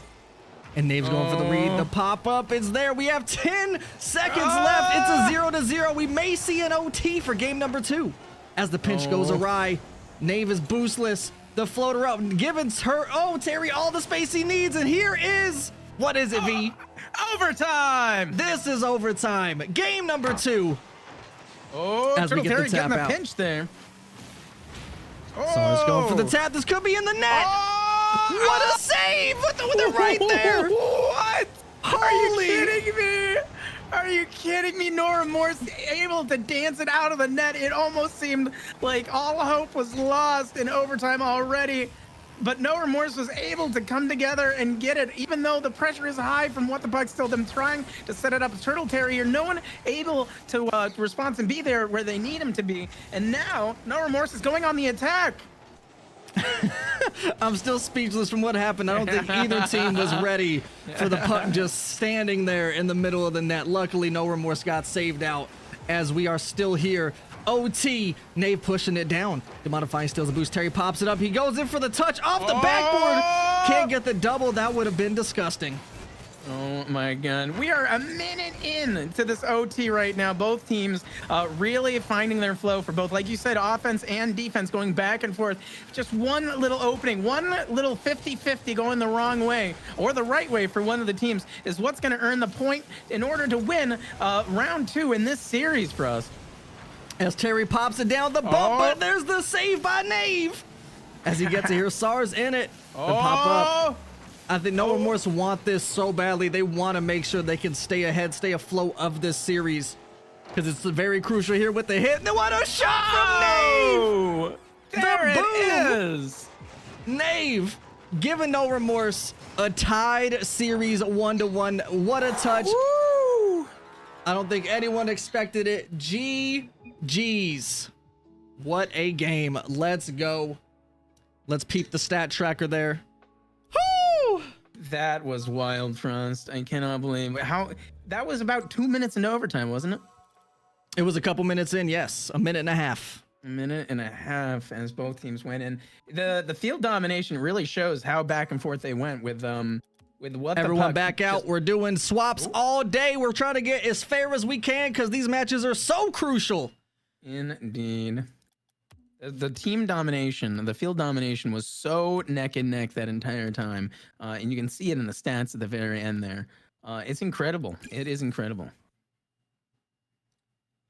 And Nave's going for the read. The pop-up is there. We have 10 seconds left. It's a 0-0. We may see an OT for game number 2. As the pinch goes awry, Nave is boostless. The floater up, giving her, Terry all the space he needs. And here is, what is it, V? Overtime! This is overtime. Game number 2. As Turtle Terry getting the pinch there. Stars going for the tap. This could be in the net. What a save! With it right there. What? Holy. Are you kidding me? Are you kidding me? No Remorse able to dance it out of the net. It almost seemed like all hope was lost in overtime already. But No Remorse was able to come together and get it, even though the pressure is high from What the Puck. Still them trying to set it up. Turtle Terrier, no one able to respond and be there where they need him to be. And now No Remorse is going on the attack. I'm still speechless from what happened. I don't think either team was ready for the puck just standing there in the middle of the net. Luckily, No Remorse got saved out as we are still here. OT, Nave pushing it down. Demodifying steals the boost. Terry pops it up. He goes in for the touch off the backboard. Can't get the double. That would have been disgusting. Oh my God. We are a minute in to this OT right now. Both teams really finding their flow for both, like you said, offense and defense, going back and forth. Just one little opening, one little 50-50 going the wrong way or the right way for one of the teams is what's going to earn the point in order to win round 2 in this series for us. As Terry pops it down the bump, but there's the save by Nave. As he gets to hear Stars in it. The pop up. I think No Remorse want this so badly. They want to make sure they can stay ahead, stay afloat of this series. Because it's very crucial here with the hit. And what a shot from Nave! There it is! Nave giving No Remorse a tied series 1-1. What a touch. Woo! I don't think anyone expected it. GG's. What a game. Let's go. Let's peep the stat tracker there. Woo! That was wild, Frost. I cannot believe how that was about 2 minutes into overtime, wasn't it? It was a couple minutes in, yes. A minute and a half. A minute and a half as both teams went in. The field domination really shows how back and forth they went with what Everyone the back out. We're doing swaps all day. We're trying to get as fair as we can because these matches are so crucial. Indeed. The team domination, the field domination was so neck and neck that entire time. And you can see it in the stats at the very end there. It's incredible. It is incredible.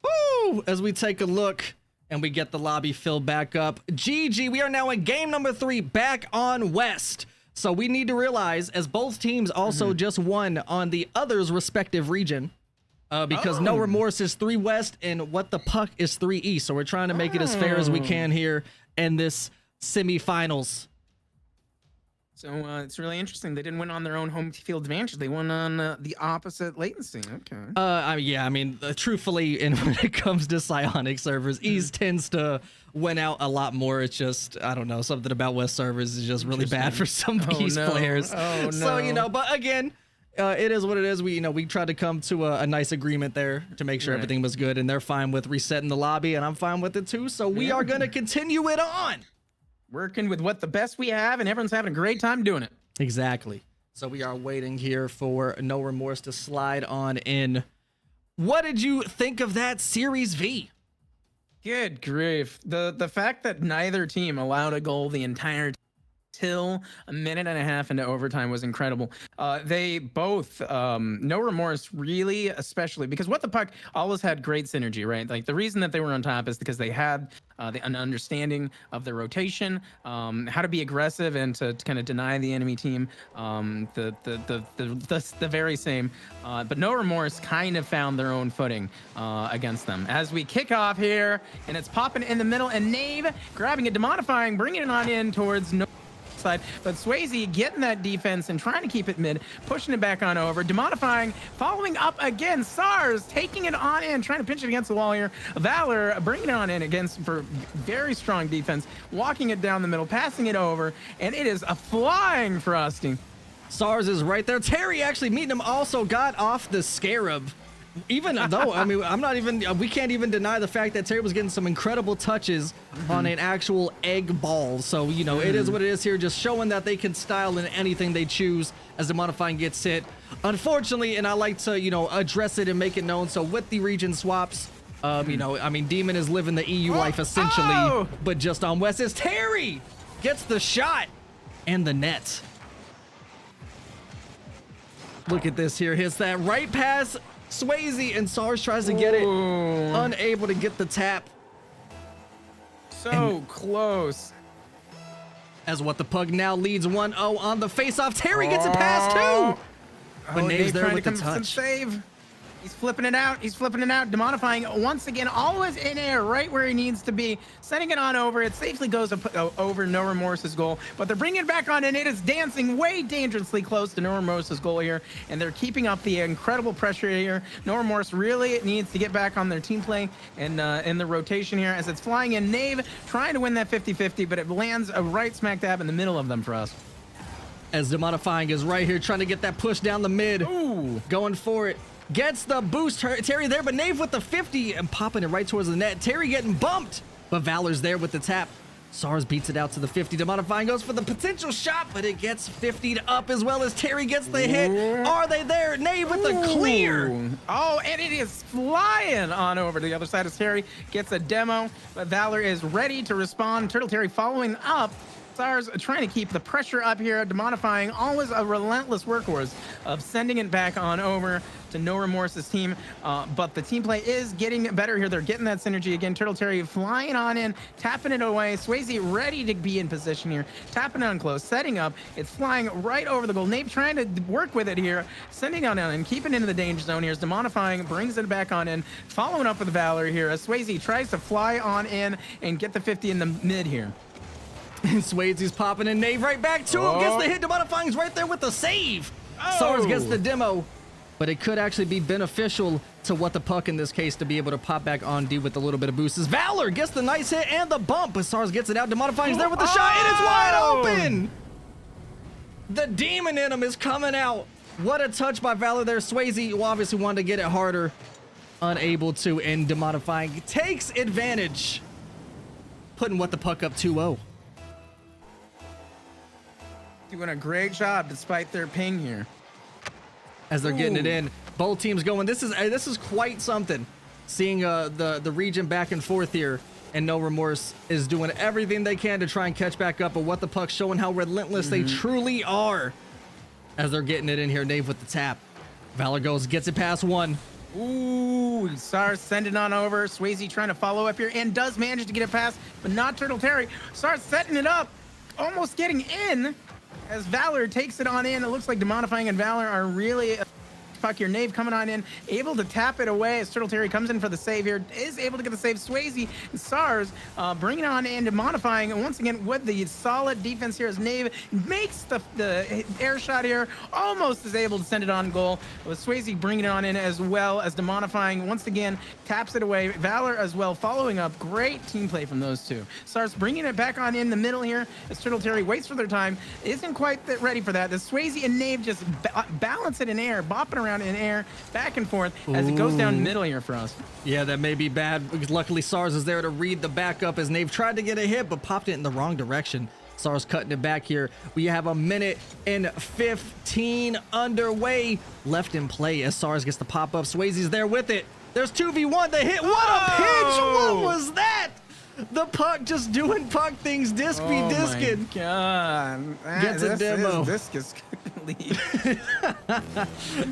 Woo! As we take a look and we get the lobby filled back up. GG, we are now in game number 3 back on West. So we need to realize, as both teams also just won on the other's respective region, because No Remorse is 3 West and What the Puck is 3 East. So we're trying to make it as fair as we can here in this semifinals. So it's really interesting. They didn't win on their own home field advantage. They won on the opposite latency. Okay. Yeah, I mean, truthfully, and when it comes to Psionic servers, East tends to win out a lot more. It's just, I don't know, something about West servers is just really bad for some East players. Oh, no. So, but again, it is what it is. We tried to come to a nice agreement there to make sure everything was good, and they're fine with resetting the lobby, and I'm fine with it too. So we are going to continue it on. Working with what the best we have, and everyone's having a great time doing it. Exactly. So we are waiting here for No Remorse to slide on in. What did you think of that Series V? Good grief. The fact that neither team allowed a goal the entire time till a minute and a half into overtime was incredible. They both, No Remorse really, especially because What the Puck always had great synergy, right? Like the reason that they were on top is because they had an understanding of their rotation, how to be aggressive and to kind of deny the enemy team, the very same. But No Remorse kind of found their own footing against them. As we kick off here, and it's popping in the middle, and Nave grabbing it, demodifying, bringing it on in towards No side, but Swayze getting that defense and trying to keep it mid, pushing it back on over, demodifying, following up again, SARS taking it on in, trying to pinch it against the wall here, Valor bringing it on in against for very strong defense, walking it down the middle, passing it over, and it is a flying Frosty. SARS is right there. Terry actually meeting him also got off the Scarab. Even though, I mean, we can't even deny the fact that Terry was getting some incredible touches on an actual egg ball. So, it is what it is here, just showing that they can style in anything they choose as the modifying gets hit. Unfortunately, and I like to, address it and make it known. So with the region swaps, Demon is living the EU life essentially, but just on West as Terry gets the shot and the net. Look at this here, hits that right pass. Swayze and SARS tries to get it, unable to get the tap. So close. As What the Pug now leads 1-0 on the face-off. Terry gets it past too. But Nave's there with the touch. Save. He's flipping it out. He's flipping it out. Demodifying once again, always in air, right where he needs to be. Sending it on over. It safely goes over No Remorse's goal. But they're bringing it back on, and it is dancing way dangerously close to No Remorse's goal here. And they're keeping up the incredible pressure here. No Remorse really needs to get back on their team play and in the rotation here as it's flying in. Nave trying to win that 50-50, but it lands right smack dab in the middle of them for us. As Demodifying is right here trying to get that push down the mid. Going for it. Gets the boost, Terry there, but Nave with the 50 and popping it right towards the net. Terry getting bumped, but Valor's there with the tap. SARS beats it out to the 50. Demodifying goes for the potential shot, but it gets 50'd up as well as Terry gets the hit. Are they there? Nave with the clear. Oh, and it is flying on over to the other side as Terry gets a demo, but Valor is ready to respond. Turtle Terry following up. SARS trying to keep the pressure up here. Demodifying, always a relentless workhorse of sending it back on over to No Remorse's team. But the team play is getting better here. They're getting that synergy again. Turtle Terry flying on in, tapping it away. Swayze ready to be in position here. Tapping it on close, setting up. It's flying right over the goal. Nave trying to work with it here. Sending it on in and keeping it into the danger zone here. As Demodifying brings it back on in. Following up with Valor here as Swayze tries to fly on in and get the 50 in the mid here. Swayze's popping in. Nave right back to him. Gets the hit. Demodifying's right there with the save. SARS gets the demo, but it could actually be beneficial to What the Puck in this case to be able to pop back on D with a little bit of boost. As Valor gets the nice hit and the bump, but SARS gets it out. Demodifying's there with the shot, and it's wide open. The demon in him is coming out. What a touch by Valor there. Swayze, who obviously wanted to get it harder, unable to, and Demodifying takes advantage putting What the Puck up 2-0. Doing a great job despite their ping here. As they're getting it in, both teams going. This is quite something. Seeing the region back and forth here, and No Remorse is doing everything they can to try and catch back up. But What the Puck showing how relentless they truly are. As they're getting it in here, Nave with the tap. Valor goes, gets it past one. Ooh, Sars send it on over. Swayze trying to follow up here and does manage to get it past, but not Turtle Terry. Sars setting it up, almost getting in as Valor takes it on in. It looks like Demonifying and Valor are really Puck here. Nave coming on in, able to tap it away as Turtle Terry comes in for the save here. Is able to get the save. Swayze and Sars bringing on in Demonifying. And once again, with the solid defense here as Nave makes the air shot here. Almost is able to send it on goal. With Swayze bringing it on in as well as Demonifying. Once again, taps it away. Valor as well following up. Great team play from those two. Sars bringing it back on in the middle here as Turtle Terry waits for their time. Isn't quite ready for that. The Swayze and Nave just balance it in air, bopping around in air, back and forth as it goes down middle here for us. Yeah, that may be bad because luckily Sars is there to read the backup as Nave tried to get a hit but popped it in the wrong direction. Sars cutting it back here. We have a minute and 15 underway left in play as Sars gets the pop up. Swayze's there with it. There's 2v1. The hit. What a pitch! What was that? The Puck just doing Puck things. Disc be disking. Oh my God. Gets a demo. Disc is lead.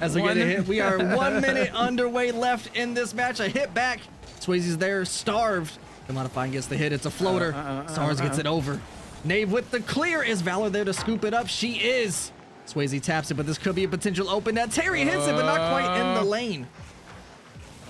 As we get a hit, we are 1 minute underway left in this match. A hit back. Swayze's there, starved. Demonifying gets the hit. It's a floater. Sars gets it over. Nave with the clear. Is Valor there to scoop it up? She is. Swayze taps it, but this could be a potential open net. Terry hits it, but not quite in the lane.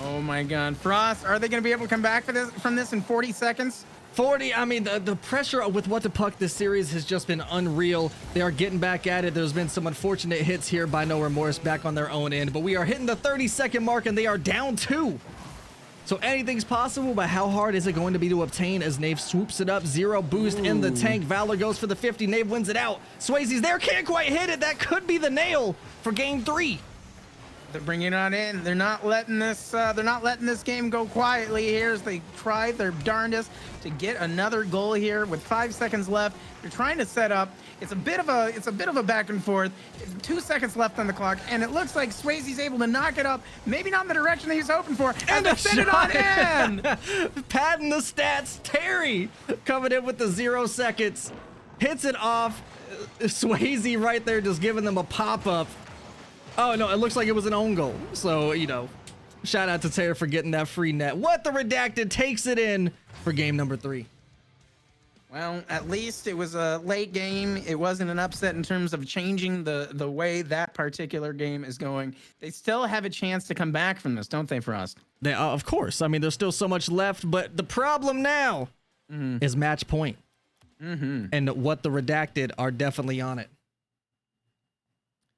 Oh my God. Frost, are they going to be able to come back from this in 40 seconds? 40, I mean, the pressure with What the Puck this series has just been unreal. They are getting back at it. There's been some unfortunate hits here by No Remorse back on their own end, but we are hitting the 30-second mark and they are down 2. So anything's possible, but how hard is it going to be to obtain as Nave swoops it up? 0 boost in the tank. Valor goes for the 50. Nave wins it out. Swayze's there, can't quite hit it. That could be the nail for game 3. They're bringing it on in. They're not letting this. They're not letting this game go quietly here as they try their darndest to get another goal here with 5 seconds left. They're trying to set up. It's a bit of a back and forth. 2 seconds left on the clock, and it looks like Swayze's able to knock it up. Maybe not in the direction that he's hoping for. And they send it on in. Padding the stats. Terry coming in with the 0 seconds. Hits it off. Swayze right there just giving them a pop-up. Oh, no, it looks like it was an own goal. So, you know, shout out to Terry for getting that free net. What the Redacted takes it in for game number 3. Well, at least it was a late game. It wasn't an upset in terms of changing the way that particular game is going. They still have a chance to come back from this, don't they, Frost? They, of course. I mean, there's still so much left, but the problem now is match point. And What the Redacted are definitely on it.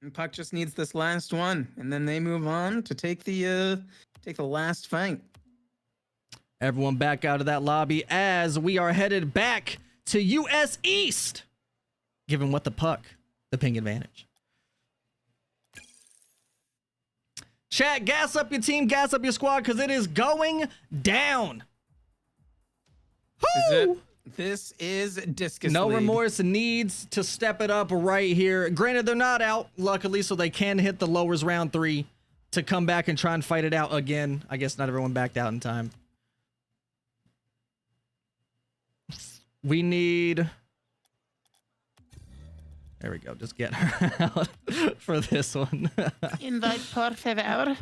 And Puck just needs this last one, and then they move on to take the last fight. Everyone back out of that lobby as we are headed back to US East, giving What the Puck the ping advantage. Chat, gas up your team, gas up your squad, because it is going down. Woo! This is Discus No League. Remorse needs to step it up right here. Granted, they're not out, luckily, so they can hit the lowers round 3 to come back and try and fight it out again. I guess not everyone backed out in time. We need... There we go. Just get her out for this one. Invite por favor.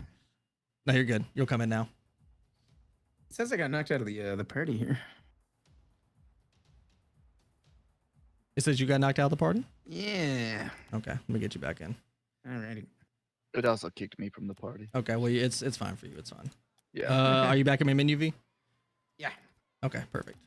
No, you're good. You'll come in now. It says I got knocked out of the party here. It says you got knocked out of the party? Yeah. Okay, let me get you back in. Alrighty. It also kicked me from the party. Okay, well, it's fine for you. It's fine. Yeah. Are you back in my menu, V? Yeah. Okay, perfect.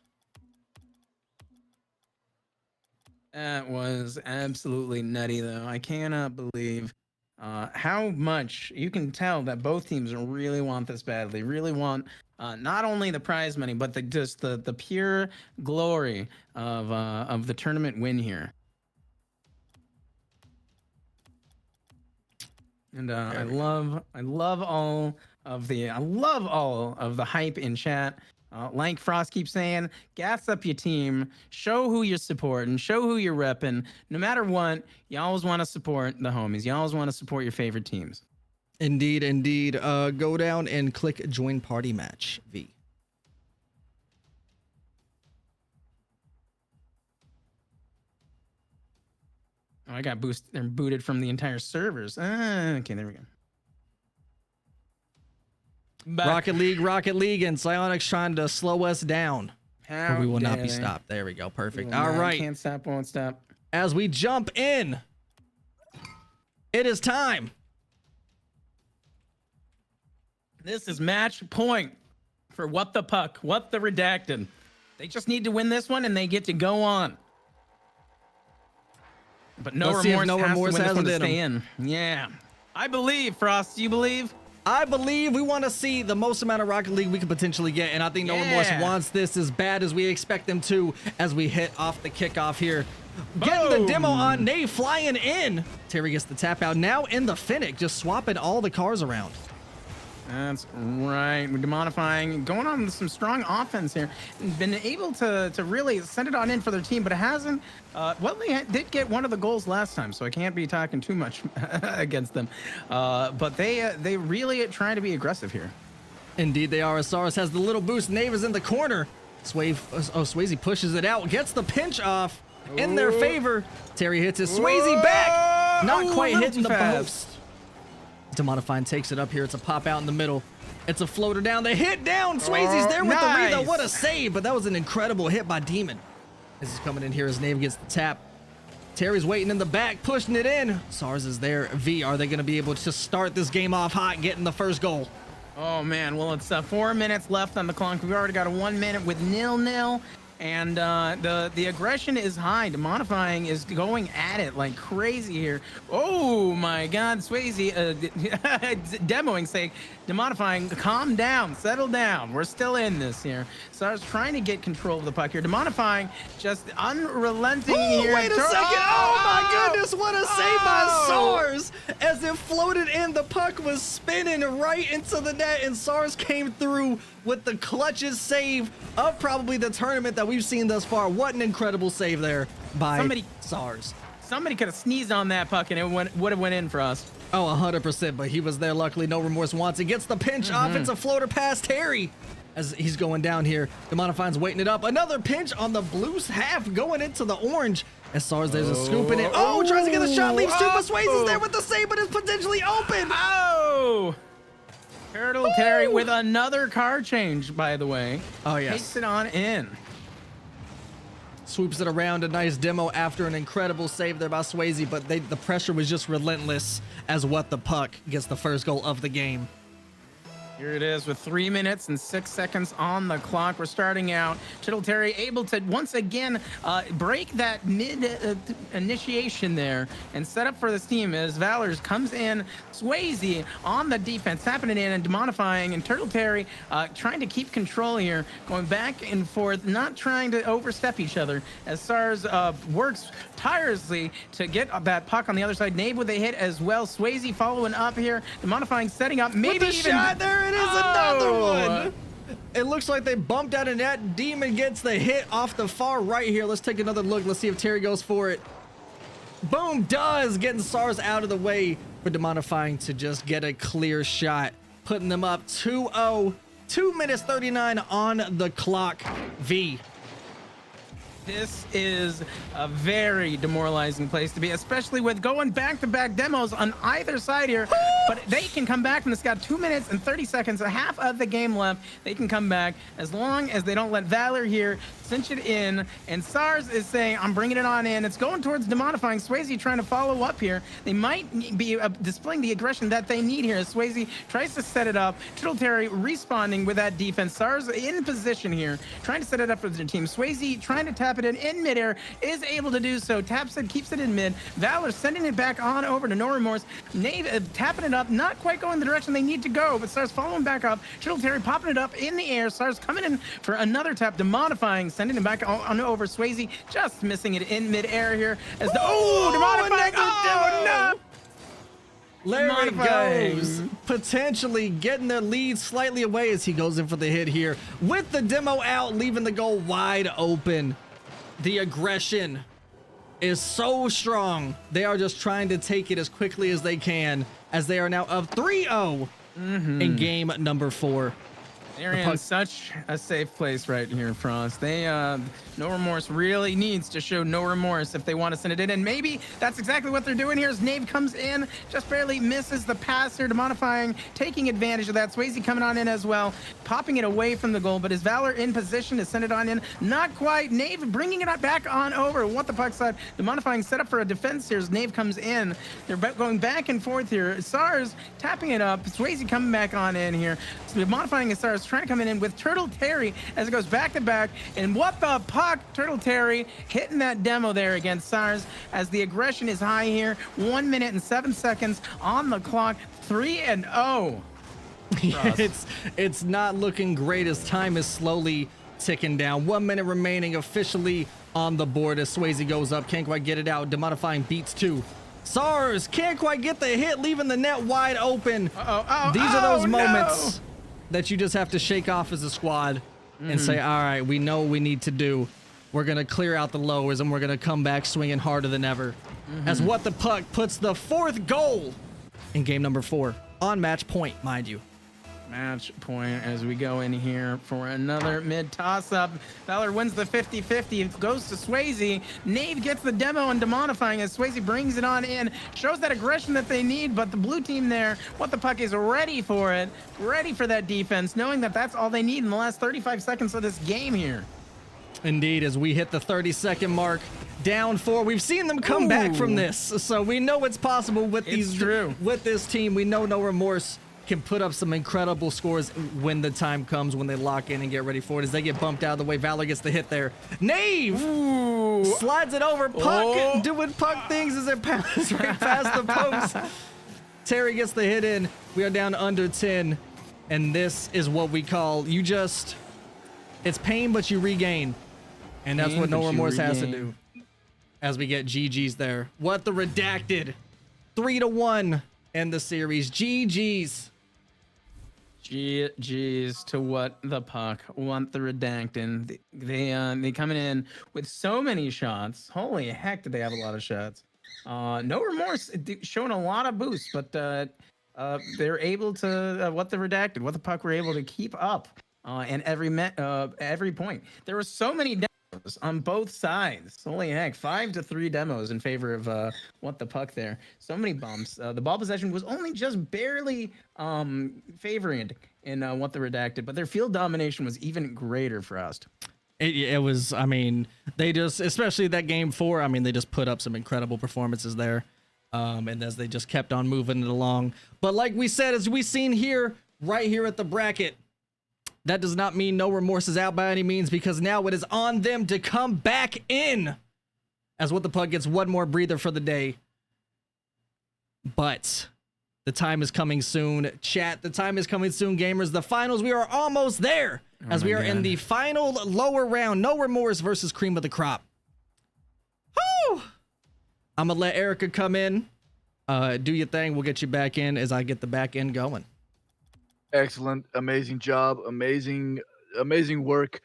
That was absolutely nutty, though. I cannot believe how much you can tell that both teams really want this badly. Really want not only the prize money, but just the pure glory of the tournament win here. And I love all of the hype in chat. Like Frost keeps saying, gas up your team, show who you're supporting, show who you're repping. No matter what, you always want to support the homies. You always want to support your favorite teams. Indeed, indeed. Go down and click join party match, V. Oh, I got boosted. They're booted from the entire servers. Okay, there we go. Back. Rocket League, and Psyonix trying to slow us down. But we will not be stopped. There we go. Perfect. All right. Can't stop, won't stop. As we jump in, it is time. This is match point for What the Puck, What the Redacted. They just need to win this one, and they get to go on. But No Remorse hasn't to stay in. Yeah. I believe, Frost. Do you believe? I believe we want to see the most amount of Rocket League we can potentially get, and I think No Remorse wants this as bad as we expect them to as we hit off the kickoff here. Getting the demo on Nave flying in. Terry gets the tap out. Now in the Finnick, just swapping all the cars around. That's right. We're demonifying, going on some strong offense here. Been able to really send it on in for their team, but it hasn't. Well, they did get one of the goals last time, so I can't be talking too much against them. But they really try to be aggressive here. Indeed, they are. Asaris has the little boost. Nave is in the corner. Swayze pushes it out, gets the pinch off in their favor. Terry hits his Swayze back. Not quite hitting the post. Demonifying takes it up here. It's a pop out in the middle. It's a floater down. The hit down. Swayze's there with the read. What a save, but that was an incredible hit by Demon. This is coming in here as Nave gets the tap. Terry's waiting in the back, pushing it in. SARS is there. V, are they going to be able to start this game off hot, getting the first goal? Oh, man. Well, it's 4 minutes left on the clock. We've already got a 1 minute with 0-0. And the aggression is high. Demonifying is going at it like crazy here. Oh my God, Swayze demoing saying, Demonifying, calm down, settle down. We're still in this here. So I was trying to get control of the puck here. Demonifying just unrelenting here. Wait a second. Oh my goodness, what a save by SARS. As it floated in, the puck was spinning right into the net, and SARS came through with the clutchest save of probably the tournament that we've seen thus far. What an incredible save there by SARS. Somebody could have sneezed on that puck and it would have went in for us. Oh, 100%, but he was there. Luckily, No Remorse wants it. Gets the pinch off. It's a floater past Terry as he's going down here. Demonifying's waiting it up. Another pinch on the blue half going into the orange. As SARS, there's a scoop in it. Oh, tries to get the shot. Leaves two, but Swayze's there with the save, but it's potentially open. Oh! Turtle Terry with another car change, by the way. Oh, yes. Takes it on in. Swoops it around. A nice demo after an incredible save there by Swayze, but the pressure was just relentless as What the Puck gets the first goal of the game. Here it is with 3 minutes and 6 seconds on the clock. We're starting out. Turtle Terry able to once again break that mid initiation there and set up for this team as Valors comes in. Swayze on the defense, tapping it in and demonifying, and Turtle Terry trying to keep control here, going back and forth, not trying to overstep each other as SARS works tirelessly to get that puck on the other side. Nave with a hit as well. Swayze following up here, demonifying, setting up, maybe with the even shot there. It is another one. It looks like they bumped out a net. Demon gets the hit off the far right here. Let's take another look. Let's see if Terry goes for it. Boom, does. Getting SARS out of the way for Demonifying to just get a clear shot. Putting them up 2-0. 2 minutes 39 on the clock. V. This is a very demoralizing place to be, especially with going back-to-back demos on either side here. But they can come back from this. Got 2 minutes and 30 seconds, a half of the game left. They can come back as long as they don't let Valor here cinch it in. And SARS is saying, I'm bringing it on in. It's going towards Demonifying. Swayze trying to follow up here. They might be displaying the aggression that they need here as Swayze tries to set it up. Turtle Terry responding with that defense. SARS in position here, trying to set it up for their team. Swayze trying to tap it in midair, is able to do so. Taps it, keeps it in mid. Valor sending it back on over to No Remorse. Nave tapping it up, not quite going the direction they need to go, but SARS following back up. Turtle Terry popping it up in the air. SARS coming in for another tap, Demonifying, sending it back on over. Swayze just missing it in midair here as the Demonifying. Oh, no! Larry Modifying. goes, potentially getting the lead slightly away as he goes in for the hit here. With the demo out, leaving the goal wide open. The aggression is so strong. They are just trying to take it as quickly as they can, as they are now up 3-0 in game number 4. They're in such a safe place right here, Frost. They, No Remorse really needs to show no remorse if they want to send it in. And maybe that's exactly what they're doing here as Nave comes in, just barely misses the pass here, Demonifying, taking advantage of that. Swayze coming on in as well, popping it away from the goal, but is Valor in position to send it on in? Not quite. Nave bringing it back on over. What the puck side? Demonifying set up for a defense here as Nave comes in. They're going back and forth here. SARS tapping it up. Swayze coming back on in here. Demonifying is SARS trying to come in with Turtle Terry as it goes back to back. And what the puck? Turtle Terry hitting that demo there against SARS as the aggression is high here. 1 minute and 7 seconds on the clock. 3-0. Yeah, it's not looking great as time is slowly ticking down. 1 minute remaining officially on the board as Swayze goes up. Can't quite get it out. Demonifying beats 2. SARS can't quite get the hit, leaving the net wide open. These are those moments that you just have to shake off as a squad and say, all right, we know what we need to do. We're going to clear out the lowers and we're going to come back swinging harder than ever. As What the Puck puts the 4th goal in game number 4 on match point, mind you. Match point as we go in here for another mid toss-up. Valor wins the 50-50. It goes to Swayze. Nave gets the demo and Demonifying as Swayze brings it on in. Shows that aggression that they need, but the blue team there, What the Puck, is ready for it. Ready for that defense, knowing that that's all they need in the last 35 seconds of this game here. Indeed, as we hit the 30-second mark, down 4. We've seen them come back from this, so we know it's possible with with this team. We know No Remorse can put up some incredible scores when the time comes, when they lock in and get ready for it. As they get bumped out of the way, Valor gets the hit there. Nave slides it over. Puck doing puck things as it passes right past the post. Terry gets the hit in. We are down under 10, and this is what we call it's pain, but you regain. And that's what No Remorse has to do. As we get GG's there. What the Redacted. 3-1 in the series. GG's. GG's to What the Puck. Want the Redacted. They coming in with so many shots. Holy heck, did they have a lot of shots. No Remorse showing a lot of boosts, but they're able to What the Redacted. What the Puck were able to keep up. And every point. There were so many demos on both sides. Holy heck, 5-3 demos in favor of What the Puck there. So many bumps. The ball possession was only just barely favoring in What the Redacted, but their field domination was even greater for us. It was, I mean, they just, especially that game 4, I mean, they just put up some incredible performances there. And as they just kept on moving it along. But like we said, as we've seen here, right here at the bracket, that does not mean No Remorse is out by any means, because now it is on them to come back in as What the Puck gets one more breather for the day. But the time is coming soon. Chat, the time is coming soon, gamers. The finals, we are almost there as we are in the final lower round. No Remorse versus Cream of the Crop. Woo! I'm going to let Erica come in. Do your thing. We'll get you back in as I get the back end going. Excellent, amazing job, amazing work.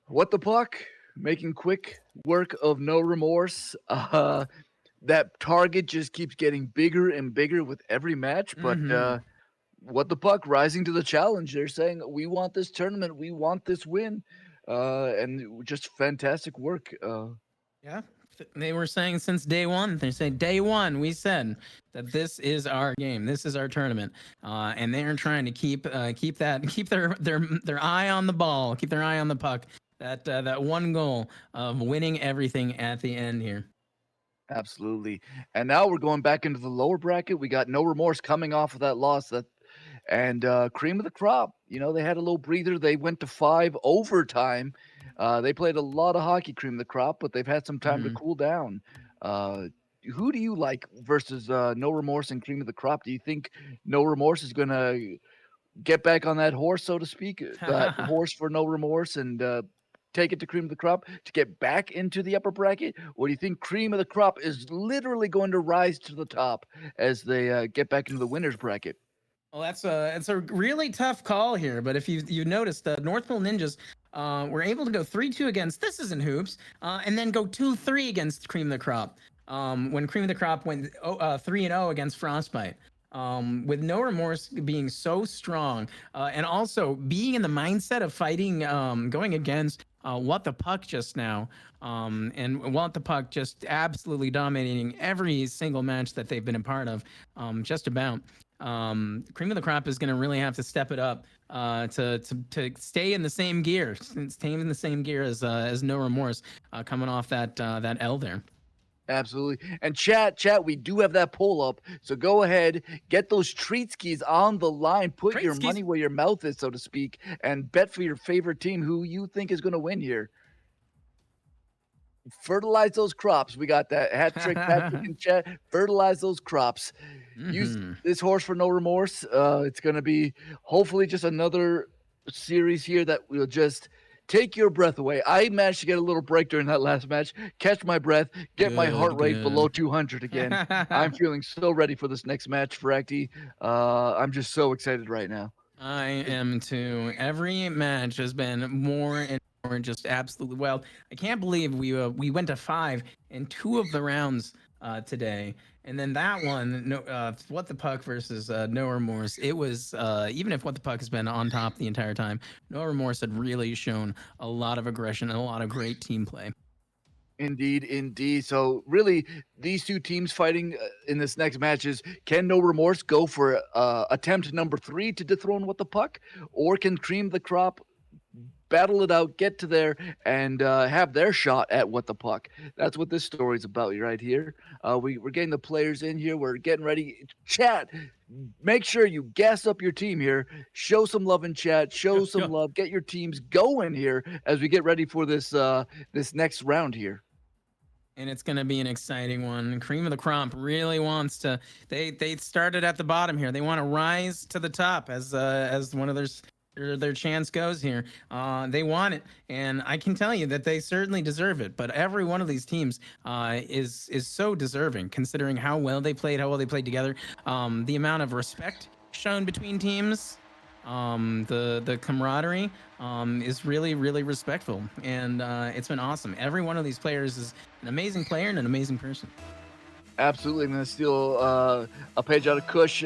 What the Puck, making quick work of No Remorse. That target just keeps getting bigger and bigger with every match, but What the Puck rising to the challenge. They're saying, we want this tournament, we want this win, and just fantastic work. Yeah. They were saying since day one, they say day one, we said that this is our game, this is our tournament, and they're trying to keep their eye on the ball, keep their eye on the puck. That one goal of winning everything at the end here. Absolutely. And now we're going back into the lower bracket. We got No Remorse coming off of that loss, and Cream of the Crop. You know, they had a little breather. They went to 5 overtime. They played a lot of hockey, Cream of the Crop, but they've had some time to cool down. Who do you like versus No Remorse and Cream of the Crop? Do you think No Remorse is going to get back on that horse, so to speak, that horse for No Remorse, and take it to Cream of the Crop to get back into the upper bracket? Or do you think Cream of the Crop is literally going to rise to the top as they get back into the winners bracket? Well, it's a really tough call here, but if you noticed, North Pole Ninjas were able to go 3-2 against This Isn't Hoops, and then go 2-3 against Cream of the Crop. When Cream of the Crop went 3-0 against Frostbite. With No Remorse being so strong, and also being in the mindset of fighting, going against What the Puck just now, and What the Puck just absolutely dominating every single match that they've been a part of, just about. Cream of the Crop is going to really have to step it up to stay in the same gear, stay in the same gear as No Remorse, coming off that L there. Absolutely. And chat, we do have that poll up. So go ahead, get those treat skis on the line, put Treat your skis. money where your mouth is, so to speak, and bet for your favorite team who you think is going to win here. Fertilize those crops. We got that hat trick Patrick in chat. Fertilize those crops. Use this horse for No Remorse. It's going to be hopefully just another series here that will just take your breath away. I managed to get a little break during that last match, catch my breath, get my heart rate below 200 again. I'm feeling so ready for this next match, Voraktee. I'm just so excited right now. I am too. Every match has been more and more just absolutely wild. I can't believe we went to 5 in 2 of the rounds today. And then that one, What the Puck versus No Remorse, it was, even if What the Puck has been on top the entire time, No Remorse had really shown a lot of aggression and a lot of great team play. Indeed. So really, these two teams fighting in this next match is, can No Remorse go for attempt number 3 to dethrone What the Puck? Or can Cream the Crop battle it out, get to there, and have their shot at What the Puck? That's what this story's about right here. We're getting the players in here. We're getting ready. Chat, make sure you gas up your team here. Show some love in chat. Show some love. Get your teams going here as we get ready for this this next round here. And it's going to be an exciting one. Cream of the Crop really wants to. They started at the bottom here. They want to rise to the top as one of their chance goes here. They want it, and I can tell you that they certainly deserve it. But every one of these teams is so deserving, considering how well they played together, the amount of respect shown between teams, the camaraderie is really, really respectful, and it's been awesome. Every one of these players is an amazing player and an amazing person. Absolutely. I'm going to steal a page out of Kush.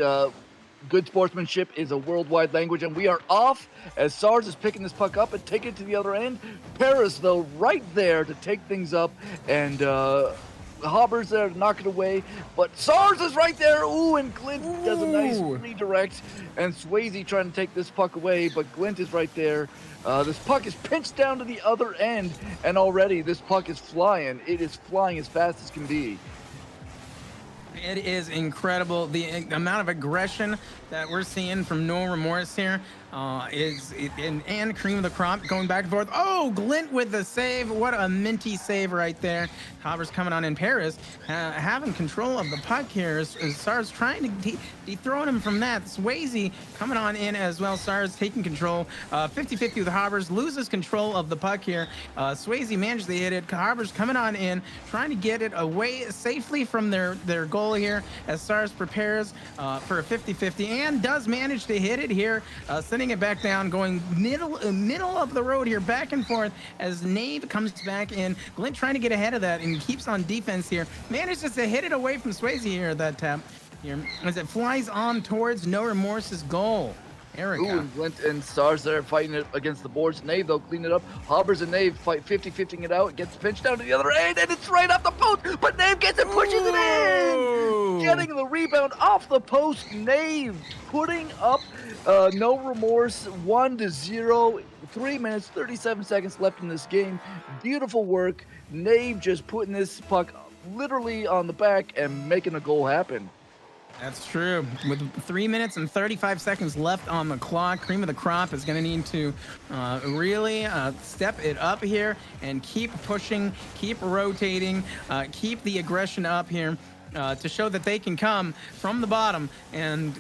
Good sportsmanship is a worldwide language, and we are off as SARS is picking this puck up and taking it to the other end. Paris, though, right there to take things up, and Hobber's there to knock it away, but SARS is right there. Ooh, and Glint does a nice redirect, and Swayze trying to take this puck away, but Glint is right there. This puck is pinched down to the other end, and already this puck is flying. It is flying as fast as can be. It is incredible. The amount of aggression that we're seeing from No Remorse here and Cream of the Crop going back and forth. Oh, Glint with the save. What a minty save right there. Hobber's coming on in. Paris having control of the puck here. SARS trying to dethrone him from that. Swayze coming on in as well. SARS taking control. 50-50 with Hobbers. Loses control of the puck here. Swayze managed to hit it. Hobbers coming on in, trying to get it away safely from their goal here as SARS prepares for a 50-50 and does manage to hit it here, sending it back down, going middle of the road here, back and forth as Nave comes back in. Glint trying to get ahead of that and keeps on defense here. Manages to hit it away from Swayze here, that tap here, as it flies on towards No Remorse's goal. Erica. Ooh, and Glint and SARS there fighting it against the boards. Nave, though, clean it up. Hobbers and Nave fight 50-50ing it out. It gets pinched down to the other end, and it's right off the post, but Nave gets it, pushes it in! Getting the rebound off the post. Nave putting up No Remorse 1-0. 3 minutes, 37 seconds left in this game. Beautiful work. Nave just putting this puck literally on the back and making a goal happen. That's true. With 3 minutes and 35 seconds left on the clock, Cream of the Crop is going to need to really step it up here and keep pushing, keep rotating, keep the aggression up here. to show that they can come from the bottom and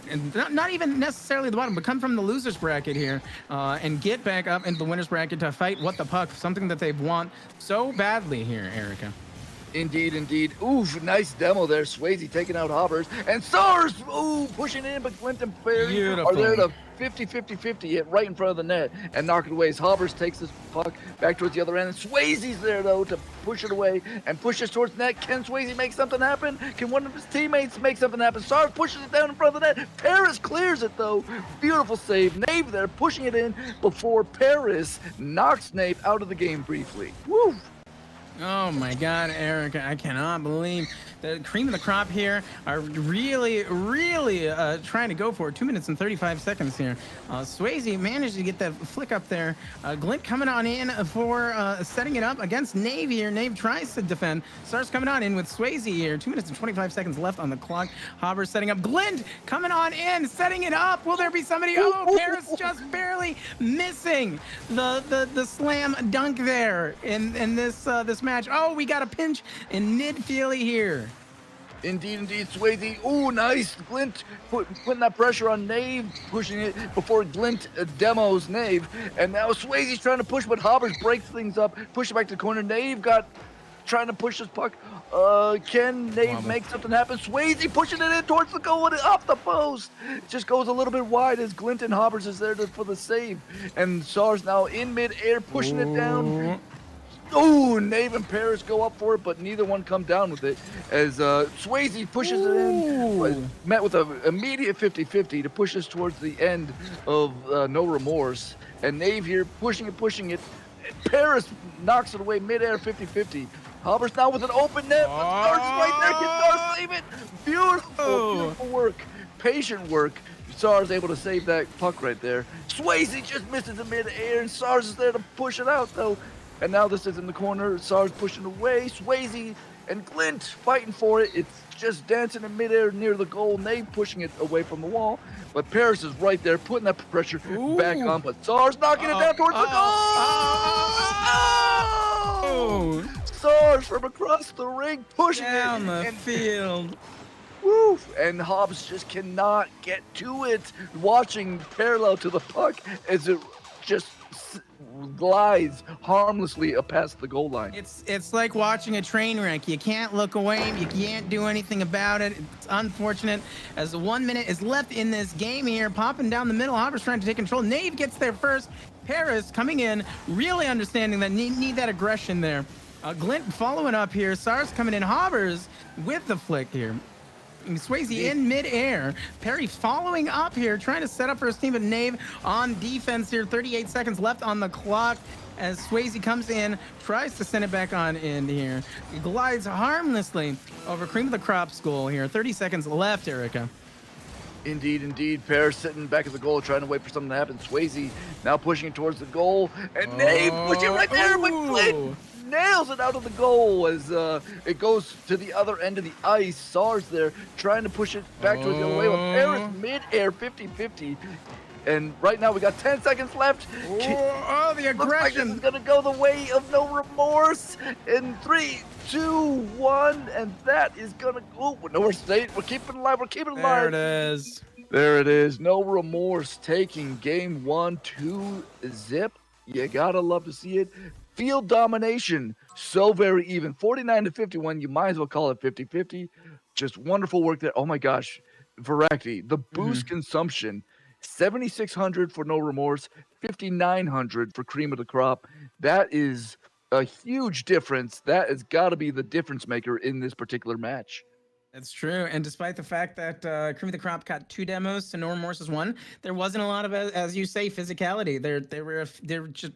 not even necessarily the bottom, but come from the losers bracket here and get back up into the winners bracket to fight what the puck, something that they've want so badly here, Erica. Indeed, indeed. Oof, nice demo there. Swayze taking out Hobbers. And SARS, ooh, pushing in, but Glint and Perry are there to 50-50-50 hit right in front of the net and knock it away. As Hobbers takes this puck back towards the other end. And Swayze's there, though, to push it away and push it towards the net. Can Swayze make something happen? Can one of his teammates make something happen? SARS pushes it down in front of the net. Paris clears it, though. Beautiful save. Nave there pushing it in before Paris knocks Nave out of the game briefly. Woo! Oh my God, Erica, I cannot believe the cream of the crop here are really trying to go for it. 2 minutes and 35 seconds here. Swayze managed to get that flick up there. Glint coming on in for setting it up against Nave here. Nave tries to defend. Starts coming on in with Swayze here. 2 minutes and 25 seconds left on the clock. Hobber setting up. Glint coming on in, setting it up. Will there be somebody? Oh, Paris just barely missing the slam dunk there in this match. Oh, we got a pinch in mid-Feely here. Indeed, indeed, Swayze. Ooh, nice. Glint putting that pressure on Nave, pushing it before Glint demos Nave. And now Swayze's trying to push, but Hobbers breaks things up, push it back to the corner. Nave trying to push this puck. Can Nave make something happen? Swayze pushing it in towards the goal and off the post. It just goes a little bit wide as Glint and Hobbers is there for the save. And SARS now in mid-air, pushing it down. Oh, Nave and Paris go up for it, but neither one come down with it as Swayze pushes it in, met with an immediate 50-50 to push us towards the end of No Remorse. And Nave here pushing it. Paris knocks it away mid-air 50-50. Hobbers now with an open net, but SARS right there. Can SARS save it? Beautiful work, patient work. SARS able to save that puck right there. Swayze just misses in mid-air, and SARS is there to push it out, though. And now this is in the corner. SARS pushing away. Swayze and Glint fighting for it. It's just dancing in midair near the goal. Nave pushing it away from the wall. But Paris is right there, putting that pressure back on. But SARS knocking it down towards the goal. SARS from across the ring, pushing down it the field. Woo! And Hobbs just cannot get to it. Watching parallel to the puck as it just glides harmlessly past the goal line. It's like watching a train wreck. You can't look away. You can't do anything about it. It's unfortunate as 1 minute is left in this game here. Popping down the middle. Hobbers trying to take control. Nave gets there first. Paris coming in, really understanding that need that aggression there. Glint following up here. SARS coming in. Hobbers with the flick here. Swayze in mid-air. Perry following up here, trying to set up for his team, but Nave on defense here. 38 seconds left on the clock as Swayze comes in, tries to send it back on in here. He glides harmlessly over cream of the crop school here. 30 seconds left, Erica. Indeed, indeed. Paris sitting back at the goal, trying to wait for something to happen. Swayze now pushing towards the goal, and Nave pushing right there, but Glint nails it out of the goal as it goes to the other end of the ice. SARS there trying to push it back towards the other way. Paris mid-air 50-50. And right now we got 10 seconds left. The aggression. Looks like this is going to go the way of No Remorse. In 3, 2, 1. And that is going to go. No, we're keeping it alive. We're keeping it alive. There it is. There it is. No Remorse taking game 1 2-0. You got to love to see it. Field domination, so very even. 49-51, you might as well call it 50-50. Just wonderful work there. Oh my gosh, Voraktee, the boost consumption, 7,600 for No Remorse, 5,900 for Cream of the Crop. That is a huge difference. That has got to be the difference maker in this particular match. That's true. And despite the fact that Cream of the Crop got 2 demos to No Remorse's 1, there wasn't a lot of, as you say, physicality. They're just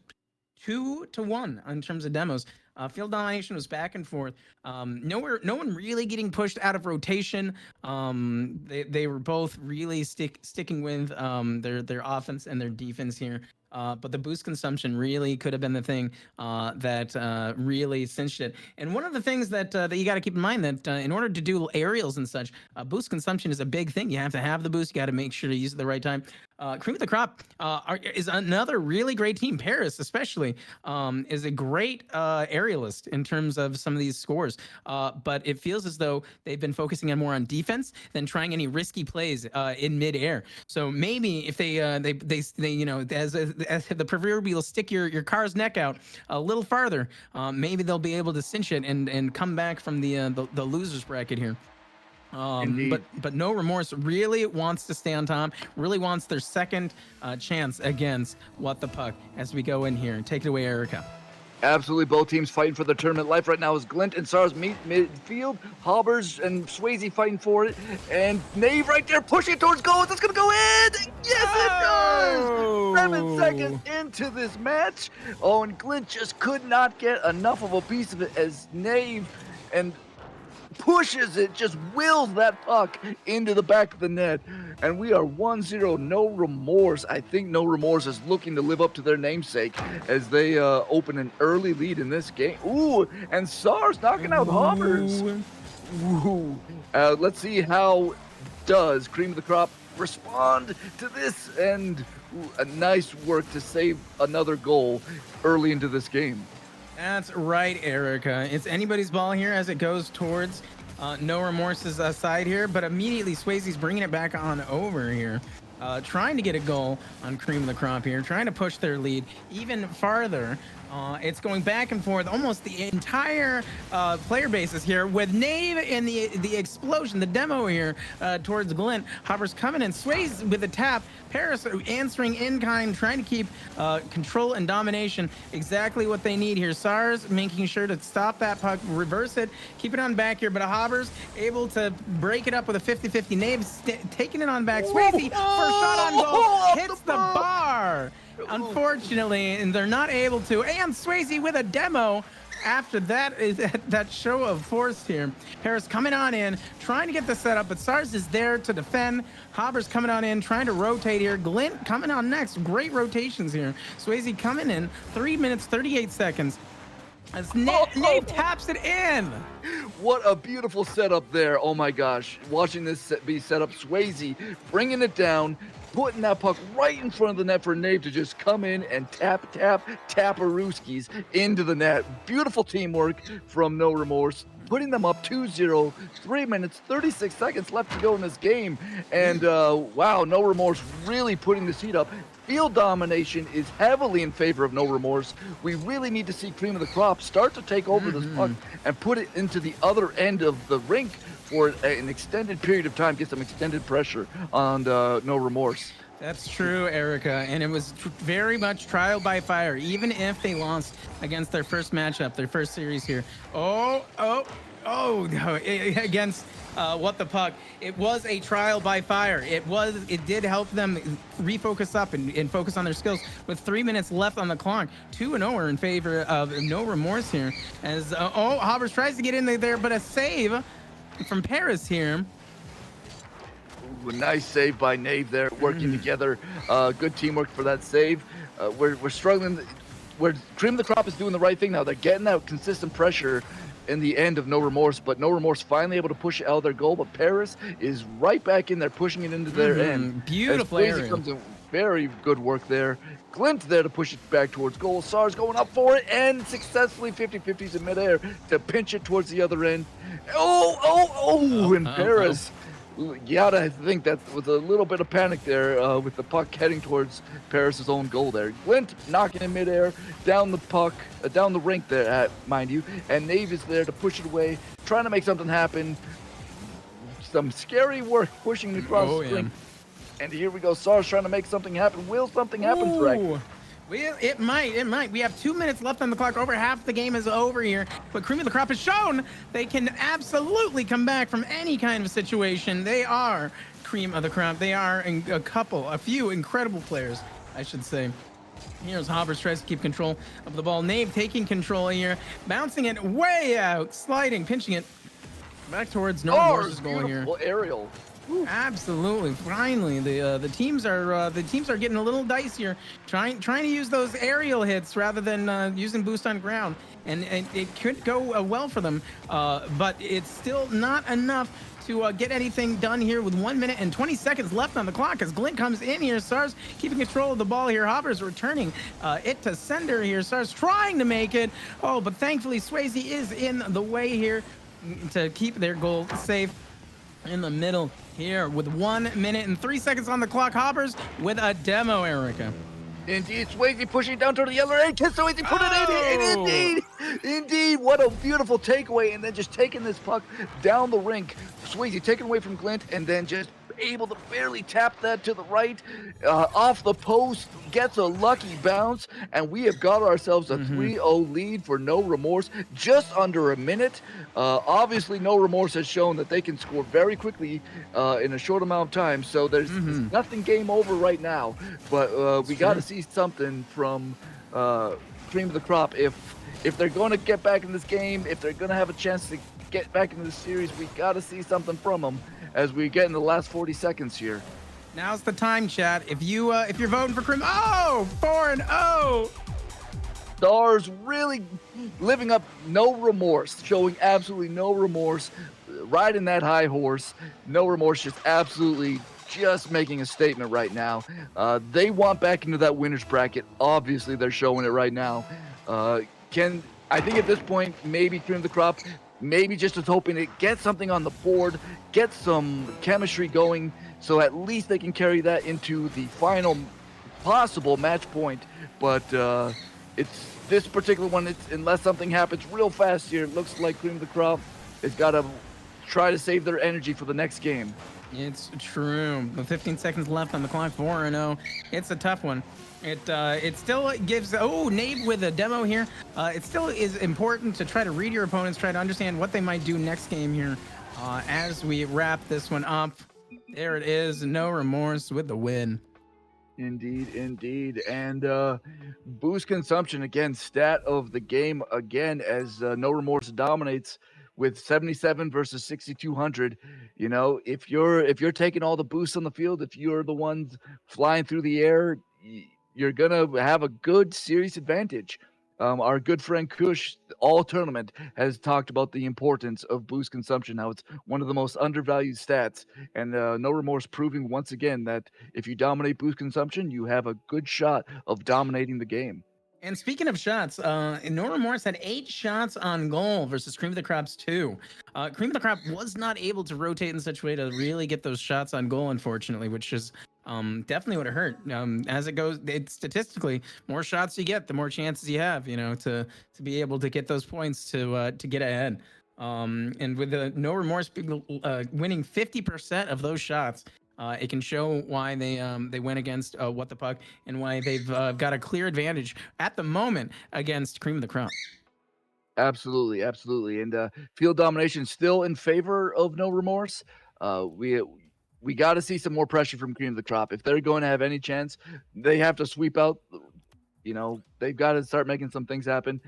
2-1 in terms of demos. Field domination was back and forth. No one really getting pushed out of rotation. They were both really sticking with their offense and their defense here. But the boost consumption really could have been the thing that really cinched it. And one of the things that you got to keep in mind that in order to do aerials and such, boost consumption is a big thing. You have to have the boost. You got to make sure to use it at the right time. Cream of the Crop is another really great team. Paris, especially, is a great aerialist in terms of some of these scores. But it feels as though they've been focusing more on defense than trying any risky plays in midair. So maybe if they you know, as the proverbial stick your car's neck out a little farther, maybe they'll be able to cinch it and come back from the losers bracket here. But No Remorse really wants to stay on top, really wants their second chance against What the Puck as we go in here. Take it away, Erica. Absolutely, both teams fighting for their tournament life right now as Glint and SARS meet midfield. Hobbers and Swayze fighting for it, and Nave right there pushing it towards goal. That's gonna go in. Yes, it does. 7 seconds into this match. Oh, and Glint just could not get enough of a piece of it as Nave and pushes it, just wills that puck into the back of the net, and we are 1-0. No Remorse. I think No Remorse is looking to live up to their namesake as they open an early lead in this game. Ooh, and SARS knocking out Hobbers. Ooh. Let's see how does Cream of the Crop respond to this, and a nice work to save another goal early into this game. That's right, Erica. It's anybody's ball here as it goes towards No Remorse's side here, but immediately Swayze's bringing it back on over here. Trying to get a goal on Cream of the Crop here, trying to push their lead even farther. It's going back and forth. Almost the entire player base is here with Nave and the explosion, the demo here towards Glint. Hoppers coming in, Sways with a tap. Paris answering in kind, trying to keep control and domination. Exactly what they need here. SARS making sure to stop that puck, reverse it, keep it on back here. But Hoppers able to break it up with a 50-50. Nave taking it on back. Swayze for a shot on goal, hits the bar. Unfortunately, and they're not able to. And Swayze with a demo after that show of force here. Paris coming on in, trying to get the setup, but SARS is there to defend. Hobbers coming on in, trying to rotate here. Glint coming on next. Great rotations here. Swayze coming in, 3 minutes, 38 seconds. As Nave taps it in. What a beautiful setup there. Oh my gosh. Watching this be set up, Swayze bringing it down, putting that puck right in front of the net for Nave to just come in and tap Aruskis into the net. Beautiful teamwork from No Remorse, putting them up 2-0, 3 minutes, 36 seconds left to go in this game. And wow, No Remorse really putting the seat up. Field domination is heavily in favor of No Remorse. We really need to see Cream of the Crop start to take over this puck and put it into the other end of the rink for an extended period of time, get some extended pressure on No Remorse. That's true, Erica, and it was very much trial by fire, even if they lost against their first matchup, their first series here. Against What the Puck. It was a trial by fire. It did help them refocus up and focus on their skills with 3 minutes left on the clock. 2-0 in favor of No Remorse here. As Hobbers tries to get in there, but a save from Paris here. Ooh, a nice save by Nave there, working together. Good teamwork for that save. We're struggling. Where Cream of the Crop is doing the right thing now. They're getting that consistent pressure in the end of No Remorse, but No Remorse finally able to push it out of their goal, but Paris is right back in there, pushing it into their end. Beautiful area. Comes in, very good work there. Glint there to push it back towards goal. SARS going up for it and successfully 50-50s in midair to pinch it towards the other end. And Paris. You gotta think that was a little bit of panic there with the puck heading towards Paris's own goal there. Glint knocking in midair, down the puck, down the rink there, mind you, and Nave is there to push it away, trying to make something happen. Some scary work pushing it across the rink. And here we go, SARS trying to make something happen. Will something happen, Greg? Well, it might. We have 2 minutes left on the clock. Over half the game is over here. But Cream of the Crop has shown they can absolutely come back from any kind of situation. They are Cream of the Crop. They are a few incredible players, I should say. Here's Hobbers tries to keep control of the ball. Nave taking control here, bouncing it way out, sliding, pinching it back towards No Remorse's goal here. Aerial. Absolutely. Finally, the teams are getting a little dicier, trying to use those aerial hits rather than using boost on ground, and it could go well for them, but it's still not enough to get anything done here with 1 minute and 20 seconds left on the clock as Glint comes in here. Stars keeping control of the ball here. Hopper's returning it to sender here. Stars trying to make it. Oh, but thankfully Swayze is in the way here to keep their goal safe. In the middle here with 1 minute and 3 seconds on the clock. Hoppers with a demo, Erica. Indeed, Swayze pushing down toward the yellow area. Can Swayze put it in? Indeed, what a beautiful takeaway, and then just taking this puck down the rink. Swayze taken away from Glint, and then just able to barely tap that to the right, off the post, gets a lucky bounce, and we have got ourselves a 3-0 lead for No Remorse, just under a minute. Obviously, No Remorse has shown that they can score very quickly in a short amount of time, so there's nothing game over right now, but we got to see something from Cream of the Crop. If they're going to get back in this game, if they're going to have a chance to get back into the series, we got to see something from them as we get in the last 40 seconds here. Now's the time, chat. If you're voting for Cream, 4-0. Stars really living up, no remorse, showing absolutely no remorse, riding that high horse. No Remorse just making a statement right now. They want back into that winner's bracket. Obviously, they're showing it right now. I think at this point, maybe Cream of the Crop, maybe just is hoping to get something on the board, get some chemistry going, so at least they can carry that into the final possible match point. But it's this particular one, unless something happens real fast here, it looks like Cream of the Crop has got to try to save their energy for the next game. It's true. With 15 seconds left on the clock, 4-0. It's a tough one. It still gives, Nave with a demo here. It still is important to try to read your opponents, try to understand what they might do next game here as we wrap this one up. There it is, No Remorse with the win. Indeed. And boost consumption, again, stat of the game again, as No Remorse dominates with 77 versus 6,200. You know, if you're taking all the boosts on the field, if you're the ones flying through the air, you're gonna have a good series advantage. Our good friend Kush, all tournament, has talked about the importance of boost consumption, how it's one of the most undervalued stats, and No Remorse proving once again that if you dominate boost consumption, you have a good shot of dominating the game. And speaking of shots, No Remorse had 8 shots on goal versus Cream of the Crop's 2. Cream of the Crop was not able to rotate in such a way to really get those shots on goal, unfortunately, which is definitely would have hurt. As it goes, statistically, more shots you get, the more chances you have, to be able to get those points to get ahead. And with the No Remorse winning 50% of those shots, it can show why they went against What the Puck and why they've got a clear advantage at the moment against Cream of the Crop. Absolutely. And field domination still in favor of No Remorse. We got to see some more pressure from Cream of the Crop. If they're going to have any chance, they have to sweep out. They've got to start making some things happen.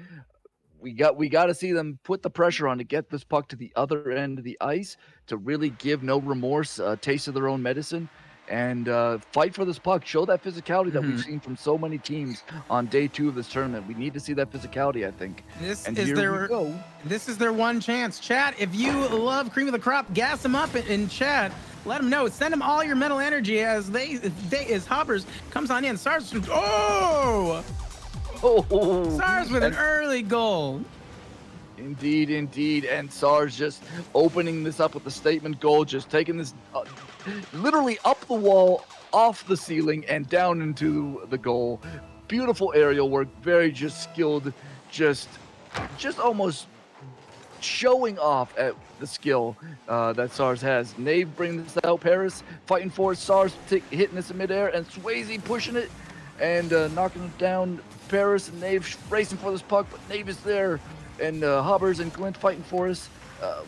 We got to see them put the pressure on to get this puck to the other end of the ice to really give No Remorse a taste of their own medicine and fight for this puck. Show that physicality that we've seen from so many teams on day 2 of this tournament. We need to see that physicality, I think. This is their one chance. Chat, if you love Cream of the Crop, gas them up in chat. Let them know. Send them all your mental energy as Hoppers comes on in. Stars. SARS with an early goal. Indeed. And SARS just opening this up with a statement goal, just taking this literally up the wall, off the ceiling, and down into the goal. Beautiful aerial work, very just skilled, just almost showing off at the skill that SARS has. Nave bringing this out, Paris fighting for it, SARS hitting this in midair, and Swayze pushing it and knocking it down. Paris and Nave racing for this puck, but Nave is there, and Hobbers and Glint fighting for us.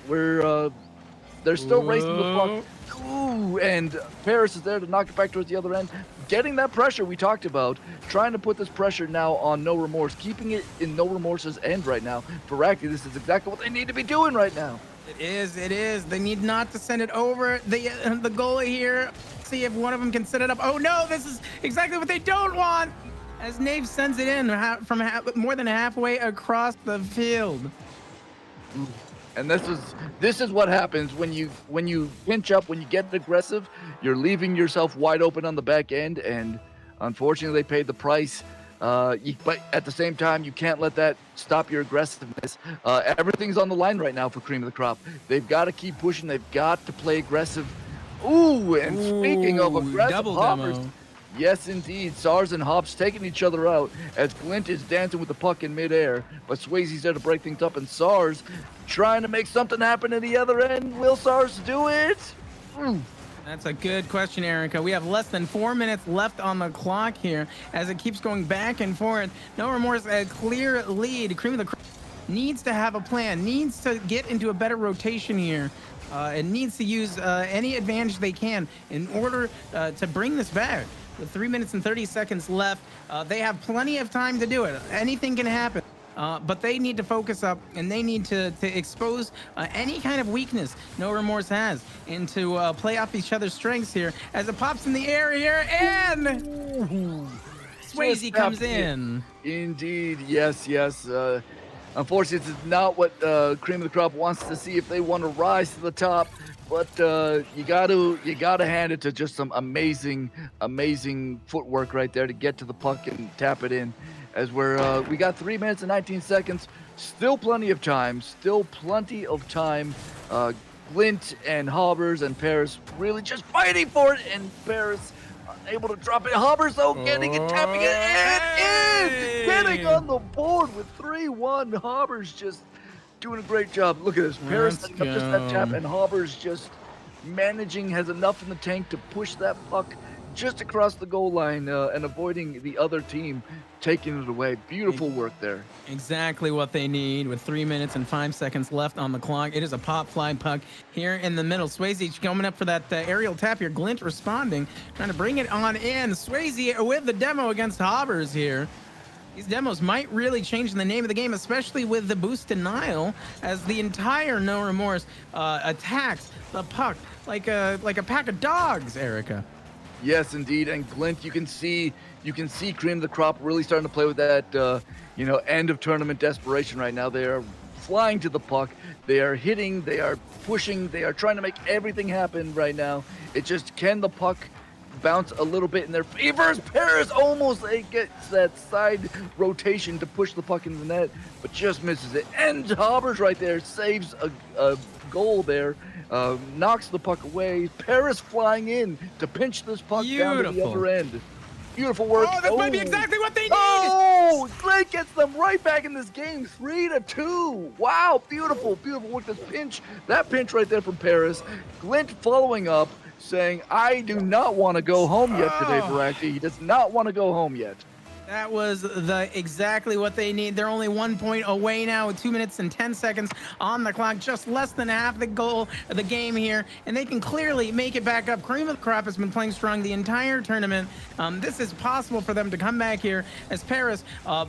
They're still racing the puck. Ooh, and Paris is there to knock it back towards the other end, getting that pressure we talked about, trying to put this pressure now on No Remorse, keeping it in No Remorse's end right now. Voraktee, this is exactly what they need to be doing right now. It is. They need not to send it over the goalie here. See if one of them can set it up. Oh no, this is exactly what they don't want. As Nave sends it in from more than halfway across the field. And this is what happens when you pinch up, when you get aggressive, you're leaving yourself wide open on the back end, and unfortunately they paid the price. But at the same time, you can't let that stop your aggressiveness. Everything's on the line right now for Cream of the Crop. They've got to keep pushing. They've got to play aggressive. Ooh, and speaking of aggressive, double Hoppers, demo. yes, indeed. SARS and Hops taking each other out as Glint is dancing with the puck in midair, but Swayze's there to break things up, and SARS trying to make something happen at the other end. Will SARS do it? That's a good question, Erica. We have less than 4 minutes left on the clock here as it keeps going back and forth. No Remorse, a clear lead. Cream of the Crop needs to have a plan, needs to get into a better rotation here. It needs to use any advantage they can in order to bring this back. With 3 minutes and 30 seconds left, they have plenty of time to do it. Anything can happen. But they need to focus up, and they need to expose any kind of weakness No Remorse has, and to play off each other's strengths here as it pops in the air here, and Swayze comes in. Indeed, yes. Unfortunately, it's not what Cream of the Crop wants to see if they want to rise to the top. But you gotta hand it to just some amazing footwork right there to get to the puck and tap it in. As we got 3 minutes and 19 seconds, still plenty of time. Glint and Hobbers and Paris really just fighting for it, and Paris able to drop it. Hobbers though getting it, tapping it, and in, getting on the board with 3-1. Hobbers just doing a great job. Look at this. Paris setting up just that tap, and Hobbers just has enough in the tank to push that puck just across the goal line and avoiding the other team taking it away. Beautiful work there. Exactly what they need with 3 minutes and 5 seconds left on the clock. It is a pop fly puck here in the middle. Swayze coming up for that aerial tap here. Glint responding, trying to bring it on in. Swayze with the demo against Hobbers here. These demos might really change the name of the game, especially with the boost denial, as the entire No Remorse attacks the puck like a pack of dogs, Erica. Yes, indeed. And Glint, you can see Cream of the Crop really starting to play with that, end of tournament desperation right now. They are flying to the puck. They are hitting. They are pushing. They are trying to make everything happen right now. It just, can the puck bounce a little bit in their favor? Paris almost gets that side rotation to push the puck into the net, but just misses it. And Hobbers right there saves a goal there. Knocks the puck away. Paris flying in to pinch this puck down to the other end. Beautiful work. Oh, that might be exactly what they need. Oh, Glint gets them right back in this game. 3-2. Wow, beautiful work. That pinch right there from Paris. Glint following up, saying, I do not want to go home yet today, Voraktee. He does not want to go home yet. That was exactly what they need. They're only 1 point away now with 2 minutes and 10 seconds on the clock. Just less than half the goal of the game here, and they can clearly make it back up. Cream of the Crop has been playing strong the entire tournament. This is possible for them to come back here as Paris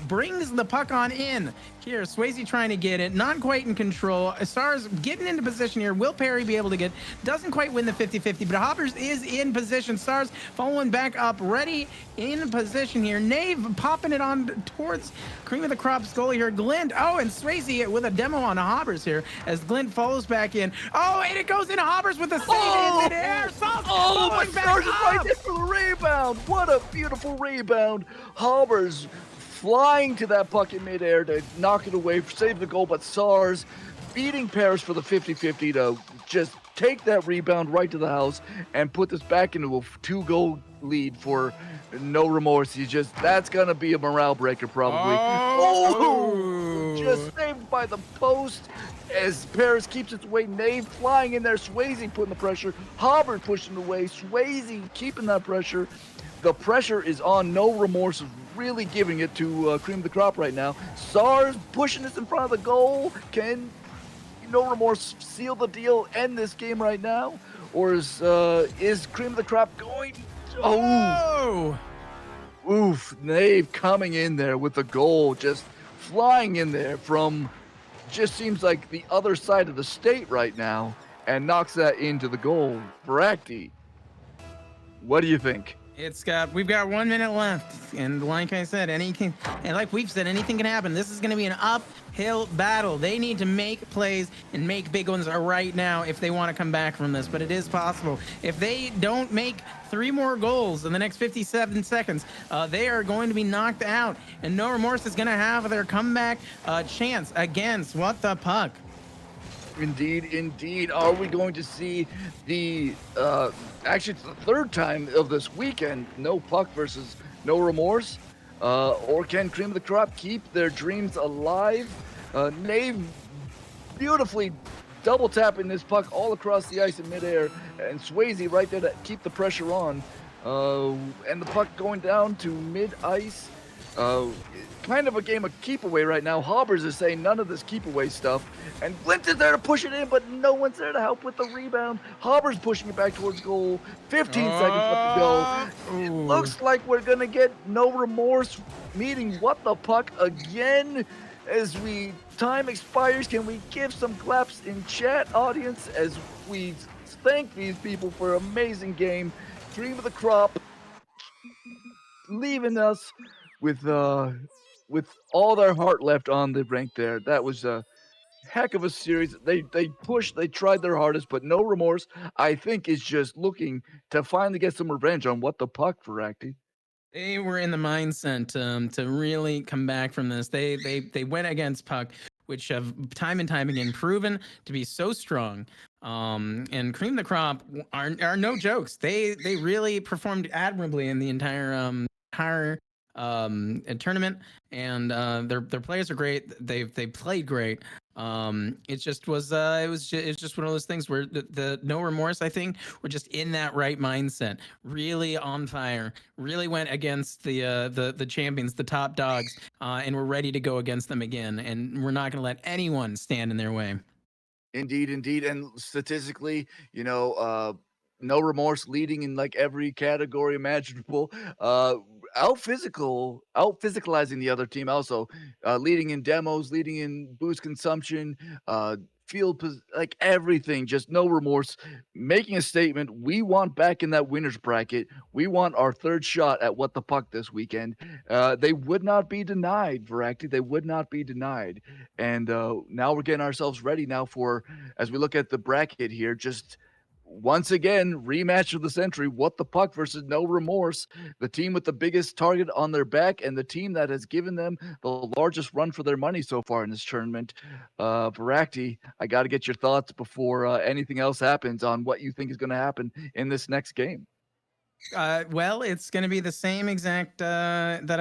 brings the puck on in. Here, Swayze trying to get it, not quite in control. SARS getting into position here. Will Perry be able to get? Doesn't quite win the 50-50, but Hoppers is in position. SARS following back up, ready in position here. Nave popping it on towards Cream of the Crop's goalie here. Glint, and Swayze with a demo on Hobbers here as Glint follows back in. Oh, and it goes in Hobbers with a save in midair. SARS following back up. Right there for the rebound. What a beautiful rebound. Hobbers flying to that puck in midair to knock it away, save the goal, but SARS beating Paris for the 50-50 to just take that rebound right to the house and put this back into a 2-goal lead for No Remorse. That's gonna be a morale breaker probably. Just saved by the post as Paris keeps its way. Nave flying in there, Swayze putting the pressure, Hobbard pushing away, Swayze keeping that pressure. The pressure is on. No Remorse really giving it to Cream of the Crop right now. SARS pushing this in front of the goal. Can No Remorse seal the deal, end this game right now? Or is Cream of the Crop going? Oof, Nave coming in there with the goal, just flying in there from just seems like the other side of the state right now and knocks that into the goal. Voraktee, what do you think? We've got 1 minute left, and like I said, anything can happen. This is going to be an uphill battle. They need to make plays and make big ones right now if they want to come back from this, but it is possible. If they don't make 3 more goals in the next 57 seconds, they are going to be knocked out, and No Remorse is going to have their comeback chance against What the Puck. Indeed, indeed. Are we going to see the actually it's the third time of this weekend, No Puck versus No Remorse? Or can Cream of the Crop keep their dreams alive? Nave beautifully double tapping this puck all across the ice in midair, and Swayze right there to keep the pressure on. And the puck going down to mid-ice. Kind of a game of keep away right now. Hobbers is saying none of this keep away stuff. And Glint is there to push it in, but no one's there to help with the rebound. Hobbers pushing it back towards goal. 15 seconds left to go. It looks like we're going to get No Remorse meeting What the Puck again. As time expires, can we give some claps in chat, audience, as we thank these people for an amazing game. Cream of the Crop leaving us with all their heart left on the rink there. That was a heck of a series. They pushed, they tried their hardest, but No Remorse, I think, is just looking to finally get some revenge on What the Puck, Voraktee. They were in the mindset to really come back from this. They went against Puck, which have time and time again proven to be so strong. And Cream of the Crop are no jokes. They really performed admirably in the entire tournament, and their players are great. They played great. It just was it's just one of those things where the No Remorse, I think, were just in that right mindset, really on fire, really went against the champions, the top dogs, and we're ready to go against them again, and we're not going to let anyone stand in their way. Indeed, indeed. And statistically, No Remorse leading in like every category imaginable. Out physicalizing the other team also. Leading in demos, leading in boost consumption, like everything. Just No Remorse making a statement. We want back in that winner's bracket. We want our third shot at What the Puck this weekend. They would not be denied, Voraktee. They would not be denied. And now we're getting ourselves ready now for, as we look at the bracket here, just once again, rematch of the century, What the Puck versus No Remorse, the team with the biggest target on their back and the team that has given them the largest run for their money so far in this tournament. Voraktee, I got to get your thoughts before anything else happens on what you think is going to happen in this next game. Well, it's going to be the same exact that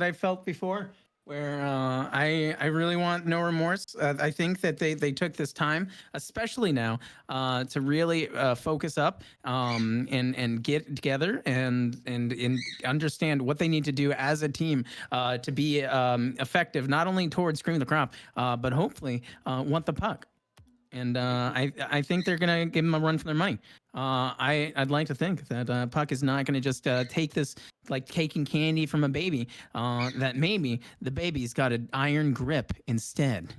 I felt before, where I really want No Remorse. I think that they took this time, especially now, to really focus up and get together and understand what they need to do as a team to be effective, not only towards Cream of the Crop, but hopefully Want the Puck. And I think they're going to give them a run for their money. I'd like to think that Puck is not going to just take this like taking candy from a baby, that maybe the baby's got an iron grip instead.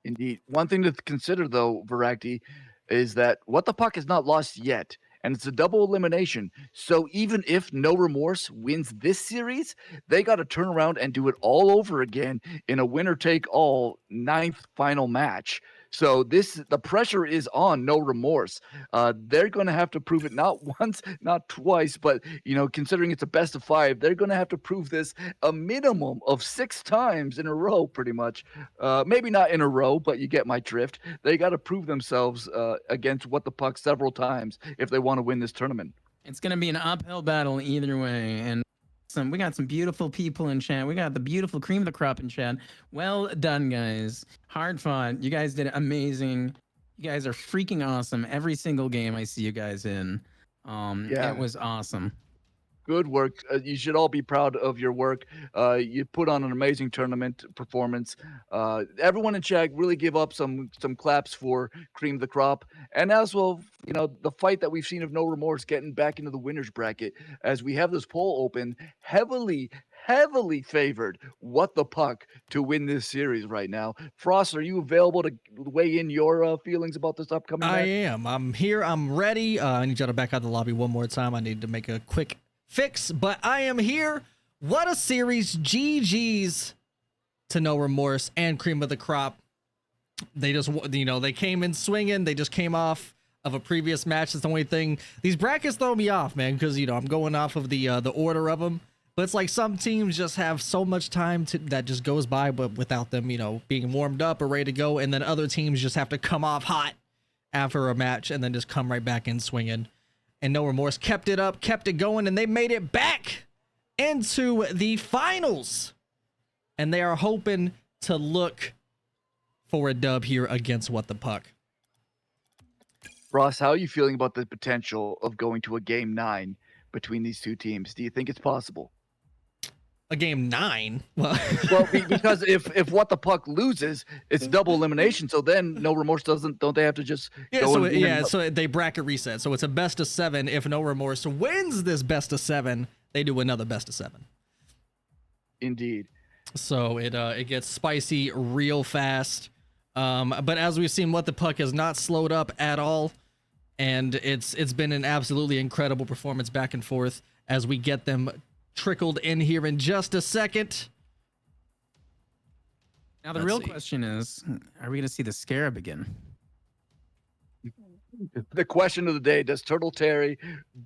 Indeed. One thing to consider, though, Voraktee, is that What the Puck is not lost yet, and it's a double elimination. So even if No Remorse wins this series, they got to turn around and do it all over again in a winner-take-all 9th final match. So the pressure is on No Remorse. They're going to have to prove it not once, not twice, but considering it's a best of 5, they're going to have to prove this a minimum of 6 times in a row, pretty much. Maybe not in a row, but you get my drift. They got to prove themselves against What the Puck several times if they want to win this tournament. It's going to be an uphill battle either way, and we got some beautiful people in chat. We got the beautiful Cream of the Crop in chat. Well done, guys. Hard fought. You guys did amazing. You guys are freaking awesome. Every single game I see you guys in. It was awesome. Good work. You should all be proud of your work. You put on an amazing tournament performance. Everyone in chat really give up some claps for Cream of the Crop, and as well, the fight that we've seen of No Remorse getting back into the winners bracket. As we have this poll open, heavily heavily favored What the Puck to win this series right now. Frost, are you available to weigh in your feelings about this upcoming I match? am. I'm here. I'm ready. I need y'all to back out the lobby one more time. I need to make a quick fix, but I am here. What a series. GG's to No Remorse and Cream of the Crop. They just, they came in swinging. They just came off of a previous match. That's the only thing. These brackets throw me off, man, because, I'm going off of the order of them. But it's like some teams just have so much time that just goes by, but without them, being warmed up or ready to go. And then other teams just have to come off hot after a match and then just come right back in swinging. And No Remorse kept it up, kept it going, and they made it back into the finals. And they are hoping to look for a dub here against What the Puck. Ross, how are you feeling about the potential of going to a game 9 between these two teams? Do you think it's possible? A game 9? Well, because if What the Puck loses, it's double elimination. So then No Remorse don't they have to just go so they bracket reset. So it's a best of 7. If No Remorse wins this best of 7, they do another best of 7. Indeed. So it gets spicy real fast. But as we've seen, What the Puck has not slowed up at all. And it's been an absolutely incredible performance back and forth as we get them trickled in here in just a second. Now the real question is, are we going to see the Scarab again? The question of the day, does Turtle Terry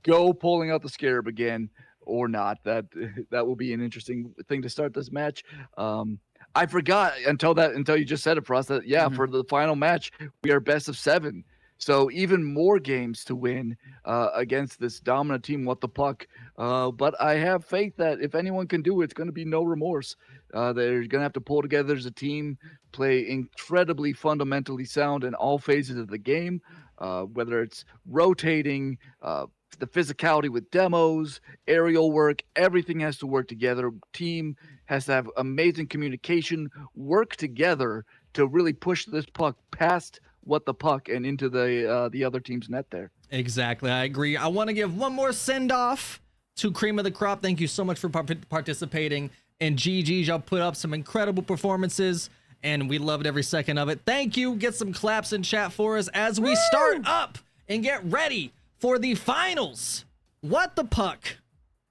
go pulling out the Scarab again or not? That will be an interesting thing to start this match. I forgot until you just said it for us that for the final match we are best of 7. So even more games to win against this dominant team, What the Puck. But I have faith that if anyone can do it, it's going to be No Remorse. They're going to have to pull together as a team, play incredibly fundamentally sound in all phases of the game, whether it's rotating, the physicality with demos, aerial work, everything has to work together. Team has to have amazing communication, work together to really push this puck past What the Puck and into the other team's net there. Exactly, I agree. I want to give one more send-off to Cream of the Crop. Thank you so much for participating. And GG's, y'all put up some incredible performances, and we loved every second of it. Thank you. Get some claps in chat for us as we start up and get ready for the finals. What the Puck,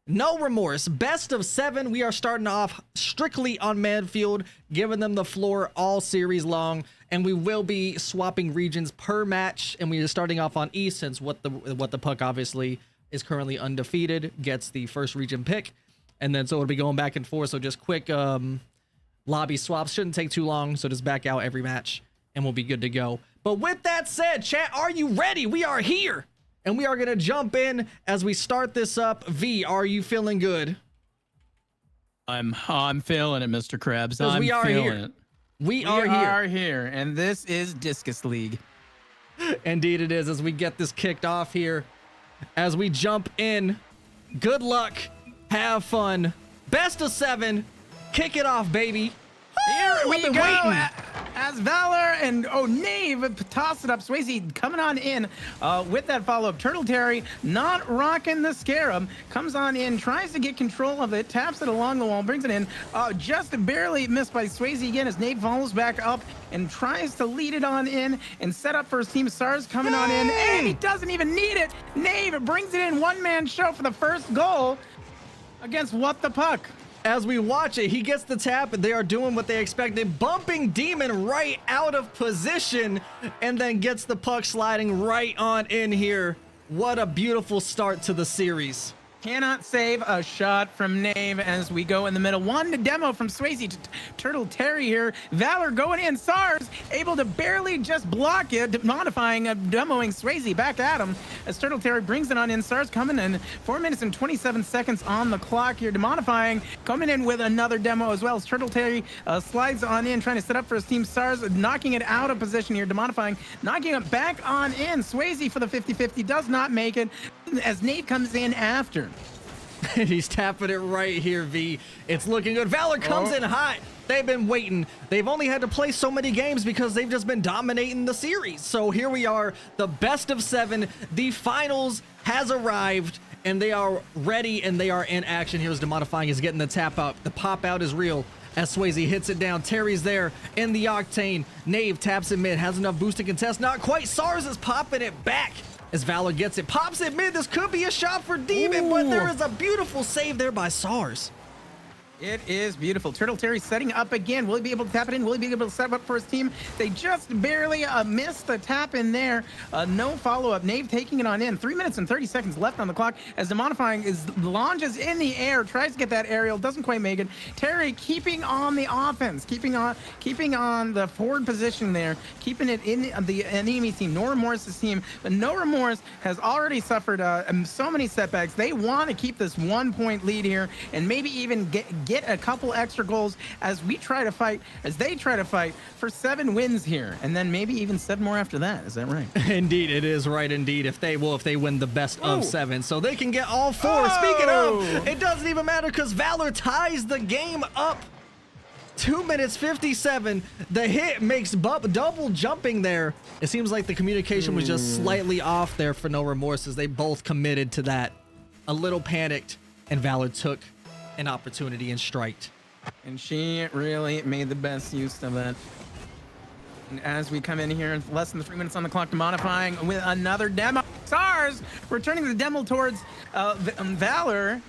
No Remorse, best of 7. We are starting off strictly on Manfield, giving them the floor all series long, and we will be swapping regions per match. And we are starting off on East, since What the Puck obviously is currently undefeated, gets the first region pick, and then so it'll be going back and forth. So just quick lobby swaps, shouldn't take too long. So just back out every match, and we'll be good to go. But with that said, chat, are you ready? We are here. And we are going to jump in as we start this up. V, are you feeling good? I'm feeling it, Mr. Krabs. I'm we are feeling here. it. We are here, and this is Discus League. Indeed it is, as we get this kicked off here. As we jump in, good luck, have fun. Best of 7, kick it off, baby. Here we go. Waiting. As Valor and Nave toss it up. Swayze coming on in with that follow-up. Turtle Terry not rocking the Scarab. Comes on in, tries to get control of it, taps it along the wall, brings it in. Just barely missed by Swayze again as Nave follows back up and tries to lead it on in and set up for his team. SARS coming on in, and he doesn't even need it. Nave brings it in, one-man show for the first goal against What the Puck. As we watch it, he gets the tap, and they are doing what they expected, bumping Demon right out of position, and then gets the puck sliding right on in here. What a beautiful start to the series. Cannot save a shot from Nave as we go in the middle. One demo from Swayze to Turtle Terry here. Valor going in. SARS able to barely just block it, modifying, demoing Swayze back at him as Turtle Terry brings it on in. SARS coming in. 4 minutes and 27 seconds on the clock here. Demodifying coming in with another demo as well as Turtle Terry slides on in, trying to set up for his team. SARS knocking it out of position here. Demodifying, knocking it back on in. Swayze for the 50-50 does not make it as Nate comes in after. He's tapping it right here, V. It's looking good. Valor comes in hot. They've been waiting. They've only had to play so many games because they've just been dominating the series. So here we are, the best of 7. The finals has arrived, and they are ready and they are in action. Here's Demodifying is getting the tap out. The pop out is real as Swayze hits it down. Terry's there in the Octane. Nave taps it mid, has enough boost to contest. Not quite. SARS is popping it back as Valor gets it. Pops it mid. This could be a shot for Demon, but there is a beautiful save there by SARS. It is beautiful. Turtle Terry setting up again. Will he be able to tap it in? Will he be able to set up for his team? They just barely missed the tap in there. No follow-up. Nave taking it on in. 3 minutes and 30 seconds left on the clock as Demodifying launches in the air, tries to get that aerial, doesn't quite make it. Terry keeping on the offense, keeping on the forward position there, keeping it in the enemy team, No Remorse's team. But No Remorse has already suffered so many setbacks. They want to keep this 1 point lead here and maybe even get a couple extra goals as they try to fight for 7 wins here, and then maybe even 7 more after that. Is that right? Indeed, it is right. Indeed, if they win the best of 7, so they can get all 4. Speaking of, it doesn't even matter because Valor ties the game up. 2 minutes 57. The hit makes double jumping there. It seems like the communication was just slightly off there for No Remorse as they both committed to that. A little panicked, and Valor took an opportunity and striked. And she really made the best use of it. And as we come in here, less than 3 minutes on the clock, Demodifying with another demo. SARS returning the demo towards Valor.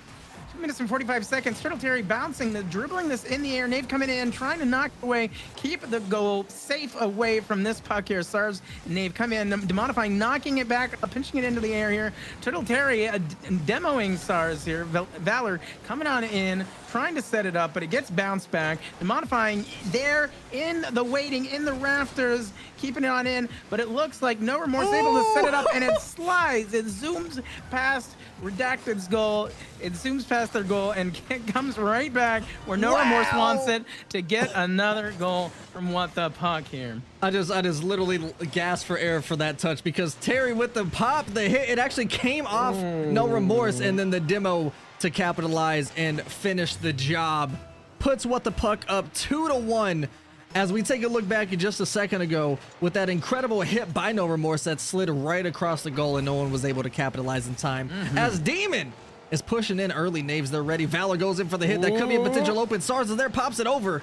2 minutes and 45 seconds. Turtle Terry bouncing, dribbling this in the air. Nave coming in, trying to knock it away, keep the goal safe away from this puck here. SARS, Nave come in, Demodifying, knocking it back, pinching it into the air here. Turtle Terry demoing SARS here. Valor coming on in, trying to set it up, but it gets bounced back. Demodifying there in the waiting, in the rafters, keeping it on in, but it looks like No Remorse able to set it up, and it slides. It zooms past Redacted's goal. It zooms past their goal and comes right back where No Remorse wants it to get another goal from What the Puck here. I just literally gasped for air for that touch because Terry with the pop, the hit, it actually came off No Remorse, and then the demo to capitalize and finish the job puts What the Puck up 2-1. As we take a look back at just a second ago with that incredible hit by No Remorse that slid right across the goal and no one was able to capitalize in time. As Demon is pushing in early, Naves, they're ready. Valor goes in for the hit. That could be a potential open. SARS is there, pops it over.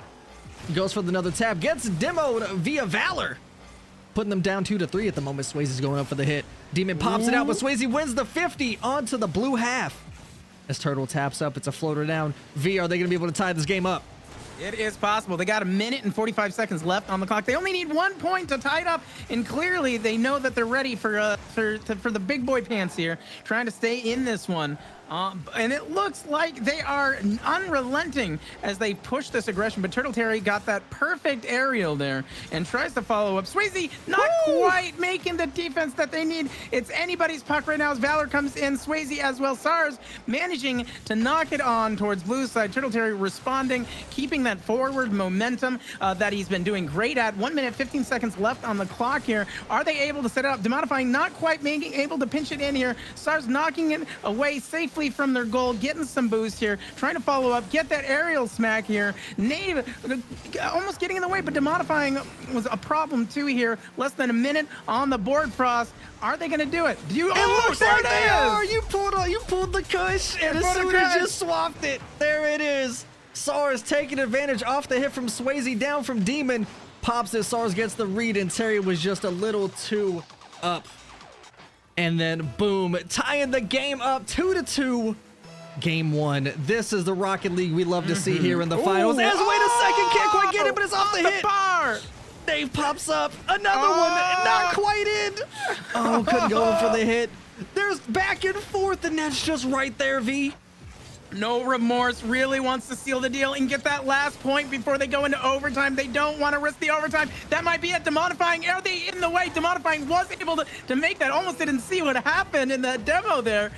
Goes for another tap, gets demoed via Valor. Putting them down 2-3 at the moment. Swayze's going up for the hit. Demon pops it out, but Swayze wins the 50 onto the blue half. As Turtle taps up, it's a floater down. V, are they going to be able to tie this game up? It is possible. They got 1 minute and 45 seconds left on the clock. They only need 1 point to tie it up, and clearly they know that they're ready for the big boy pants here, trying to stay in this one. And it looks like they are unrelenting as they push this aggression, but Turtle Terry got that perfect aerial there and tries to follow up. Swayze not quite making the defense that they need. It's anybody's puck right now as Valor comes in. Swayze as well. SARS managing to knock it on towards blue side. Turtle Terry responding, keeping that forward momentum that he's been doing great at. 1 minute, 15 seconds left on the clock here. Are they able to set it up? Demodifying not quite being able to pinch it in here. SARS knocking it away safely from their goal, getting some boost here, trying to follow up, get that aerial smack here. Nave almost getting in the way, but Demodifying was a problem too here. Less than a minute on the board, Frost. Are they going to do it? There they are! You pulled the Kush, and as soon as you swapped it, there it is. SARS taking advantage off the hit from Swayze down from Demon. Pops it, SARS gets the read, and Terry was just a little too up. And then boom, tying the game up 2-2. Game 1. This is the Rocket League we love to see here in the finals. As wait a second, can't quite get it, but it's off the hit. Bar. Dave pops up, another one, not quite in. Oh, couldn't go in for the hit. There's back and forth, and that's just right there, V. No Remorse really wants to seal the deal and get that last point before they go into overtime. They don't want to risk the overtime. That might be it. Demodifying, are they in the way? Demodifying was able to make that. Almost didn't see what happened in the demo there.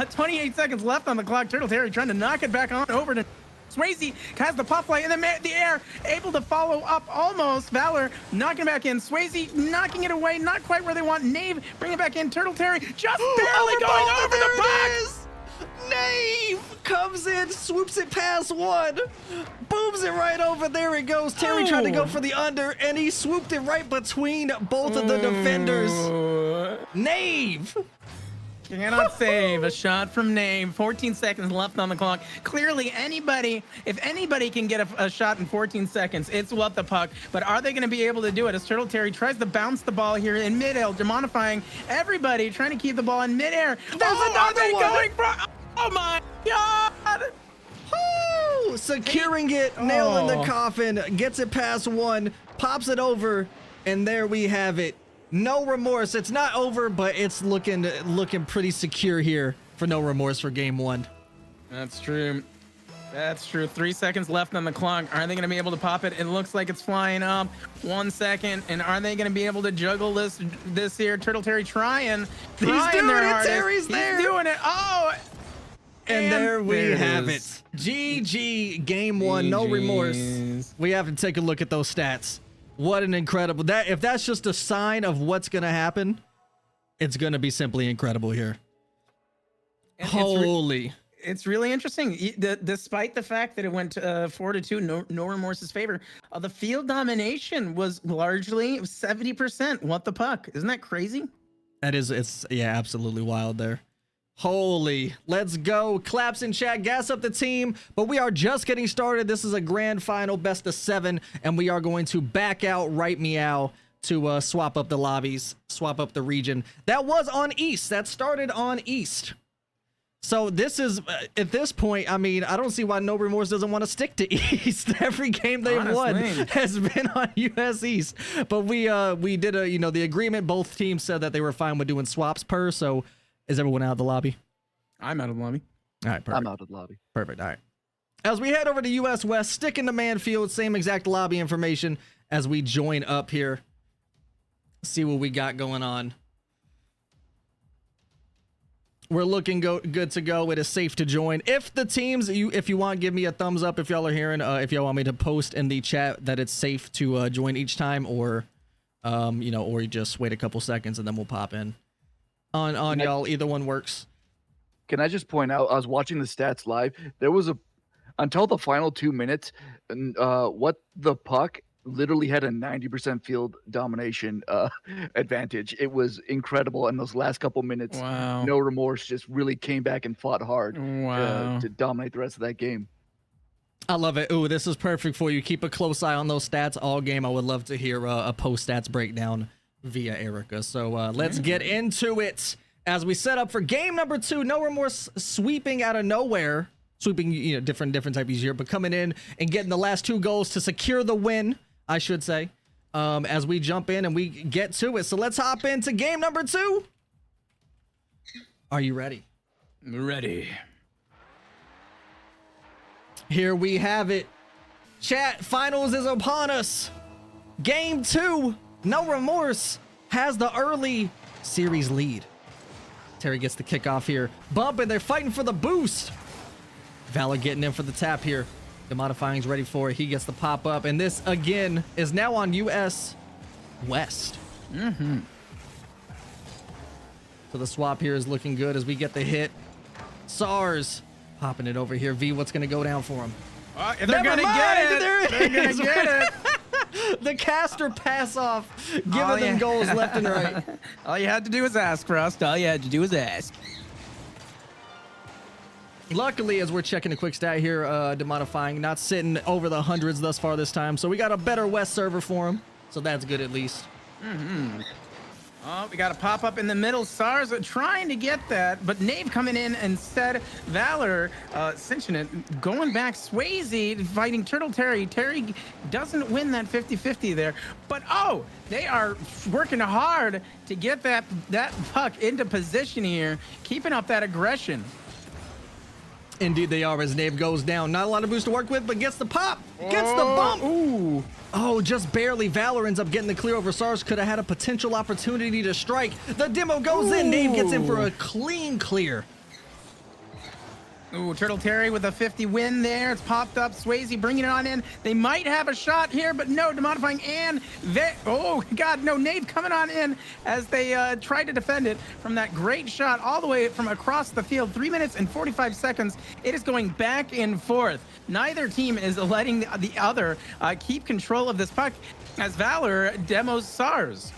28 seconds left on the clock. Turtle Terry trying to knock it back on over to Swayze, has the pop fly in the air, able to follow up almost. Valor knocking back in. Swayze knocking it away, not quite where they want. Nave bring it back in. Turtle Terry just barely going over the puck. Nave comes in, swoops it past one, booms it right over. There it goes. Terry tried to go for the under, and he swooped it right between both of the defenders. Nave Cannot save a shot from Nave. 14 seconds left on the clock. Clearly, if anybody can get a shot in 14 seconds, it's What the Puck. But are they going to be able to do it as Turtle Terry tries to bounce the ball here in mid-air, demonifying everybody, trying to keep the ball in mid-air. There's another one going for... Oh, my God. Woo! Securing it, nailing the coffin, gets it past one, pops it over, and there we have it. No Remorse. It's not over, but it's looking pretty secure here for No Remorse for game one. That's true. That's true. 3 seconds left on the clock. Are they going to be able to pop it? It looks like it's flying up. 1 second. And are they going to be able to juggle this here? Turtle Terry trying. He's doing their it. hardest. Terry's there. He's doing it. Oh. And there we have it. GG game one. No Remorse. We have to take a look at those stats. What an incredible... If that's just a sign of what's going to happen, it's going to be simply incredible here. And Holy... It's really interesting. Despite the fact that it went 4-2, no Remorse's favor, the field domination was largely 70%. What the Puck? Isn't that crazy? That is, yeah, absolutely wild there. Holy, let's go. Claps in chat, gas up the team, but we are just getting started. This is a grand final, best of 7, and we are going to back out right meow to swap up the lobbies, swap up the region. That was on East. That started on East. So this is, at this point, I mean, I don't see why No Remorse doesn't want to stick to East. Every game they've won has been on US East. But we did the agreement. Both teams said that they were fine with doing swaps per. So is everyone out of the lobby? I'm out of the lobby. All right, perfect. I'm out of the lobby. Perfect. All right. As we head over to US West, stick in the man field, same exact lobby information as we join up here. See what we got going on. We're looking good to go. It is safe to join. If the teams, if you want, give me a thumbs up if y'all are hearing. If y'all want me to post in the chat that it's safe to join each time, or or you just wait a couple seconds and then we'll pop in. On y'all, either one works. Can I just point out? I was watching the stats live. There was until the final 2 minutes, What the Puck literally had a 90% field domination advantage. It was incredible. In those last couple minutes, wow. No Remorse just really came back and fought hard to dominate the rest of that game. I love it. Ooh, this is perfect for you. Keep a close eye on those stats all game. I would love to hear a post-stats breakdown via Erica. So let's get into it as we set up for game number 2. No Remorse sweeping out of nowhere. Sweeping, different types here, but coming in and getting the last 2 goals to secure the win, I should say, as we jump in and we get to it. So let's hop into game number 2. Are you ready? Ready. Here we have it. Chat, finals is upon us. Game 2. No Remorse has the early series lead. Terry gets the kickoff here. Bumping, they're fighting for the boost. Valor getting in for the tap here. The modifying's ready for it. He gets the pop up, and this again is now on US West. So the swap here is looking good as we get the hit. SARS popping it over here. V, what's gonna go down for him? If they're gonna get it, they're gonna get it. The caster pass off, giving them goals left and right. All you had to do was ask, Frost. All you had to do was ask. Luckily, as we're checking a quick stat here, demodifying, not sitting over the hundreds thus far this time. So we got a better West server for him. So that's good at least. Oh, we got a pop up in the middle. SARS trying to get that, but Nave coming in instead. Valor cinching it, going back. Swayze fighting Turtle Terry. Terry doesn't win that 50-50 there, but they are working hard to get that puck into position here, keeping up that aggression. Indeed they are, as Nave goes down. Not a lot of boost to work with, but gets the pop. Gets the bump. Ooh. Oh, just barely. Valor ends up getting the clear over SARS. Could have had a potential opportunity to strike. The demo goes in. Nave gets in for a clean clear. Ooh, Turtle Terry with a 50 win there. It's popped up. Swayze bringing it on in. They might have a shot here, but no, demodifying and oh God, no, Nave coming on in as they try to defend it from that great shot all the way from across the field. 3 minutes and 45 seconds. It is going back and forth. Neither team is letting the other keep control of this puck as Valor demos SARS.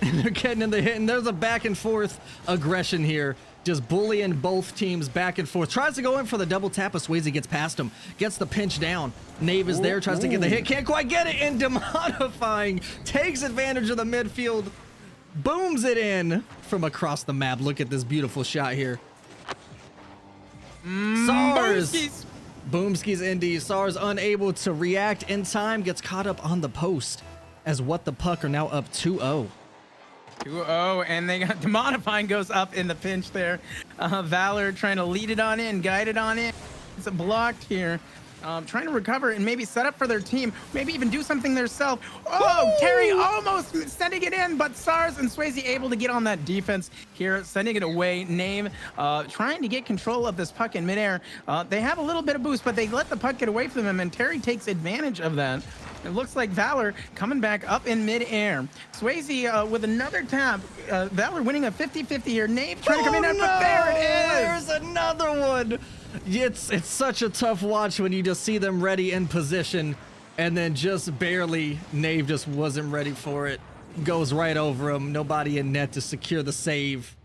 They're getting in the hit, and there's a back and forth aggression here. just bullying both teams back and forth. Tries to go in for the double tap, but Swayze gets past him. Gets the pinch down. Nave is there, tries to get the hit. Can't quite get it, and Demodifying takes advantage of the midfield. Booms it in from across the map. Look at this beautiful shot here. SARS. Boomskis Indy. SARS unable to react in time. Gets caught up on the post as What the Puck are now up 2-0. 2-0, and they got Demodifying goes up in the pinch there. Valor trying to lead it on in, guide it on in. It's blocked here. Trying to recover and maybe set up for their team, maybe even do something themselves. Oh, woo! Terry almost sending it in, but SARS and Swayze able to get on that defense here, sending it away. Name trying to get control of this puck in midair. They have a little bit of boost, but they let the puck get away from them, and Terry takes advantage of that. It looks like Valor coming back up in midair. Swayze with another tap. Valor winning a 50-50 here. Nave trying to come in, but there it is. There's another one. It's such a tough watch when you just see them ready in position, and then just barely, Nave just wasn't ready for it. Goes right over him. Nobody in net to secure the save.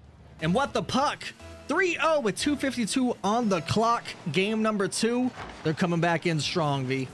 And What the Puck? 3-0 with 2:52 on the clock. Game number 2. They're coming back in strong, V.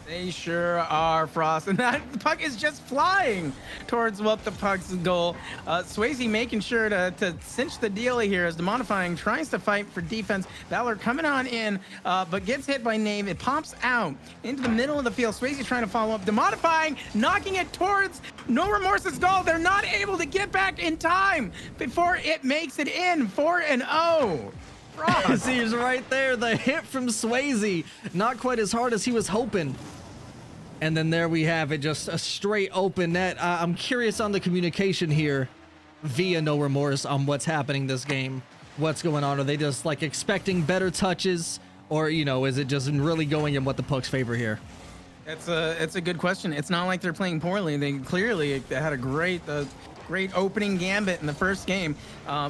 They sure are, Frost. And that puck is just flying towards What the Puck's goal. Swayze making sure to cinch the deal here as Demodifying tries to fight for defense. Valor coming on in, but gets hit by Nave. It pops out into the middle of the field. Swayze trying to follow up. Demodifying, knocking it towards No Remorse's goal. They're not able to get back in time before it makes it in. 4-0. Frost. He's right there. The hit from Swayze. Not quite as hard as he was hoping. And then there we have it, just a straight open net. I'm curious on the communication here via No Remorse on what's happening this game. What's going on? Are they just like expecting better touches, or is it just really going in What the Puck's favor here? It's a good question. It's not like they're playing poorly. They clearly had a great opening gambit in the first game.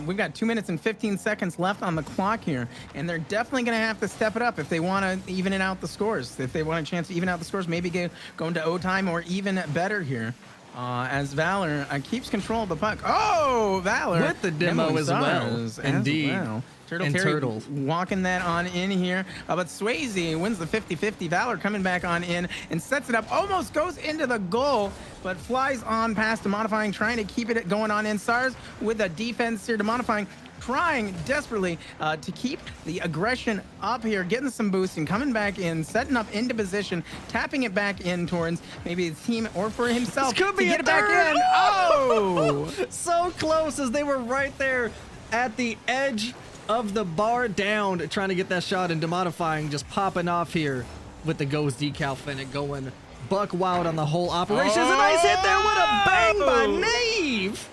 We've got 2 minutes and 15 seconds left on the clock here, and they're definitely going to have to step it up if they want to even it out the scores. If they want a chance to even out the scores, maybe go into OT or even better here. As Valor keeps control of the puck. Oh, Valor with the demo as well. Indeed. Well. Turtle walking that on in here. But Swayze wins the 50-50. Valor coming back on in and sets it up. Almost goes into the goal, but flies on past Demodifying, trying to keep it going on in. SARS with a defense here. Demodifying trying desperately to keep the aggression up here, getting some boost and coming back in, setting up into position, tapping it back in towards maybe his team or for himself to get it back in. Oh! So close as they were right there at the edge of the bar down, trying to get that shot, and Demodifying just popping off here with the Ghost decal Fennec going buck wild on the whole operation. There's a nice hit there with a bang by Nave.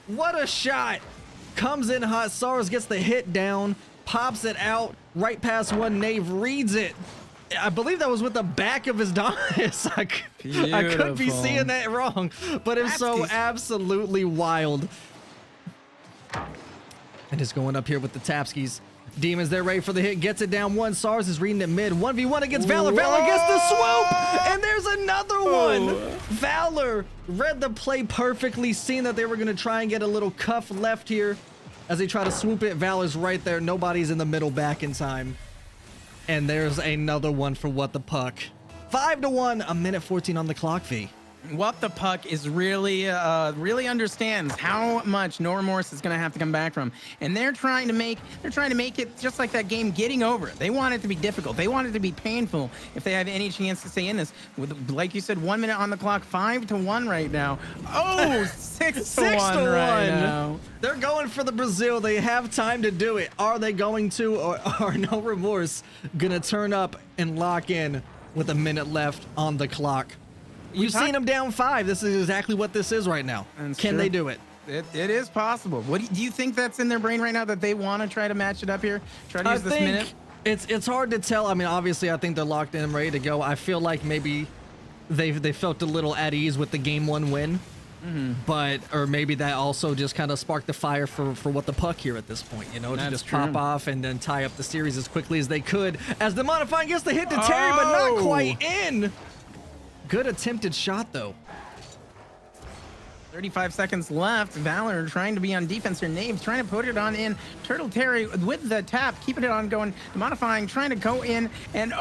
What a shot. Comes in hot. SARS gets the hit down, pops it out right past one. Nave reads it. I believe that was with the back of his Donis. I could be seeing that wrong, but it's so absolutely wild. And it's going up here with the Tapskis. Demons, they're ready for the hit. Gets it down one. SARS is reading it mid. 1v1 against Valor. Valor gets the swoop. And there's another one. Valor read the play perfectly, seeing that they were going to try and get a little cuff left here as they try to swoop it. Valor's right there. Nobody's in the middle back in time. And there's another one for What the Puck. 5-1, a minute 14 on the clock, V. What the Puck is really understands how much No Remorse is going to have to come back from, and they're trying to make it just like that game, getting over it. They want it to be difficult. They want it to be painful if they have any chance to stay in this. With, like you said, 1 minute on the clock, 5-1 right now. Oh, 6-1 right now. They're going for the Brazil. They have time to do it. Are they going to, or are No Remorse gonna turn up and lock in with a minute left on the clock? We've seen them down 5. This is exactly what this is right now. Can they do it? It is possible. What do you think that's in their brain right now, that they want to try to match it up here? Try to use this minute? It's hard to tell. I mean, obviously, I think they're locked in and ready to go. I feel like maybe they felt a little at ease with the game 1 win. But, or maybe that also just kind of sparked the fire for What the Puck here at this point, to just pop off and then tie up the series as quickly as they could. As Demodifying gets the hit to Terry, but not quite in. Good attempted shot, though. 35 seconds left. Valor trying to be on defense here. Knave trying to put it on in. Turtle Terry with the tap, keeping it on going. Modifying, trying to go in. And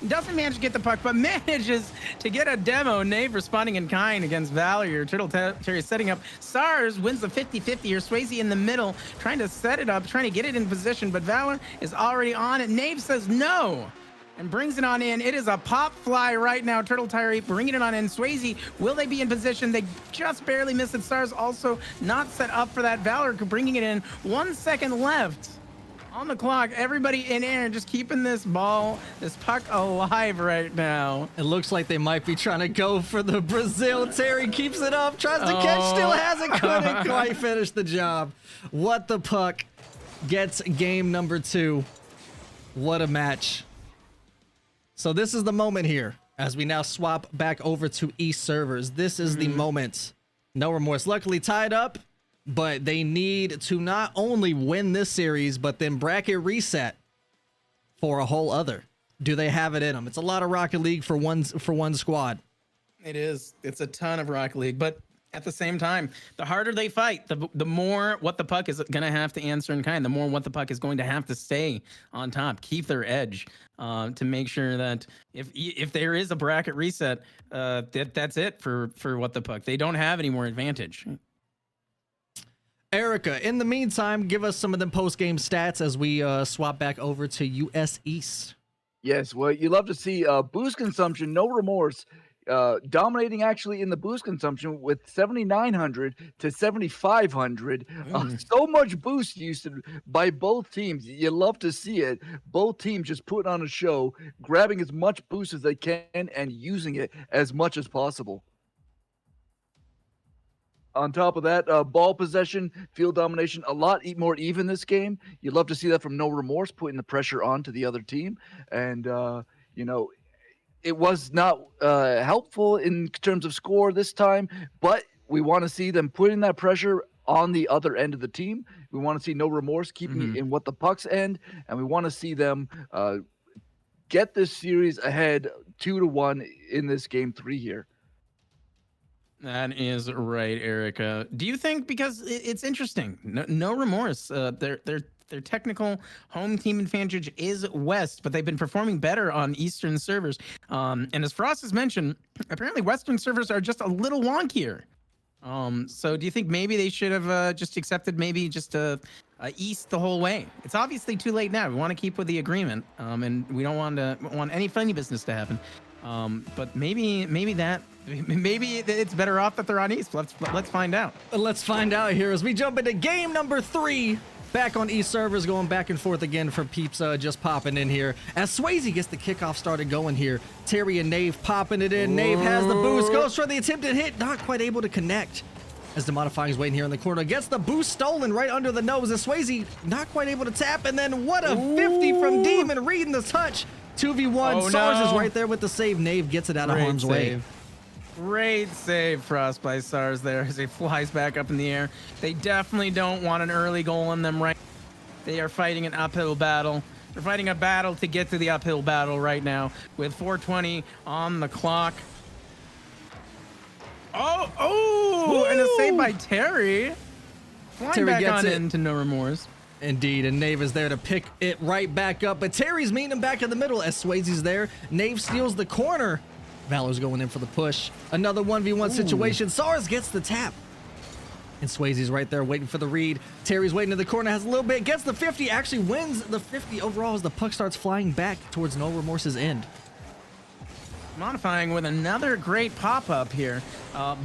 doesn't manage to get the puck, but manages to get a demo. Knave responding in kind against Valor here. Turtle Terry setting up. SARS wins the 50-50 here. Swayze in the middle, trying to set it up, trying to get it in position, but Valor is already on it. Knave says no and brings it on in. It is a pop fly right now. Turtle Terry bringing it on in. Swayze, will they be in position? They just barely missed it. Stars also not set up for that. Valor bringing it in. 1 second left on the clock. Everybody in air, just keeping this puck alive right now. It looks like they might be trying to go for the Brazil. Terry keeps it up, tries to catch, still has it, couldn't quite finish the job. What the puck gets game number 2. What a match. So this is the moment here as we now swap back over to East servers. This is the moment. No Remorse luckily tied up, but they need to not only win this series, but then bracket reset for a whole other. Do they have it in them? It's a lot of Rocket League for one squad. It is. It's a ton of Rocket League, but at the same time, the harder they fight, the more what the puck is going to have to answer in kind, the more what the puck is going to have to stay on top, keep their edge, to make sure that if there is a bracket reset, that's it for what the puck. They don't have any more advantage. Erica, in the meantime, give us some of them post-game stats as we swap back over to US East. Yes, well, you love to see boost consumption, No Remorse, dominating actually in the boost consumption with 7,900 to 7,500. So much boost used by both teams. You love to see it. Both teams just putting on a show, grabbing as much boost as they can and using it as much as possible. On top of that, ball possession, field domination, a lot more even this game. You love to see that from No Remorse, putting the pressure on to the other team. And, it was not helpful in terms of score this time, but we want to see them putting that pressure on the other end of the team. We want to see No Remorse keeping it in what the puck's end, and we want to see them get this series ahead 2-1 in this game 3 here. That is right, Erica. Do you think, because it's interesting, no Remorse, their technical home team advantage is West, but they've been performing better on Eastern servers. And as Frost has mentioned, apparently Western servers are just a little wonkier. So do you think maybe they should have just accepted maybe just East the whole way? It's obviously too late now. We want to keep with the agreement, and we don't want any funny business to happen. But maybe it's better off that they're on East. Let's find out. Let's find out here as we jump into game number 3. Back on East servers, going back and forth again for peeps just popping in here. As Swayze gets the kickoff started going here, Terry and Knave popping it in. Knave has the boost, goes for the attempted hit, not quite able to connect. As the Modifying's waiting here in the corner, gets the boost stolen right under the nose. As Swayze not quite able to tap, and then what a 50 from Demon reading the touch. 2v1, SARS is right there with the save. Knave gets it out of harm's way. Great save, Frost, by SARS there as he flies back up in the air. They definitely don't want an early goal on them right. They are fighting an uphill battle. They're fighting a battle to get to the uphill battle right now with 4:20 on the clock. And a save by Terry. Flying Terry back gets on it. into No Remorse. Indeed, and Knave is there to pick it right back up, but Terry's meeting him back in the middle as Swayze's there. Knave steals the corner. Valor's going in for the push. Another 1v1 situation. SARS gets the tap. And Swayze's right there waiting for the read. Terry's waiting in the corner, has a little bit, gets the 50, actually wins the 50 overall as the puck starts flying back towards No Remorse's end. Modifying with another great pop-up here,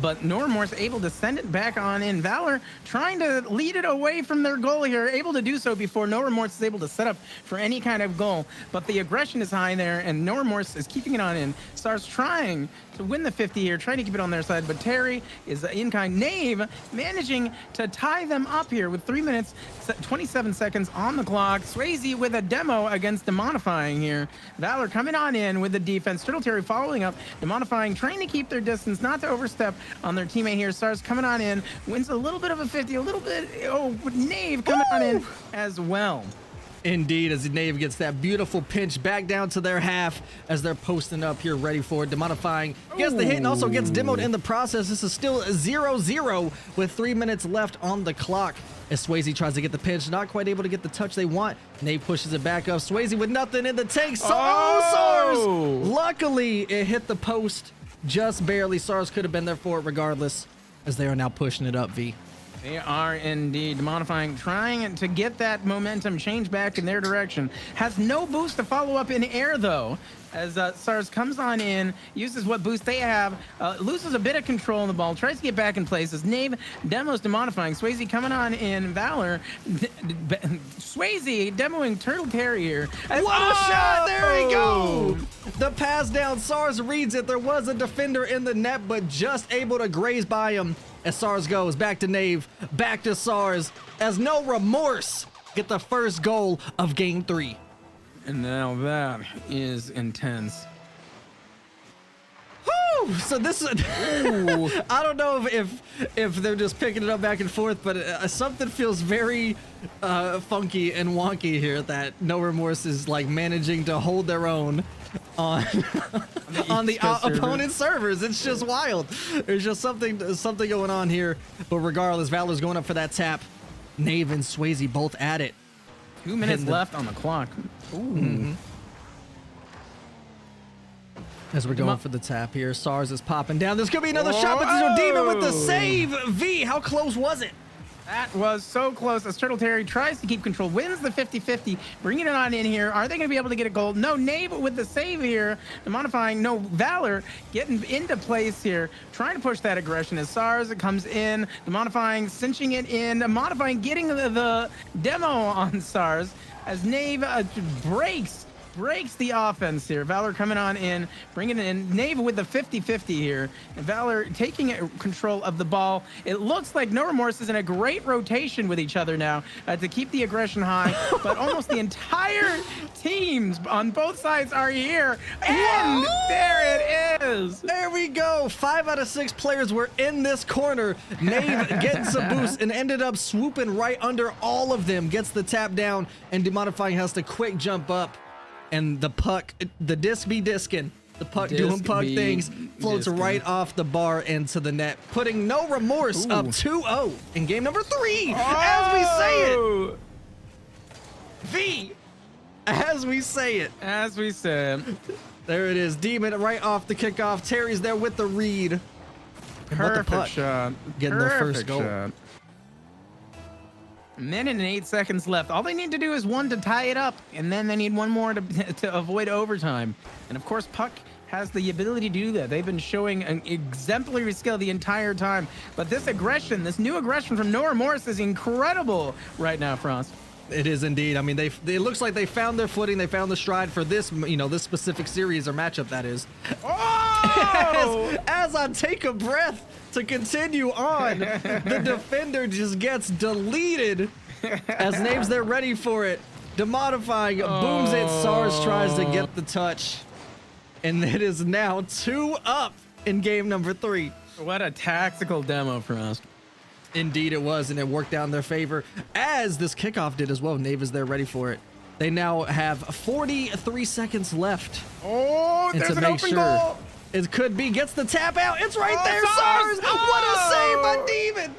but No Remorse able to send it back on in. Valor trying to lead it away from their goal here, able to do so before No Remorse is able to set up for any kind of goal, but the aggression is high there, and No Remorse is keeping it on in. Stars trying to win the 50 here, trying to keep it on their side, but Terry is in kind. Knave managing to tie them up here with 3 minutes, 27 seconds on the clock. Swayze with a demo against Demodifying here. Valor coming on in with the defense. Turtle Terry following up. Demodifying trying to keep their distance, not to overstep on their teammate here. Stars coming on in, wins a little bit of a 50, a little bit. Knave coming on in as well. Indeed, as Nave gets that beautiful pinch back down to their half as they're posting up here ready for it. Demodifying gets the hit and also gets demoed in the process. This is still 0-0 with 3 minutes left on the clock as Swayze tries to get the pinch. Not quite able to get the touch they want. Nave pushes it back up. Swayze with nothing in the tank. SARS! Luckily, it hit the post just barely. SARS could have been there for it regardless as they are now pushing it up, V. They are indeed modifying, trying to get that momentum change back in their direction. Has no boost to follow up in air, though, as SARS comes on in, uses what boost they have, loses a bit of control on the ball, tries to get back in place as Nave demos demodifying. Swayze coming on in Valor. Swayze demoing Turtle Terrier. What a shot! There we go! The pass down, SARS reads it. There was a defender in the net, but just able to graze by him. As SARS goes back to Nave, back to SARS, as No Remorse get the first goal of game 3. And now that is intense. Woo! So this is, I don't know if they're just picking it up back and forth, but something feels very funky and wonky here that No Remorse is like managing to hold their own on on the opponent's servers. It's just wild. There's just something going on here. But regardless, Valor's going up for that tap. Nave and Swayze both at it. 2 minutes left on the clock. Ooh. As we're going for the tap here, SARS is popping down. There's gonna be another shot, but there's no Demon with the save. V, how close was it? That was so close as Turtle Terry tries to keep control, wins the 50-50, bringing it on in here. Are they going to be able to get a goal? No, Nave with the save here. The modifying, no, Valor getting into place here, trying to push that aggression as SARS comes in. The modifying, cinching it in. The modifying, getting the demo on SARS as Nave breaks the offense here. Valor coming on in, bringing it in. Nave with the 50-50 here. And Valor taking control of the ball. It looks like No Remorse is in a great rotation with each other now to keep the aggression high. But almost the entire teams on both sides are here. And there it is. There we go. 5 out of 6 players were in this corner. Nave gets a boost and ended up swooping right under all of them. Gets the tap down and Demodifying has to quick jump up. And the puck, the disc be disking. The puck doing puck things, floats right off the bar into the net, putting No Remorse up 2-0 in game number 3. As we say it. V, as we say it. As we said. There it is. Demon right off the kickoff. Terry's there with the read. Perfect shot. Getting their first goal. Shot. Minute and 8 seconds left. All they need to do is one to tie it up, and then they need one more to avoid overtime. And of course, Puck has the ability to do that. They've been showing an exemplary skill the entire time. But this aggression, this new aggression from No Remorse is incredible right now, Frost. It is indeed. I mean, it looks like they found their footing. They found the stride for this, this specific series or matchup, that is. Oh! as I take a breath to continue on, the defender just gets deleted as Nave's there ready for it. Demodifying, booms it. SARS tries to get the touch. And it is now 2-up in game number 3. What a tactical demo for us. Indeed it was, and it worked out in their favor, as this kickoff did as well. Nave is there ready for it. They now have 43 seconds left. Oh, there's an open goal. It could be, gets the tap out. It's right there, SARS! What a save by Demon!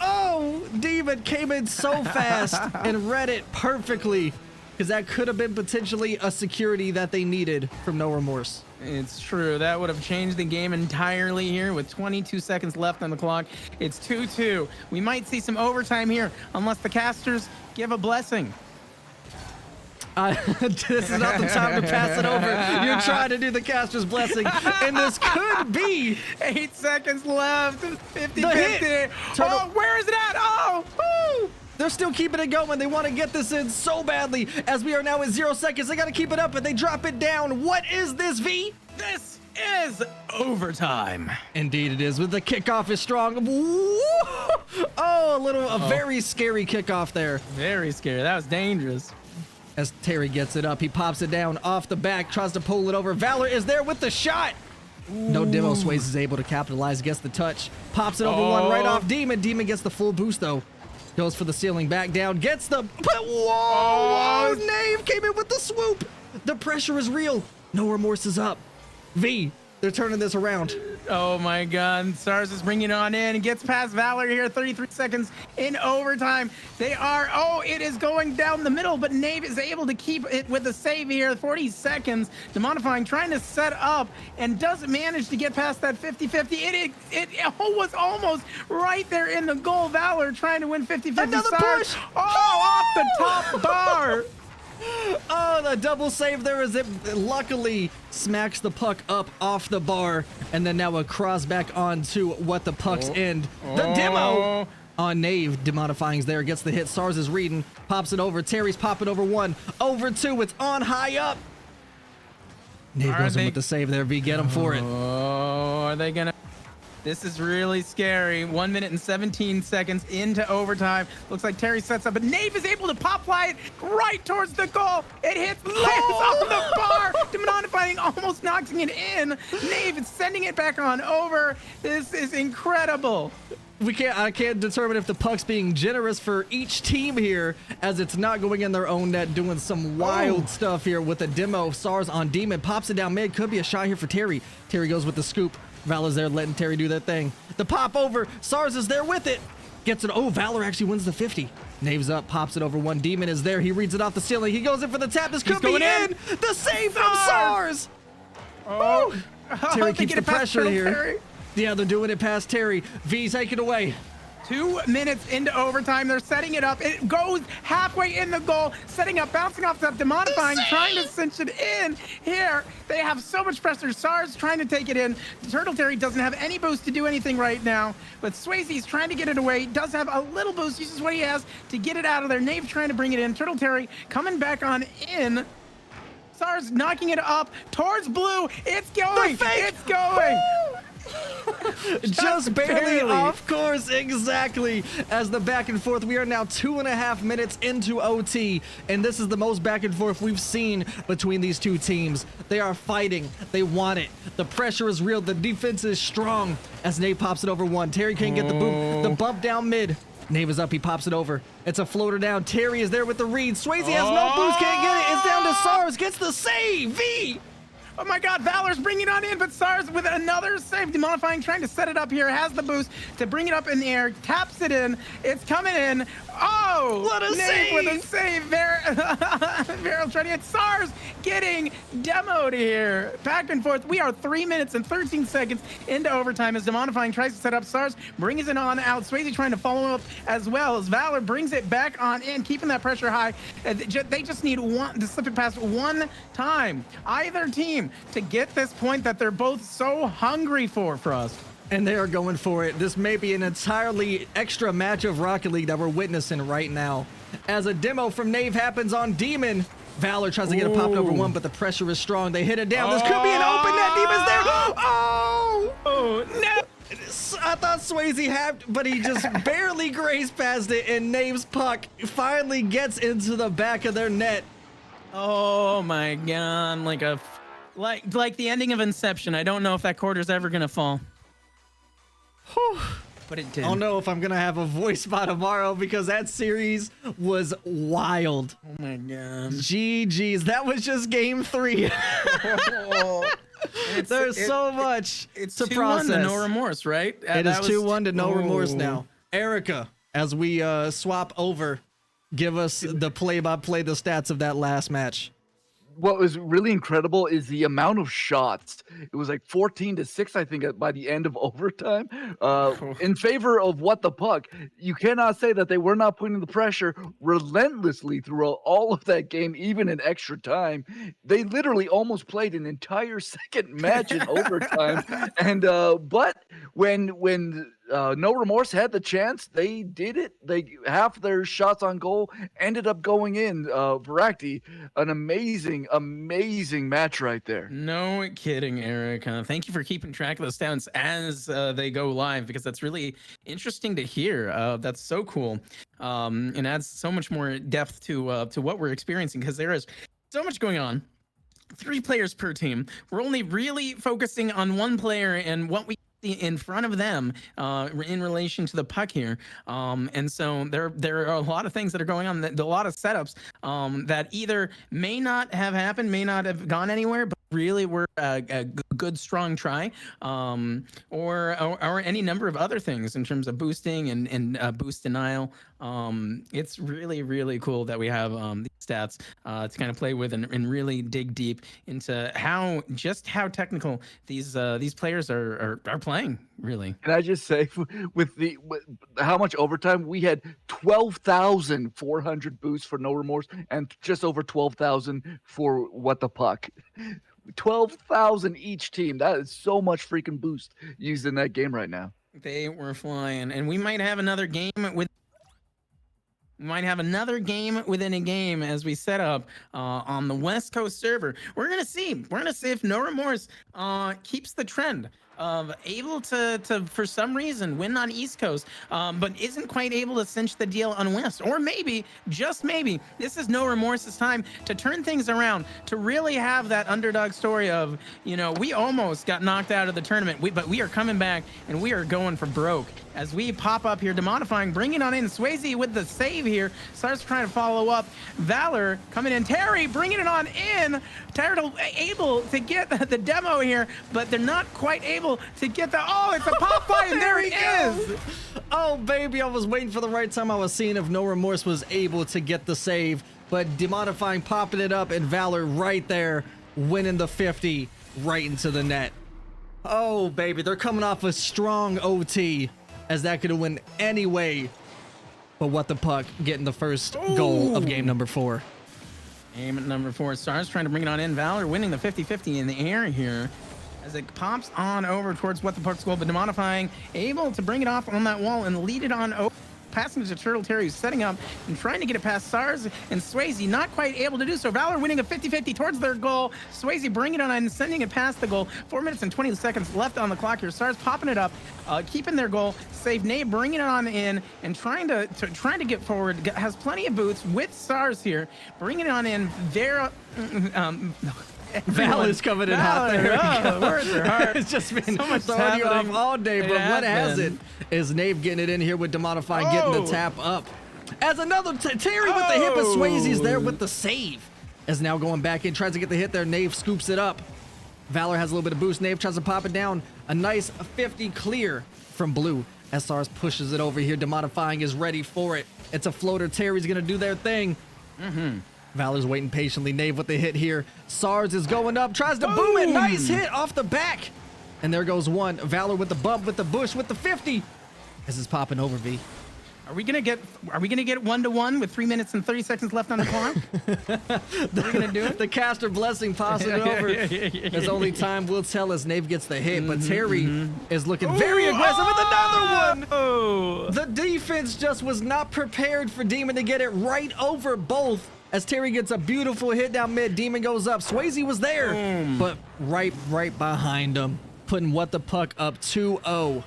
Oh, Demon came in so fast and read it perfectly, because that could have been potentially a security that they needed from No Remorse. It's true. That would have changed the game entirely here with 22 seconds left on the clock. It's 2-2. We might see some overtime here unless the casters give a blessing. This is not the time to pass it over. You're trying to do the caster's blessing, and this could be 8 seconds left. 50-50. Oh, where is it at? Oh, woo! They're still keeping it going. They want to get this in so badly, as we are now at 0 seconds. They got to keep it up, and they drop it down. What is this, V? This is overtime. Indeed it is, with the kickoff is strong. A very scary kickoff there. Very scary. That was dangerous. As Terry gets it up, he pops it down off the back, tries to pull it over. Valor is there with the shot. No demo. Swayze is able to capitalize, gets the touch, pops it over one right off Demon. Demon gets the full boost though. Goes for the ceiling, back down, gets the... But whoa! Nave came in with the swoop! The pressure is real. No Remorse is up. V, they're turning this around. Oh my God, Stars is bringing it on in and gets past Valor here, 33 seconds in overtime. It is going down the middle, but Nave is able to keep it with a save here, 40 seconds. Demodifying, trying to set up and doesn't manage to get past that 50-50. It was almost right there in the goal. Valor trying to win 50-50. Another push! Off the top bar. Oh, the double save there as it luckily smacks the puck up off the bar, and then now a cross back onto what the puck's end. The demo on Nave. Demodifying's there, gets the hit. SARS is reading, pops it over. Terry's popping over 1, over 2. It's on high up. Nave goes in with the save there. V, get him for it. Oh, are they gonna? This is really scary. 1 minute and 17 seconds into overtime. Looks like Terry sets up, but Nave is able to pop fly it right towards the goal. It hits, lands on the bar. Demodifying almost knocking it in. Nave is sending it back on over. This is incredible. I can't determine if the puck's being generous for each team here, as it's not going in their own net, doing some wild stuff here with a demo. SARS on Demon, pops it down mid. Could be a shot here for Terry. Terry goes with the scoop. Valor's there letting Terry do their thing. The pop over. SARS is there with it. Gets it. Oh, Valor actually wins the 50. Nave's up, pops it over 1. Demon is there. He reads it off the ceiling. He goes in for the tap. This could be in. The save from SARS. Oh. Terry keeps the pressure here. Terry. Yeah, they're doing it past Terry. V, take it away. 2 minutes into overtime. They're setting it up. It goes halfway in the goal, setting up, bouncing off the Demodifying, trying to cinch it in. Here, they have so much pressure. SARS trying to take it in. Turtle Terry doesn't have any boost to do anything right now, but Swayze's trying to get it away. Does have a little boost, uses what he has to get it out of there. Nave trying to bring it in. Turtle Terry coming back on in. SARS knocking it up towards blue. It's going. It's going. Just barely off course, exactly. As the back and forth, we are now 2.5 minutes into OT, and this is the most back and forth we've seen between these two teams. They are fighting. They want it. The pressure is real. The defense is strong. As Nave pops it over 1. Terry can't get the boot. The bump down mid. Nave is up. He pops it over. It's a floater down. Terry is there with the read. Swayze has no boost. Can't get it. It's down to SARS. Gets the save. V. Oh my God, Valor's bringing it on in, but SARS with another save. Demodifying, trying to set it up here, has the boost to bring it up in the air, taps it in, it's coming in. Oh! What a Nave save! with a save. Veril's trying to get SARS getting demoed here. Back and forth. We are 3 minutes and 13 seconds into overtime as Demodifying tries to set up SARS, brings it on out. Swayze trying to follow up as well as Valor brings it back on in, keeping that pressure high. They just need to slip it past 1 time. Either team to get this point that they're both so hungry for Frost. And they are going for it. This may be an entirely extra match of Rocket League that we're witnessing right now. As a demo from Nave happens on Demon, Valor tries to get it popped over 1, but the pressure is strong. They hit it down. This could be an open net. Demon's there. Oh, no. I thought Swayze had, but he just barely grazed past it, and Nave's puck finally gets into the back of their net. Oh my God, like the ending of Inception. I don't know if that quarter's ever gonna fall. Whew. But it did. I don't know if I'm gonna have a voice by tomorrow because that series was wild. Oh my God. GG's. That was just game 3. There's so much to process. 2-1 to No Remorse, right? It is 2-1 to No Remorse now. Erica, as we swap over, give us the play-by-play, the stats of that last match. What was really incredible is the amount of shots. It was like 14-6, I think, by the end of overtime, in favor of What the Puck. You cannot say that they were not putting the pressure relentlessly throughout all of that game, even in extra time. They literally almost played an entire second match in overtime. And but when No Remorse had the chance, they did it. They half their shots on goal ended up going in. Voraktee, an amazing match right there. No kidding, Eric. Thank you for keeping track of the stats as they go live, because that's really interesting to hear. That's so cool, and adds so much more depth to what we're experiencing, because there is so much going on. 3 players per team. We're only really focusing on one player and what we in front of them in relation to the puck here. And so there are a lot of things that are going on, a lot of setups that either may not have happened, may not have gone anywhere, but really were a good, strong try, or any number of other things in terms of boosting and boost denial. It's really, really cool that we have these stats to kind of play with and really dig deep into how technical these players are playing, really. Can I just say, with how much overtime we had, 12,400 boosts for No Remorse and just over 12,000 for What the Puck. 12,000 each team. That is so much freaking boost used in that game right now. They were flying, and we might have another game within a game as we set up on the West Coast server. We're gonna see if No Remorse keeps the trend of able to for some reason win on East Coast, but isn't quite able to cinch the deal on West. Or maybe, just maybe, this is No Remorse's time to turn things around, to really have that underdog story of, we almost got knocked out of the tournament, but we are coming back and we are going for broke. As we pop up here, Demodifying, bringing on in Swayze with the save here. Starts trying to follow up. Valor coming in. Terry bringing it on in. Terry able to get the demo here, but they're not quite able to get the... Oh, it's a pop fight, and there he is! Oh, baby, I was waiting for the right time. I was seeing if No Remorse was able to get the save, but Demodifying popping it up, and Valor right there winning the 50 right into the net. Oh, baby, they're coming off a strong OT, as that could have went any way. But What the Puck getting the first goal of game number 4. Game number 4. Stars trying to bring it on in. Valor winning the 50-50 in the air here as it pops on over towards What the Puck's goal, but Demodifying able to bring it off on that wall and lead it on over. Passing it to Turtle Terry, who's setting up and trying to get it past SARS and Swayze, not quite able to do so. Valor winning a 50-50 towards their goal. Swayze bringing it on and sending it past the goal. 4 minutes and 20 seconds left on the clock here. SARS popping it up, keeping their goal. Save Nate bringing it on in and trying to get forward. Has plenty of boots with SARS here, bringing it on in. Vera. Valor's coming in hot there. Words are hard. It's just been so much throwing you off all day, but what has hasn't is Nave getting it in here with Demodifying, getting the tap up. As another Terry with the hit, but Swayze's there with the save. As now going back in, tries to get the hit there. Nave scoops it up. Valor has a little bit of boost. Nave tries to pop it down. A nice 50 clear from Blue. SRs pushes it over here. Demodifying is ready for it. It's a floater. Terry's going to do their thing. Valor's waiting patiently. Nave with the hit here. SARS is going up, tries to boom it. Nice hit off the back. And there goes one. Valor with the bump, with the bush, with the 50. This is popping over, V. Are we gonna get 1-to-1 with 3 minutes and 30 seconds left on the clock? Are we gonna do it? The caster blessing passing it over. There's only time will tell as Nave gets the hit, but Terry is looking very aggressive with another one. The defense just was not prepared for Demon to get it right over both. As Terry gets a beautiful hit down mid, Demon goes up. Swayze was there, but right behind him, putting What the Puck up 2-0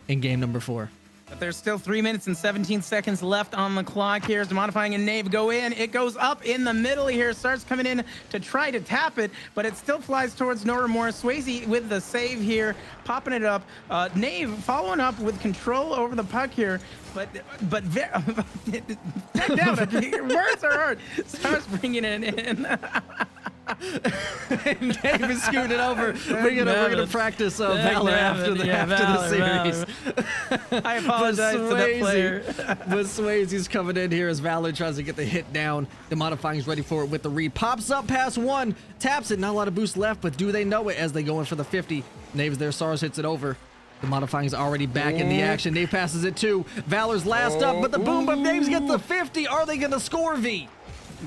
in game number 4. But there's still 3 minutes and 17 seconds left on the clock here. As Demodifying and Nave go in. It goes up in the middle here. Starts coming in to try to tap it, but it still flies towards No Remorse. Swayze with the save here, popping it up. Nave following up with control over the puck here. But words are hard. Starts bringing it in. Nave is scooting it over. We're gonna practice Valor after the series. I apologize to that player. But Swayze's coming in here as Valor tries to get the hit down. Demodifying's ready for it with the read. Pops up past one, taps it. Not a lot of boost left, but do they know it as they go in for the 50? Nave's there. SARS hits it over. Demodifying's already back in the action. Nave passes it too. Valor's last up, but the boom, but Nave's get the 50. Are they gonna score, V?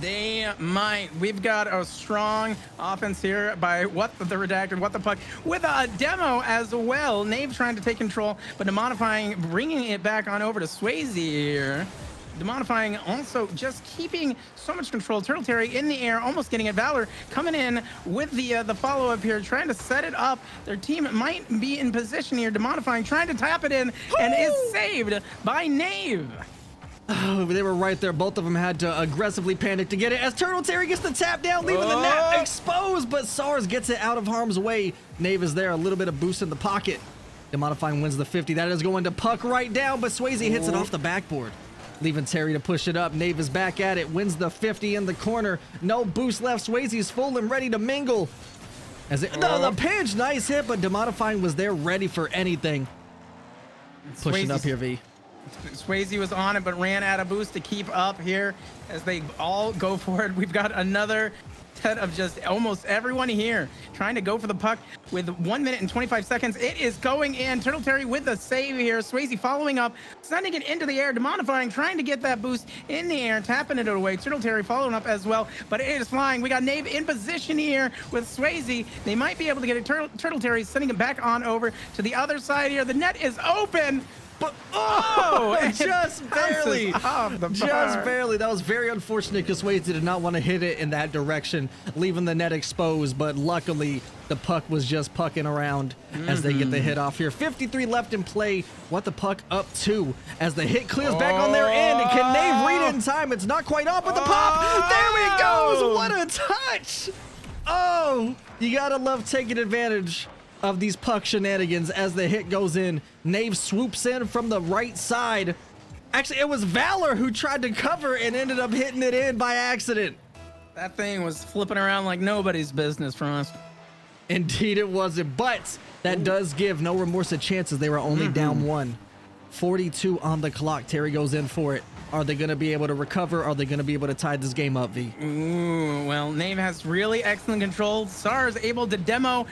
They might. We've got a strong offense here by What the Redacted, What the Puck, with a demo as well. Nave trying to take control, but Demodifying bringing it back on over to Swayze here. Demodifying also just keeping so much control. Turtle Terry in the air, almost getting it. Valor coming in with the follow-up here, trying to set it up. Their team might be in position here. Demodifying trying to tap it in and is saved by Nave. Oh, they were right there. Both of them had to aggressively panic to get it as Turtle Terry gets the tap down, leaving the net exposed, but SARS gets it out of harm's way. Nave is there, a little bit of boost in the pocket. Demodifying wins the 50. That is going to puck right down, but Swayze hits it off the backboard, leaving Terry to push it up. Nave is back at it, wins the 50 in the corner. No boost left. Swayze's full and ready to mingle. The pinch, nice hit, but Demodifying was there ready for anything. Pushing up here, V. Swayze was on it, but ran out of boost to keep up here as they all go for it. We've got another set of just almost everyone here trying to go for the puck with 1 minute and 25 seconds. It is going in. Turtle Terry with the save here. Swayze following up, sending it into the air. Demodifying, trying to get that boost in the air, tapping it away. Turtle Terry following up as well, but it is flying. We got Nave in position here with Swayze. They might be able to get it. Turtle Terry sending it back on over to the other side here. The net is open. But just barely. Just barely. That was very unfortunate because Swayze did not want to hit it in that direction, leaving the net exposed. But luckily, the puck was just pucking around as they get the hit off here. 53 left in play. What the puck up to as the hit clears back on their end. Can Nave read it in time? It's not quite up with the pop. There he goes. What a touch. Oh, you gotta love taking advantage of these puck shenanigans as the hit goes in. Nave swoops in from the right side. Actually, it was Valor who tried to cover and ended up hitting it in by accident. That thing was flipping around like nobody's business, Frost. Indeed it wasn't, but that does give No Remorse a chance as they were only down 1. 42 on the clock. Terry goes in for it. Are they going to be able to recover? Are they going to be able to tie this game up, V? Ooh, well, Nave has really excellent control. SARS able to demo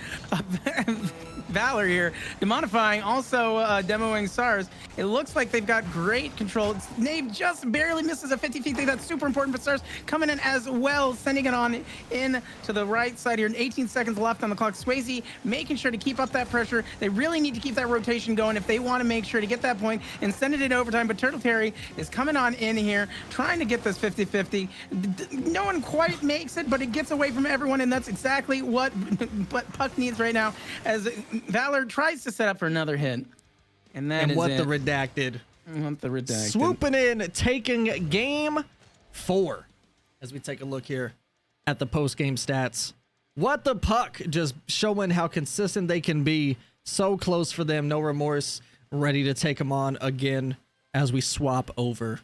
Valor here. Demodifying, also demoing SARS. It looks like they've got great control. Nave just barely misses a 50-50. That's super important, but SARS coming in as well, sending it on in to the right side here. 18 seconds left on the clock. Swayze making sure to keep up that pressure. They really need to keep that rotation going if they want to make sure to get that point and send it in overtime. But Turtle Terry is coming on in here, trying to get this 50-50. No one quite makes it, but it gets away from everyone, and that's exactly what Puck needs right now as Valor tries to set up for another hit. And that and is what it. the redacted. What the redacted. Swooping in, taking game 4. As we take a look here at the post-game stats. What the Puck, just showing how consistent they can be. So close for them. No Remorse, ready to take them on again as we swap over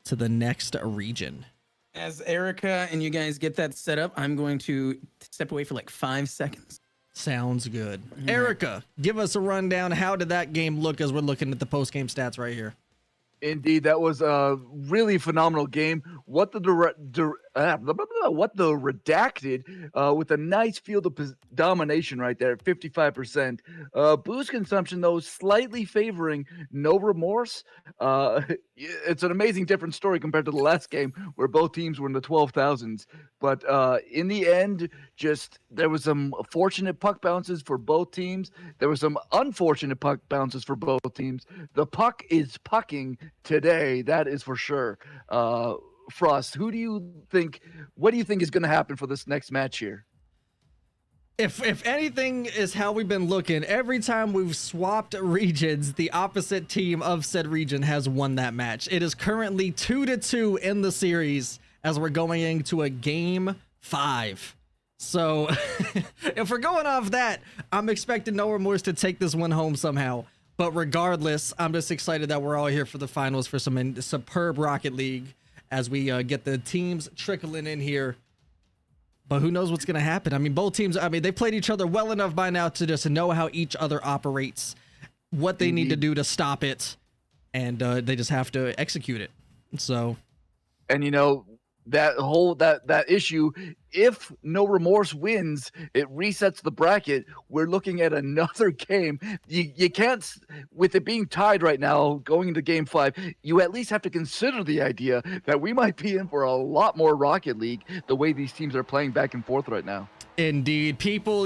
to the next region. As Erica and you guys get that set up, I'm going to step away for like 5 seconds. Sounds good. Erica, give us a rundown. How did that game look as we're looking at the post-game stats right here? Indeed, that was a really phenomenal game. What the redacted with a nice field of domination right there, 55%. Boost consumption though slightly favoring No Remorse. It's an amazing different story compared to the last game where both teams were in the 12,000s. But in the end, just there was some fortunate puck bounces for both teams. There was some unfortunate puck bounces for both teams. The puck is pucking today, that is for sure. Frost, what do you think is going to happen for this next match here? If anything is how we've been looking, every time we've swapped regions, the opposite team of said region has won that match. It is currently 2-2 in the series as we're going into a game 5. So if we're going off that, I'm expecting No Remorse to take this one home somehow. But regardless, I'm just excited that we're all here for the finals for some superb Rocket League as we get the teams trickling in here. But who knows what's going to happen? I mean, both teams, they played each other well enough by now to just know how each other operates, what they need to do to stop it, and they just have to execute it. So, and you know, that issue, if No Remorse wins, it resets the bracket. We're looking at another game. You can't, with it being tied right now, going into game 5, you at least have to consider the idea that we might be in for a lot more Rocket League the way these teams are playing back and forth right now. Indeed. People,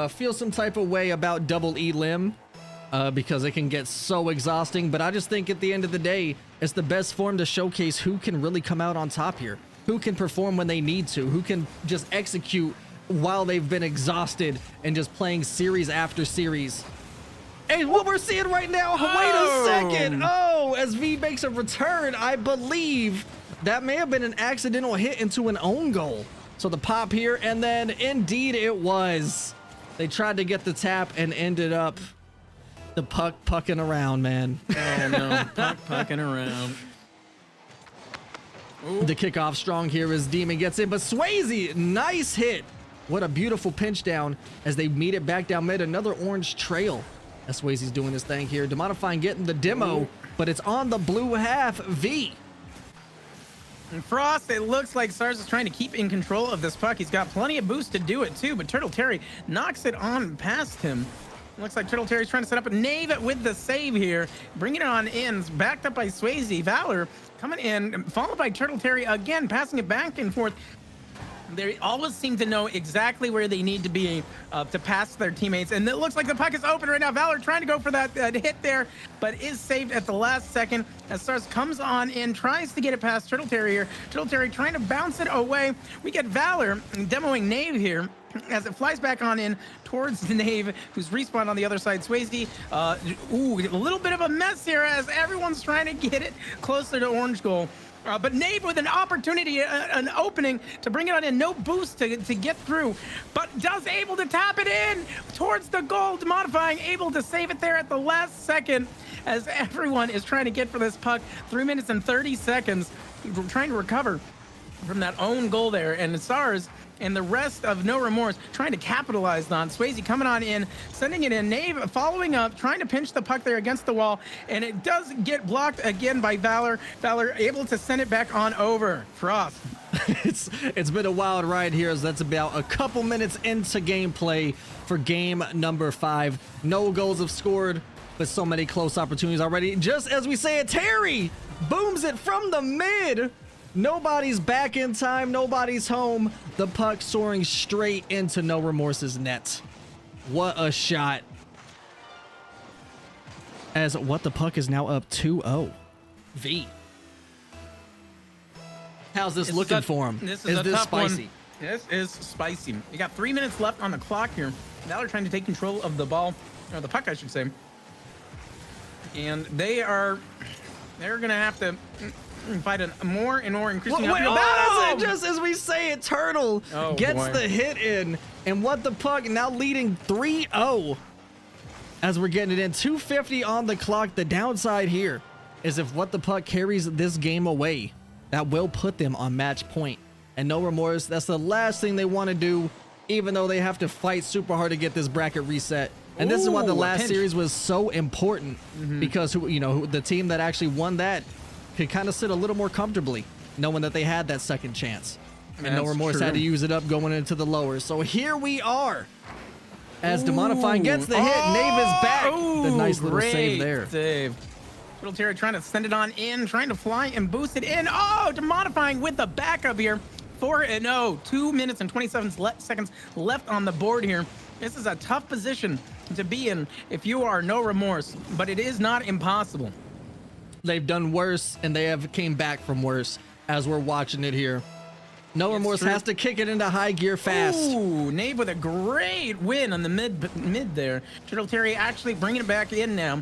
feel some type of way about Double E Lim. Because it can get so exhausting, but I just think at the end of the day, it's the best form to showcase who can really come out on top here. Who can perform when they need to, who can just execute while they've been exhausted and just playing series after series. Hey, what we're seeing right now, wait a second. Oh, as V makes a return, I believe that may have been an accidental hit into an own goal. So the pop here, and then indeed it was. They tried to get the tap and ended up The pucking around, man. Oh no, pucking around. Ooh. The kickoff strong here as Demon gets in, but Swayze, nice hit. What a beautiful pinch down as they meet it back down mid. Another orange trail. As Swayze's doing his thing here. Demodifying getting the demo, but it's on the blue half. V. And Frost, it looks like Stars is trying to keep in control of this puck. He's got plenty of boost to do it too, but Turtle Terry knocks it on past him. Looks like Turtle Terry's trying to set up a Nave with the save here. Bringing it on in, backed up by Swayze. Valor coming in, followed by Turtle Terry again, passing it back and forth. They always seem to know exactly where they need to be to pass their teammates. And it looks like the puck is open right now. Valor trying to go for that hit there, but is saved at the last second as Stars comes on in, tries to get it past Turtle Terry here. Turtle Terry trying to bounce it away. We get Valor demoing Nave here as it flies back on in towards the Nave, who's respawned on the other side. Swayze, ooh, a little bit of a mess here as everyone's trying to get it closer to orange goal. But Nave with an opportunity, an opening to bring it on in. No boost to get through, but does able to tap it in towards the goal. Modifying, able to save it there at the last second as everyone is trying to get for this puck. 3 minutes and 30 seconds trying to recover from that own goal there. And Stars and the rest of No Remorse trying to capitalize on. Swayze coming on in, sending it in. Nave following up, trying to pinch the puck there against the wall, and it does get blocked again by Valor. Valor able to send it back on over. Frost. It's been a wild ride here as that's about a couple minutes into gameplay for game number 5. No goals have scored, but so many close opportunities already. Just as we say it, Terry booms it from the mid. Nobody's back in time. Nobody's home. The puck soaring straight into No Remorse's net. What a shot. As What the Puck is now up 2-0. V. How's this looking for him? This is this spicy? One. This is spicy. You got 3 minutes left on the clock here. Valor trying to take control of the ball, or the puck, I should say. And they're gonna have to fight a more and more increasing uphill battle. Just as we say it, Turtle gets the hit in, and What the Puck now leading 3-0 as we're getting it in. 2:50 on the clock. The downside here is if What the Puck carries this game away, that will put them on match point. And No Remorse, that's the last thing they want to do, even though they have to fight super hard to get this bracket reset. And this is why the last series was so important, because the team that actually won that could kind of sit a little more comfortably, knowing that they had that second chance. And No Remorse had to use it up going into the lower. So here we are. As Demonifying gets the hit, Nave is back. The nice little save there. Save. Turtle Terry trying to send it on in, trying to fly and boost it in. Oh, Demonifying with the backup here. 4-0. 2 minutes and 27 seconds left on the board here. This is a tough position to be in if you are No Remorse, but it is not impossible. They've done worse, and they have came back from worse as we're watching it here. No Remorse has to kick it into high gear fast. Ooh, Nave with a great win on the mid there. Turtle Terry actually bringing it back in now.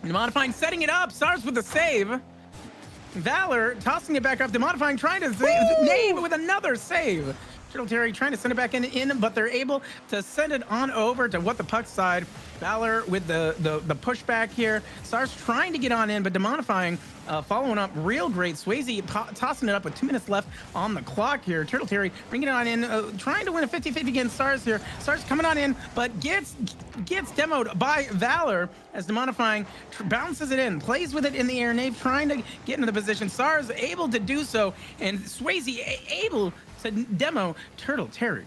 Demodifying setting it up. Stars with the save. Valor tossing it back up. Demodifying trying to save. Nave with another save. Turtle Terry trying to send it back in, but they're able to send it on over to What the Puck side. Valor with the pushback here. Stars trying to get on in, but Demonifying following up real great. Swayze tossing it up with 2 minutes left on the clock here. Turtle Terry bringing it on in, trying to win a 50-50 against Stars here. Stars coming on in, but gets demoed by Valor as Demonifying bounces it in, plays with it in the air. Nave trying to get into the position. Stars able to do so, and Swayze able to demo Turtle Terry.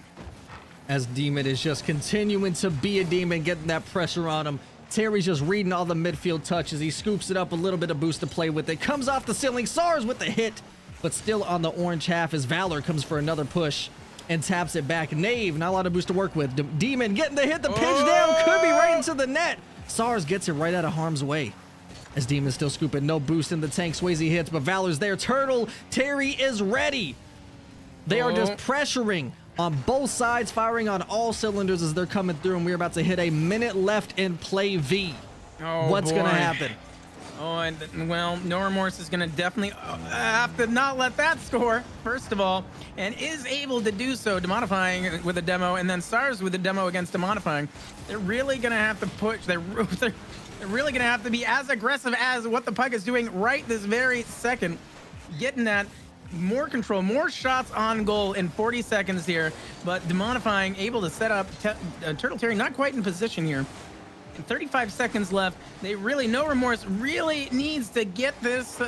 As Demon is just continuing to be a demon, getting that pressure on him. Terry's just reading all the midfield touches. He scoops it up, a little bit of boost to play with it. Comes off the ceiling. SARS with the hit, but still on the orange half as Valor comes for another push and taps it back. Nave, not a lot of boost to work with. Demon getting the hit, the pinch down, could be right into the net. SARS gets it right out of harm's way. As Demon's still scooping, no boost in the tank. Swayze hits, but Valor's there. Turtle Terry is ready. They are just pressuring on both sides, firing on all cylinders as they're coming through, and we're about to hit a minute left in play V. What's going to happen? Oh, and well, No Remorse is going to definitely have to not let that score, first of all, and is able to do so, Demodifying with a demo, and then SARS with a demo against Demodifying. They're really going to have to push. They're really going to have to be as aggressive as what the puck is doing right this very second. Getting that more control, more shots on goal in 40 seconds here, but Demodifying able to set up Turtle Terry not quite in position here. 35 seconds left. They really, No Remorse really needs to get this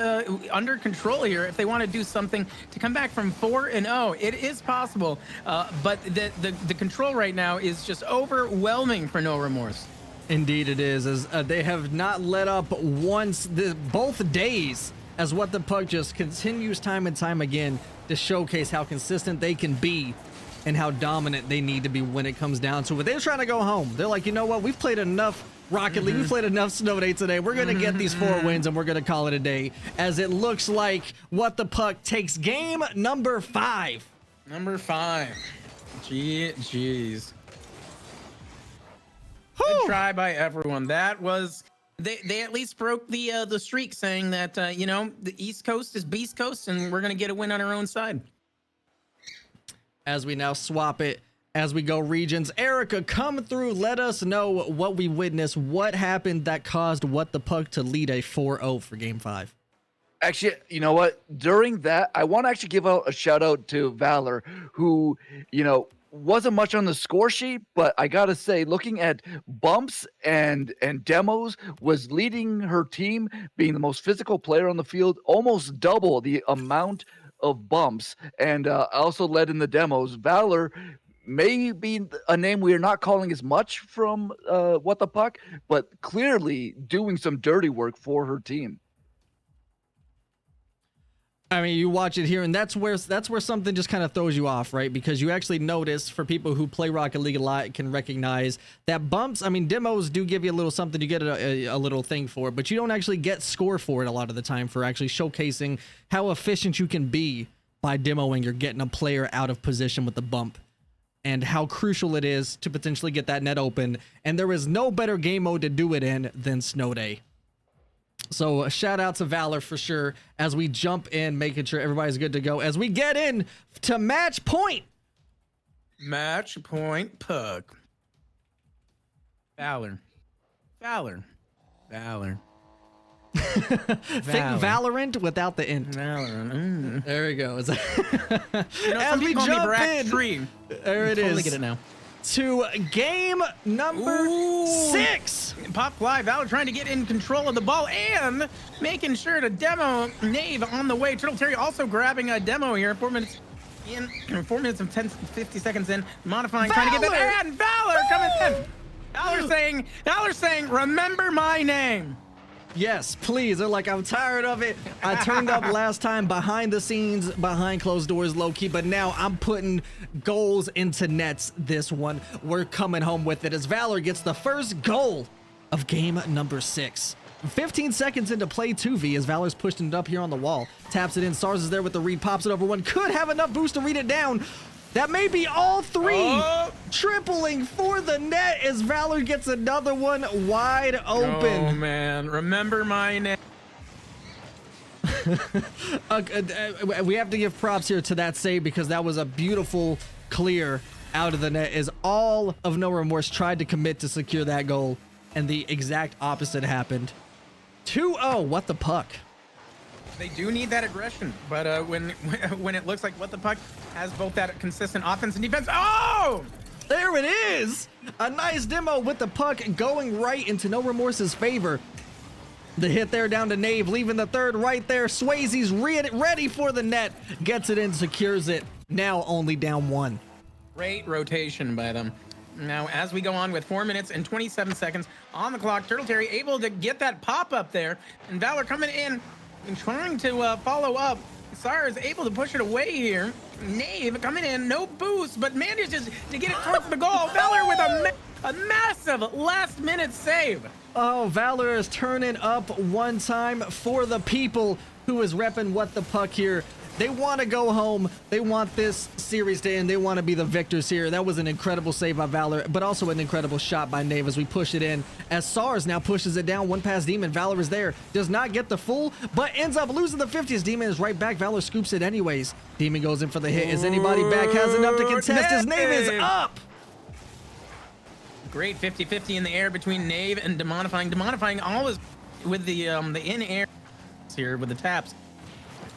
under control here if they want to do something to come back from 4-0. It is possible, but the control right now is just overwhelming for No Remorse. Indeed it is, as they have not let up once both days, as What the Puck just continues time and time again to showcase how consistent they can be and how dominant they need to be when it comes down to it. They're trying to go home. They're like, you know what? We've played enough Rocket League. We've played enough Snow Day today. We're going to get these 4 wins and we're going to call it a day, as it looks like What the Puck takes game number 5. Number 5. Jeez. Whew. Good try by everyone. That was... They at least broke the streak, saying that, you know, the East Coast is Beast Coast and we're going to get a win on our own side. As we now swap it, as we go regions, Erica, come through. Let us know what we witnessed. What happened that caused What the Puck to lead a 4-0 for game 5? Actually, you know what? During that, I want to actually give out a shout out to Valor, who, you know, wasn't much on the score sheet, but I gotta say, looking at bumps and demos, was leading her team, being the most physical player on the field, almost double the amount of bumps, and also led in the demos. Valor may be a name we are not calling as much from What the Puck, but clearly doing some dirty work for her team. I mean, you watch it here, and that's where something just kind of throws you off, right? Because you actually notice, for people who play Rocket League a lot, can recognize that bumps. I mean, demos do give you a little something, you get a little thing for it, but you don't actually get score for it a lot of the time, for actually showcasing how efficient you can be by demoing or getting a player out of position with the bump, and how crucial it is to potentially get that net open. And there is no better game mode to do it in than Snow Day. So a shout out to Valor for sure, as we jump in, making sure everybody's good to go as we get in to match point. Match point puck. Valor. Think Valorant without the int. Valorant. There we go. You know, As some we people call me jump in, Voraktee. there it Totally is. get it now. To game number Ooh. 6. Pop fly. Valor trying to get in control of the ball and making sure to demo Nave on the way. Turtle Terry also grabbing a demo here. 4 minutes in. 4 minutes and 50 seconds in. Modifying, trying to get that. And Valor coming in. Valor saying, remember my name. Yes, please. They're like, I'm tired of it. I turned up last time behind the scenes, behind closed doors, low key, but now I'm putting goals into nets this one. We're coming home with it as Valor gets the first goal of game number 6. 15 seconds into play 2v as Valor's pushing it up here on the wall. Taps it in. SARS is there with the read, pops it over one. Could have enough boost to read it down. That may be all 3. Tripling for the net as Valor gets another one wide open. Oh, man. Remember my name. We have to give props here to that save, because that was a beautiful clear out of the net, as all of No Remorse tried to commit to secure that goal, and the exact opposite happened. 2-0, What the Puck. They do need that aggression, but when it looks like What the Puck has both that consistent offense and defense. Oh! There it is! A nice demo with the puck going right into No Remorse's favor. The hit there down to Nave, leaving the third right there. Swayze's ready for the net. Gets it in, secures it. Now only down 1. Great rotation by them. Now, as we go on with 4 minutes and 27 seconds on the clock, Turtle Terry able to get that pop up there, and Valor coming in and trying to follow up. SARS able to push it away here. Nave coming in, no boost, but manages to get it towards the goal. Valor with a massive last-minute save. Oh, Valor is turning up one time for the people, who is repping What the Puck here They want to go home. They want this series to end. They want to be the victors here. That was an incredible save by Valor, but also an incredible shot by Nave as we push it in. As SARS now pushes it down, one past Demon. Valor is there. Does not get the full, but ends up losing the 50 as Demon is right back. Valor scoops it anyways. Demon goes in for the hit. Is anybody back? Has enough to contest as Nave is up. Great 50-50 in the air between Nave and Demonifying. Demonifying always with the in-air here with the taps.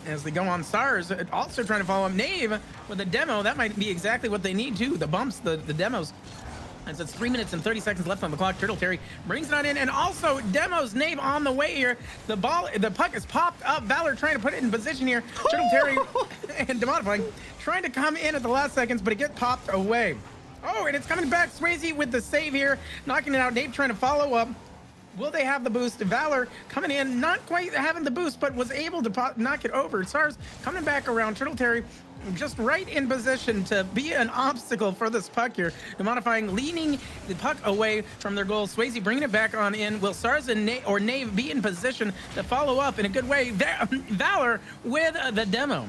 As they go on SARS, also trying to follow up Nave with a demo. That might be exactly what they need too. The bumps, the demos. As it's 3 minutes and 30 seconds left on the clock. Turtle Terry brings it on in and also demos Nave on the way here. The puck is popped up. Valor trying to put it in position here. Turtle Terry and Demonifying trying to come in at the last seconds, but it gets popped away. Oh, and it's coming back. Swayze with the save here, knocking it out. Nave trying to follow up. Will they have the boost? Valor coming in, not quite having the boost, but was able to knock it over. SARS coming back around. Turtle Terry just right in position to be an obstacle for this puck here. Demonifying, leaning the puck away from their goal. Swayze bringing it back on in. Will SARS and Nave be in position to follow up in a good way? Valor with the demo.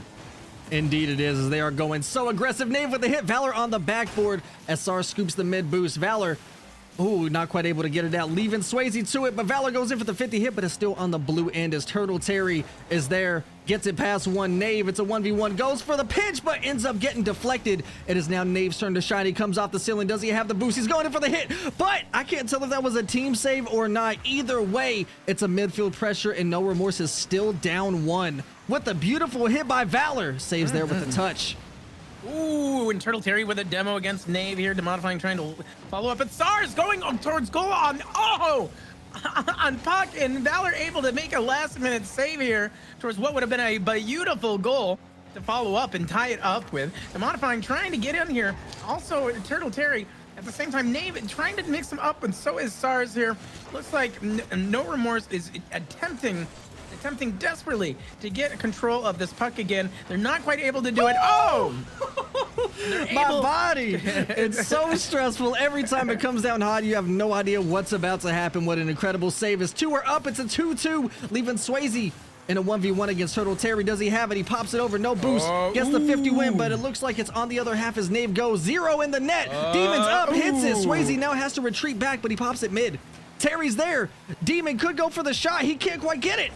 Indeed it is, as they are going so aggressive. Nave with the hit. Valor on the backboard as SARS scoops the mid boost. Valor, ooh, not quite able to get it out. Leaving Swayze to it, but Valor goes in for the 50 hit, but is still on the blue end as Turtle Terry is there. Gets it past one Nave. It's a 1v1. Goes for the pinch, but ends up getting deflected. It is now Nave's turn to shine. He comes off the ceiling. Does he have the boost? He's going in for the hit, but I can't tell if that was a team save or not. Either way, it's a midfield pressure, and No Remorse is still down one. With a beautiful hit by Valor. Saves there with the touch. Ooh, and Turtle Terry with a demo against Nave here. Demonifying trying to follow up. But SARS going towards goal on on puck, and Valor able to make a last-minute save here towards what would have been a beautiful goal to follow up and tie it up with. Demonifying trying to get in here. Also, Turtle Terry at the same time. Nave trying to mix them up, and so is SARS here. Looks like No Remorse is attempting desperately to get control of this puck again. They're not quite able to do it. Oh! My body! It's so stressful. Every time it comes down hot, you have no idea what's about to happen. What an incredible save. As two are up, it's a 2-2, leaving Swayze in a 1v1 against Turtle Terry. Does he have it? He pops it over. No boost. Gets the 50 win, but it looks like it's on the other half as Nave goes. 0 in the net. Demon's up, hits it. Swayze now has to retreat back, but he pops it mid. Terry's there. Demon could go for the shot. He can't quite get it.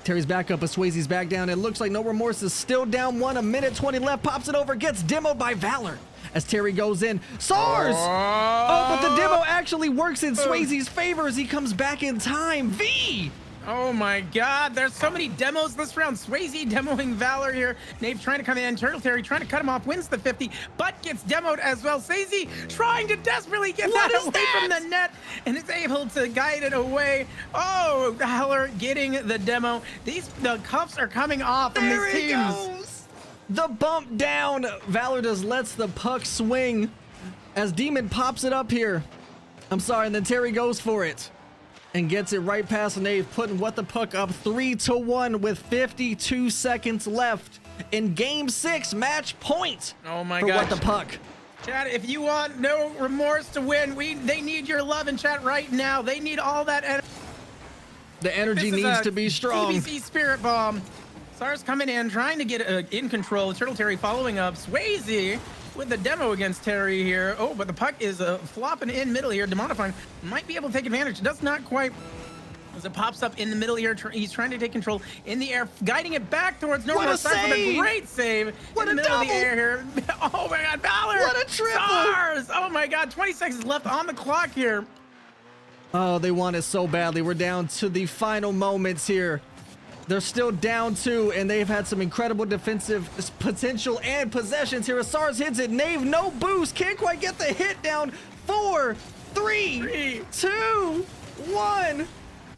Terry's back up, but Swayze's back down. It looks like No Remorse is still down one. A minute 20 left. Pops it over. Gets demoed by Valor as Terry goes in. SARS! Oh, but the demo actually works in Swayze's favor as he comes back in time. V! Oh my God, there's so many demos this round. Swayze demoing Valor here. Nave trying to come in. Turtle Terry trying to cut him off, wins the 50, but gets demoed as well. Swayze trying to desperately get that away from the net, and is able to guide it away. Oh, Valor getting the demo. The cuffs are coming off from these teams. Goes. The bump down. Valor just lets the puck swing as Demon pops it up here. I'm sorry, and then Terry goes for it and gets it right past Nave, putting What the Puck up 3-1 with 52 seconds left in Game 6, match point. Oh my for gosh. What the Puck. Chat, if you want No Remorse to win, they need your love in chat right now. They need all that energy. The energy needs to be strong. CBC Spirit Bomb. SARS coming in, trying to get in control. Turtle Terry following up. Swayze with the demo against Terry here. Oh, but the puck is flopping in middle here. Demonifying might be able to take advantage. Does not quite. As it pops up in the middle here, he's trying to take control in the air, guiding it back towards No Remorse. With a great save in the middle of the air here. Oh my God, Valor! What a triple! SARS! Oh my God, 20 seconds left on the clock here. Oh, they want it so badly. We're down to the final moments here. They're still down 2, and they've had some incredible defensive potential and possessions here. As SARS hits it, Nave, no boost, can't quite get the hit down. 4, 3, 2, 1.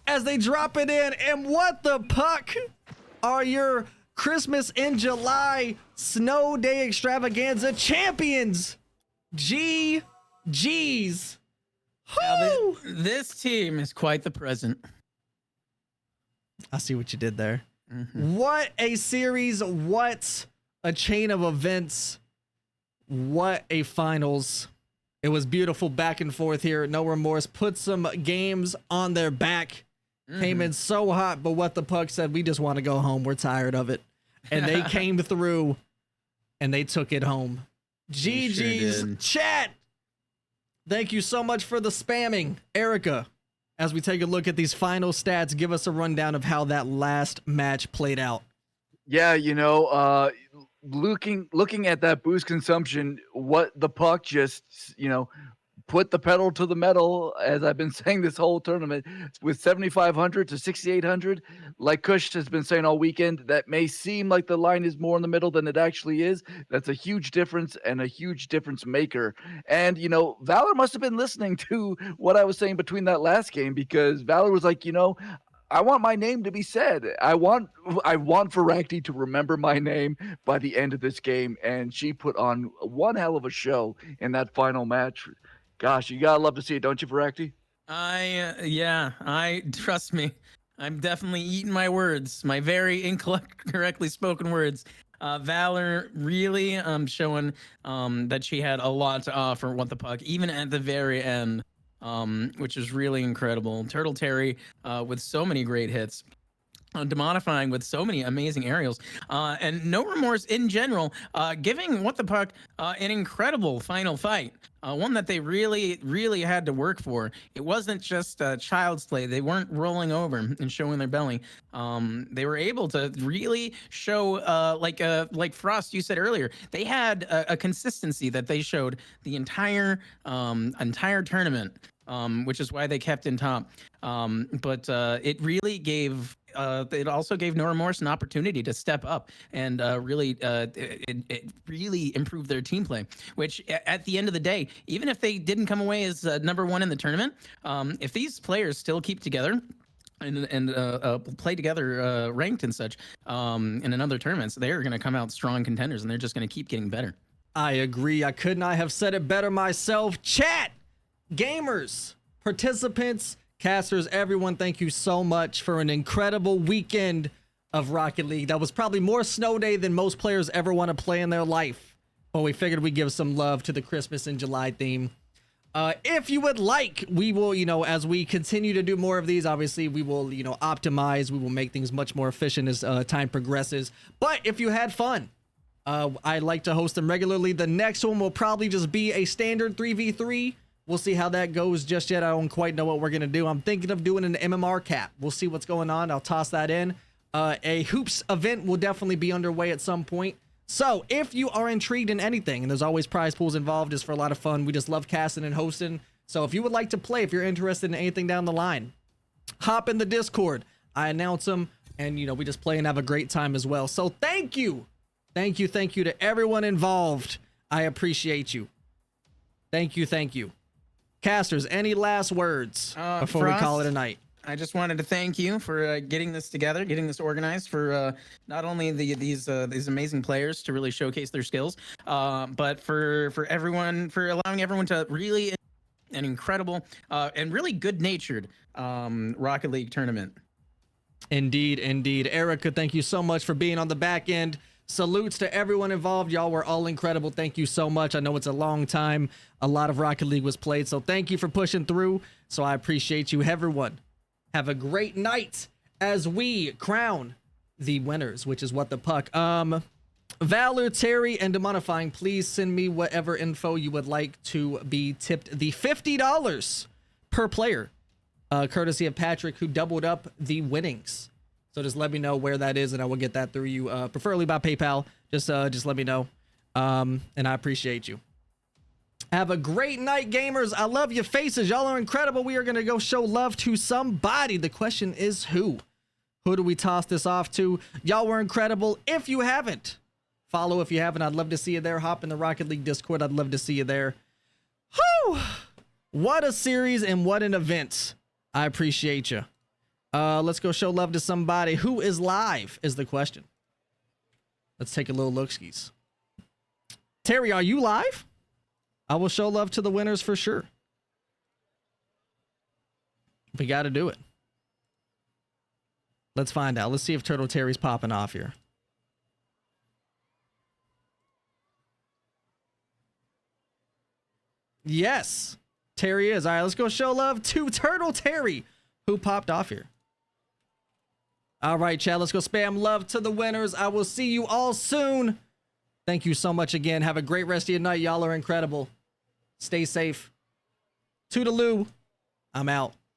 As they drop it in, and What the Puck are your Christmas in July Snow Day Extravaganza champions. GG's. Now, this team is quite the present. I see what you did there. What a series. What a chain of events. What a finals. It was beautiful back and forth here. No Remorse put some games on their back. Came in so hot, but What the Puck said, we just want to go home. We're tired of it. and they came through and they took it home. GG's sure chat. Thank you so much for the spamming. Erica, as we take a look at these final stats, give us a rundown of how that last match played out. Yeah, looking at that boost consumption, what the puck just, put the pedal to the metal, as I've been saying this whole tournament, with 7,500 to 6,800. Like Kush has been saying all weekend, that may seem like the line is more in the middle than it actually is. That's a huge difference and a huge difference maker. And, Valor must have been listening to what I was saying between that last game, because Valor was like, I want my name to be said. I want Voraktee to remember my name by the end of this game, and she put on one hell of a show in that final match. Gosh, you gotta love to see it, don't you, Voraktee? I trust me. I'm definitely eating my words, my very incorrectly spoken words. Valor really showing that she had a lot to offer with the puck, even at the very end, which is really incredible. Turtle Terry with so many great hits. Demonifying with so many amazing aerials, and No Remorse in general, giving What the Puck an incredible final fight, one that they really had to work for. It wasn't just child's play. They weren't rolling over and showing their belly. They were able to really show, like Frost, you said earlier, they had a consistency that they showed the entire tournament, which is why they kept in top. But it really gave. It also gave No Remorse an opportunity to step up and really improve their team play, which at the end of the day, even if they didn't come away as number one in the tournament, if these players still keep together and play together ranked and such in another tournaments, they're going to come out strong contenders, and they're just going to keep getting better. I agree. I could not have said it better myself. Chat, gamers, participants, casters, everyone, thank you so much for an incredible weekend of Rocket League. That was probably more snow day than most players ever want to play in their life. But we figured we'd give some love to the Christmas in July theme. If you would like, we will, as we continue to do more of these, obviously we will, optimize. We will make things much more efficient as time progresses. But if you had fun, I like to host them regularly. The next one will probably just be a standard 3v3. We'll see how that goes. Just yet, I don't quite know what we're going to do. I'm thinking of doing an MMR cap. We'll see what's going on. I'll toss that in. A hoops event will definitely be underway at some point. So if you are intrigued in anything, and there's always prize pools involved, it's for a lot of fun. We just love casting and hosting. So if you would like to play, if you're interested in anything down the line, hop in the Discord. I announce them, and, we just play and have a great time as well. So thank you. Thank you to everyone involved. I appreciate you. Thank you. Casters, any last words before Frost, we call it a night? I just wanted to thank you for getting this together, getting this organized, for not only these amazing players to really showcase their skills, but for everyone, for allowing everyone to really an incredible and really good-natured Rocket League tournament. Indeed. Erica, thank you so much for being on the back end. Salutes to everyone involved. Y'all were all incredible. Thank you so much. I know it's a long time. A lot of Rocket League was played, so thank you for pushing through. So I appreciate you. Everyone, have a great night as we crown the winners, which is What the Puck. Valor, Terry, and Demonifying, please send me whatever info you would like to be tipped the $50 per player, courtesy of Patrick, who doubled up the winnings. So just let me know where that is, and I will get that through you, preferably by PayPal. Just let me know, and I appreciate you. Have a great night, gamers. I love your faces. Y'all are incredible. We are going to go show love to somebody. The question is who? Who do we toss this off to? Y'all were incredible. If you haven't, follow if you haven't. I'd love to see you there. Hop in the Rocket League Discord. I'd love to see you there. Whew! What a series and what an event. I appreciate you. Let's go show love to somebody. Who is live is the question. Let's take a little look-skis. Terry, are you live? I will show love to the winners for sure. We got to do it. Let's find out. Let's see if Turtle Terry's popping off here. Yes, Terry is. All right, let's go show love to Turtle Terry, who popped off here. All right, Chad, let's go spam love to the winners. I will see you all soon. Thank you so much again. Have a great rest of your night. Y'all are incredible. Stay safe. Toodaloo. I'm out.